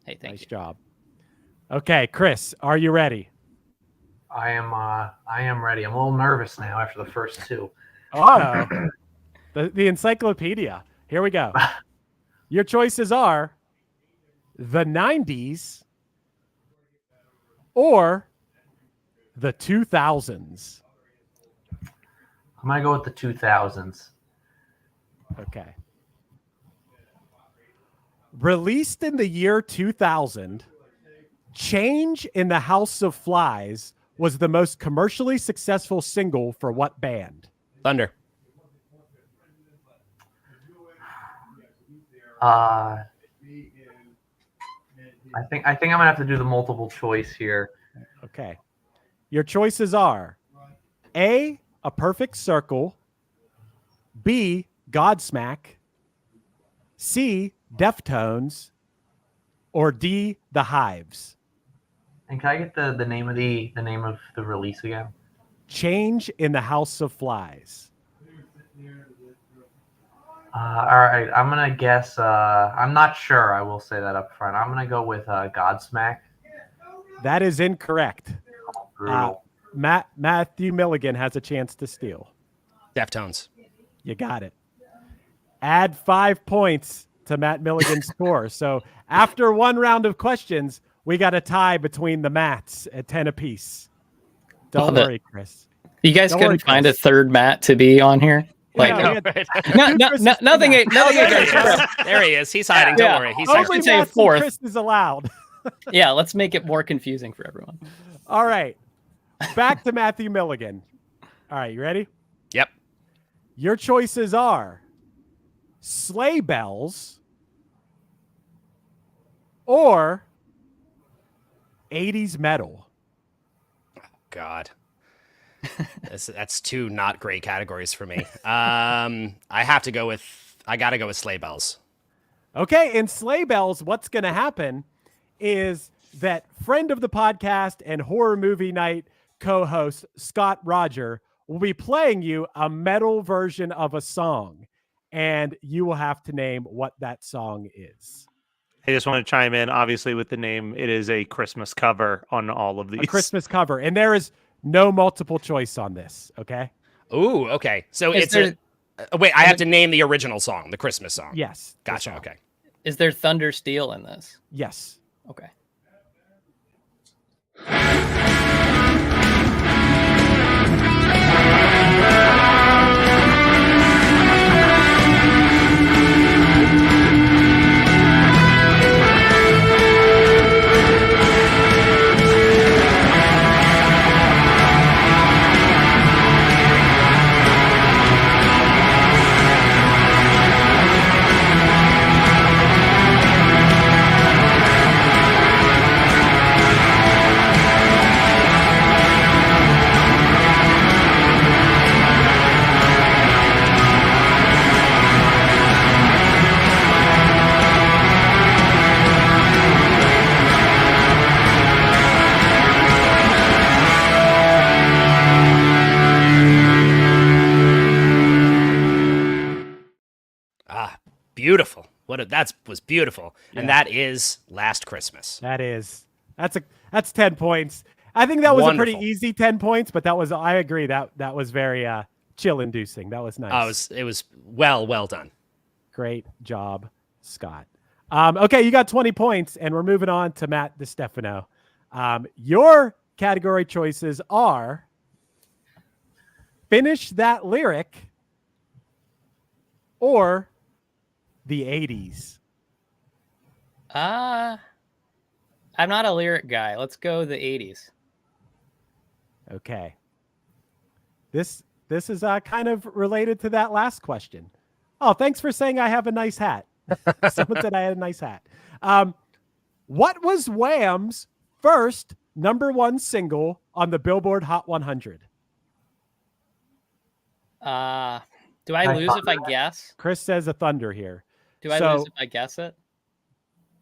Hey, nice job. Okay, Chris, are you ready? I am ready. I'm a little nervous now after the first two. Oh, the encyclopedia. Here we go. Your choices are the 90s or the 2000s. I'm going to go with the 2000s. Okay. Released in the year 2000, Change in the House of Flies was the most commercially successful single for what band? Thunder. I think I'm gonna have to do the multiple choice here. Okay. Your choices are A, A Perfect Circle, B, Godsmack, C, Deftones, or D, The Hives. And can I get the name of the release again? Change in the House of Flies. All right, I'm gonna guess. I'm not sure. I will say that up front. I'm gonna go with Godsmack. That is incorrect. Brutal. Matthew Milligan has a chance to steal. Deftones. You got it. Add 5 points to Matt Milligan's score. So after one round of questions, we got a tie between the Matts at 10 apiece. Don't Love it. worry, Chris. You guys Don't couldn't worry, find a Chris. third Matt to be on here? Like, nothing. Nothing against Chris. There he is. He's hiding. Don't worry. He's Only hiding. say a Matts and fourth. Chris is allowed. Yeah, let's make it more confusing for everyone. All right. Back to Matthew Milligan. All right, you ready? Yep. Your choices are Sleigh Bells or 80s metal. God. That's two not great categories for me. I gotta go with Sleigh Bells. Okay, in Sleigh Bells, what's going to happen is that friend of the podcast and horror movie night co-host Scott Roger will be playing you a metal version of a song, and you will have to name what that song is. I just want to chime in, obviously, with the name. It is a Christmas cover on all of these. A Christmas cover, and there is no multiple choice on this, okay? Ooh, okay. So wait, I have to name the original song, the Christmas song. Yes. Gotcha, okay. Is there Thunder Steel in this? Yes. Okay. Beautiful. That was beautiful. Yeah. And that is Last Christmas. That's 10 points. I think that was Wonderful. a pretty easy 10 points, but I agree that was very chill inducing. That was nice. It was well done. Great job, Scott. Okay, you got 20 points, and we're moving on to Matt DiStefano. Your category choices are Finish That Lyric or the 80s. I'm not a lyric guy. Let's go the 80s. Okay. This This is kind of related to that last question. Oh, thanks for saying I have a nice hat. Someone said I had a nice hat. What was Wham's first #1 single on the Billboard Hot 100? Do I lose if I guess? Chris says a thunder here. Do I lose if I guess it?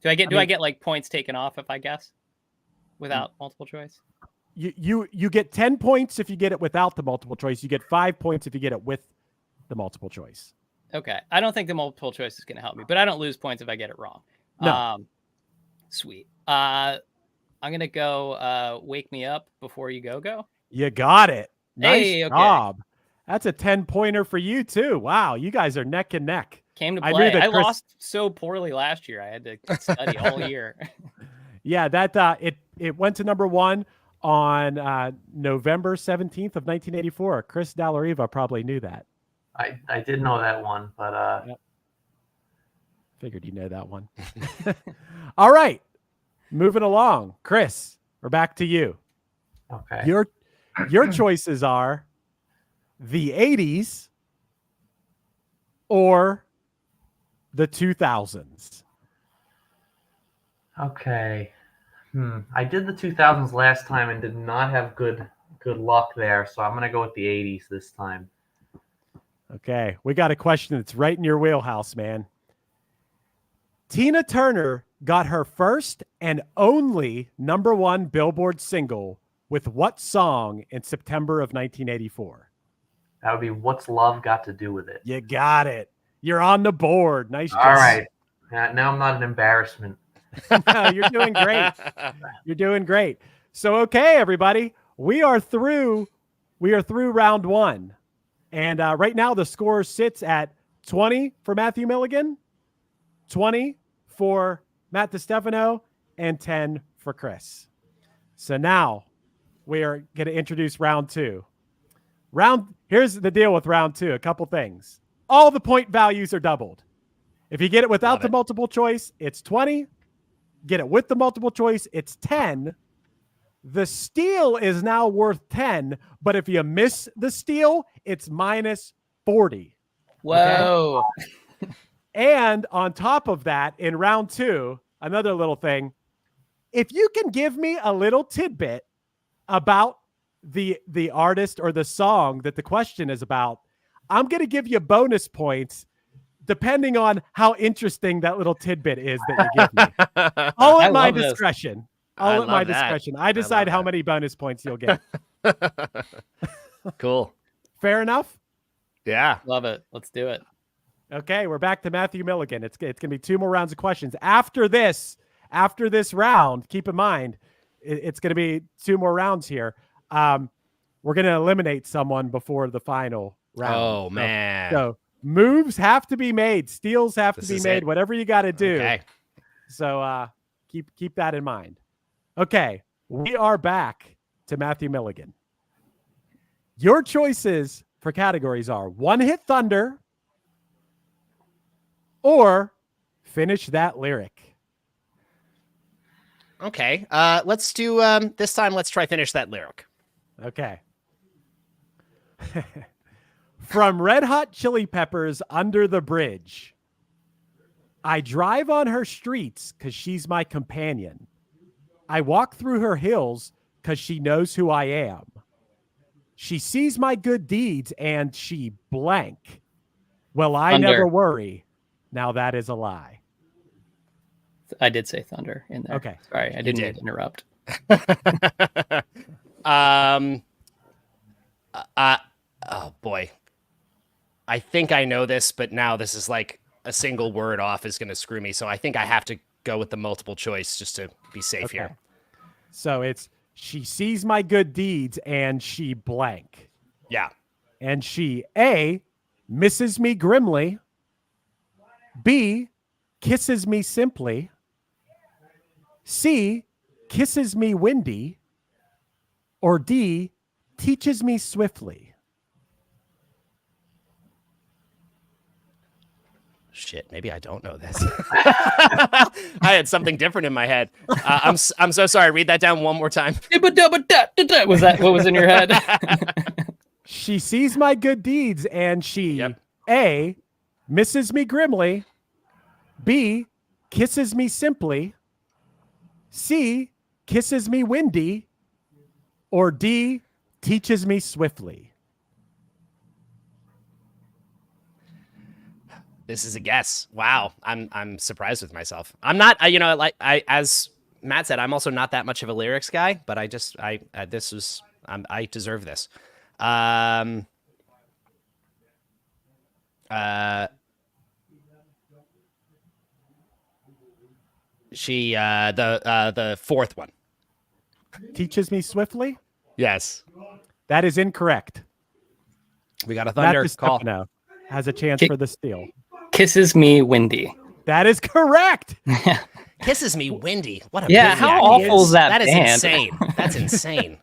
Do I get like points taken off if I guess without multiple choice? You get 10 points if you get it without the multiple choice. You get 5 points if you get it with the multiple choice. Okay. I don't think the multiple choice is going to help me, but I don't lose points if I get it wrong. No. Sweet. I'm going to go Wake Me Up Before You Go. You got it. Nice Hey, okay. job. That's a 10-pointer for you too. Wow, you guys are neck and neck. Came to I play. knew that I Chris- lost so poorly last year. I had to study all year. Yeah, that it went to #1 on November 17th of 1984. Chris Dallariva probably knew that. I did know that one, but Figured you know that one. All right, moving along. Chris, we're back to you. okay. Your choices are the 80s or the 2000s. Okay. I did the 2000s last time and did not have good luck there, so I'm gonna go with the 80s this time. Okay, we got a question that's right in your wheelhouse, man. Tina Turner got her first and only #1 Billboard single with what song in September of 1984? That would be What's Love Got to Do with It? You got it. You're on the board. Nice job. All right. Now I'm not an embarrassment. You're doing great. You're doing great. So, okay, everybody, we are through round 1. And right now the score sits at 20 for Matthew Milligan, 20 for Matt DiStefano, and 10 for Chris. So now we are going to introduce round 2. Here's the deal with round 2. A couple things. All the point values are doubled. If you get it without the multiple choice, it's 20. Get it with the multiple choice, it's 10. The steal is now worth 10, but if you miss the steal, it's -40. Whoa. Okay? And on top of that, in round 2, another little thing, if you can give me a little tidbit about the artist or the song that the question is about, I'm going to give you bonus points depending on how interesting that little tidbit is that you give me. All at my discretion. All at my discretion. I decide how many bonus points you'll get. Cool. Fair enough? Yeah. Love it. Let's do it. Okay, we're back to Matthew Milligan. It's going to be 2 more rounds of questions. After this round, keep in mind, it's going to be 2 more rounds here. We're going to eliminate someone before the final round. Oh, man. So moves have to be made. Steals have to be made. Whatever you got to do. Okay. So keep that in mind. Okay, we are back to Matthew Milligan. Your choices for categories are One Hit Thunder or Finish That Lyric. Okay. Let's do this time. Let's try Finish That Lyric. Okay. From Red Hot Chili Peppers, Under the Bridge. I drive on her streets because she's my companion. I walk through her hills because she knows who I am. She sees my good deeds and she blank. Well, I Thunder. never worry. Now that is a lie. I did say Thunder in there. Okay. Sorry, I didn't mean to interrupt. Oh boy. I think I know this, but now this is like a single word off is going to screw me. So I think I have to go with the multiple choice just to be safe here. So it's she sees my good deeds and she blank. Yeah. And she A, misses me grimly. B, kisses me simply. C, kisses me windy. Or D, teaches me swiftly. Shit, maybe I don't know this. I had something different in my head. I'm so sorry. Read that down one more time. Was that what was in your head? She sees my good deeds and she A, misses me grimly, B, kisses me simply, C, kisses me windy, or D, teaches me swiftly. This is a guess. Wow, I'm surprised with myself. I'm not, as Matt said, I'm also not that much of a lyrics guy, but I deserve this. The fourth one. Teaches me swiftly? Yes. That is incorrect. We got a thunder call. Now has a chance for the steal. Kisses me windy. That is correct. Kisses me windy. What a Yeah, how awful is that That is band? insane. That's insane.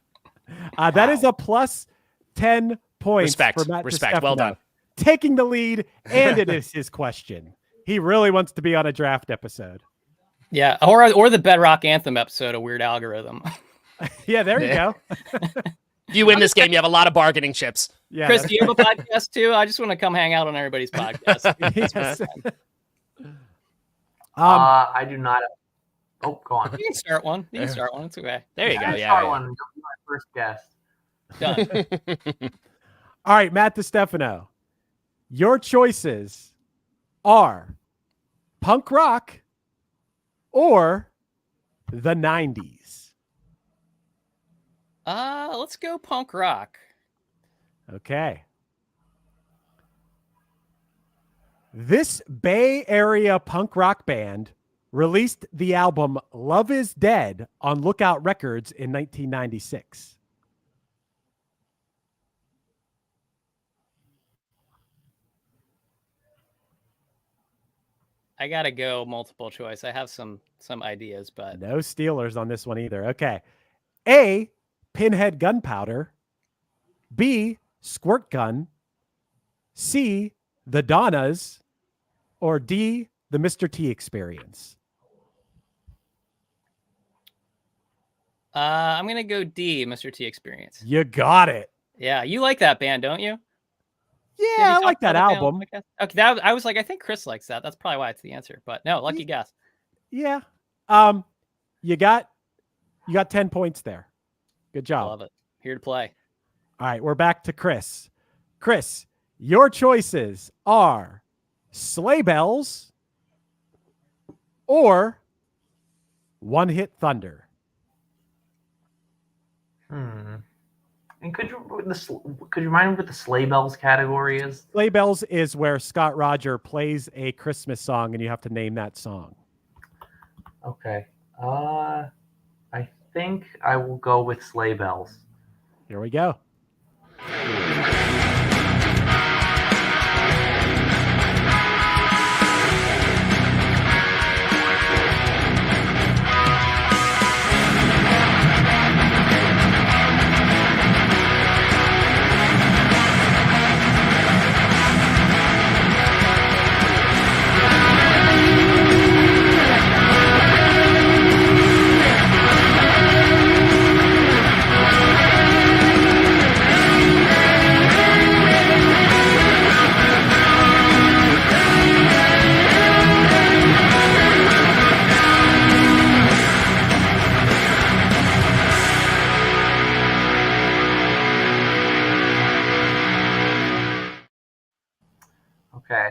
That is a plus 10 points Respect. for Matt Respect. Well DiStefano, done. taking the lead, and it is his question. He really wants to be on a draft episode. Yeah, or the Bedrock Anthem episode of Weird Algorithm. Yeah, there you go. If you win this game, you have a lot of bargaining chips. Yeah, Chris, do you have a podcast too? I just want to come hang out on everybody's podcast. I do not. Oh, go on. You can start one. It's okay. There you go. Start Yeah. one. You'll be my first guest. Done. All right, Matt DiStefano, your choices are punk rock or the 90s. Let's go punk rock. Okay. This Bay Area punk rock band released the album Love Is Dead on Lookout Records in 1996. I gotta go multiple choice. I have some ideas, but No Steelers on this one either. Okay. A, Pinhead Gunpowder. B, Squirt Gun. C, The Donnas. Or D, The Mr. T Experience. I'm gonna go D, Mr. T Experience. You got it. Yeah, you like that band, don't you? Yeah, I like that album. Okay, I was like, I think Chris likes that. That's probably why it's the answer. But no, lucky guess. Yeah. You got 10 points there. Good job. Love it. Here to play. All right, we're back to Chris. Chris, your choices are Sleigh Bells or One Hit Thunder. And could you remind me what the Sleigh Bells category is? Sleigh Bells is where Scott Roger plays a Christmas song and you have to name that song. Okay. I think I will go with Sleigh Bells. Here we go. Okay,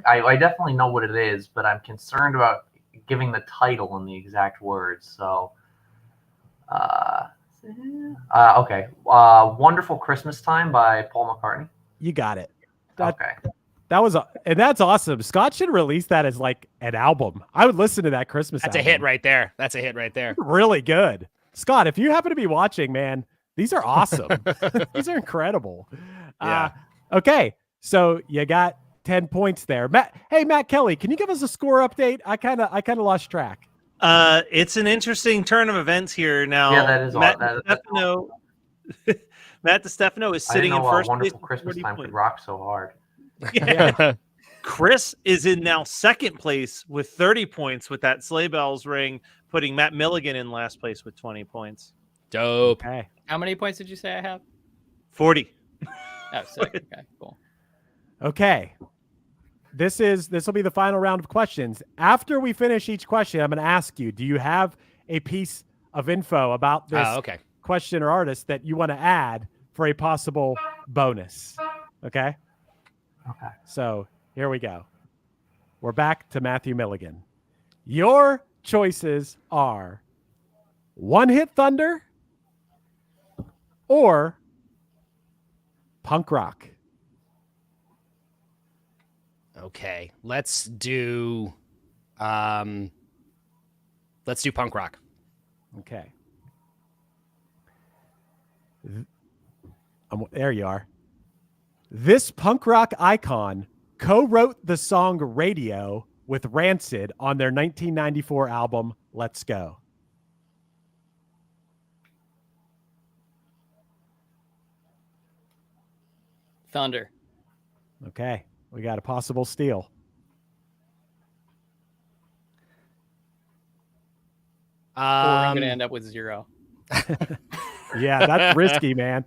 I definitely know what it is, but I'm concerned about giving the title in the exact words. So, okay, "Wonderful Christmas Time" by Paul McCartney. You got it. Okay. That's awesome. Scott should release that as like an album. I would listen to that Christmas That's album. a hit right there. That's a hit right there. Really good. Scott, if you happen to be watching, man, these are awesome. These are incredible. Yeah. Okay, so you got 10 points there. Matt Kelly, can you give us a score update? I kind of lost track. It's an interesting turn of events here now. Yeah, that is Matt all. Matt DiStefano is sitting in first place. Wonderful with Christmas 40 Time points. could rock so hard. Yeah. Chris is in now second place with 30 points with that Sleigh Bells ring, putting Matt Milligan in last place with 20 points. Dope. Okay. How many points did you say I have? 40. Oh, sick. Okay, cool. Okay. This will be the final round of questions. After we finish each question, I'm going to ask you, do you have a piece of info about this question or artist that you want to add for a possible bonus? Okay? Okay. So here we go. We're back to Matthew Milligan. Your choices are One Hit Thunder or punk rock. Okay, let's do punk rock. Okay. There you are. This punk rock icon co-wrote the song Radio with Rancid on their 1994 album Let's Go. Thunder. Okay, we got a possible steal. Or I'm going to end up with 0. Yeah, that's risky, man.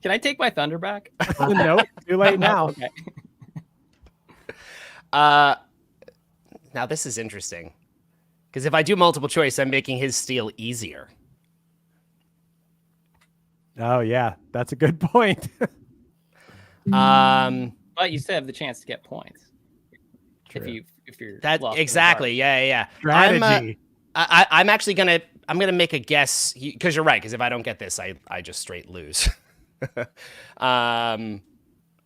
Can I take my Thunder back? Nope, too late now. Okay. Now this is interesting. Because if I do multiple choice, I'm making his steal easier. Oh, yeah, that's a good point. But you still have the chance to get points. True. If you're that lost exactly, yeah. Strategy. I'm actually gonna make a guess because you're right. Because if I don't get this, I just straight lose. Well, I'm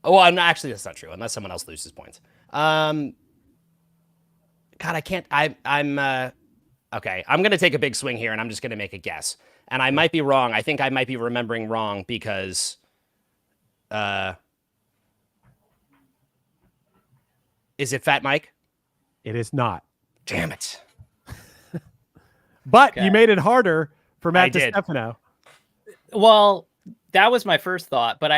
not actually. That's not true. Unless someone else loses points. God, I can't. I'm okay. I'm gonna take a big swing here, and I'm just gonna make a guess. And I might be wrong. I think I might be remembering wrong because, is it Fat Mike? It is not. Damn it. But you made it harder for Matt did. DiStefano. Well, that was my first thought, but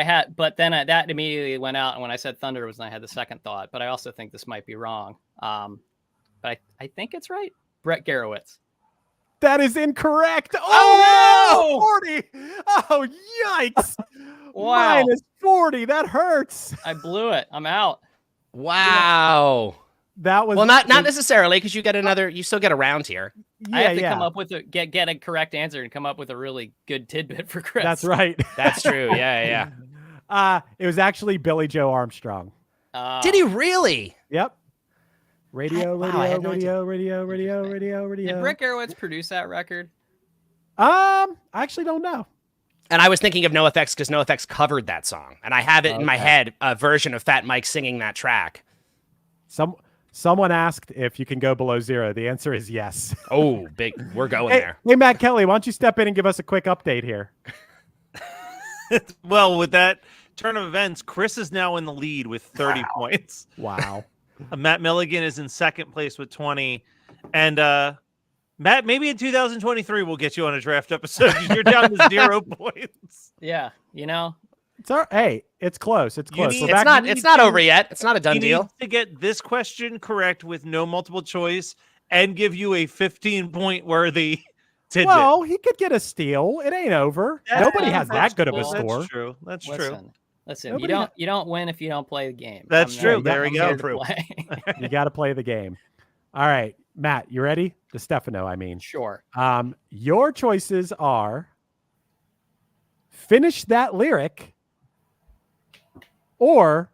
then that immediately went out. And when I said Thunder was when I had the second thought, but I also think this might be wrong. But I think it's right. Brett Garowitz. That is incorrect. Oh, no! 40. Oh, yikes. Wow. Minus 40. That hurts. I blew it. I'm out. Wow. That was well, not necessarily because you get another. You still get a round here. I have to come up with get a correct answer and come up with a really good tidbit for Chris. That's right. That's true. Yeah. It was actually Billy Joe Armstrong. Did he really? Yep. Radio. Did Brett Garowitz produce that record? I actually don't know. And I was thinking of NoFX because NoFX covered that song, and I have it in my head, a version of Fat Mike singing that track. Someone asked if you can go below 0. The answer is yes. Oh, big! We're going there. Hey, Matt Kelly, why don't you step in and give us a quick update here? Well, with that turn of events, Chris is now in the lead with 30 points. Wow. Matt Milligan is in second place with 20. And Matt, maybe in 2023 we'll get you on a draft episode. You're down to 0 points. Yeah, It's hey, it's close. It's close. It's not over yet. It's not a done deal. To get this question correct with no multiple choice and give you a 15-point worthy tidbit. Well, he could get a steal. It ain't over. Nobody has that good of a score. That's true. That's true. Listen, you don't win if you don't play the game. That's true. There we go. You got to play the game. All right, Matt, you ready? DiStefano, I mean. Sure. Your choices are Finish That Lyric or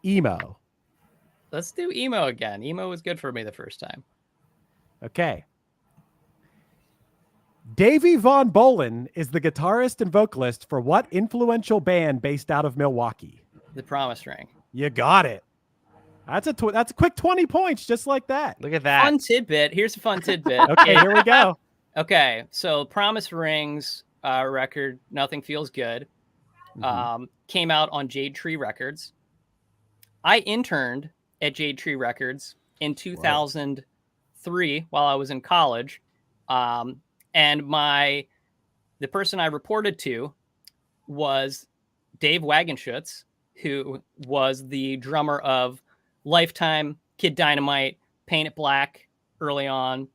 Emo. Let's do Emo again. Emo was good for me the first time. Okay. Davey Von Bohlen is the guitarist and vocalist for what influential band based out of Milwaukee? The Promise Ring. You got it. That's a quick 20 points, just like that. Look at that. Fun tidbit. Here's a fun tidbit. Okay, here we go. Okay, so Promise Rings record, Nothing Feels Good, came out on Jade Tree Records. I interned at Jade Tree Records in 2003 while I was in college. And the person I reported to was Dave Wagenschutz, who was the drummer of Lifetime, Kid Dynamite, Paint It Black early on.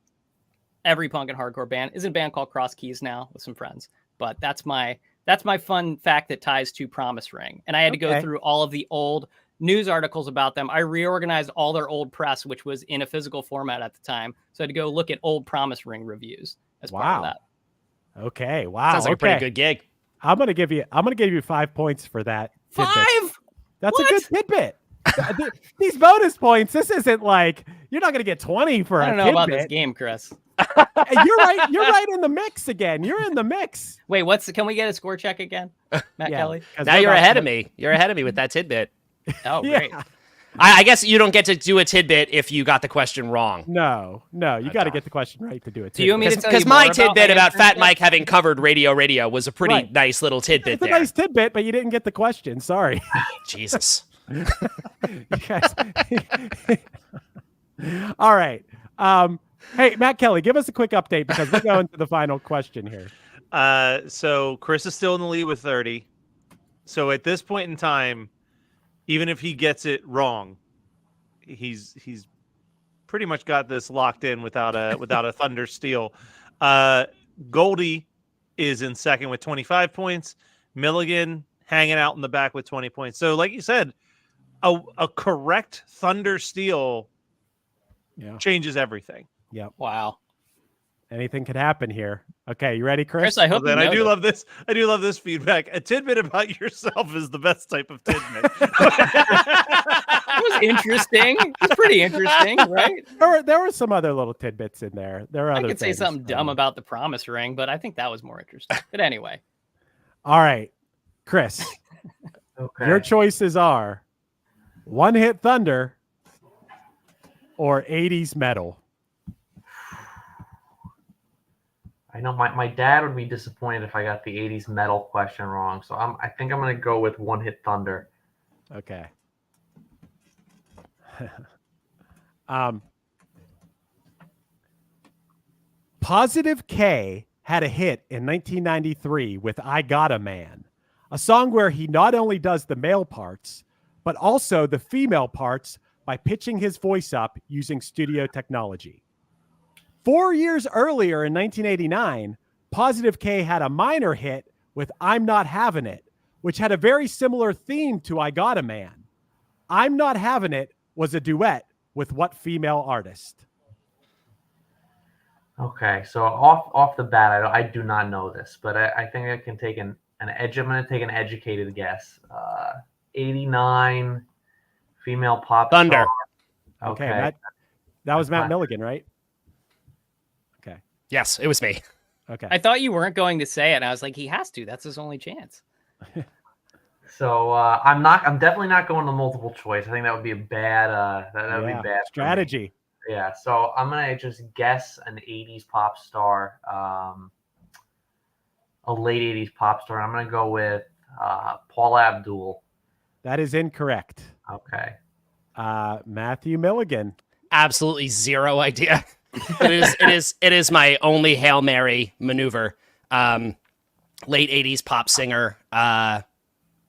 Every punk and hardcore band is in a band called Cross Keys now with some friends. But that's my That's my fun fact that ties to Promise Ring. And I had to go through all of the old news articles about them. I reorganized all their old press, which was in a physical format at the time. So I had to go look at old Promise Ring reviews as part of that. Okay. Wow. Sounds like a pretty good gig. I'm gonna give you 5 points for that. tidbit. 5? That's a good tidbit. These bonus points. This isn't like you're not gonna get 20 for. I don't know tidbit. about this game, Chris. You're right. You're right in the mix again. You're in the mix. Wait, can we get a score check again, Matt Kelly? Now you're ahead of me. You're ahead of me with that tidbit. Oh, great. I guess you don't get to do a tidbit if you got the question wrong. No, you got to get the question right to do it. Do you want me to tell you Because my more tidbit about about Fat Mike having covered Radio was a pretty nice little tidbit It's a there. nice tidbit, but you didn't get the question. Sorry. Jesus. You guys. All right. Hey, Matt Kelly, give us a quick update because we're going to the final question here. So Chris is still in the lead with 30. So at this point in time, even if he gets it wrong, he's pretty much got this locked in without a thunder steal. Goldie is in second with 25 points. Milligan hanging out in the back with 20 points. So like you said, a correct thunder steal changes everything. Yep. Wow. Anything could happen here. Okay, you ready, Chris? Chris, I hope Then you I know do this. love this. I do love this feedback. A tidbit about yourself is the best type of tidbit. That was interesting. It's pretty interesting, right? There were some other little tidbits in there. There are I other could say things. something dumb about the Promise Ring, but I think that was more interesting. But anyway. All right, Chris. Okay. Your choices are One Hit Thunder or 80s metal. I know my dad would be disappointed if I got the 80s metal question wrong. So I think I'm going to go with One Hit Thunder. Okay. Positive K had a hit in 1993 with I Got a Man, a song where he not only does the male parts, but also the female parts by pitching his voice up using studio technology. 4 years earlier in 1989, Positive K had a minor hit with I'm Not Having It, which had a very similar theme to I Got a Man. I'm Not Having It was a duet with what female artist? Okay, so off the bat, I do not know this, but I think I can take an edge. I'm going to take an educated guess. 89 female pop Thunder. star. Okay, that was Matt Milligan, right? Okay. Yes, it was me. Okay. I thought you weren't going to say it. And I was like, he has to. That's his only chance. So I'm definitely not going to multiple choice. I think that would be a bad. That would be bad for me. strategy. Yeah, so I'm gonna just guess an 80s pop star, a late 80s pop star. I'm gonna go with Paula Abdul. That is incorrect. Okay. Matthew Milligan. Absolutely zero idea. It is my only Hail Mary maneuver. Late 80s pop singer,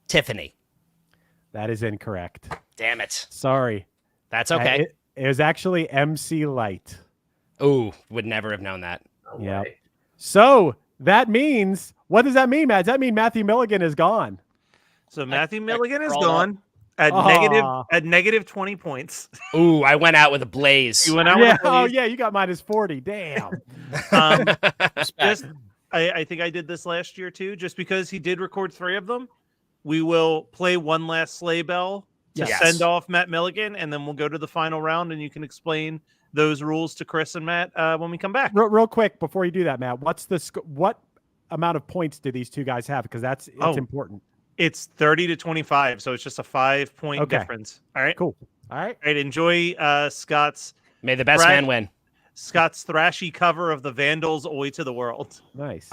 Tiffany. That is incorrect. Damn it. Sorry. That's okay. It was actually MC Light. Ooh, would never have known that. Yeah. So that means, what does that mean, Matt? Does that mean Matthew Milligan is gone? So Matthew Milligan is gone at negative 20 points. Ooh, I went out with a blaze. You went out with a blaze. Oh, yeah, you got minus 40. Damn. I think I did this last year too, just because he did record 3 of them. We will play one last sleigh bell to send off Matt Milligan, and then we'll go to the final round, and you can explain those rules to Chris and Matt when we come back. Real quick, before you do that, Matt, what amount of points do these two guys have? Because it's important. It's 30 to 25, so it's just a 5-point difference. All right, cool. All right, enjoy Scott's. May the best man win. Scott's thrashy cover of the Vandals' "Oi to the World." Nice.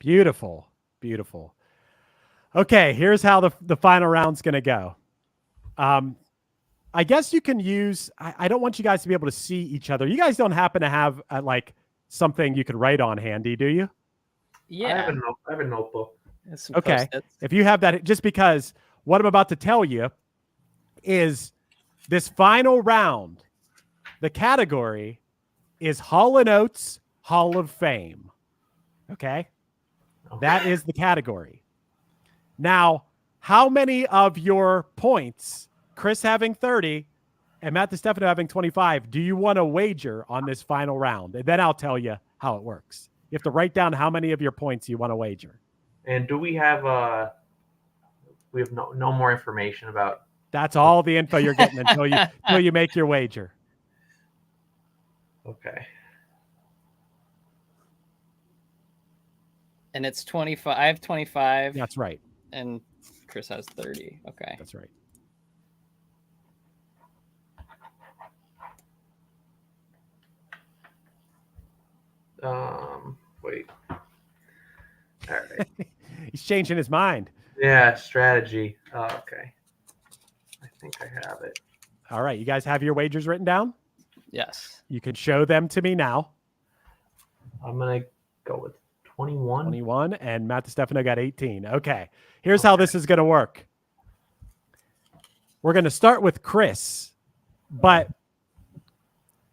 Beautiful. Beautiful. Okay, here's how the final round's going to go. I guess you can use, I don't want you guys to be able to see each other. You guys don't happen to have like something you could write on handy, do you? Yeah. I have a notebook. Okay. If you have that, just because what I'm about to tell you is this final round, the category is Hall & Oates Hall of Fame. Okay? That is the category. Now, how many of your points, Chris having 30 and Matt DiStefano having 25, do you want to wager on this final round? And then I'll tell you how it works. You have to write down how many of your points you want to wager. And do we have no more information about? That's all the info you're getting until you make your wager. Okay. And it's 25. I have 25. That's right. And Chris has 30. Okay. That's right. Wait. All right. He's changing his mind. Yeah, strategy. Oh, okay. I think I have it. All right. You guys have your wagers written down? Yes. You can show them to me now. I'm going to go with 21. 21, and Matt DiStefano got 18. Okay. Here's how this is going to work. We're going to start with Chris, but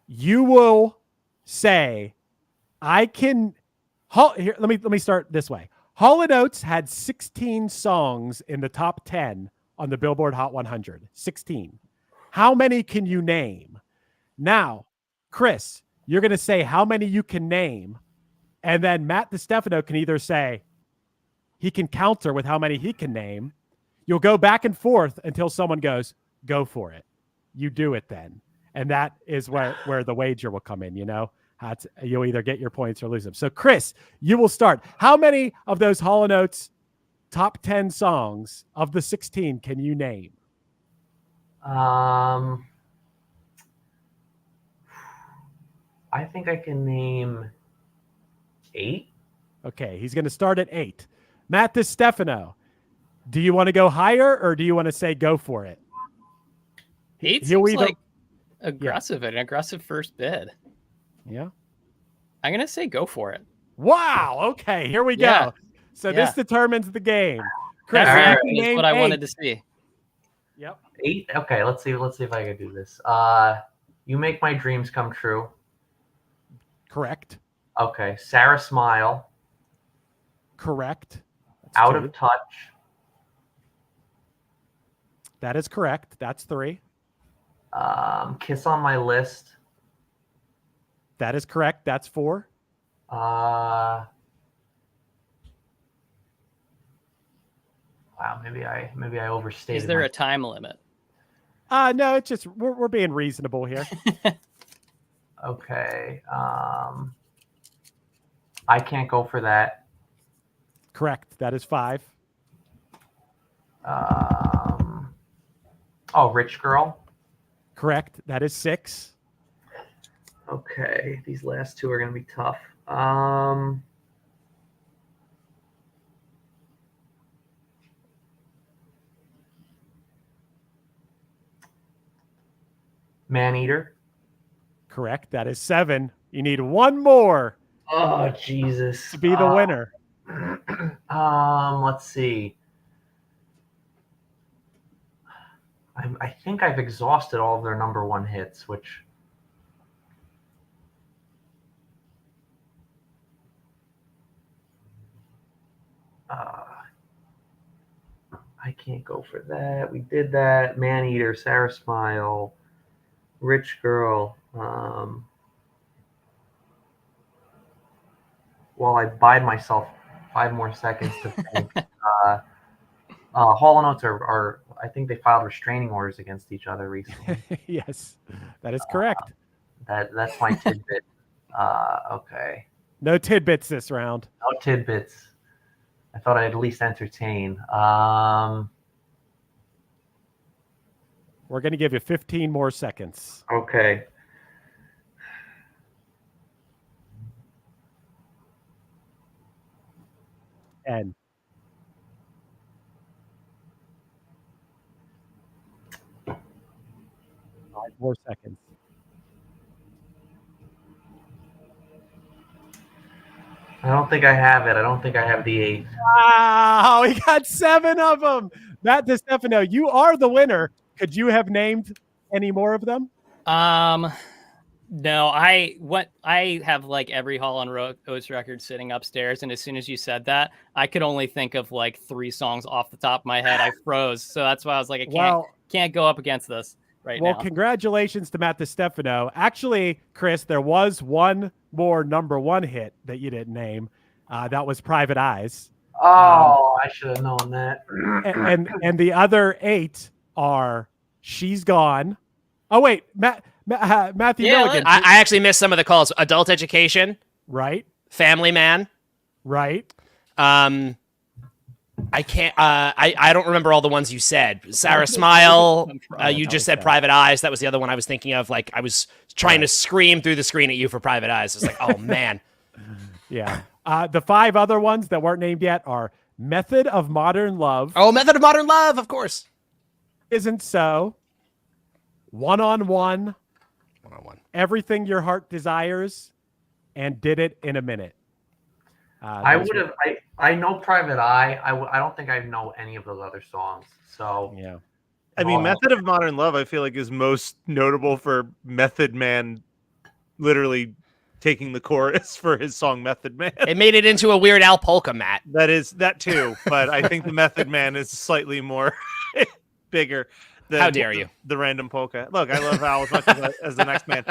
you will say, I can... Here, let me start this way. Hall & Oates had 16 songs in the top 10 on the Billboard Hot 100. 16. How many can you name? Now, Chris, you're going to say how many you can name, and then Matt DiStefano can either say he can counter with how many he can name. You'll go back and forth until someone goes, go for it. You do it then. And that is where the wager will come in, you know? You'll either get your points or lose them. So, Chris, you will start. How many of those Hall & Oates top 10 songs of the 16 can you name? I think I can name 8. Okay, he's going to start at 8. Matt DiStefano, do you want to go higher or do you want to say go for it? 8 seems like aggressive, an aggressive first bid. Yeah. I'm going to say go for it. Wow. Okay, here we go. So this determines the game. Chris, that's what I wanted to see. Yep. 8. Okay, let's see if I can do this. You Make My Dreams Come True. Correct. Okay. Sarah Smile. Correct. That's Out 2. of Touch. That is correct. That's 3. Kiss on My List. That is correct. That's 4. Wow, maybe I overstated. Is there a time limit? No, it's just we're being reasonable here. Okay. I Can't Go For That. Correct. That is 5. Rich Girl. Correct. That is 6. Okay, these last 2 are going to be tough. Maneater. Correct. That is 7. You need one more. Oh, Jesus. To be the winner. Let's see. I think I've exhausted all of their number 1 hits, which... I Can't Go For That. We did that. Maneater, Sarah Smile, Rich Girl. While I bide myself 5 more seconds to think. Hall & Oates are, I think they filed restraining orders against each other recently. Yes, that is correct. That's my tidbit. Okay. No tidbits this round. No tidbits. I thought I'd at least entertain. We're going to give you 15 more seconds. Okay. 10. Five more seconds. I don't think I have it. I don't think I have the 8. Wow, we got 7 of them. Matt DeStefano, you are the winner. Could you have named any more of them? No, I have like every Hall and Oates record sitting upstairs, and as soon as you said that, I could only think of like 3 songs off the top of my head. I froze, so that's why I was like, I can't go up against this right now. Well, congratulations to Matt DeStefano. Actually, Chris, there was one more #1 hit that you didn't name. That was Private Eyes. Oh, I should have known that. and the other 8 are She's Gone. Oh wait, Matthew Milligan. I actually missed some of the calls. Adult Education. Right. Family Man. Right. I can't. I don't remember all the ones you said. Sarah Smile. You just said Private Eyes. That was the other one I was thinking of. Like I was trying to scream through the screen at you for Private Eyes. It's like, oh man. Yeah. The 5 other ones that weren't named yet are Method of Modern Love. Oh, Method of Modern Love, of course. Isn't So. One-on-One. Everything Your Heart Desires, and Did It in a Minute. I would have. I know Private Eye. I don't think I know any of those other songs. So yeah. I mean, Method of Modern Love, I feel like is most notable for Method Man, literally taking the chorus for his song Method Man. It made it into a Weird Al polka, Matt. That too, but I think the Method Man is slightly more bigger. How dare you? The random polka. Look, I love Al as much as the next man.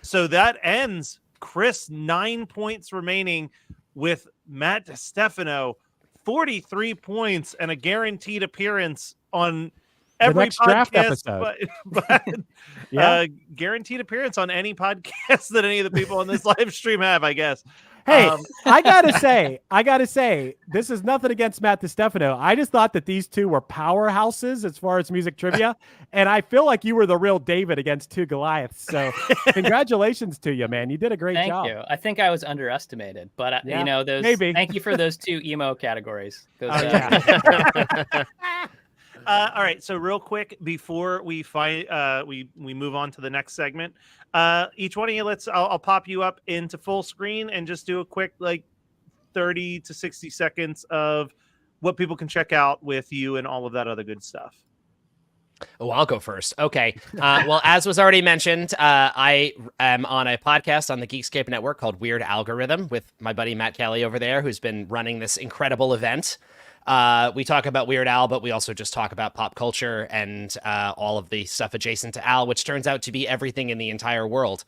So that ends. Chris, 9 points remaining with Matt DeStefano, 43 points and a guaranteed appearance on every next draft podcast. But guaranteed appearance on any podcast that any of the people on this live stream have, I guess. Hey, I gotta say, this is nothing against Matt DeStefano. I just thought that these two were powerhouses as far as music trivia, and I feel like you were the real David against 2 Goliaths. So, congratulations to you, man. You did a great job. Thank you. I think I was underestimated, but Yeah, you know, those. maybe. Thank you for those 2 emo categories. Those, All right, so real quick before we we move on to the next segment, each one of you, I'll pop you up into full screen and just do a quick 30 to 60 seconds of what people can check out with you and all of that other good stuff. Oh, I'll go first. Okay. Well, as was already mentioned, I am on a podcast on the Geekscape network called Weird Algorithm with my buddy Matt Kelly over there, who's been running this incredible event. We talk about Weird Al, but we also just talk about pop culture and all of the stuff adjacent to Al, which turns out to be everything in the entire world.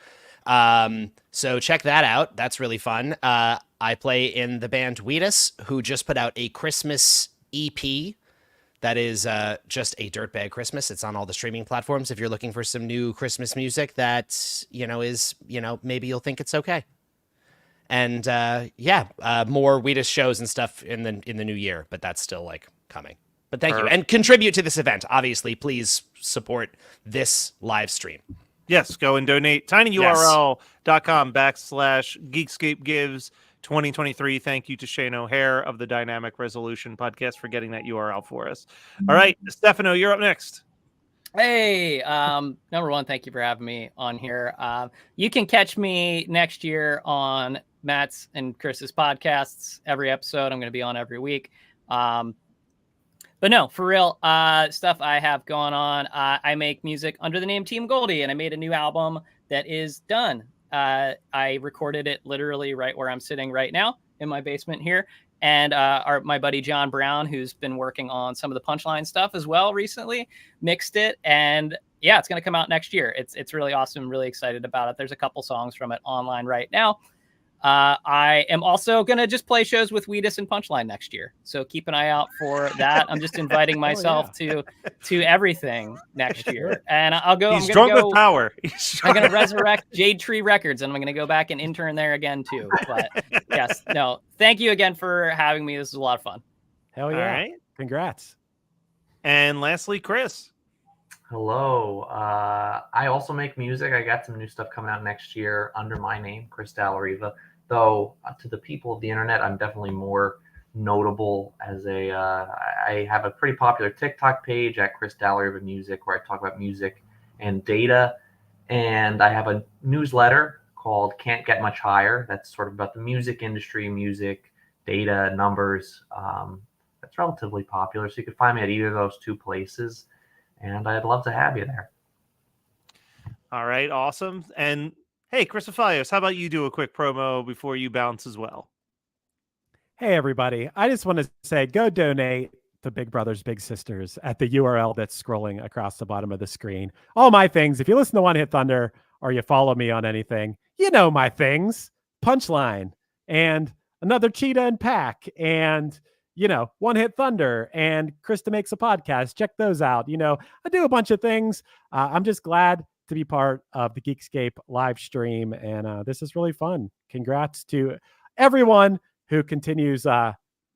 So check that out. That's really fun. I play in the band Wheatus, who just put out a Christmas EP that is just a dirtbag Christmas. It's on all the streaming platforms. If you're looking for some new Christmas music that, is, maybe you'll think it's okay. And more Wheatus shows and stuff in the new year, but that's still coming. But thank you. And contribute to this event. Obviously, please support this live stream. Yes, go and donate. tinyurl.com/Geekscape gives 2023. Thank you to Shane O'Hare of the Dynamic Resolution podcast for getting that URL for us. All right, Stefano, you're up next. Hey, #1, thank you for having me on here. You can catch me next year on Matt's and Chris's podcasts. Every episode, I'm going to be on every week. But no, for real, stuff I have going on. I make music under the name Team Goldie, and I made a new album that is done. I recorded it literally right where I'm sitting right now in my basement here. And my buddy John Brown, who's been working on some of the Punchline stuff as well recently, mixed it. And yeah, it's going to come out next year. It's really awesome. Really excited about it. There's a couple songs from it online right now. I am also going to just play shows with Wheatus and Punchline next year. So keep an eye out for that. I'm just inviting myself to everything next year. And I'll go. He's drunk with power. I'm going to resurrect Jade Tree Records, and I'm going to go back and intern there again too. But yes, no, thank you again for having me. This is a lot of fun. Hell yeah. All right. Congrats. And lastly, Chris. Hello. I also make music. I got some new stuff coming out next year under my name, Chris Dallariva. Though to the people of the internet, I'm definitely more notable as a. I have a pretty popular TikTok page at Chris Dallery Music where I talk about music and data, and I have a newsletter called Can't Get Much Higher. That's sort of about the music industry, music, data, numbers. That's relatively popular, so you can find me at either of those two places, and I'd love to have you there. All right, awesome. And hey, Christophilios, how about you do a quick promo before you bounce as well? Hey, everybody. I just want to say go donate to Big Brothers Big Sisters at the URL that's scrolling across the bottom of the screen. All my things, if you listen to One Hit Thunder or you follow me on anything, you know my things. Punchline and Another Cheetah and Pack and, you know, One Hit Thunder and Krista Makes a Podcast. Check those out. You know, I do a bunch of things. I'm just glad to be part of the Geekscape live stream, and this is really fun. Congrats to everyone who continues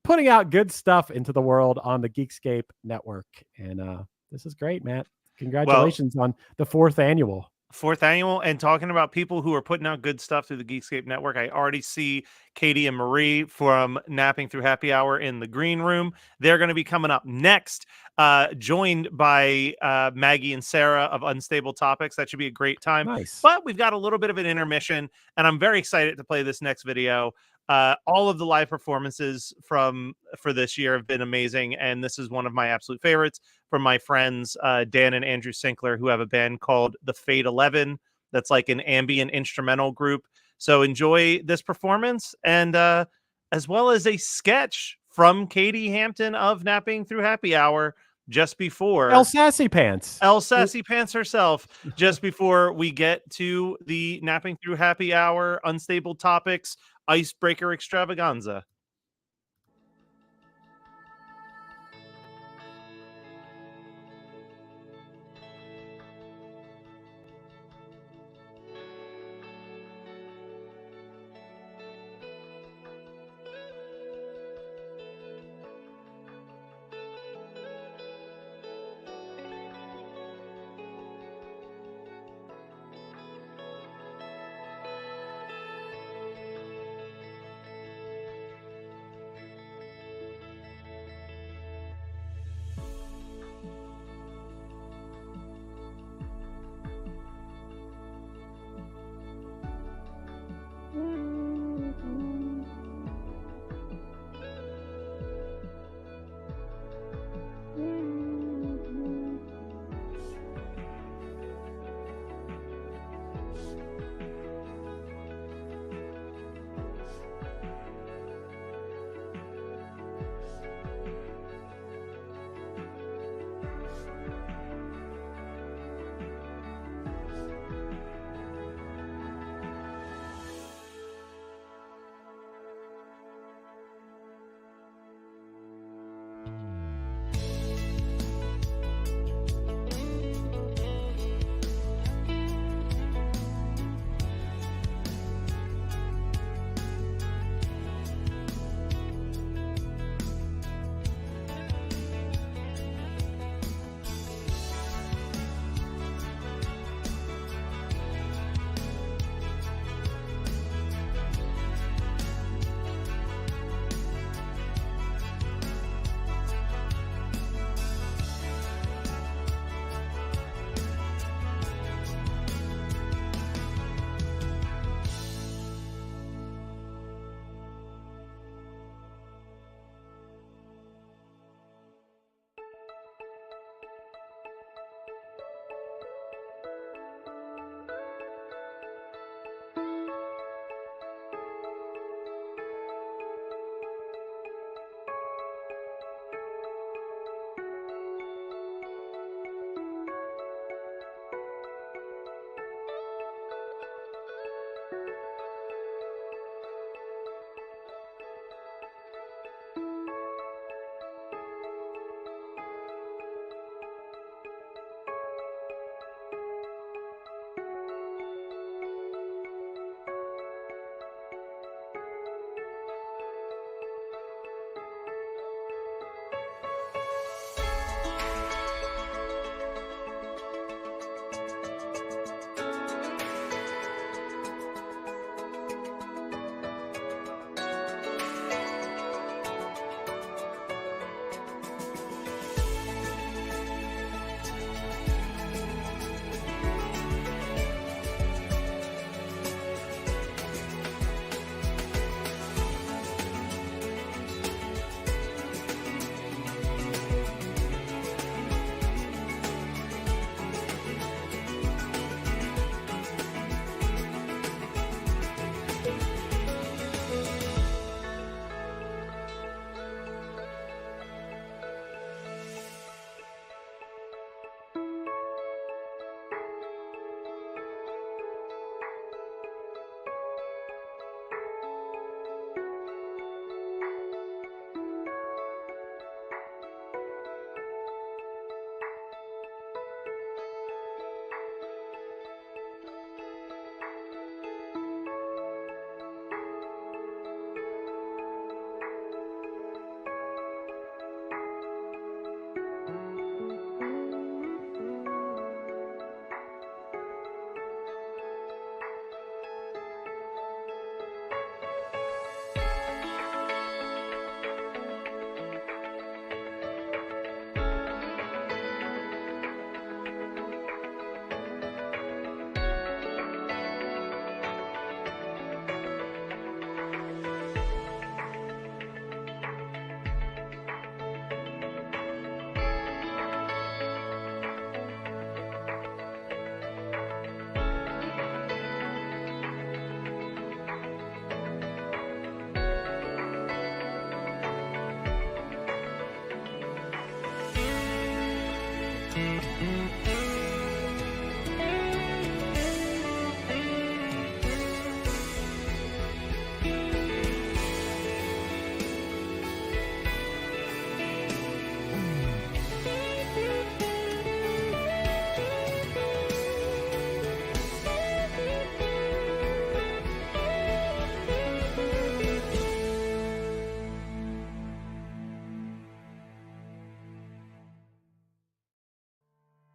putting out good stuff into the world on the Geekscape network. And this is great, Matt. Congratulations on the 4th annual. 4th annual, and talking about people who are putting out good stuff through the Geekscape network. I already see Katie and Marie from Napping Through Happy Hour in the green room. They're going to be coming up next, joined by Maggie and Sarah of Unstable Topics. That should be a great time. Nice. But we've got a little bit of an intermission, and I'm very excited to play this next video. All of the live performances for this year have been amazing, and this is one of my absolute favorites from my friends Dan and Andrew Sinkler, who have a band called the Fate 11 that's like an ambient instrumental group. So enjoy this performance, and as well as a sketch from Katie Hampton of Napping Through Happy Hour just before El Sassy Pants herself, just before we get to the Napping Through Happy Hour Unstable Topics Icebreaker Extravaganza.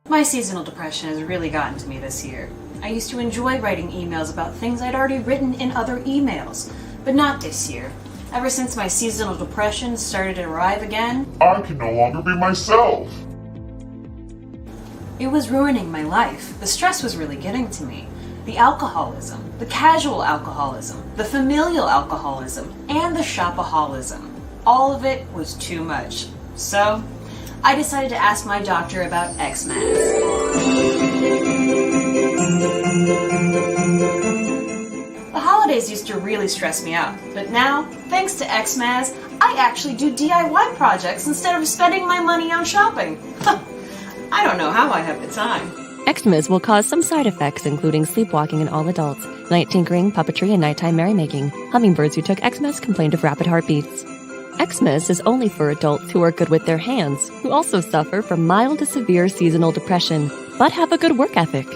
My seasonal depression has really gotten to me this year. I used to enjoy writing emails about things I'd already written in other emails, but not this year. Ever since my seasonal depression started to arrive again, I can no longer be myself. it was ruining my life. The stress was really getting to me. The alcoholism, the casual alcoholism, the familial alcoholism, and the shopaholism. All of it was too much. So, I decided to ask my doctor about Xmas. The holidays used to really stress me out, but now, thanks to Xmas, I actually do DIY projects instead of spending my money on shopping. I don't know how I have the time. Xmas will cause some side effects, including sleepwalking in all adults, night tinkering, puppetry, and nighttime merrymaking. Hummingbirds who took Xmas complained of rapid heartbeats. Xmas is only for adults who are good with their hands, who also suffer from mild to severe seasonal depression, but have a good work ethic.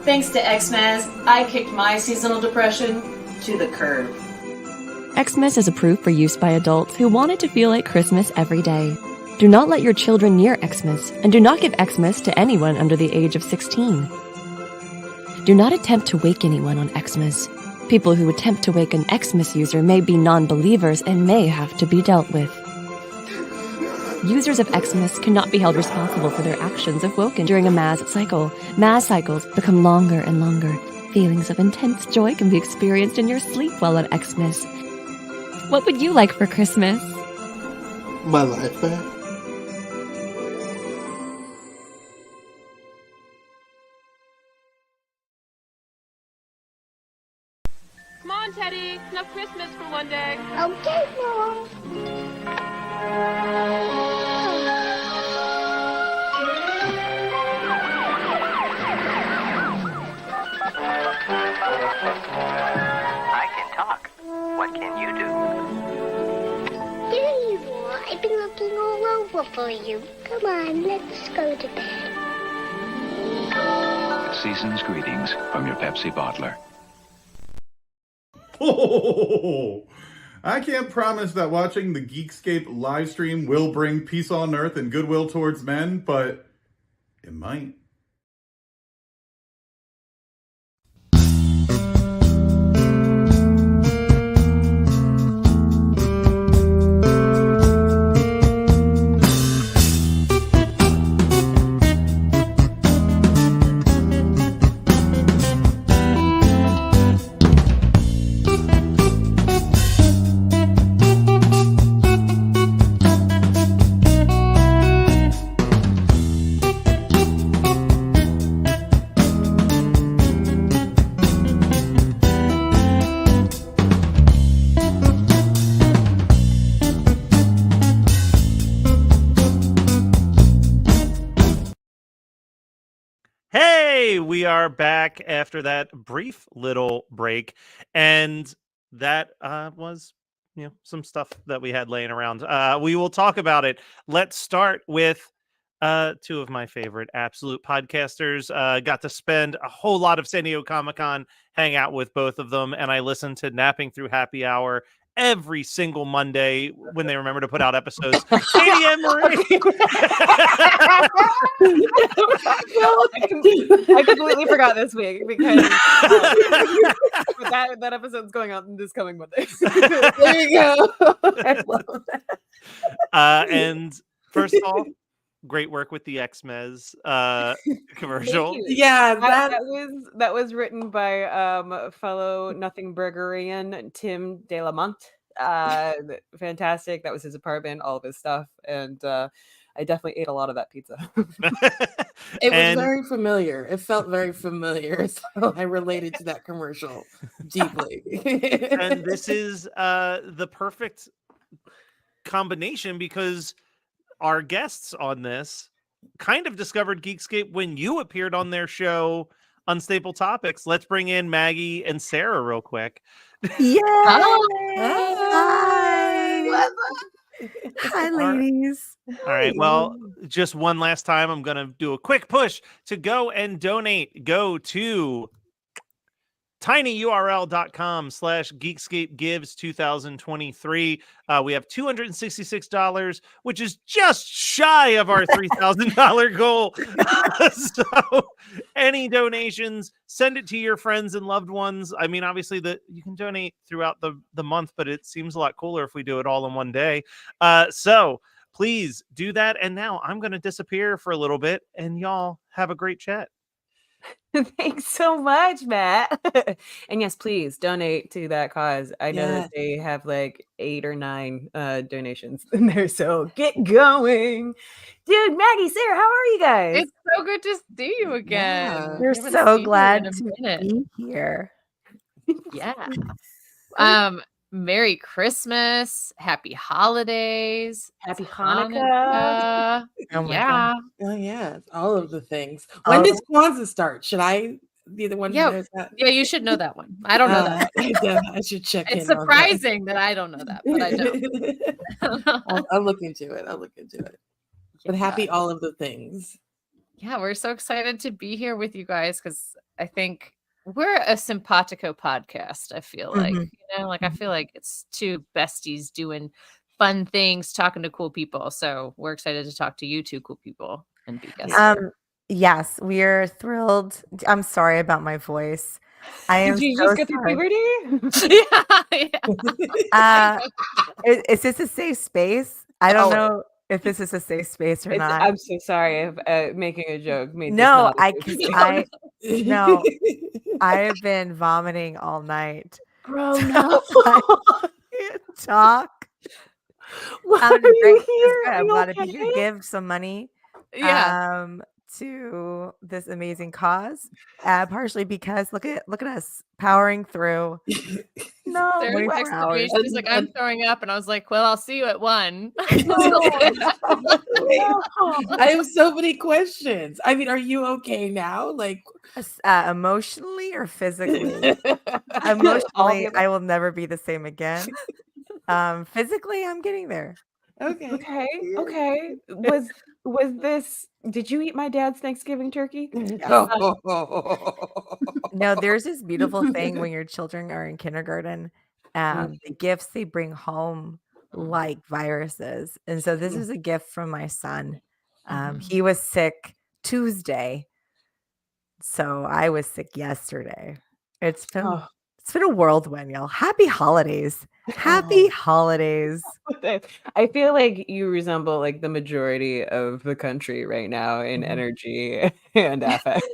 Thanks to Xmas, I kicked my seasonal depression to the curb. Xmas is approved for use by adults who want it to feel like Christmas every day. Do not let your children near Xmas, and do not give Xmas to anyone under the age of 16. Do not attempt to wake anyone on Xmas. People who attempt to wake an Xmas user may be non-believers and may have to be dealt with. Users of Xmas cannot be held responsible for their actions if woken during a Maz cycle. Maz cycles become longer and longer. Feelings of intense joy can be experienced in your sleep while on Xmas. What would you like for Christmas? My life back. Come on, Teddy. Enough Christmas for one day. Okay, Mom. I can talk. What can you do? Here you are. I've been looking all over for you. Come on, let's go to bed. Season's greetings from your Pepsi bottler. Oh, I can't promise that watching the Geekscape live stream will bring peace on earth and goodwill towards men, but it might. Hey, we are back after that brief little break, and that was some stuff that we had laying around. We will talk about it. Let's start with two of my favorite absolute podcasters. Got to spend a whole lot of San Diego Comic-Con, hang out with both of them, and I listened to Napping Through Happy Hour every single Monday when they remember to put out episodes. Katie and Marie. I completely forgot this week because that episode's going out this coming Monday. There you go. I love that. And first of all, great work with the Xmas commercial. Yeah, that was written by fellow Nothing Burgerian Tim De La Monte. Fantastic. That was his apartment, all of his stuff, and I definitely ate a lot of that pizza. It was very familiar. It felt very familiar, so I related to that commercial deeply. And this is the perfect combination because our guests on this kind of discovered Geekscape when you appeared on their show, Unstable Topics. Let's bring in Maggie and Sarah real quick. Yeah. Hi. Hi, ladies. All right. Well, just one last time, I'm going to do a quick push to go and donate. Go to tinyurl.com/Geekscape Gives 2023. We have $266, which is just shy of our $3,000 goal. So any donations, send it to your friends and loved ones. I mean, obviously you can donate throughout the month, but it seems a lot cooler if we do it all in one day. So please do that. And now I'm going to disappear for a little bit and y'all have a great chat. Thanks so much, Matt. And yes, please donate to that cause. I know that they have like 8 or 9 donations in there, so get going. Dude, Maggie, Sarah, how are you guys? It's so good to see you again. We're We haven't so seen you glad in a to minute. be here. Yeah. Merry Christmas, Happy Holidays, Happy Hanukkah. Oh my Yeah. God. Oh yeah, all of the things. When does Kwanzaa start? Should I be the one who Yeah, knows that? yeah, you should know that one. I don't know that. Yeah, I should check It's in on that. surprising that I don't know that, but I don't. I'll look into it. But happy all of the things. Yeah, we're so excited to be here with you guys because I think we're a simpatico podcast. I feel like, I feel like it's two besties doing fun things, talking to cool people. So we're excited to talk to you two cool people and be guests. Yes, we are thrilled. I'm sorry about my voice. I am Did you so just get through sorry. puberty? Is this a safe space? I don't know if this is a safe space or not. I'm so sorry if making a joke made No, this not a safe no, I have been vomiting all night. Bro, no. I can't talk. Why are you here? I'm Are you glad if you could okay? give some money Yeah. to this amazing cause. Partially because look at us powering through. No, Sarah 24 texted me. hours. She was like, I'm throwing up. And I was like, well, I'll see you at 1. I have so many questions. I mean, are you okay now? Like Emotionally or physically? Emotionally, I will never be the same again. Physically, I'm getting there. Okay. Was this? Did you eat my dad's Thanksgiving turkey? No, there's this beautiful thing when your children are in kindergarten. The gifts they bring home like viruses. And so this is a gift from my son. He was sick Tuesday. So I was sick yesterday. It's been a whirlwind, y'all. Happy holidays. Happy holidays. I feel like you resemble like the majority of the country right now in energy and affect.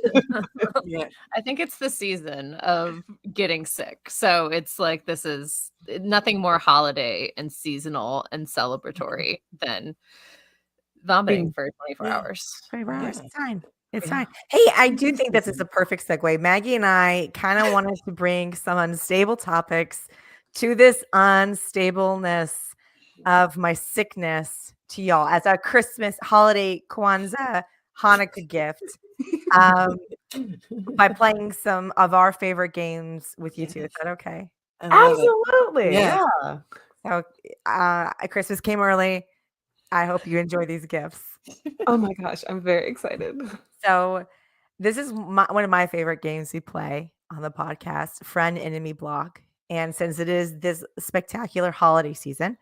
I think it's the season of getting sick. So it's like this is nothing more holiday and seasonal and celebratory than vomiting for 24 hours. 24 hours. It's fine. It's fine. Hey, I do think this is a perfect segue. Maggie and I kind of wanted to bring some unstable topics to this unstableness of my sickness to y'all as a Christmas holiday Kwanzaa Hanukkah gift by playing some of our favorite games with you two. Is that okay? Absolutely. Yeah. So Christmas came early. I hope you enjoy these gifts. Oh my gosh, I'm very excited. So this is one of my favorite games we play on the podcast, Friend Enemy Block. And since it is this spectacular holiday season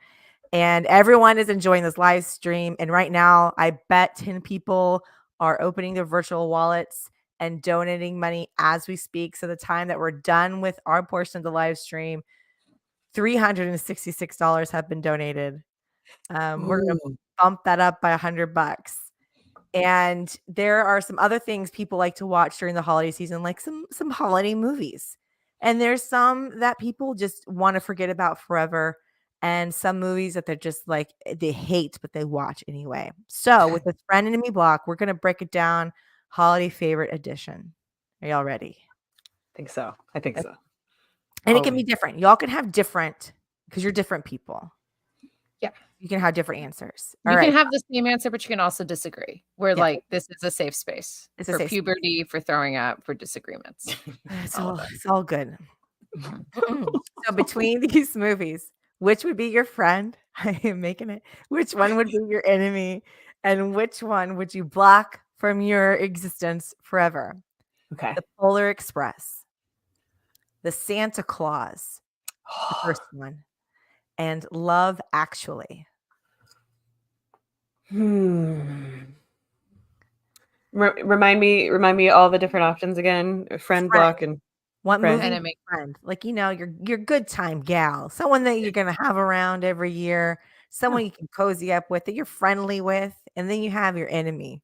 and everyone is enjoying this live stream, and right now I bet 10 people are opening their virtual wallets and donating money as we speak. So the time that we're done with our portion of the live stream, $366 have been donated. We're going to bump that up by $100. And there are some other things people like to watch during the holiday season, like some holiday movies. And there's some that people just want to forget about forever. And some movies that they're just like, they hate, but they watch anyway. So with this Friend Enemy Block, we're going to break it down holiday favorite edition. Are y'all ready? I think so. And it can be different. Y'all can have different because you're different people. Yeah. You can have different answers. You All can right. have the same answer, but you can also disagree. Where Yeah. like this is a safe space It's a for safe space. puberty, for throwing up, for disagreements. It's all good. So between these movies, which would be your friend? I am making it. Which one would be your enemy? And which one would you block from your existence forever? Okay. The Polar Express, the Santa Claus, the first one, and Love Actually. Remind me all the different options again. Friend, block, and What friend. movie? Enemy. Friend. Like, your good time gal, someone that you're gonna have around every year, someone you can cozy up with, that you're friendly with, and then you have your enemy,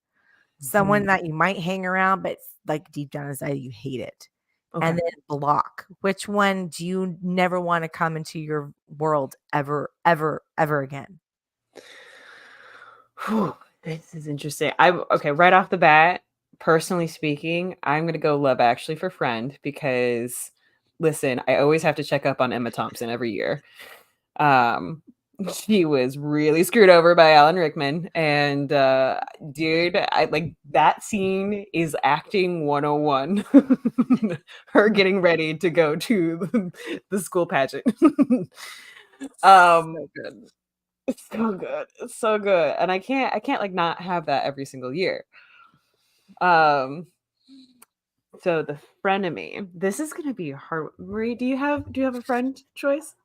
someone that you might hang around, but like deep down inside you hate it. And then block. Which one do you never want to come into your world ever, ever, ever again? Whew, this is interesting. Okay, right off the bat, personally speaking, I'm gonna go Love Actually for friend because listen, I always have to check up on Emma Thompson every year. She was really screwed over by Alan Rickman, and dude, I like that scene is acting 101. Her getting ready to go to the school pageant. So good. It's so good. It's so good. And I can't like not have that every single year. So the frenemy. This is gonna be hard. Marie, do you have a friend choice?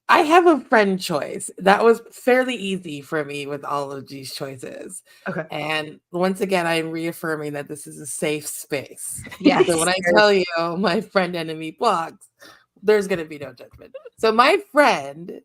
I have a friend choice. That was fairly easy for me with all of these choices. Okay. And once again, I'm reaffirming that this is a safe space. Yes. So when I tell you my friend enemy blocks, there's going to be no judgment. So my friend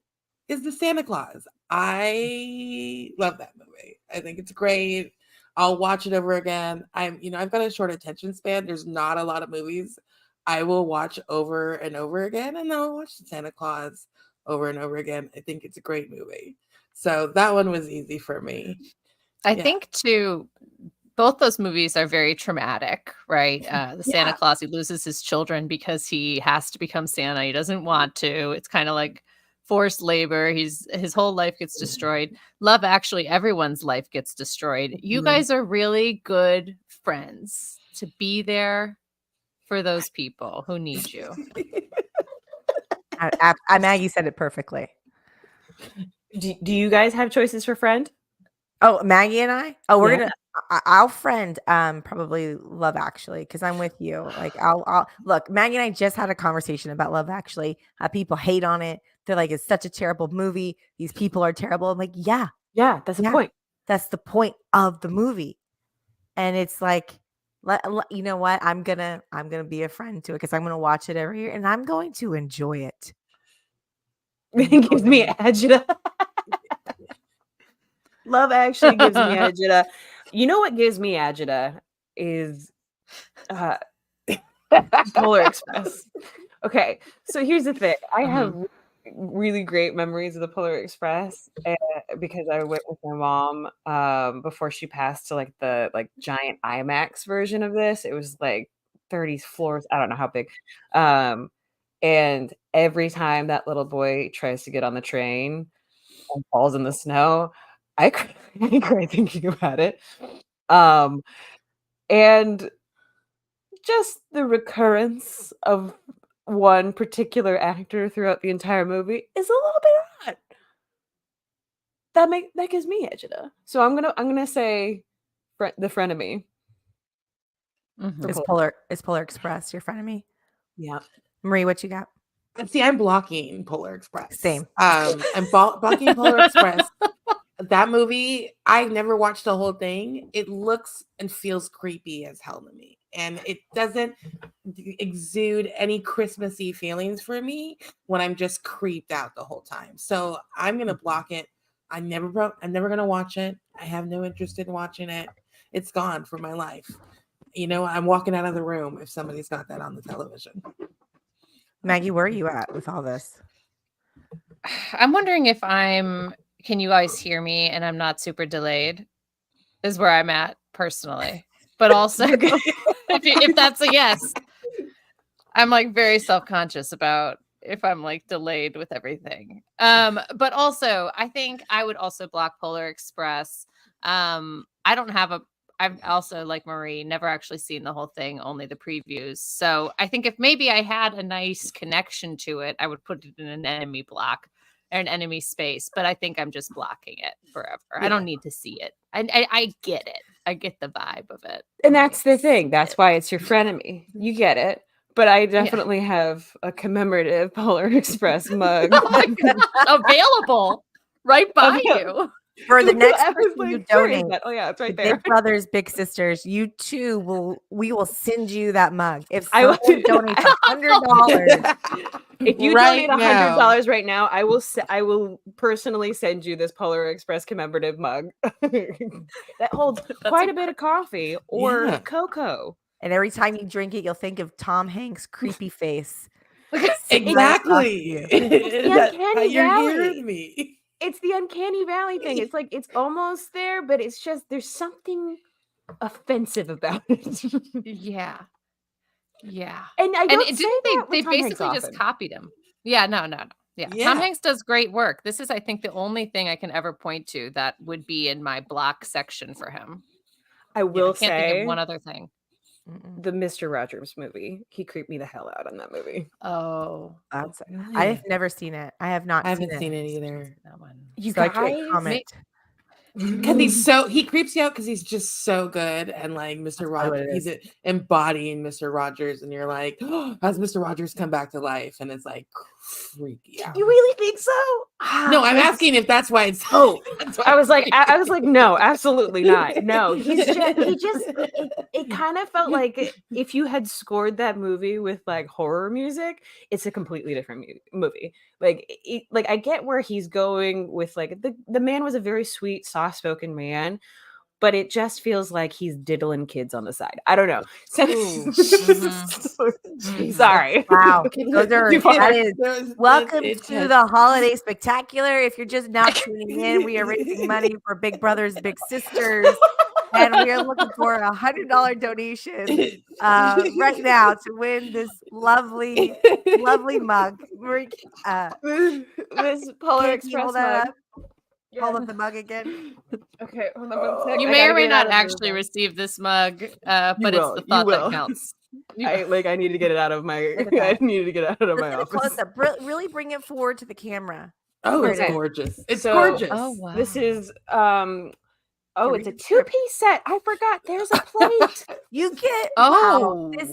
is the Santa Claus. I love that movie. I think it's great. I'll watch it over again. I've got a short attention span. There's not a lot of movies I will watch over and over again, and I'll watch Santa Claus over and over again. I think it's a great movie. So that one was easy for me. I think too, both those movies are very traumatic, right? The Santa Claus, he loses his children because he has to become Santa. He doesn't want to. It's kind of like forced labor. His whole life gets destroyed. Love Actually, everyone's life gets destroyed. You guys are really good friends to be there for those people who need you. Maggie said it perfectly. Do you guys have choices for friend? Oh, Maggie and I? Oh, I'll friend probably Love Actually, because I'm with you. Like I'll look, Maggie and I just had a conversation about Love Actually. People hate on it. They're like, it's such a terrible movie. These people are terrible. I'm like, yeah, that's the point. That's the point of the movie. And it's like, you know what? I'm gonna be a friend to it because I'm gonna watch it every year and I'm going to enjoy it. It gives me agita. Love Actually gives me agita. You know what gives me agita is Polar Express. Okay, so here's the thing. I have really great memories of the Polar Express because I went with my mom before she passed to like the giant IMAX version of this. It was like 30 floors. I don't know how big. And every time that little boy tries to get on the train and falls in the snow, I cry thinking about it. And just the recurrence of one particular actor throughout the entire movie is a little bit odd. That gives me agita. So I'm gonna say the frenemy. Is Polar Express your frenemy? Yeah. Marie, what you got? See, I'm blocking Polar Express. Same. I'm blocking Polar Express. That movie, I never watched the whole thing. It looks and feels creepy as hell to me. And it doesn't exude any Christmassy feelings for me when I'm just creeped out the whole time. So I'm going to block it. I'm never going to watch it. I have no interest in watching it. It's gone from my life. I'm walking out of the room if somebody's got that on the television. Maggie, where are you at with all this? I'm wondering if can you guys hear me and I'm not super delayed is where I'm at personally. But also if that's a yes, I'm like very self-conscious about if I'm like delayed with everything. But also I think I would also block Polar Express. I've also, like Marie, never actually seen the whole thing, only the previews. So I think if maybe I had a nice connection to it, I would put it in an enemy block or an enemy space. But I think I'm just blocking it forever. I don't need to see it. I get it. I get the vibe of it. And that's the thing. That's why it's your frenemy. You get it. But I definitely have a commemorative Polar Express mug. Oh my God. Available right by you. For the next I was person like, you where is donate, that? Oh yeah, it's right the there. Big Brothers, Big Sisters, you too we will send you that mug. If I will- someone donates $100. If you Right donate now. $100 right now, I will personally send you this Polar Express commemorative mug that holds quite a bit of coffee or Yeah. cocoa. and every time you drink it, you'll think of Tom Hanks' creepy face. Exactly. It's the uncanny You're valley. hearing me. It's the uncanny valley thing. It's like it's almost there, but it's just there's something offensive about it. Yeah. Yeah. And I don't say didn't that they with Tom Hanks basically just often. copied him. Yeah, no. Yeah. Tom Yeah. Hanks does great work. This is, I think, the only thing I can ever point to that would be in my block section for him. I will I can't think say of one other thing. the Mr. Rogers movie. He creeped me the hell out on that movie. Oh, I've never seen it. I have not I haven't seen seen it. it either. that one. You So I guys, can't comment. Because he creeps you out because he's just so good and like Mr. probably what Rogers, it he's embodying Mr. Rogers, and you're like, oh, how's Mr. Rogers come back to life? And it's like freaky out. you really think so? No, I'm asking if that's why it's so. I was like, no, absolutely not. No, it kind of felt like if you had scored that movie with like horror music, it's a completely different movie. Like, I get where he's going with like the man was a very sweet, soft-spoken man, but it just feels like he's diddling kids on the side. I don't know. Sorry. Wow. That is welcome it to has- the Holiday Spectacular. If you're just now tuning in, we are raising money for Big Brothers, Big Sisters. And we are looking for a $100 donation right now to win this lovely mug. This Polar Can you Express hold that mug. up? Hold up the mug again. Okay, hold on one sec. You I may gotta or may get it out not of the actually mug. receive this mug, but it's will, the you thought that will. counts. I need to get it out of my. Look at I that. need to get it out of my Look at the office. close up. Really bring it forward to the camera. Oh, There it's it is. gorgeous. It's So- gorgeous. Oh wow. This is it's a 2-piece set. I forgot. There's a plate. You get Oh. wow,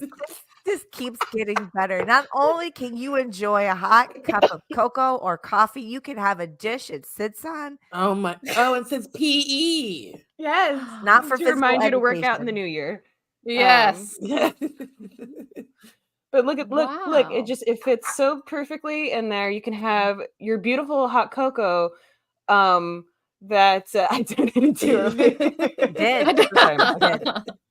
this keeps getting better. Not only can you enjoy a hot cup of cocoa or coffee, you can have a dish it sits on. Oh my! Oh, it says PE. Yes, Not for to remind you to work out education. in the new year. Yes. But look, Wow. it fits so perfectly in there. You can have your beautiful hot cocoa that I donated to earlier. You did.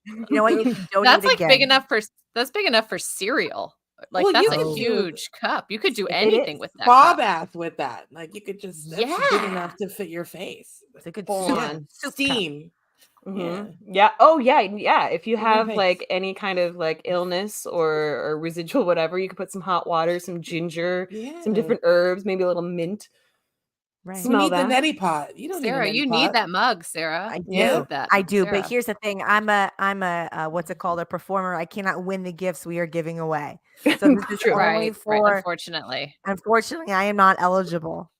You know what? You can donate That's like again. big enough for cereal. Like Well, that's you a could do- huge cup. You could do anything with that. Spa cup. bath with that. Like you could just that's big Yeah. enough to fit your face. It's a good Full soup. on. Soup cup. Steam. Mhm. Yeah. Oh, yeah. If you Your have face. like any kind of like illness or residual whatever, you could put some hot water, some ginger, Yeah. some different herbs, maybe a little mint. Right. You Smell need the that. neti pot. You don't Sarah, need a you neti need pot. that mug, Sarah. I do. You need that. I do. Sarah. But here's the thing. I'm a what's it called? A performer. I cannot win the gifts we are giving away. So this is True. only right, for unfortunately. unfortunately I am not eligible.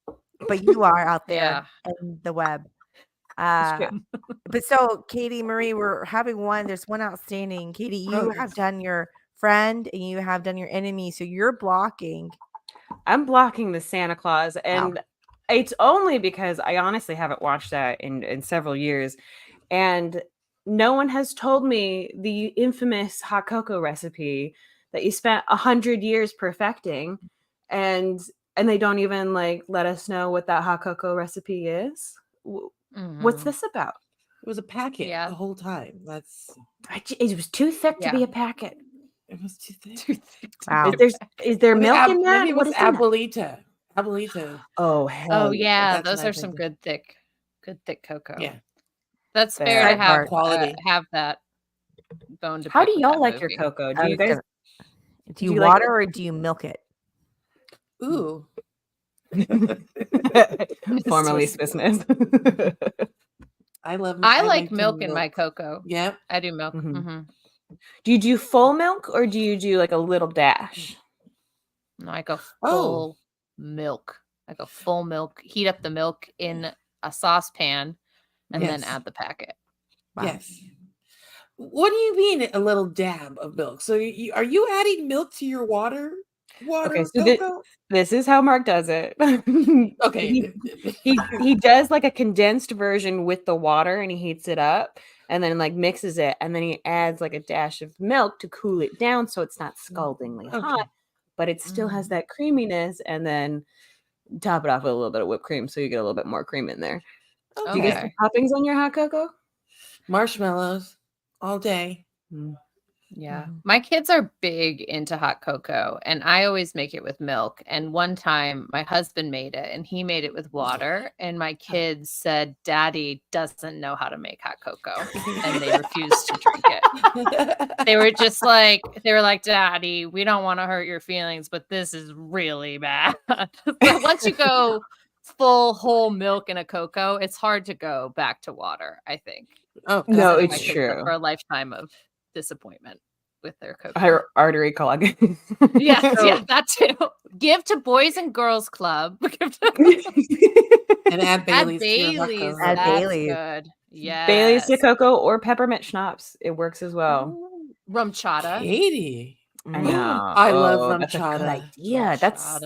But you are out there Yeah. in the web. That's true. But so Katie Marie, we're having one. There's one outstanding. Katie, you Oh, have yes. done your friend and you have done your enemy. So you're blocking. I'm blocking the Santa Claus, and it's only because I honestly haven't watched that in several years, and no one has told me the infamous hot cocoa recipe that you spent 100 years perfecting, and they don't even like let us know what that hot cocoa recipe is. What's Mhm. this about? It was a packet Yeah. the whole time. That's It was too thick to be Yeah. a packet. it was too thick. Too thick to Wow. be- Is there Maybe milk in that? Maybe it What was is in that? Abuelita. Abuelita. Oh Oh hell yeah, That's those what I'm are some thinking. good thick cocoa. Yeah. That's Fair. fair to have Hard quality. have that bone to How pick do with y'all that like your movie. cocoa? I Do you was guys? gonna- do you you like water it? or do you milk it? Ooh. Formerly Swiss Miss. I like to milk in my cocoa. Yep. I do milk. Mhm. Mm-hmm. Do you do full milk or do you do like a little dash? No, I go Oh. full milk. I go full milk. Heat up the milk in a saucepan, and then Yes. add the packet. Yes. What do you mean a little dab of milk? So are you adding milk to your water? Okay, so Cocoa? this is how Mark does it. Okay. He does like a condensed version with the water and he heats it up and then like mixes it and then he adds like a dash of milk to cool it down so it's not scaldingly hot, but it still has that creaminess, and then top it off with a little bit of whipped cream so you get a little bit more cream in there. Do you get some toppings on your hot cocoa? Marshmallows all day. Yeah. My kids are big into hot cocoa, and I always make it with milk. And one time my husband made it and he made it with water, and my kids said, Daddy doesn't know how to make hot cocoa, and they refused to drink it. They were like, Daddy, we don't want to hurt your feelings, but this is really bad. Once you go full whole milk in a cocoa, it's hard to go back to water, I think. Oh, 'Cause no, I think it's my kids are true. For a lifetime of disappointment with their cocoa. Artery clogging. Yes, yeah, that too. Give to Boys and Girls Club. And add Bailey's. to your hot Bailey's. cocoa. That's good. Yeah. Bailey's to cocoa or peppermint schnapps. It works as well. Rum chata. Katie. I know. I love rum that's a good chata. idea. That's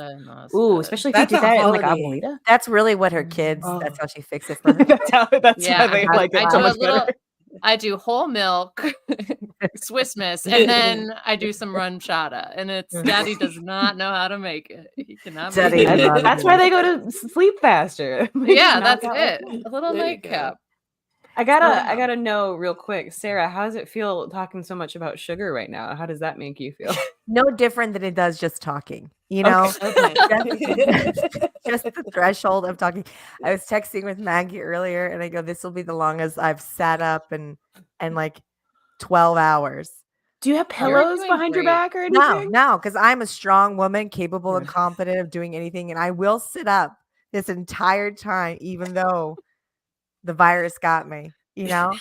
Ooh, especially if you do that in like Abuelita. That's really what her kids. That's how she fixes it for her. That's Yeah, why they like it I so do a much little. better. I do whole milk, Swiss Miss, and then I do some rum chata. And it's Daddy does not know how to make it. He cannot make it. That's why they go to sleep faster. They Yeah, just knock that's out it. like- A little There you go. nightcap. I gotta know real quick, Sarah. How does it feel talking so much about sugar right now? How does that make you feel? No different than it does just talking. You know, Okay. just the threshold of talking. I was texting with Maggie earlier, and I go, "This will be the longest I've sat up and like 12 hours." Do you have pillows behind your back or anything? No, because I'm a strong woman, capable and competent of doing anything, and I will sit up this entire time, even though the virus got me. You know,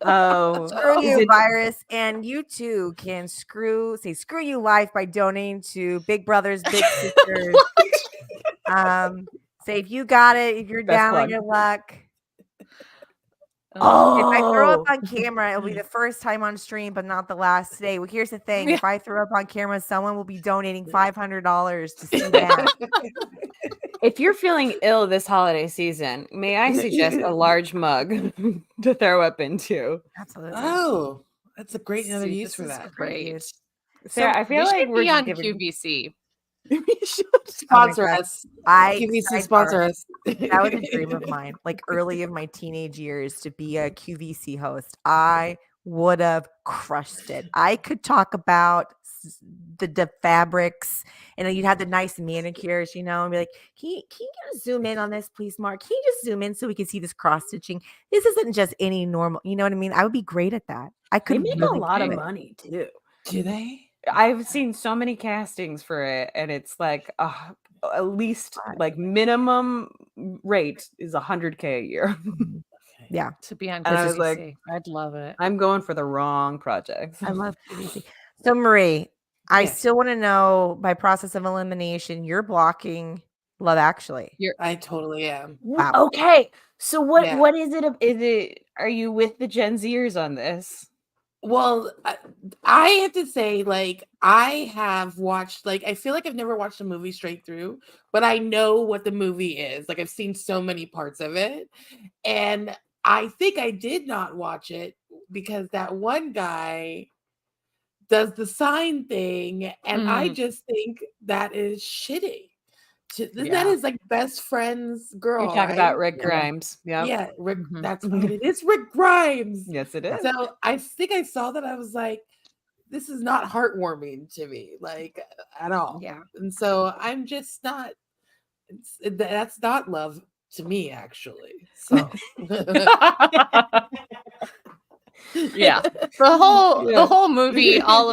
Oh, screw is you, it- virus, and you too can screw you life by donating to Big Brothers Big Sisters. Say if you got it, if you're Best down on plug. your luck. Oh, If I throw up on camera, it'll be the first time on stream, but not the last today. Well, here's the thing: if I throw up on camera, someone will be donating $500 to see that. If you're feeling ill this holiday season, may I suggest a large mug to throw up into? Absolutely. Oh, that's a great another See, use this for is that. great. Sarah, I feel we like should we're be just on giving- QVC. Sponsor God. us. QVC QVC sponsor us. That was a dream of mine. Like early in my teenage years to be a QVC host. I would have crushed it. I could talk about the fabrics, and then you'd have the nice manicures, you know, and be like, can you just zoom in on this, please, Mark? Can you just zoom in so we can see this cross stitching? This isn't just any normal, you know what I mean? I would be great at that. I They could make really a lot do of it. money too. Do they? I've seen so many castings for it, and it's like at least like minimum rate is $100K a year. Yeah, to be on And I was QVC. like, I'd love it. I'm going for the wrong project. I love QVC. So Marie, I Yes. still want to know by process of elimination, you're blocking Love Actually. I totally am. Wow. Okay, so what Yeah. what is it? Is it? Are you with the Gen Zers on this? Well, I have to say, like, I have watched, like, I feel like I've never watched a movie straight through, but I know what the movie is. Like, I've seen so many parts of it. And I think I did not watch it because that one guy does the sign thing. And I just think that is shitty. That is like best friend's girl. You're talking about right? Rick Grimes. Yep. Yeah, Rick, that's what it is. Rick Grimes. Yes, it is. So I think I saw that. I was like, this is not heartwarming to me, like at all. Yeah. And so I'm just not. That's not love to me, actually. So. Yeah. The whole movie, all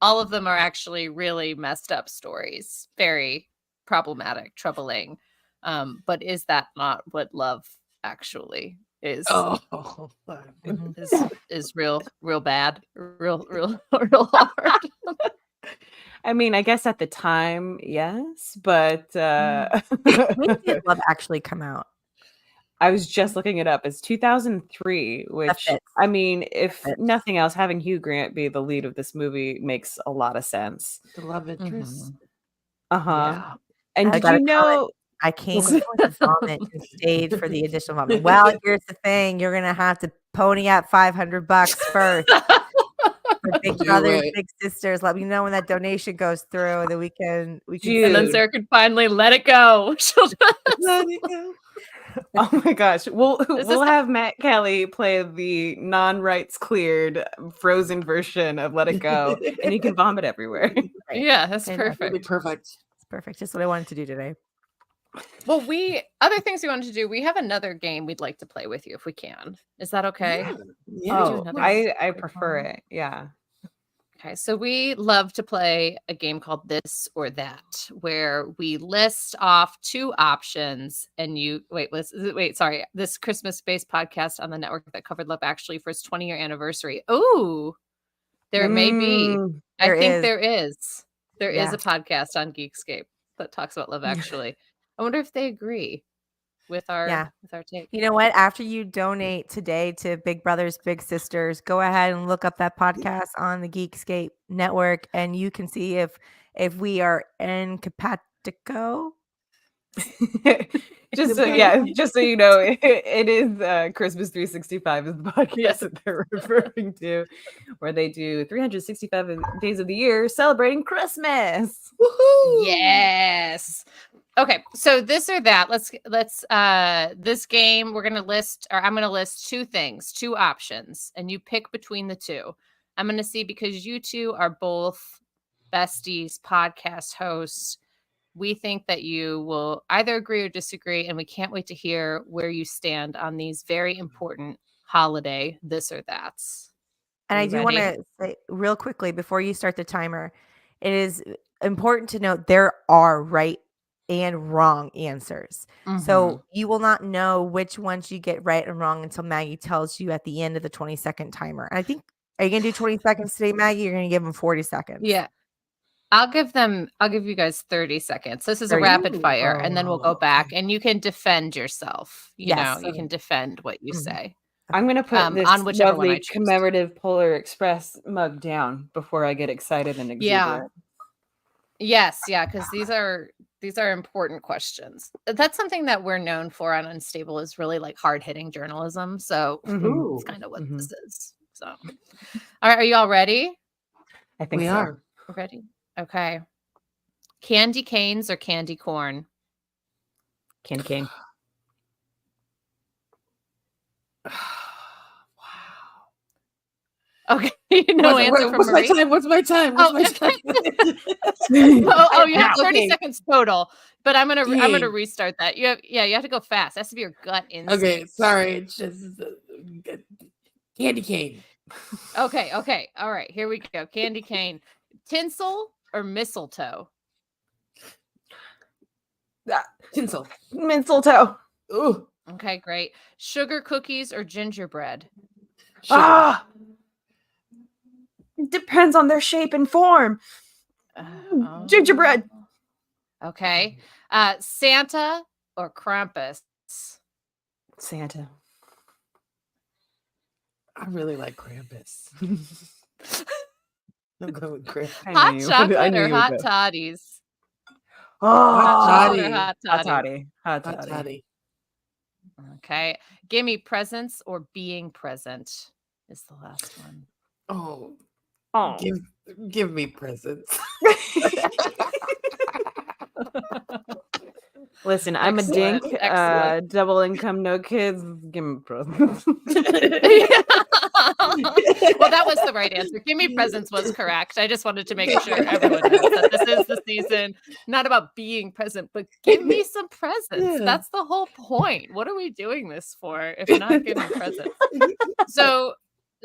all of them are actually really messed up stories, very problematic, troubling. But is that not what love actually is? Is real bad, real hard. I mean, I guess at the time, yes, but When did Love Actually come out? I was just looking it up. It's 2003, which I mean, if nothing else, having Hugh Grant be the lead of this movie makes a lot of sense. The love interest. Yeah. And I did gotta you tell know? it, I came before the vomit and stayed for the additional vomit. Well, here's the thing: you're gonna have to pony up $500 first. For Big Brothers, Big Sisters. Let me know when that donation goes through, that we can. And then Sarah can finally let it go. Let it go. Oh my gosh, we'll have Matt Kelly play the non-rights cleared frozen version of Let It Go, and you can vomit everywhere. Yeah, that's And perfect. Really perfect. It's perfect. Just what I wanted to do today. Well, other things we wanted to do. We have another game we'd like to play with you if we can. Is that okay? Yeah, I prefer it. Yeah. Okay, so we love to play a game called This or That, where we list off two options, and you sorry, this Christmas-based podcast on the network that covered Love Actually for its 20-year anniversary. Oh, there may be. I think there is. There is a podcast on Geekscape that talks about Love Actually. I wonder if they agree with our take. You know what? After you donate today to Big Brothers, Big Sisters, go ahead and look up that podcast on the Geekscape network, and you can see if we are incapacitico. Just so you know, it is Christmas 365 is the podcast that they're referring to, where they do 365 days of the year celebrating Christmas. Woohoo! Yes. Okay, so this or that. Let's this game I'm gonna list two things, two options, and you pick between the two. I'm gonna see, because you two are both besties, podcast hosts. We think that you will either agree or disagree, and we can't wait to hear where you stand on these very important holiday this or that's. And I do want to say real quickly before you start the timer, it is important to note there are right and wrong answers. So you will not know which ones you get right and wrong until Maggie tells you at the end of the 20-second timer. And I think, are you going to do 20 seconds today, Maggie? You're going to give them 40 seconds. Yeah. I'll give you guys 30 seconds. This is a rapid fire, and then we'll go back and you can defend yourself. You can defend what you say. I'm going to put this on whichever one I lovely choose. commemorative Polar Express mug down before I get excited and exuberant. Yes, because these are important questions. That's something that we're known for on Unstable, is really like hard-hitting journalism. So it's kind of what this is. So, all right, are you all ready? I think we are. We're ready. Okay. Candy canes or candy corn? Candy cane. Okay. No answer from what's Marie. my time? What's my time? You have 30 seconds total. But I'm gonna restart that. You have to go fast. That has to be your gut instinct. Okay, sorry. It's just candy cane. Okay. All right. Here we go. Candy cane. Tinsel or mistletoe? Tinsel. Mistletoe. Ooh. Okay, great. Sugar cookies or gingerbread? Depends on their shape and form. Gingerbread. Okay. Santa or Krampus? Santa. I really like Krampus. I'm going with Krampus. Hot chocolate or hot toddies? Hot toddy. Hot toddy. Okay. Gimme presents or being present is the last one. Oh. Give me presents. Listen, I'm Excellent. a dink. Excellent. Double income, no kids. Give me presents. Well, that was the right answer. Give me presents was correct. I just wanted to make sure everyone knows that this is the season, not about being present, but give me some presents. Yeah. That's the whole point. What are we doing this for if not giving presents? So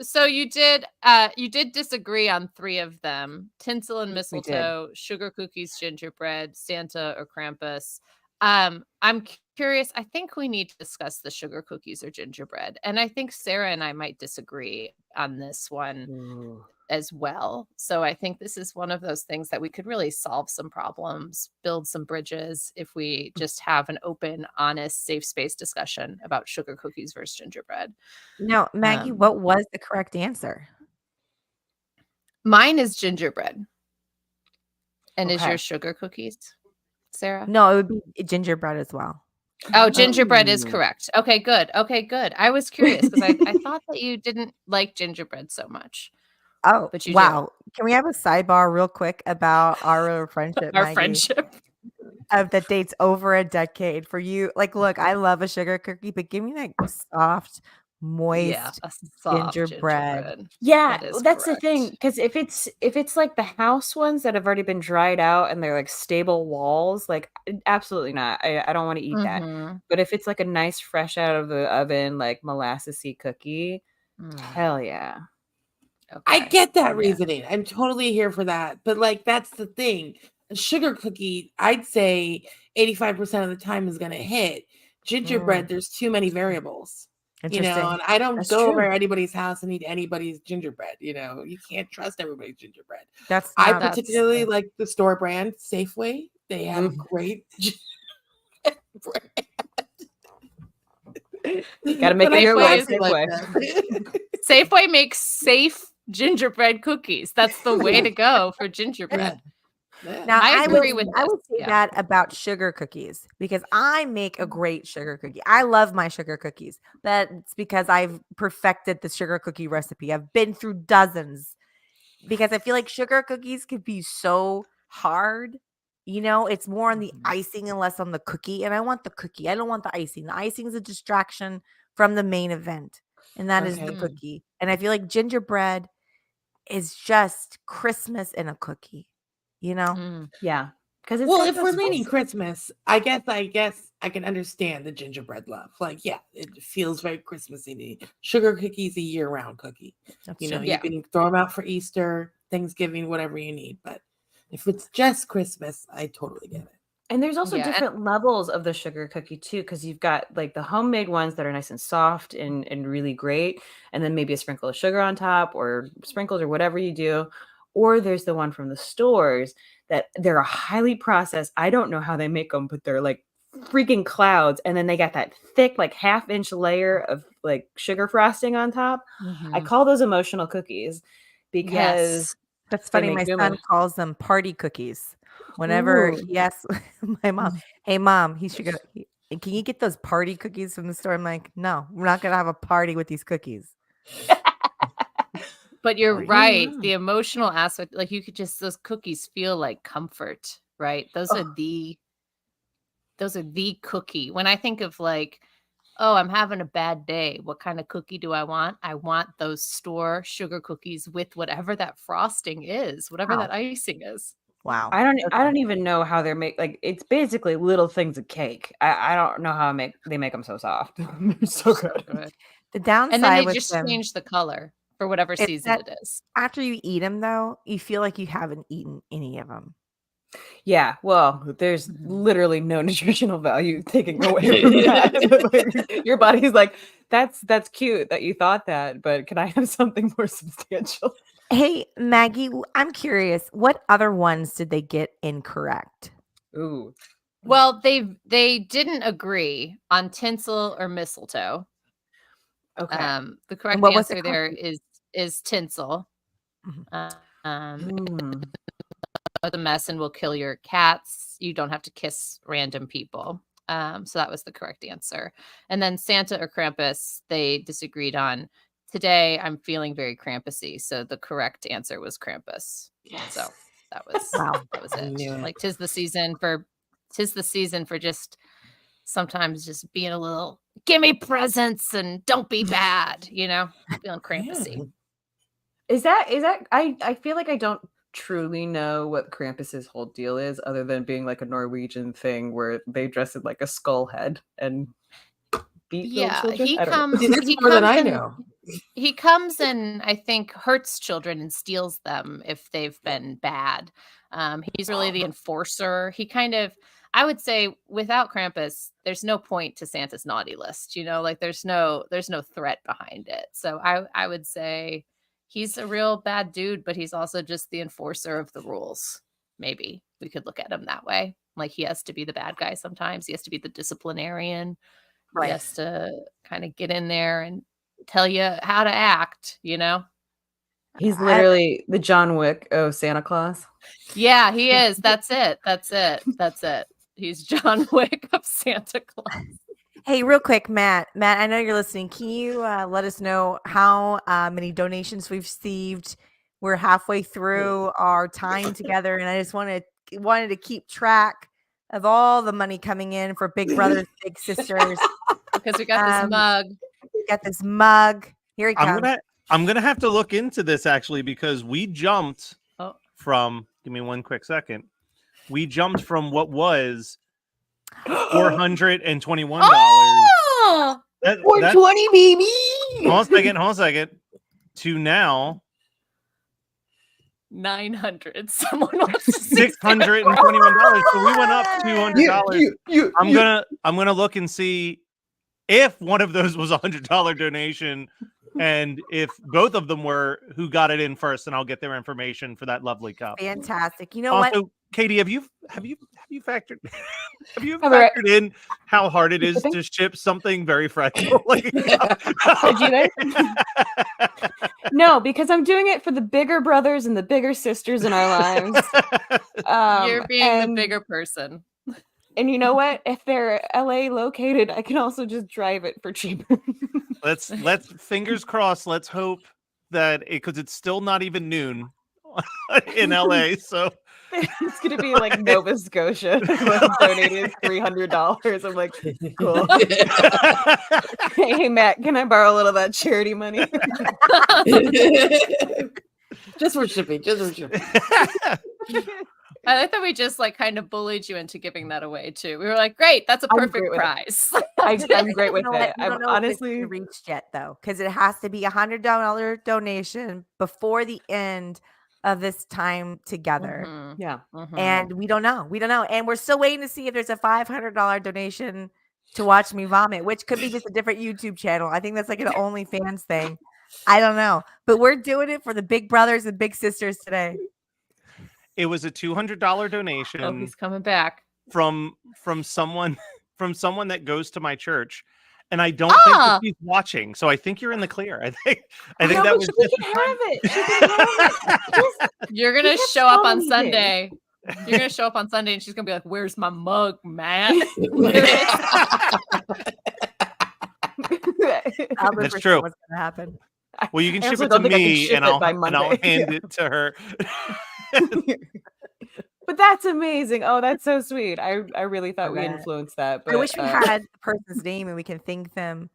So you did disagree on 3 of them: tinsel and mistletoe, sugar cookies, gingerbread, Santa or Krampus. I'm curious. I think we need to discuss the sugar cookies or gingerbread, and I think Sarah and I might disagree on this one as well. So I think this is one of those things that we could really solve some problems, build some bridges, if we just have an open, honest, safe space discussion about sugar cookies versus gingerbread. Now, Maggie, what was the correct answer? Mine is gingerbread. And is Okay. yours sugar cookies, Sarah? No, it would be gingerbread as well. Oh, gingerbread is correct. Okay, good. I was curious because I thought that you didn't like gingerbread so much. Oh, But you do. wow. Can we have a sidebar real quick about our friendship, Our Maggie? friendship. That dates over a decade for you. Like, look, I love a sugar cookie, but give me that soft, moist a soft gingerbread. Yeah, That is that's the correct. thing. Because if it's like the house ones that have already been dried out and they're like stable walls, like absolutely not. I don't want to eat that. Mhm. But if it's like a nice fresh out of the oven, like molassesy cookie, hell yeah. I get that reasoning. I'm totally here for that. But like that's the thing. A sugar cookie, I'd say 85% of the time is gonna hit. Gingerbread, there's too many variables. You know, Interesting. and I don't That's go true. over to anybody's house and eat anybody's gingerbread. You know, you can't trust everybody's gingerbread. That's I not- particularly like the store brand Safeway. They have great Gotta make it your way. Safeway makes safe gingerbread cookies. That's the way to go for gingerbread. Now, I agree with I this. would say Yeah. that about sugar cookies because I make a great sugar cookie. I love my sugar cookies. That's because I've perfected the sugar cookie recipe. I've been through dozens because I feel like sugar cookies could be so hard. You know, it's more on the icing and less on the cookie. And I want the cookie. I don't want the icing. The icing is a distraction from the main event, and that is the Okay. cookie. And I feel like gingerbread is just Christmas in a cookie. You know? Yeah. Because Well, if we're leaning Christmas, I guess I can understand the gingerbread love. Like, yeah, it feels very Christmassy to me. Sugar cookies a year-round cookie. That's You know, true. you Yeah. can throw them out for Easter, Thanksgiving, whatever you need. But if it's just Christmas, I totally get it. And there's also Yeah, and- different levels of the sugar cookie too, because you've got like the homemade ones that are nice and soft and really great, and then maybe a sprinkle of sugar on top or sprinkles or whatever you do. Or there's the one from the stores that they're highly processed. I don't know how they make them, but they're like freaking clouds, and then they got that thick like half-inch layer of like sugar frosting on top. I call those emotional cookies because That's they funny. My make son them- calls them party cookies. Whenever Ooh. he asks my mom, "Hey mom, can you get those party cookies from the store?" I'm like, "No, we're not gonna have a party with these cookies." But you're Or- right. Yeah. The emotional aspect, like you could just those cookies feel like comfort, right? Those are the cookie. When I think of like, oh, I'm having a bad day, what kind of cookie do I want? I want those store sugar cookies with whatever that frosting is, whatever Wow. that icing is. Wow. I don't even know how they're make like it's basically little things of cake. I don't know how they make them so soft. They're so good. The downside And then they with just them change the color for whatever is season that it is. after you eat them, though, you feel like you haven't eaten any of them. Yeah, well, there's literally no nutritional value taking away from that. Like, your body's like, that's cute that you thought that, but can I have something more substantial? Hey, Maggie, I'm curious, what other ones did they get incorrect? Ooh. Well, they didn't agree on tinsel or mistletoe. Okay. The correct what was the answer there is tinsel. Mm. The mess and will kill your cats. You don't have to kiss random people. So that was the correct answer. And then Santa or Krampus, they disagreed on. Today, I'm feeling very Krampusy, so the correct answer was Krampus. Yes. So that was Wow. that was I knew it. it. Like tis the season for just sometimes just being a little give me presents and don't be bad, you know, feeling Krampusy. Is that I feel like I don't truly know what Krampus's whole deal is other than being like a Norwegian thing where they dress it like a skull head and beat little Yeah, children. he I don't know. comes. See, that's He more than comes I in- know. he comes and I think hurts children and steals them if they've been bad. He's really the enforcer. He kind of, I would say, without Krampus, there's no point to Santa's naughty list. Like there's no threat behind it. So I would say he's a real bad dude, but he's also just the enforcer of the rules. Maybe we could look at him that way. Like he has to be the bad guy sometimes. He has to be the disciplinarian. Right. He has to kind of get in there and tell you how to act, He's literally the John Wick of Santa Claus. Yeah, he is. That's it. He's John Wick of Santa Claus. Hey, real quick, Matt, I know you're listening. Can you let us know how many donations we've received? We're halfway through our time together, and I just wanted to keep track of all the money coming in for Big Brothers, Big Sisters. Because we got this mug. We got this mug. Here he comes. I'm gonna have to look into this actually, because we jumped from. Give me one quick second. We jumped from what was $421. Oh, $420, baby. Hold on a second. To now 900. Someone wants to $621. So we went up $200. I'm gonna look and see if one of those was $100 donation, and if both of them were, who got it in first, and I'll get their information for that lovely cup. Fantastic. You know also, what? Katie, have you factored in how hard it is to ship something very fragile? No, because I'm doing it for the bigger brothers and the bigger sisters in our lives. You're being the bigger person. And you know what? If they're LA located, I can also just drive it for cheaper. Let's fingers crossed. Let's hope that because it's still not even noon in LA, so it's gonna be like Nova Scotia donated $300. I'm like, cool. Hey Matt, can I borrow a little of that charity money? Just for shipping. I like that we just kind of bullied you into giving that away too. We were like, great, that's a perfect prize. I'm great with it. I don't know honestly if it's reached yet though, because it has to be $100 donation before the end of this time together. Mm-hmm. Yeah. Mm-hmm. And we don't know. And we're still waiting to see if there's a $500 donation to watch me vomit, which could be just a different YouTube channel. I think that's like an OnlyFans thing. I don't know. But we're doing it for the Big Brothers and Big Sisters today. It was a $200 donation. Oh, he's coming back from someone that goes to my church, and I don't think that he's watching. So I think you're in the clear. I think that was. She can have it. You're gonna show up on Sunday. You're gonna show up on Sunday, and she's gonna be like, "Where's my mug, man?" That's true. What's gonna happen? Well, you can ship it to me, and I'll hand it to her. But that's amazing. Oh, that's so sweet. I really thought we influenced that. But I wish we had the person's name and we can thank them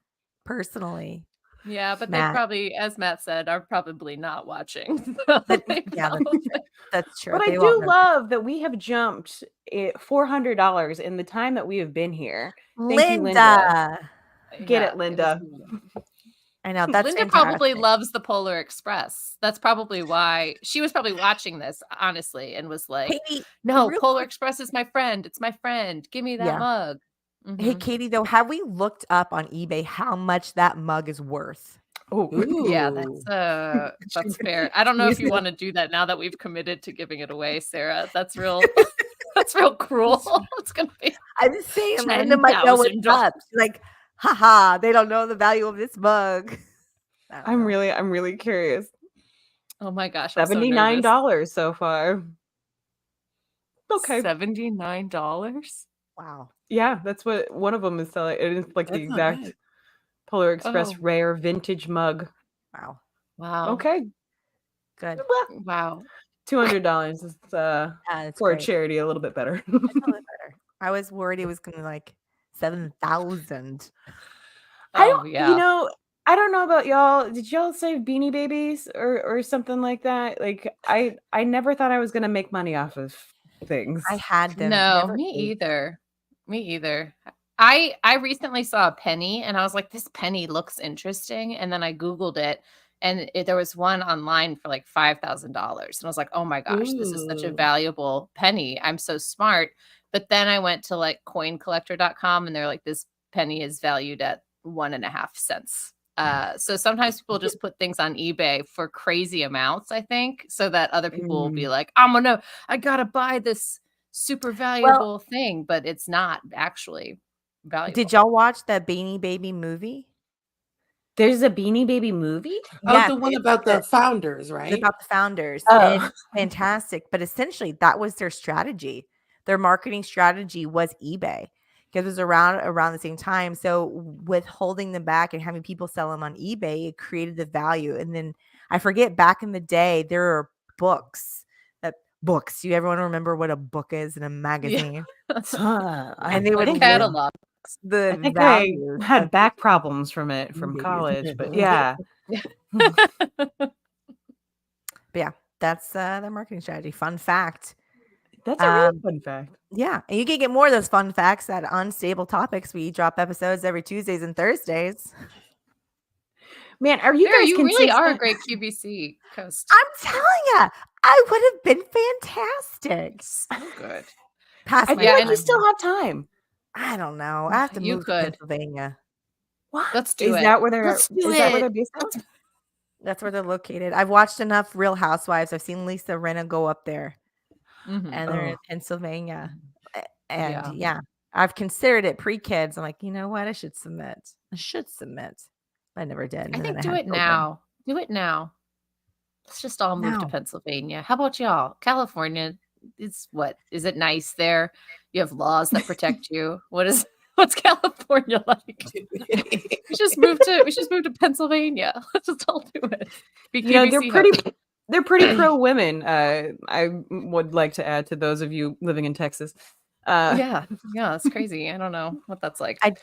personally. Yeah, but Matt. they probably, as Matt said, are probably not watching. That's true. But I do love that we have jumped $400 in the time that we have been here. Thank you, Linda. Get it, Linda. I know that's Linda probably loves the Polar Express. That's probably why she was probably watching this, honestly, and was like, Katie, "No, Polar Express is my friend. It's my friend. Give me that mug." Mm-hmm. Hey, Katie, though, have we looked up on eBay how much that mug is worth? Oh, yeah, that's fair. I don't know if you want to do that now that we've committed to giving it away, Sarah. That's real. That's real cruel. It's gonna be. I'm just saying, Linda might know what's up. She's like, haha, they don't know the value of this mug. I'm really curious. Oh my gosh, $79 so far. Okay, $79. Wow. Yeah, that's what one of them is selling. It is like the exact Polar Express rare vintage mug. Wow. Okay. Good. Wow. $200 is for a charity a little bit better. That's a little better. I was worried it was gonna be like 7,000. I don't know about y'all. Did y'all save Beanie Babies or something like that? Like I never thought I was gonna make money off of things. I had them. No, me either. I recently saw a penny and I was like, this penny looks interesting. And then I Googled it and there was one online for like $5,000. And I was like, oh my gosh, this is such a Ooh. valuable penny. I'm so smart. But then I went to like coincollector.com and they're like, this penny is valued at 1.5 cents. So sometimes people just put things on eBay for crazy amounts, I think, so that other people will be like, I gotta buy this super valuable thing, but it's not actually valuable. Did y'all watch that Beanie Baby movie? There's a Beanie Baby movie? Yes, the one it's about the founders, It's right? about the founders. Oh. It's fantastic. But essentially, that was their strategy. Their marketing strategy was eBay because it was around the same time. So with holding them back and having people sell them on eBay, it created the value. And then I forget, back in the day, there are books. Do you ever want to remember what a book is in a magazine? And they would list catalog. the I think values I had of back problems from it from babies. college, but yeah. But yeah, that's their marketing strategy. Fun fact. That's a really fun fact. Yeah, and you can get more of those fun facts at Unstable Topics. We drop episodes every Tuesdays and Thursdays. Man, are you guys you really are a consistent? great QVC host. I'm telling you, I would have been fantastic. So good. Past I my feel like time. you still have time. I don't know. I have to You move could. to Pennsylvania. What? Let's do Is it. that where they're Let's do is that where it. they're based out? That's where they're located. I've watched enough Real Housewives. I've seen Lisa Rinna go up there, Mhm. and they're in Oh. Pennsylvania. And Yeah. yeah, I've considered it pre-kids. I'm like, you know what? I should submit. I never did. And I then think I do had it children. now. Do it now. Let's just all move to No. Pennsylvania. How about y'all? California is what? Is it nice there? You have laws that protect you. What's California like? we just moved to Pennsylvania. Let's just all do it. Be Yeah, QVC they're pretty pro women. I would like to add to those of you living in Texas. yeah, it's crazy. I don't know what that's like. I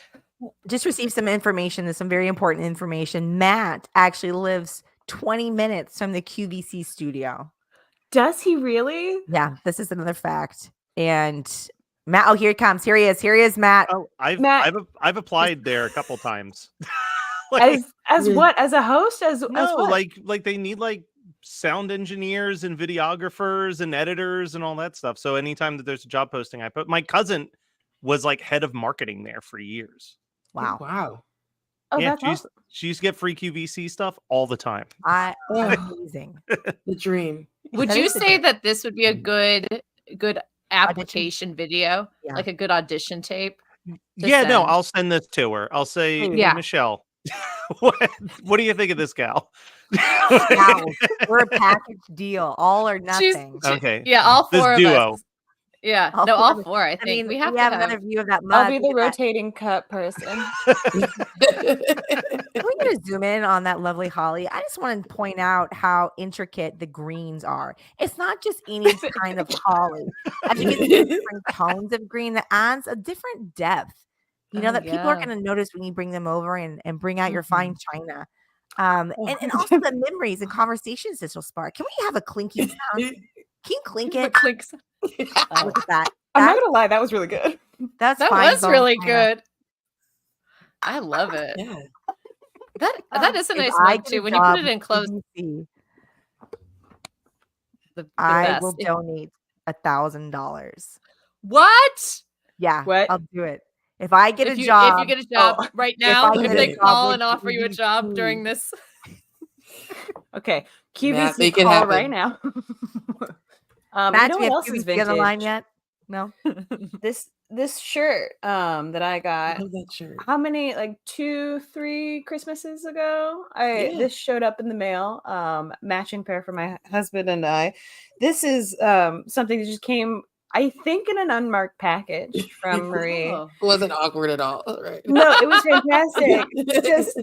just received some information. There's some very important information. Matt actually lives 20 minutes from the QVC studio. Does he really? Yeah, this is another fact. And Matt, oh, here he comes. Here he is. Here he is, Matt. Oh, Matt- I've applied there a couple times. Like, As what? As a host? As no, what? like they need like sound engineers and videographers and editors and all that stuff. So anytime that there's a job posting, I put. My cousin was like head of marketing there for years. Wow. Wow. Oh, Yeah, that's awesome. she used to get free QVC stuff all the time. Amazing. The dream. Would That you is the say dream. that this would be a good application video, Yeah. like a good audition tape? to Yeah, no, send? I'll send this to her. I'll say, hey, Yeah. Michelle, what do you think of this gal? Wow. We're a package deal. All or She's- nothing. Okay. Yeah, all This four of duo. us. Yeah, All no, four all of us. four. I think mean, we have we to have have. another view of that I'll mug. be the Look at that. rotating cup person. Can we get a zoom in on that lovely holly? I just want to point out how intricate the greens are. It's not just any kind of holly. As you can see, different tones of green that adds a different depth. You know, Oh, that people are yeah. going to notice when you bring them over and bring out your fine china. Oh. And also the memories and conversations this will spark. Can we have a clinking sound? Can you clink The it? clinks. Look at that. I'm not gonna lie, that was really good. That's That fine was bone really china. good. I love it. Yeah. That is a If nice I mug get a too. When you put job it in with close, QVC, the I best. will donate $1,000. What? Yeah, What? I'll do it. If I get If a you job, get a job right now, I if get they a job call with and offer you a job QVC. during this, Okay. Matt, QVC make it call happen. right now. Matt, you know do we what have else is QVC on the line vintage? yet? No. This shirt that I I got. love that shirt. How many, like 2-3 Christmases ago? Yeah. This showed up in the mail. Matching pair for my husband and I. This is something that just came, I think, in an unmarked package from Marie. oh, It wasn't awkward at all. Right. No, it was fantastic. It's just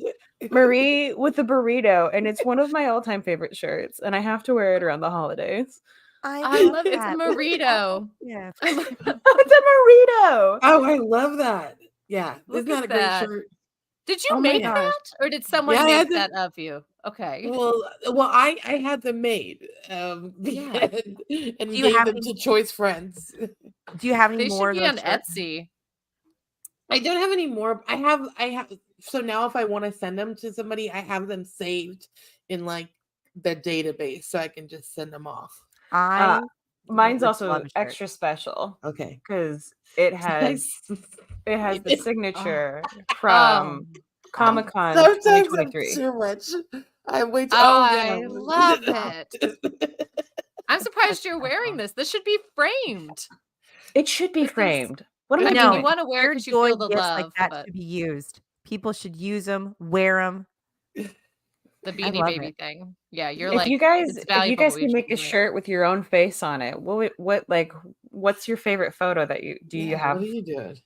Marie with the burrito, and it's one of my all-time favorite shirts, and I have to wear it around the holidays. I love it. It's a that. burrito. Yeah. Oh, it's a burrito. Oh, I love that. Yeah. Look Isn't that at a great that. shirt? Did you Oh my make gosh. that, or did someone Yeah, I make had to- that of you? Okay. Well, I had them made. Yeah. And Do you gave have them any- to choice friends. Do you have any They more should of be those on shirts? Etsy. I don't have any more. I have. So now, if I want to send them to somebody, I have them saved in like the database, so I can just send them off. Mine's would also love a shirt. extra special. Okay. Because it has the signature from Comic-Con Sometimes I'm 2023. too much. I'm way too. I love it. I'm surprised you're wearing this. This should be framed. It should be framed. What am I mean, doing? you want to wear it Your because you joy feel the gifts love. like that but should be used. People should use them, wear them. the I Beanie love Baby it. thing. Yeah, you're If like, you guys, it's if you valuable. guys we can should make a do it. shirt with your own face on it, what's your favorite photo that you have? What are you doing?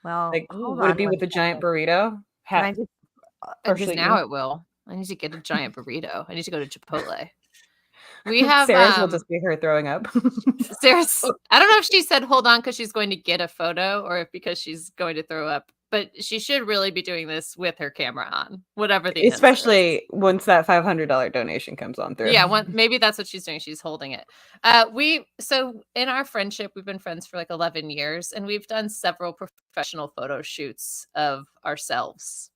Well, Like, hold would on it be one with a giant burrito? Can I just- Partially now eaten? it will. I need to get a giant burrito. I need to go to Chipotle. We have Sarah's will just be her throwing up. Sarah's. I don't know if she said hold on because she's going to get a photo or if because she's going to throw up. But she should really be doing this with her camera on, whatever the answer is. Especially once that $500 donation comes on through. Yeah, maybe that's what she's doing. She's holding it. So in our friendship, we've been friends for like 11 years, and we've done several professional photo shoots of ourselves.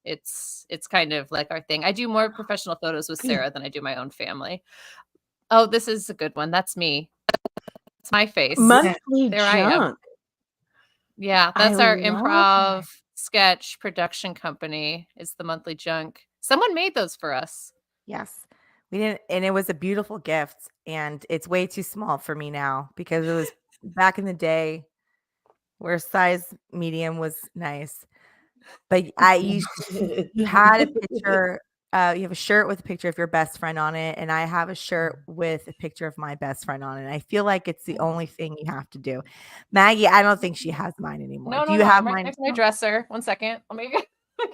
It's kind of like our thing. I do more professional photos with Sarah than I do my own family. Oh, this is a good one. That's me. It's my face. Monthly There I am. junk. Yeah, that's our love improv sketch production company. It's the Monthly Junk. Someone made those for us. Yes. We didn't, and it was a beautiful gift. And it's way too small for me now because it was back in the day where size medium was nice. But you had a picture. You have a shirt with a picture of your best friend on it, and I have a shirt with a picture of my best friend on it. I feel like it's the only thing you have to do. Maggie, I don't think she has mine anymore. No, do you have I'm right mine? next to my dresser. 1 second. Let me.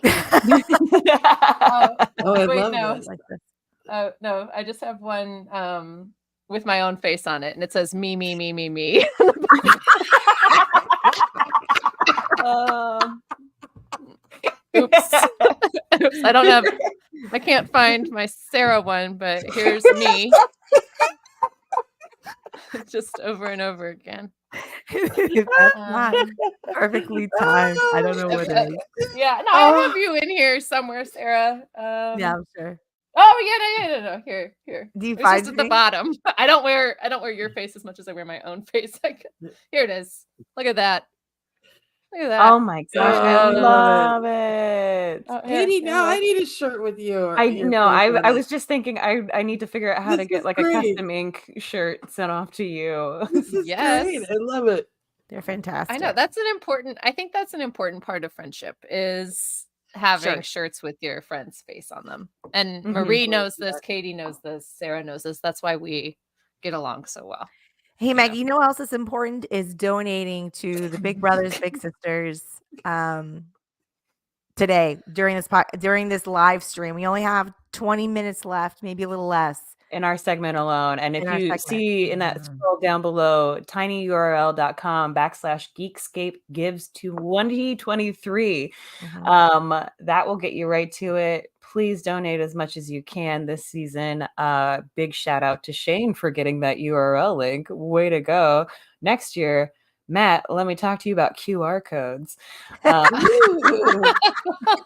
I Wait, love no. this. Like this. No, I just have one with my own face on it, and it says me, me, me, me, me. Oops. Oops. I can't find my Sarah one, but here's me. Just over and over again. That's not perfectly timed. I don't know what it is. Yeah, no, I have you in here somewhere, Sarah. Yeah, I'm sure. Oh yeah, no. Here. Do you It's find just at the me? bottom. I don't wear your face as much as I wear my own face. Here it is. Look at that. Look at that. Oh my gosh, I love it. Oh, here, Katie, here, now I look. need a shirt with you. I know. I was just thinking I need to figure out how to This get is like great. a custom ink shirt sent off to you. This is Yes. great. I love it. They're fantastic. I know I think that's an important part of friendship is having shirts with your friend's face on them. And Marie knows this, Katie knows this, Sarah knows this. That's why we get along so well. Hey, Maggie, you know what else is important is donating to the Big Brothers, Big Sisters today during this live stream. We only have 20 minutes left, maybe a little less. In our segment alone. And if In our you segment. see in that scroll down below, tinyurl.com/Geekscape gives to 2023. That will get you right to it. Please donate as much as you can this season. Big shout out to Shane for getting that URL link. Way to go. Next year, Matt, let me talk to you about QR codes.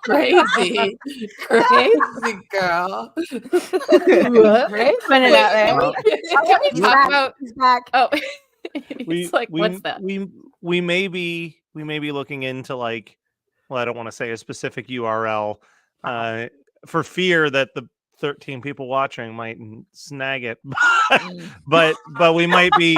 Crazy girl. Right? Put it out there. Can we talk about Oh, It's like, what's that? We may be looking into like, well, I don't want to say a specific URL for fear that the 13 people watching might snag it. but we might be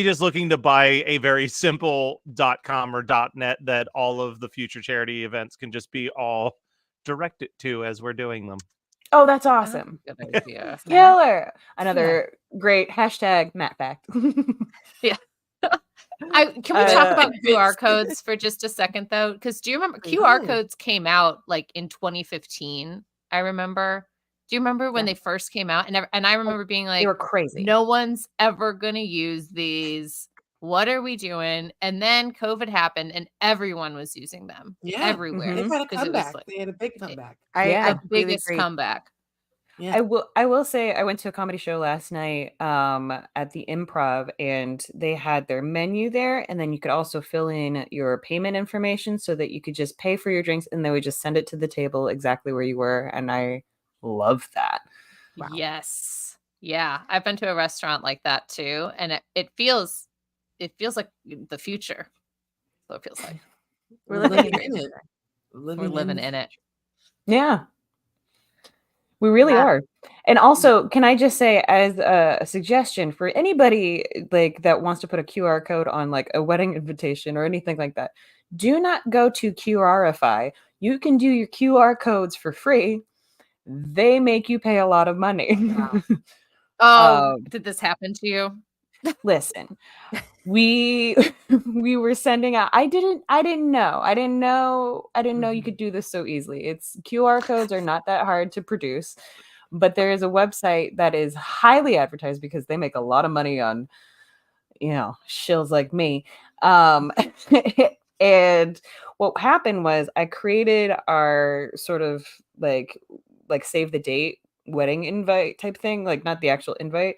just looking to buy a very simple .com or .net that all of the future charity events can just be all directed to as we're doing them. Oh, that's awesome. Good idea. Killer. Another great hashtag Matt fact. Yeah. Can we talk about QR codes for just a second though? Because do you remember QR codes came out like in 2015? I remember. Do you remember when they first came out? And I remember being like, they were crazy. No one's ever gonna use these. What are we doing? And then COVID happened, and everyone was using them. Yeah, everywhere. they've had a because it was comeback. like They had a big comeback. the I completely biggest agree. comeback. Yeah. I will say I went to a comedy show last night at the Improv, and they had their menu there, and then you could also fill in your payment information so that you could just pay for your drinks and they would just send it to the table exactly where you were, and I love that. Yes. Yeah. I've been to a restaurant like that too. And it feels like the future. So it feels like We're living in it. we're living in it. Yeah. We really are. And also, can I just say as a suggestion for anybody like that wants to put a QR code on like a wedding invitation or anything like that, do not go to QRify. You can do your QR codes for free. They make you pay a lot of money. Oh, did this happen to you? Listen, we were sending out. I didn't know you could do this so easily. It's QR codes are not that hard to produce, but there is a website that is highly advertised because they make a lot of money on, shills like me. And what happened was I created our sort of like save the date wedding invite type thing, like not the actual invite.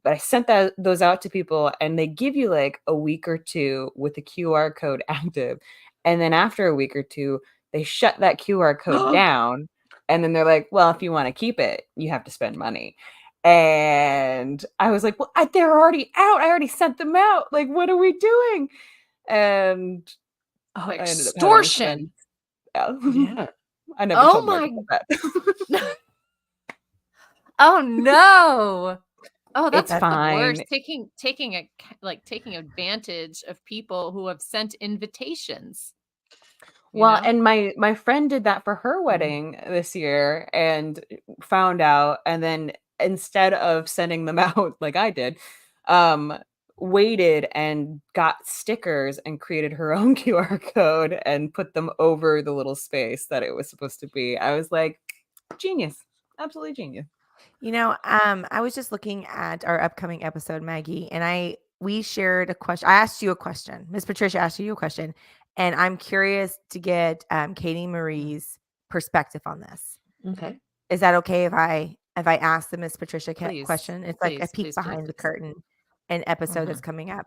But I sent those out to people, and they give you like a week or two with the QR code active. And then after a week or two, they shut that QR code down. And then they're like, well, if you want to keep it, you have to spend money. And I was like, well, they're already out. I already sent them out. Like, what are we doing? And extortion. Yeah. I never Oh told my that. Oh no. Oh, that's It's the worst. fine. Taking advantage of people who have sent invitations. Well, and my friend did that for her wedding this year and found out, and then instead of sending them out like I did, waited and got stickers and created her own QR code and put them over the little space that it was supposed to be. I was like, genius. Absolutely genius. I was just looking at our upcoming episode, Maggie, and we shared a question. I asked you a question. Miss Patricia asked you a question, and I'm curious to get Katie Marie's perspective on this. Okay. Is that okay if I ask the Miss Patricia Please, question? It's like a please, peek please, behind please, the please. curtain, an episode that's coming up.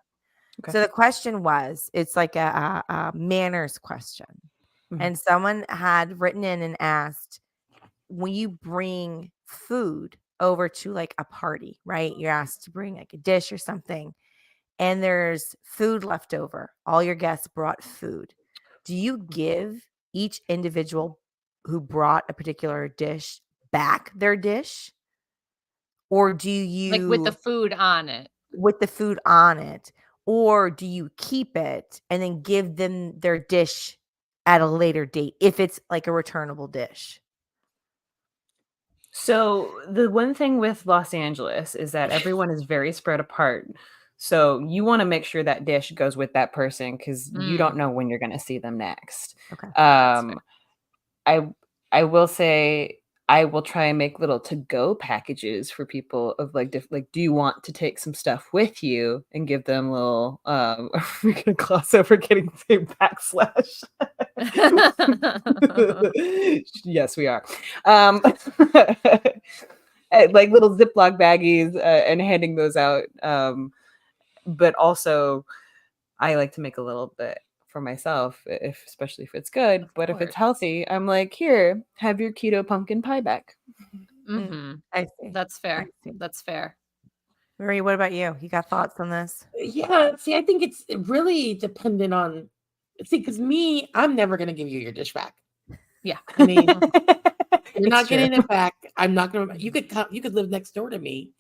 Okay. So the question was, it's like a manners question, and someone had written in and asked, when you bring food over to like a party, right? You're asked to bring like a dish or something, and there's food left over. All your guests brought food. Do you give each individual who brought a particular dish back their dish? Or do you Like with the food on it? With the food on it. Or do you keep it and then give them their dish at a later date if it's like a returnable dish? So the one thing with Los Angeles is that everyone is very spread apart. So you want to make sure that dish goes with that person because you don't know when you're going to see them next. Okay. I will say I will try and make little to-go packages for people of like, do you want to take some stuff with you and give them little, are we going to gloss over getting the same backslash? Yes, we are. Like little Ziploc baggies and handing those out. But also I like to make a little bit for myself, especially if it's good. But if it's healthy, I'm like, here, have your keto pumpkin pie back. I see. That's fair. That's fair. Marie, what about you? You got thoughts on this? Yeah, see, I think it's really dependent on, because I'm never going to give you your dish back. Yeah. I mean, you're not getting it back. I'm not going to, you could live next door to me.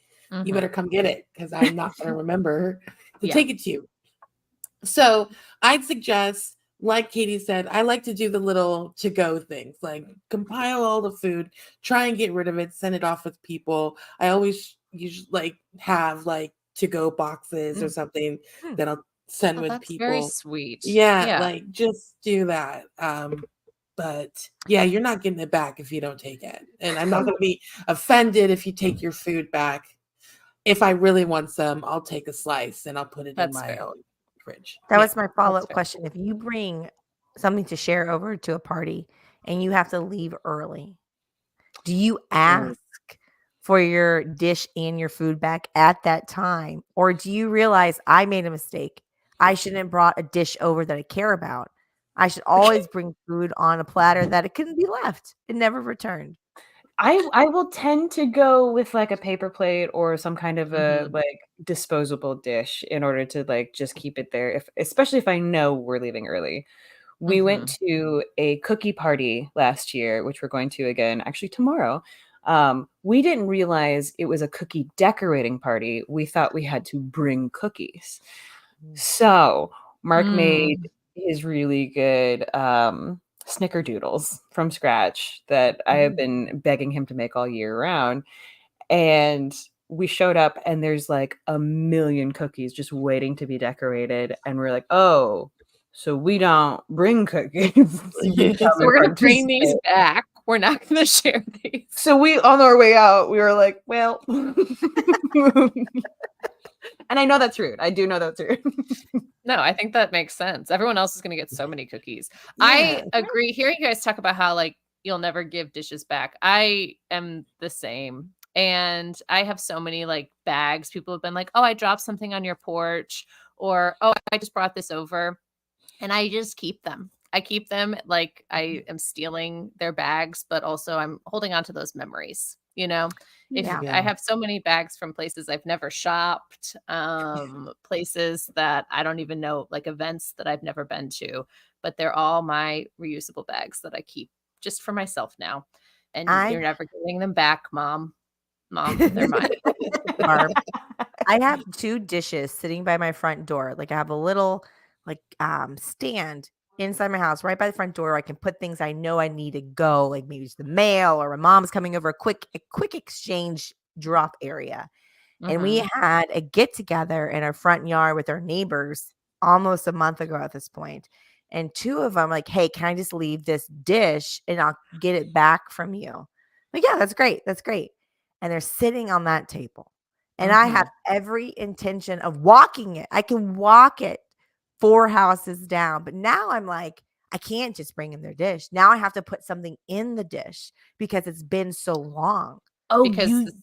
You better come get it because I'm not going to remember to take it to you. So I'd suggest, like Katie said, I like to do the little to-go things, like compile all the food, try and get rid of it, send it off with people. I always usually like have like to-go boxes or something that I'll send with that's people. very sweet. Yeah, like just do that. But yeah, you're not getting it back if you don't take it. And I'm not going to be offended if you take your food back. If I really want some, I'll take a slice and I'll put it in my own fridge. That was my follow-up question. If you bring something to share over to a party and you have to leave early, do you ask for your dish and your food back at that time? Or do you realize I made a mistake? I shouldn't have brought a dish over that I care about. I should always bring food on a platter that it couldn't be left and never returned. I will tend to go with like a paper plate or some kind of a Mhm. like disposable dish in order to like just keep it there, especially if I know we're leaving early. We went to a cookie party last year, which we're going to again actually tomorrow. We didn't realize it was a cookie decorating party. We thought we had to bring cookies. So Mark made his really good snickerdoodles from scratch that I have been begging him to make all year round. And we showed up and there's like a million cookies just waiting to be decorated. And we're like, oh, so we don't bring cookies. So we're going to bring these back. We're not going to share these. So we, on our way out, we were like, well, and I know that's rude. I do know that's rude. No, I think that makes sense. Everyone else is going to get so many cookies. I agree. Hearing you guys talk about how like you'll never give dishes back. I am the same. And I have so many like bags. People have been like, oh, I dropped something on your porch, or oh, I just brought this over. And I just keep them. I keep them like I am stealing their bags, but also I'm holding on to those memories. You know, if I have so many bags from places I've never shopped, places that I don't even know, like events that I've never been to, but they're all my reusable bags that I keep just for myself now. And you're never getting them back, Mom. They're mine. Barb. I have 2 dishes sitting by my front door. Like I have a little stand inside my house right by the front door. I can put things I know I need to go, like maybe it's the mail or a mom's coming over, a quick exchange drop area. And we had a get together in our front yard with our neighbors almost a month ago at this point. And 2 of them like, hey, can I just leave this dish and I'll get it back from you? Like, yeah, that's great. That's great. And they're sitting on that table. And I have every intention of walking it. I can walk it 4 houses down. But now I'm like, I can't just bring in their dish. Now I have to put something in the dish because it's been so long. Oh, because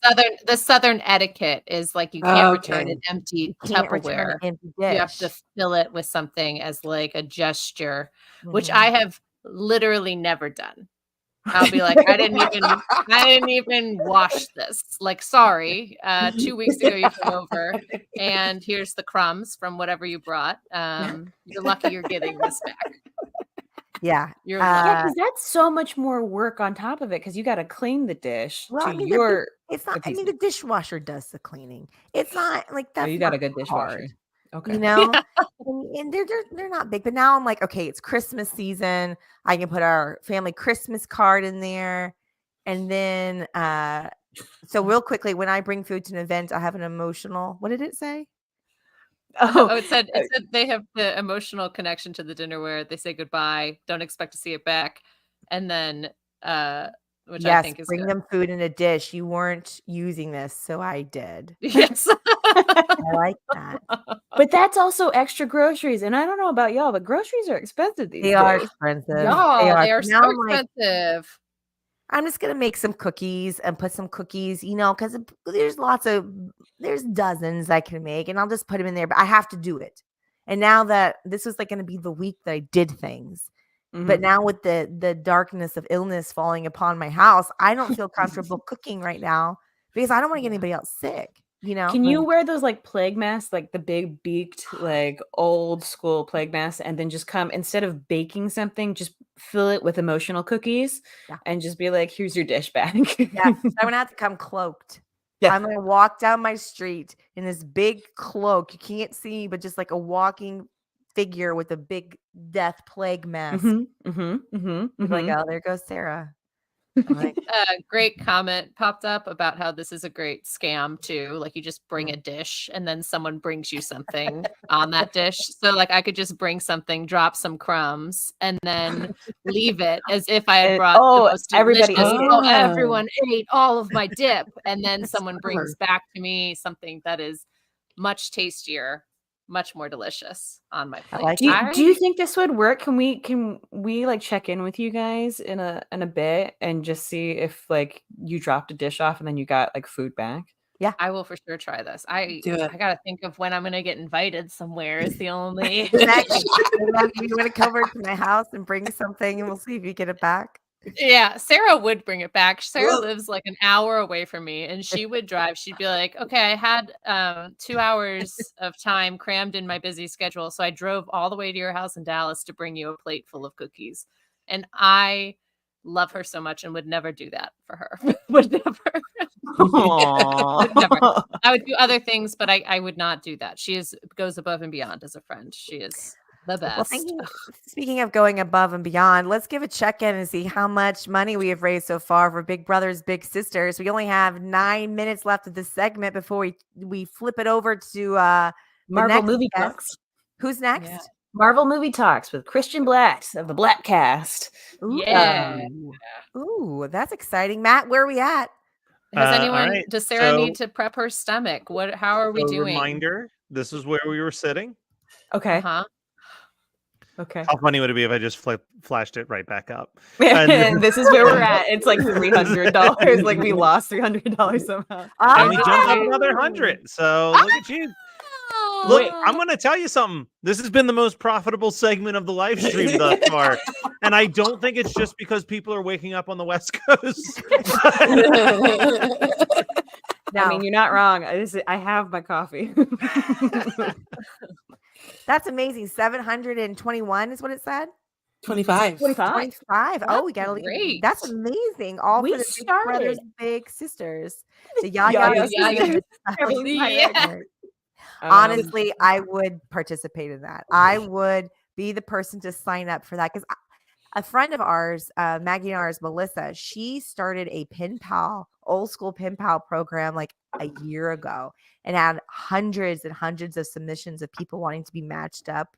the southern etiquette is like you can't return an empty Tupperware. You have to fill it with something as like a gesture, which I have literally never done. I'll be like, I didn't even wash this. Like, sorry, 2 weeks ago you came over, and here's the crumbs from whatever you brought. You're lucky you're getting this back. Yeah, you're because that's so much more work on top of it because you got to clean the dish. Well, to I mean, your it's not. I mean, the dishwasher does the cleaning. It's not like that. Oh, you got a good dishwasher. Hard. Okay. You know, and they're not big, but now I'm like, okay, it's Christmas season. I can put our family Christmas card in there. And then so real quickly, when I bring food to an event, I have an emotional, what did it say? It said they have the emotional connection to the dinner where they say goodbye, don't expect to see it back. And then which I think is bring good. them food in a dish. You weren't using this, so I did. Yes. I like that. But that's also extra groceries. And I don't know about y'all, but groceries are expensive these days. They are expensive. Y'all, they are Now so I'm like, expensive. I'm just gonna make some cookies and put some cookies, you know, because there's dozens I can make, and I'll just put them in there. But I have to do it. And now that this was like going to be the week that I did things, but now with the darkness of illness falling upon my house, I don't feel comfortable cooking right now because I don't want to get anybody else sick. You know, can you wear those like plague masks, like the big beaked, like old school plague masks, and then just come instead of baking something, just fill it with emotional cookies and just be like, here's your dish bag. I'm gonna have to come cloaked. Yeah. I'm gonna walk down my street in this big cloak. You can't see, but just like a walking figure with a big death plague mask. Like, oh, there goes Sarah. Like, Great comment popped up about how this is a great scam too. Like you just bring a dish and then someone brings you something on that dish. So like I could just bring something, drop some crumbs, and then leave it as if I had brought the most delicious. Everyone ate all of my dip, and then someone brings back to me something that is much tastier much more delicious on my plate. like Do you think this would work? Can we like check in with you guys in a bit and just see if like you dropped a dish off and then you got like food back? Yeah, I will for sure try this. I Do it. gotta think of when I'm gonna get invited somewhere is the only Maggie, you want to come over to my house and bring something, and we'll see if you get it back. Yeah, Sarah would bring it back. Sarah lives like an hour away from me, and she would drive. She'd be like, okay, I had 2 hours of time crammed in my busy schedule, so I drove all the way to your house in Dallas to bring you a plate full of cookies. And I love her so much and would never do that for her. Would never. Would never. I would do other things, but I would not do that. She goes above and beyond as a friend. She is the best. Well, speaking of going above and beyond, let's give a check-in and see how much money we have raised so far for Big Brothers Big Sisters. We only have 9 minutes left of this segment before we flip it over to Marvel Movie guest. Talks. Who's next? Yeah. Marvel Movie Talks with Christian Black of the Black Cast. Ooh. Yeah. Ooh, that's exciting. Matt, where are we at? Has anyone? all right, Does Sarah so- need to prep her stomach? How are we So, doing? reminder: this is where we were sitting. Okay. Uh-huh. Okay. How funny would it be if I just flashed it right back up? And this is where we're at. It's like $300. Like we lost $300 somehow. And we jumped up another 100. So look at you. Look, I'm going to tell you something. This has been the most profitable segment of the live stream thus far. And I don't think it's just because people are waking up on the West Coast. I mean, you're not wrong. I have my coffee. That's amazing. 721 is what it said. 25. 25. Oh, we got great. That's amazing. All We for the Big started. Brothers Big Sisters. The Yaya. Yeah. Honestly, I would participate in that. I would be the person to sign up for that because a friend of ours, Maggie and ours, Melissa, she started a pen pal, old school pen pal program like a year ago and had hundreds and hundreds of submissions of people wanting to be matched up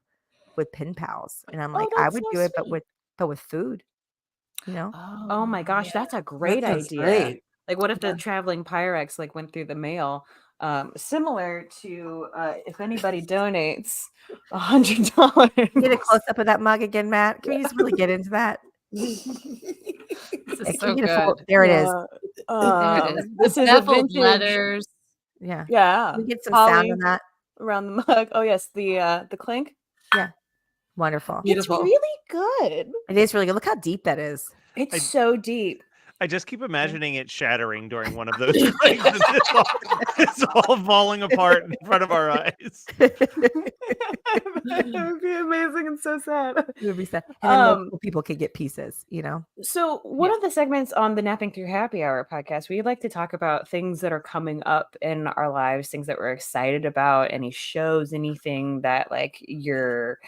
with pen pals. And I'm like, I would do it, but with food, you know? Oh my gosh, that's a great That sounds idea. great. Like, what if the traveling Pyrex like went through the mail? Similar to if anybody donates $100. Get a close up of that mug again, Matt. Can we just really get into that? This Yeah, is can so you get a good. full- there it is. There it is. This The is a beveled vintage letters. Yeah. Yeah. We get some sound Holly on that. around the mug. Oh yes, the clink. Yeah. Wonderful. Beautiful. It's really good. It is really good. Look how deep that is. It's so deep. I just keep imagining it shattering during one of those things. It's all falling apart in front of our eyes. It would be amazing and so sad. It would be sad. And then multiple people could get pieces, you know? So one of the segments on the Napping Through Happy Hour podcast, we like to talk about things that are coming up in our lives, things that we're excited about, any shows, anything that like you're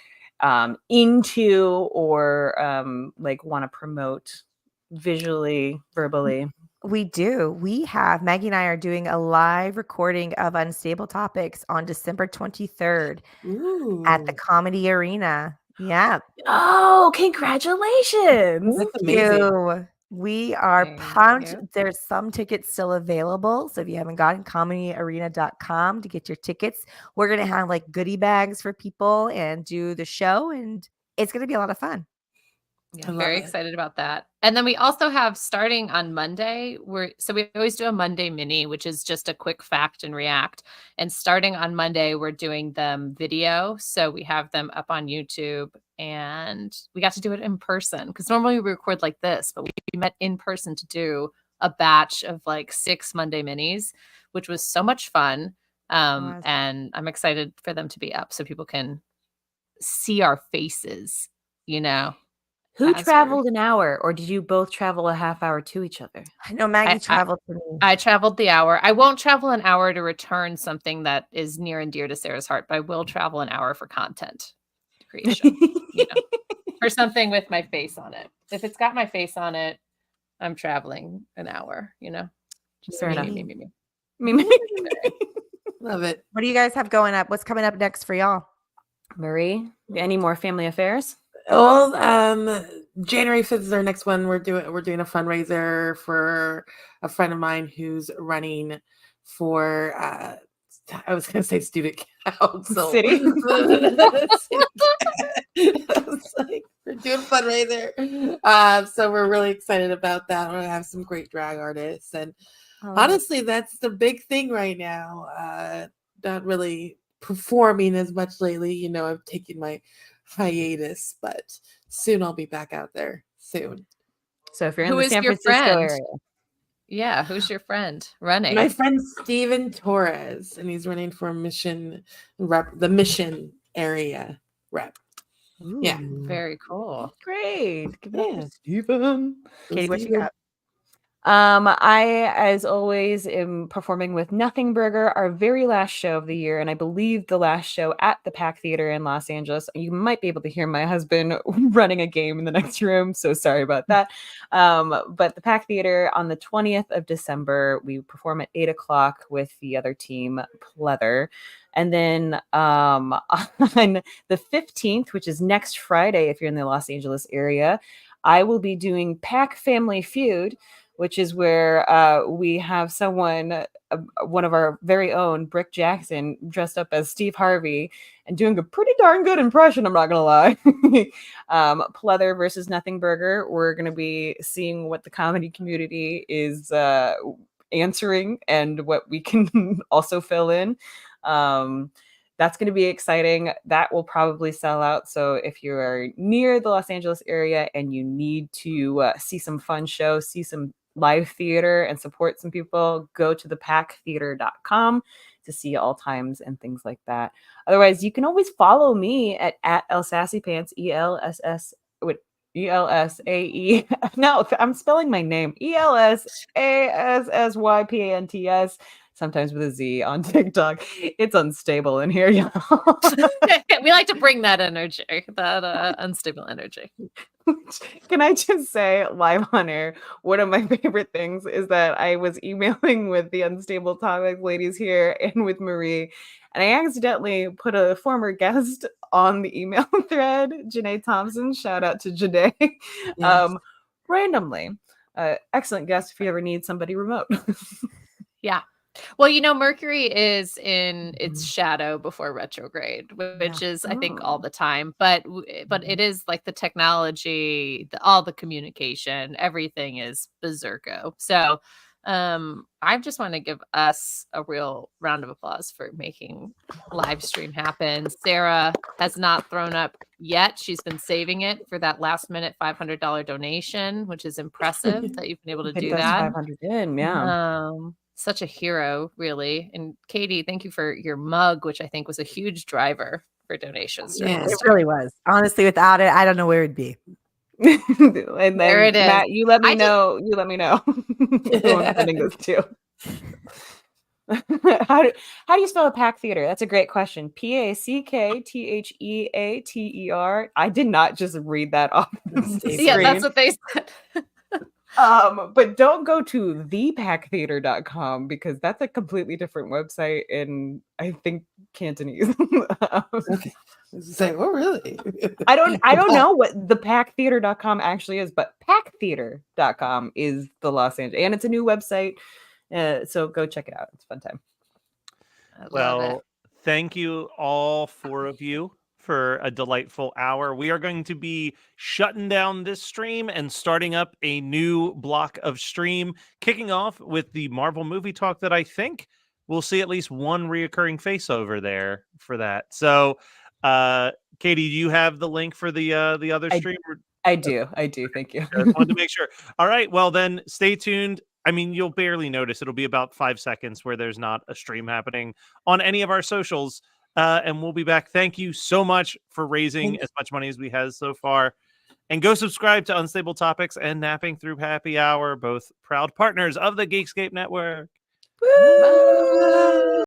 into or like want to promote visually, verbally. We do. We have Maggie and I are doing a live recording of Unstable Topics on December 23rd at the Comedy Arena. Yeah. Oh, congratulations. That's Thank amazing. you. We are Thank pumped. you. There's some tickets still available. So if you haven't gotten comedyarena.com to get your tickets, we're going to have like goodie bags for people and do the show. And it's going to be a lot of fun. Yeah, I love very it. excited about that. And then we also have starting on Monday, we always do a Monday mini, which is just a quick fact and react. And starting on Monday, we're doing them video. So we have them up on YouTube and we got to do it in person because normally we record like this, but we met in person to do a batch of like 6 Monday minis, which was so much fun. Awesome. And I'm excited for them to be up so people can see our faces, you know. Who As we're- traveled an hour, or did you both travel a half hour to each other? I know Maggie traveled to me. I traveled the hour. I won't travel an hour to return something that is near and dear to Sarah's heart, but I will travel an hour for content creation, you know, for something with my face on it. If it's got my face on it, I'm traveling an hour, you know. Just Fair me, enough. me, me, me. Love it. What do you guys have going up? What's coming up next for y'all? Marie, any more family affairs? Well, January 5th is our next one. We're doing a fundraiser for a friend of mine who's running for I was gonna say student council. City. It's like, we're doing fundraiser. So we're really excited about that. We're gonna have some great drag artists, and honestly, that's the big thing right now. Not really performing as much lately. You know, I've taken my hiatus, but soon I'll be back out there soon. So if you're in Who the is San your Francisco friend? area, Yeah, who's your friend running? My friend Steven Torres, and he's running for mission rep, the Mission area rep. Yeah, Very cool. great. Give it up Yeah. to Steven. Katie, what you Steven. got? I, as always, am performing with Nothing Burger, our very last show of the year, and I believe the last show at the Pack Theater in Los Angeles. You might be able to hear my husband running a game in the next room, so sorry about that. But the Pack Theater on the 20th of December, we perform at 8 o'clock with the other team, Pleather. And then on the 15th, which is next Friday, if you're in the Los Angeles area, I will be doing Pack Family Feud, which is where we have someone, one of our very own, Brick Jackson, dressed up as Steve Harvey and doing a pretty darn good impression, I'm not going to lie. Pleather versus Nothing Burger. We're going to be seeing what the comedy community is answering and what we can also fill in. That's going to be exciting. That will probably sell out. So if you are near the Los Angeles area and you need to see some fun shows, see some live theater and support some people, go to thepacktheater.com to see all times and things like that. Otherwise, you can always follow me at elsassypants, ELSAE. No, I'm spelling my name. ELSASSYPANTS. Sometimes with a Z on TikTok. It's unstable in here, y'all. We like to bring that energy, that unstable energy. Can I just say, live on air, one of my favorite things is that I was emailing with the Unstable Topics ladies here and with Marie, and I accidentally put a former guest on the email thread, Janae Thompson. Shout out to Janae. Yes. Randomly. Excellent guest if you ever need somebody remote. Yeah. Well, you know, Mercury is in its shadow before retrograde, which is, I think, all the time. But it is like the technology, all the communication, everything is berserko. So I just want to give us a real round of applause for making live stream happen. Sarah has not thrown up yet. She's been saving it for that last minute $500 donation, which is impressive that you've been able to do that. 500 in, yeah. Such a hero, really. And Katie, thank you for your mug, which I think was a huge driver for donations. It really was. Honestly, without it, I don't know where it'd be. And then There it is. Matt, you let me know. You let me know who I'm sending this to. How do you spell a Pack Theater? That's a great question. PACKTHEATER. I did not just read that off the screen. Yeah, that's what they said. But don't go to thepacktheater.com because that's a completely different website in, I think, Cantonese. Okay. Say, oh, really? I don't know what thepacktheater.com actually is, but packtheater.com is the Los Angeles, and it's a new website. So go check it out. It's a fun time. Well, thank you all four of you for a delightful hour. We are going to be shutting down this stream and starting up a new block of stream, kicking off with the Marvel movie talk that I think we'll see at least one reoccurring face over there for that. So, Katie, do you have the link for the other stream? I do. Thank you. I just wanted to make sure. All right. Well, then stay tuned. I mean, you'll barely notice. It'll be about 5 seconds where there's not a stream happening on any of our socials. And we'll be back. Thank you so much for raising as much money as we have so far. And go subscribe to Unstable Topics and Napping Through Happy Hour, both proud partners of the Geekscape Network. Bye.